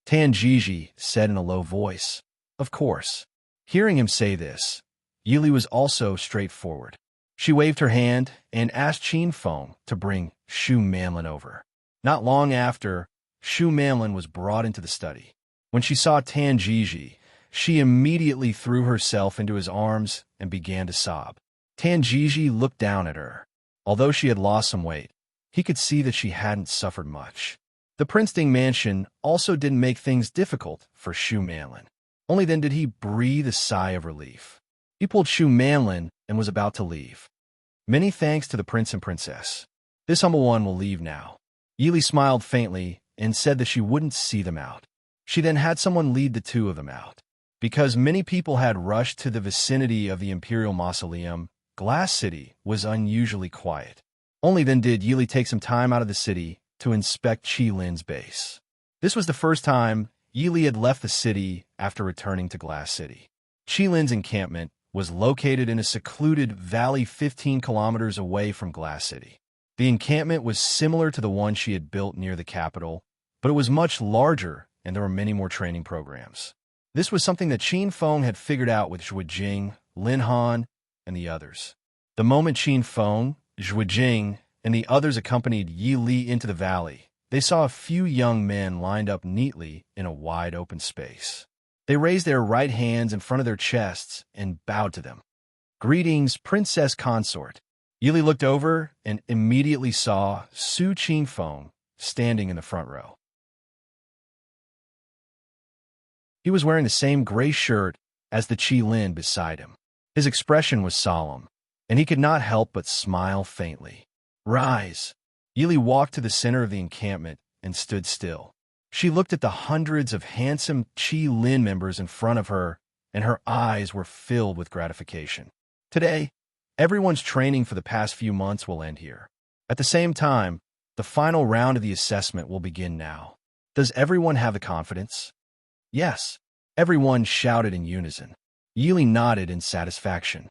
Tan Jiji said in a low voice. Of course. Hearing him say this, Yi Li was also straightforward. She waved her hand and asked Qin Feng to bring Shu Manlin over. Not long after, Shu Manlin was brought into the study. When she saw Tan Jiji, she immediately threw herself into his arms and began to sob. Tan Jiji looked down at her. Although she had lost some weight, he could see that she hadn't suffered much. The Princeton mansion also didn't make things difficult for Shu Manlin. Only then did he breathe a sigh of relief. He pulled Shu Manlin and was about to leave. "Many thanks to the prince and princess. This humble one will leave now." Yi Li smiled faintly and said that she wouldn't see them out. She then had someone lead the two of them out. Because many people had rushed to the vicinity of the Imperial Mausoleum, Glass City was unusually quiet. Only then did Yi Li take some time out of the city to inspect Qi Lin's base. This was the first time Yi Li had left the city after returning to Glass City. Qi Lin's encampment was located in a secluded valley 15 kilometers away from Glass City. The encampment was similar to the one she had built near the capital, but it was much larger and there were many more training programs. This was something that Qin Feng had figured out with Zhuo Jing, Lin Han, and the others. The moment Qin Feng, Zhuo Jing, and the others accompanied Yi Li into the valley, they saw a few young men lined up neatly in a wide open space. They raised their right hands in front of their chests and bowed to them. "Greetings, Princess Consort." Yi Li looked over and immediately saw Su Qin Feng standing in the front row. He was wearing the same gray shirt as the Qi Lin beside him. His expression was solemn, and he could not help but smile faintly. "Rise." Yi Li walked to the center of the encampment and stood still. She looked at the hundreds of handsome Qi Lin members in front of her, and her eyes were filled with gratification. Today, everyone's training for the past few months will end here. At the same time, the final round of the assessment will begin now. Does everyone have the confidence? Yes. Everyone shouted in unison. Yi Li nodded in satisfaction.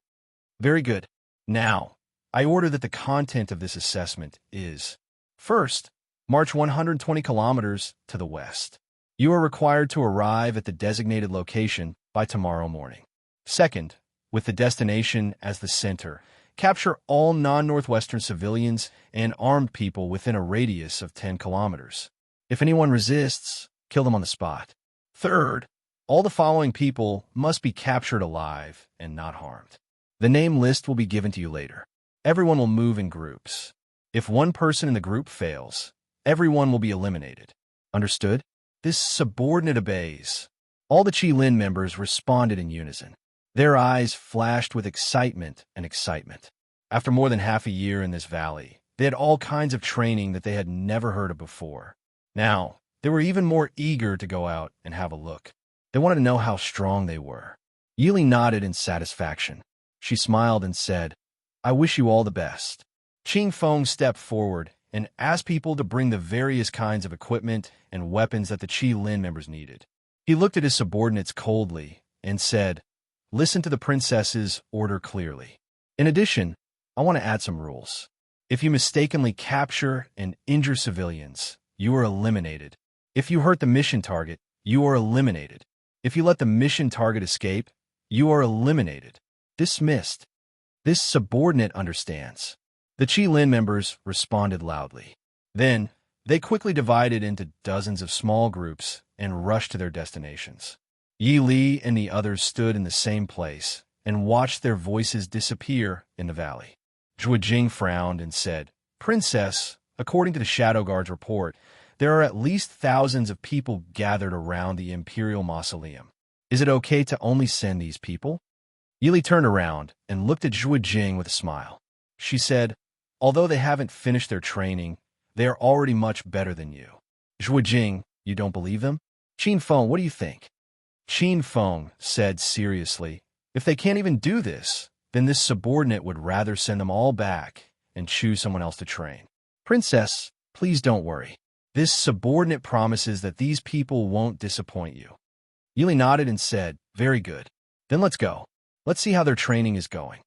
Very good. Now, I order that the content of this assessment is: first, march 120 kilometers to the west. You are required to arrive at the designated location by tomorrow morning. Second, with the destination as the center, capture all non-Northwestern civilians and armed people within a radius of 10 kilometers. If anyone resists, kill them on the spot. Third, all the following people must be captured alive and not harmed. The name list will be given to you later. Everyone will move in groups. If one person in the group fails, everyone will be eliminated. Understood? This subordinate obeys. All the Qi Lin members responded in unison. Their eyes flashed with excitement and excitement. After more than half a year in this valley, they had all kinds of training that they had never heard of before. Now, they were even more eager to go out and have a look. They wanted to know how strong they were. Yi Li nodded in satisfaction. She smiled and said, "I wish you all the best." Qin Feng stepped forward and asked people to bring the various kinds of equipment and weapons that the Qi Lin members needed. He looked at his subordinates coldly and said, "Listen to the princess's order clearly. In addition, I want to add some rules. If you mistakenly capture and injure civilians, you are eliminated. If you hurt the mission target, you are eliminated. If you let the mission target escape, you are eliminated. Dismissed." This subordinate understands. The Qi Lin members responded loudly. Then, they quickly divided into dozens of small groups and rushed to their destinations. Yi Li and the others stood in the same place and watched their voices disappear in the valley. Zhuo Jing frowned and said, "Princess, according to the Shadow Guard's report, there are at least thousands of people gathered around the Imperial Mausoleum. Is it okay to only send these people?" Yi Li turned around and looked at Zhuo Jing with a smile. She said, "Although they haven't finished their training, they are already much better than you." "Zhuo Jing, you don't believe them?" "Qin Feng, what do you think?" Qin Feng said seriously, "If they can't even do this, then this subordinate would rather send them all back and choose someone else to train." "Princess, please don't worry. This subordinate promises that these people won't disappoint you." Yi Li nodded and said, "Very good. Then let's go. Let's see how their training is going."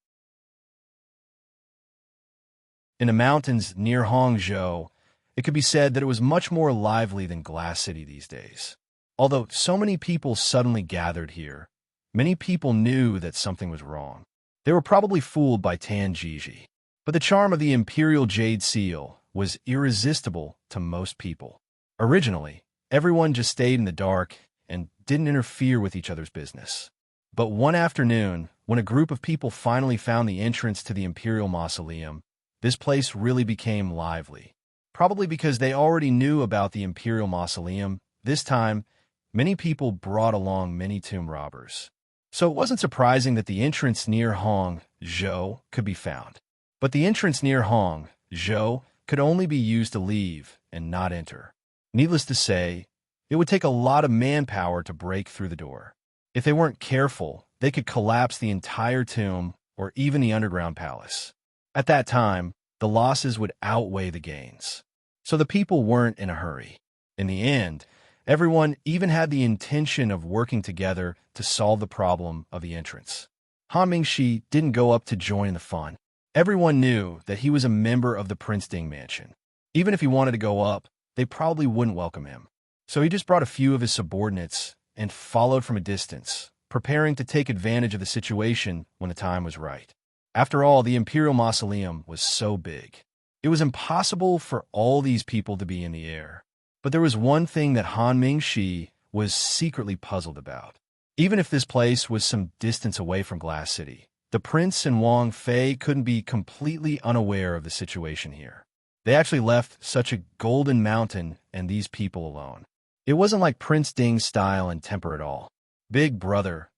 In the mountains near Hangzhou, it could be said that it was much more lively than Glass City these days. Although so many people suddenly gathered here, many people knew that something was wrong. They were probably fooled by Tan Jiji. But the charm of the Imperial Jade Seal was irresistible to most people. Originally, everyone just stayed in the dark and didn't interfere with each other's business. But one afternoon, when a group of people finally found the entrance to the Imperial Mausoleum, this place really became lively. Probably because they already knew about the Imperial Mausoleum, this time, many people brought along many tomb robbers. So it wasn't surprising that the entrance near Hangzhou could be found. But the entrance near Hangzhou could only be used to leave and not enter. Needless to say, it would take a lot of manpower to break through the door. If they weren't careful, they could collapse the entire tomb or even the underground palace. At that time, the losses would outweigh the gains. So the people weren't in a hurry. In the end, everyone even had the intention of working together to solve the problem of the entrance. Han Mingxi didn't go up to join the fun. Everyone knew that he was a member of the Prince Ding mansion. Even if he wanted to go up, they probably wouldn't welcome him. So he just brought a few of his subordinates and followed from a distance, preparing to take advantage of the situation when the time was right. After all, the Imperial Mausoleum was so big. It was impossible for all these people to be in the air. But there was one thing that Han Mingxi was secretly puzzled about. Even if this place was some distance away from Glass City, the prince and Wang Fei couldn't be completely unaware of the situation here. They actually left such a golden mountain and these people alone. It wasn't like Prince Ding's style and temper at all. "Big brother,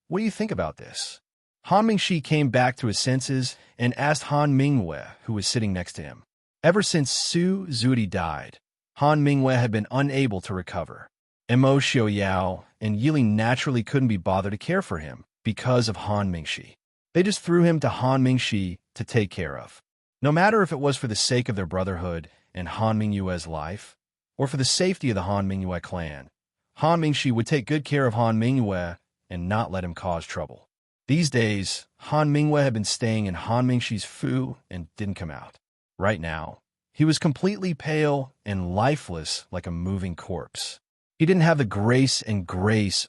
what do you think about this?" Han Mingxi came back to his senses and asked Han Mingwei, who was sitting next to him. Ever since Su Zudi died, Han Mingwei had been unable to recover. Mo Xiaoyao and Yi Li naturally couldn't be bothered to care for him because of Han Mingxi. They just threw him to Han Mingxi to take care of. No matter if it was for the sake of their brotherhood and Han Mingyue's life, or for the safety of the Han Mingyue clan, Han Mingxi would take good care of Han Mingyue and not let him cause trouble. These days, Han Mingwei had been staying in Han Mingxi's fu and didn't come out. Right now, he was completely pale and lifeless like a moving corpse. He didn't have the grace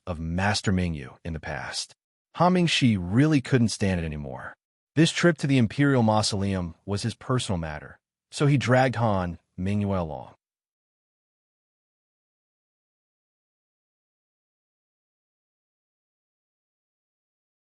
of Master Mingyu in the past. Han Mingxi really couldn't stand it anymore. This trip to the Imperial Mausoleum was his personal matter, so he dragged Han Mingyue along.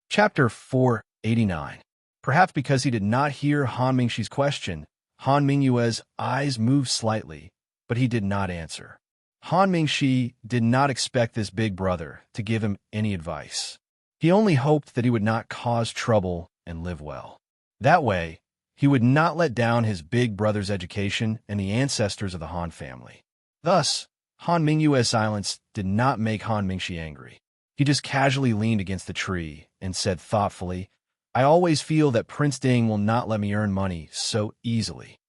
Chapter 489. Perhaps because he did not hear Han Mingxi's question, Han Mingyue's eyes moved slightly, but he did not answer. Han Mingxi did not expect this big brother to give him any advice. He only hoped that he would not cause trouble and live well. That way, he would not let down his big brother's education and the ancestors of the Han family. Thus, Han Mingyue's silence did not make Han Mingxi angry. He just casually leaned against the tree and said thoughtfully, "I always feel that Prince Ding will not let me earn money so easily."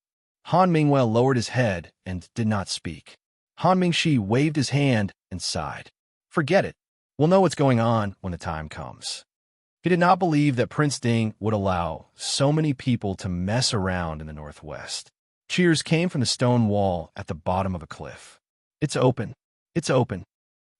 Han Mingwell lowered his head and did not speak. Han Mingshi waved his hand and sighed. Forget it. We'll know what's going on when the time comes. He did not believe that Prince Ding would allow so many people to mess around in the northwest. Cheers came from the stone wall at the bottom of a cliff. It's open. It's open.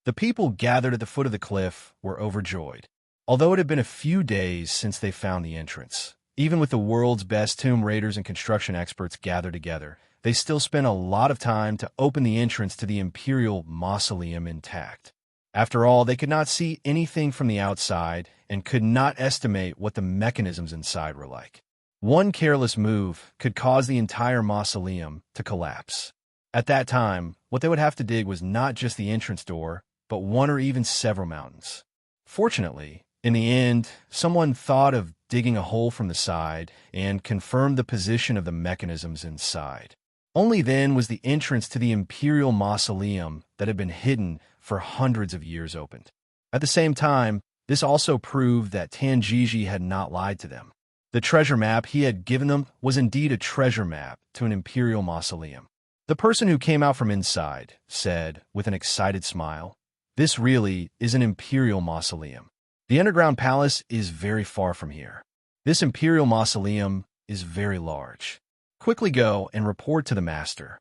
The people gathered at the foot of the cliff were overjoyed. Although it had been a few days since they found the entrance, even with the world's best tomb raiders and construction experts gathered together, they still spent a lot of time to open the entrance to the Imperial Mausoleum intact. After all, they could not see anything from the outside and could not estimate what the mechanisms inside were like. One careless move could cause the entire mausoleum to collapse. At that time, what they would have to dig was not just the entrance door, but one or even several mountains. Fortunately, in the end, someone thought of digging a hole from the side and confirmed the position of the mechanisms inside. Only then was the entrance to the Imperial Mausoleum that had been hidden for hundreds of years opened. At the same time, this also proved that Tanjiji had not lied to them. The treasure map he had given them was indeed a treasure map to an Imperial Mausoleum. The person who came out from inside said, with an excited smile, "This really is an Imperial Mausoleum. The underground palace is very far from here. This Imperial Mausoleum is very large. Quickly go and report to the master."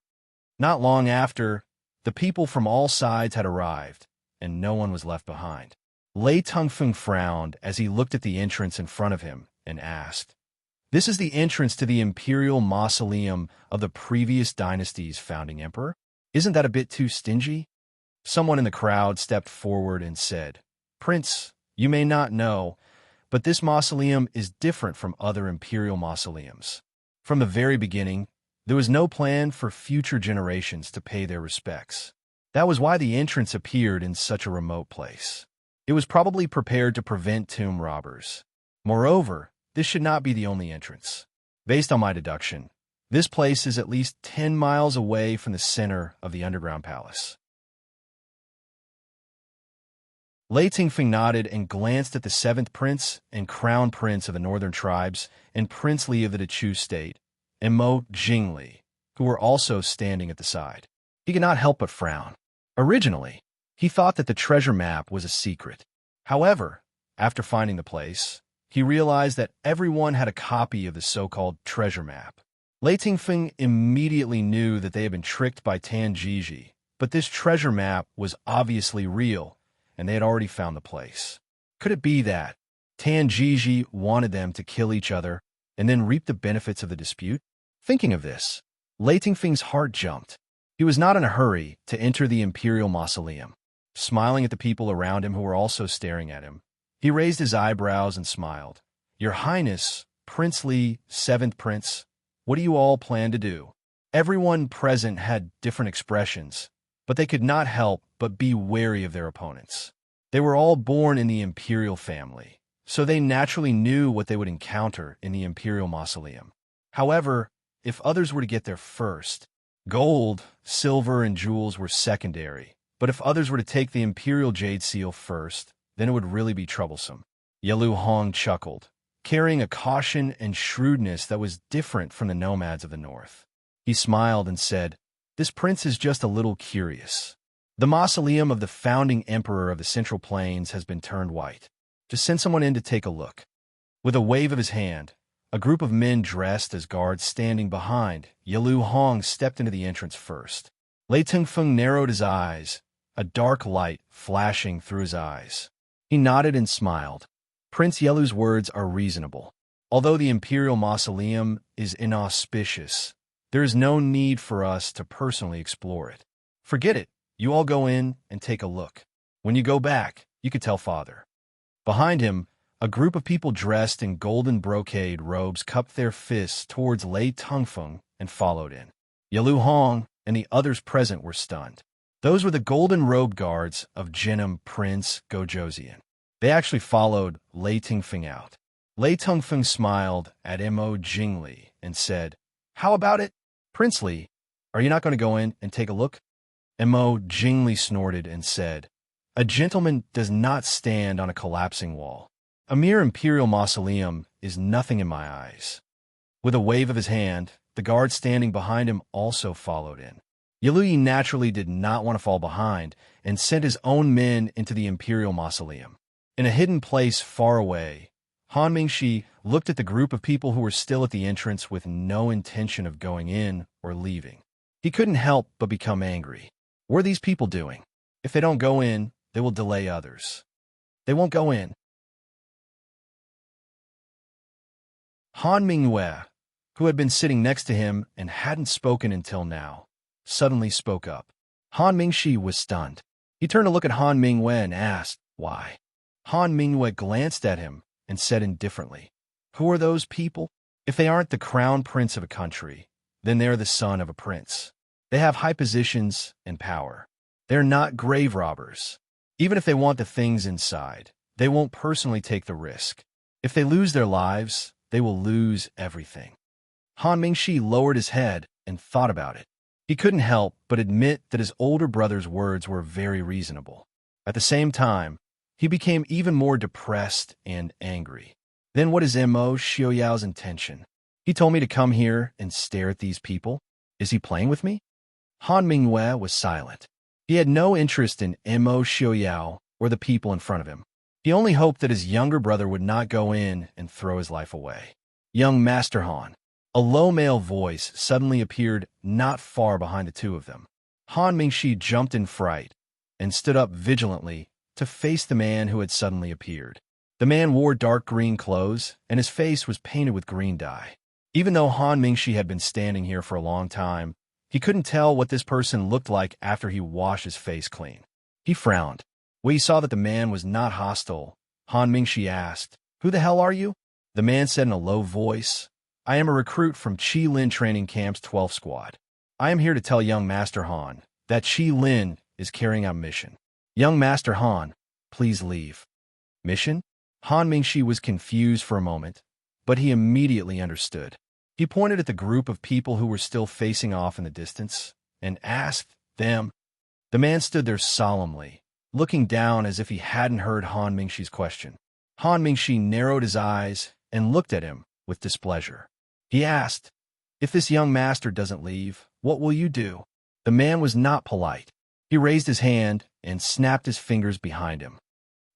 Not long after, the people from all sides had arrived, and no one was left behind. Lei Tongfeng frowned as he looked at the entrance in front of him and asked, "This is the entrance to the Imperial Mausoleum of the previous dynasty's founding emperor? Isn't that a bit too stingy?" Someone in the crowd stepped forward and said, "Prince, you may not know, but this mausoleum is different from other Imperial mausoleums. From the very beginning, there was no plan for future generations to pay their respects. That was why the entrance appeared in such a remote place. It was probably prepared to prevent tomb robbers. Moreover, this should not be the only entrance. Based on my deduction, this place is at least 10 miles away from the center of the underground palace." Lei Tingfeng nodded and glanced at the 7th prince and crown prince of the northern tribes and Prince Li of the Dechu state, and Mo Jingli, who were also standing at the side. He could not help but frown. Originally, he thought that the treasure map was a secret. However, after finding the place, he realized that everyone had a copy of the so-called treasure map. Lei Tingfeng immediately knew that they had been tricked by Tanjiji, but this treasure map was obviously real, and they had already found the place. Could it be that Tanjiji wanted them to kill each other and then reap the benefits of the dispute? Thinking of this, Lei Tingfeng's heart jumped. He was not in a hurry to enter the Imperial Mausoleum. Smiling at the people around him who were also staring at him, he raised his eyebrows and smiled. "Your Highness, Prince Li, 7th Prince, what do you all plan to do?" Everyone present had different expressions, but they could not help but be wary of their opponents. They were all born in the Imperial family, so they naturally knew what they would encounter in the Imperial Mausoleum. However, if others were to get there first, gold, silver, and jewels were secondary, but if others were to take the Imperial Jade Seal first, then it would really be troublesome. Yelu Hong chuckled, carrying a caution and shrewdness that was different from the nomads of the north. He smiled and said, "This prince is just a little curious. The mausoleum of the founding emperor of the Central Plains has been turned white. Just send someone in to take a look." With a wave of his hand, a group of men dressed as guards standing behind Yelu Hong stepped into the entrance first. Lei Tongfeng narrowed his eyes, a dark light flashing through his eyes. He nodded and smiled. Prince Yelu's words are reasonable. Although the Imperial Mausoleum is inauspicious, there is no need for us to personally explore it. Forget it. You all go in and take a look. When you go back, you could tell Father. Behind him, a group of people dressed in golden brocade robes cupped their fists towards Lei Tongfeng and followed in. Yelu Hong and the others present were stunned. Those were the golden-robed guards of Genom Prince Gojoseon. They actually followed Lei Tingfeng out. Lei Tongfeng smiled at Mo Jingli and said, "How about it? Prince Li, are you not going to go in and take a look?" Mo Jingli snorted and said, "A gentleman does not stand on a collapsing wall. A mere Imperial Mausoleum is nothing in my eyes." With a wave of his hand, the guard standing behind him also followed in. Yelui naturally did not want to fall behind and sent his own men into the imperial mausoleum. In a hidden place far away, Han Mingxi looked at the group of people who were still at the entrance with no intention of going in or leaving. He couldn't help but become angry. What are these people doing? If they don't go in, they will delay others. They won't go in. Han Mingyue, who had been sitting next to him and hadn't spoken until now, suddenly spoke up. Han Mingxi was stunned. He turned to look at Han Mingyue and asked, "Why?" Han Mingyue glanced at him and said indifferently, "Who are those people? If they aren't the crown prince of a country, then they are the son of a prince. They have high positions and power. They're not grave robbers. Even if they want the things inside, they won't personally take the risk. If they lose their lives, they will lose everything." Han Mingxi lowered his head and thought about it. He couldn't help but admit that his older brother's words were very reasonable. At the same time, he became even more depressed and angry. Then what is Mo Xiaoyao's intention? He told me to come here and stare at these people. Is he playing with me? Han Mingyue was silent. He had no interest in Mo Xiaoyao or the people in front of him. He only hoped that his younger brother would not go in and throw his life away. "Young Master Han." A low male voice suddenly appeared not far behind the two of them. Han Mingxi jumped in fright and stood up vigilantly to face the man who had suddenly appeared. The man wore dark green clothes, and his face was painted with green dye. Even though Han Mingxi had been standing here for a long time, he couldn't tell what this person looked like after he washed his face clean. He frowned. When he saw that the man was not hostile, Han Mingxi asked, "Who the hell are you?" The man said in a low voice, "I am a recruit from Qi Lin Training Camp's 12th Squad. I am here to tell young Master Han that Qi Lin is carrying out a mission. Young Master Han, please leave." Mission? Han Mingxi was confused for a moment, but he immediately understood. He pointed at the group of people who were still facing off in the distance and asked them. The man stood there solemnly, looking down as if he hadn't heard Han Mingxi's question. Han Mingxi narrowed his eyes and looked at him with displeasure. He asked, "If this young master doesn't leave, what will you do?" The man was not polite. He raised his hand and snapped his fingers behind him.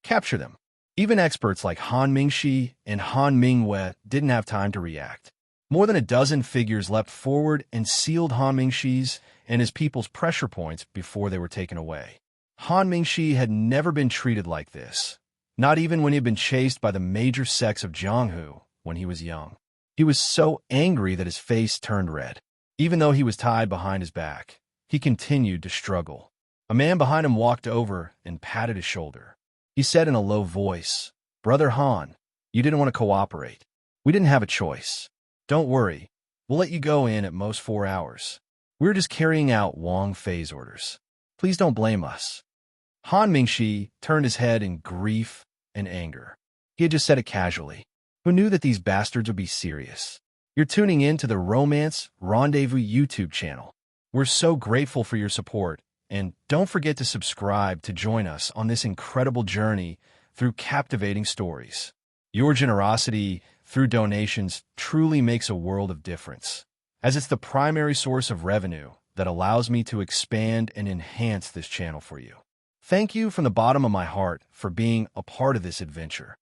"Capture them." Even experts like Han Mingxi and Han Mingyue didn't have time to react. More than a dozen figures leapt forward and sealed Han Mingxi's and his people's pressure points before they were taken away. Han Mingxi had never been treated like this, not even when he had been chased by the major sects of Jianghu when he was young. He was so angry that his face turned red. Even though he was tied behind his back, he continued to struggle. A man behind him walked over and patted his shoulder. He said in a low voice, "Brother Han, you didn't want to cooperate. We didn't have a choice. Don't worry, we'll let you go in at most 4 hours. We're just carrying out Wang Fei's orders. Please don't blame us." Han Mingxi turned his head in grief and anger. He had just said it casually. Who knew that these bastards would be serious? You're tuning in to the Romance Rendezvous YouTube channel. We're so grateful for your support, and don't forget to subscribe to join us on this incredible journey through captivating stories. Your generosity through donations truly makes a world of difference, as it's the primary source of revenue that allows me to expand and enhance this channel for you. Thank you from the bottom of my heart for being a part of this adventure.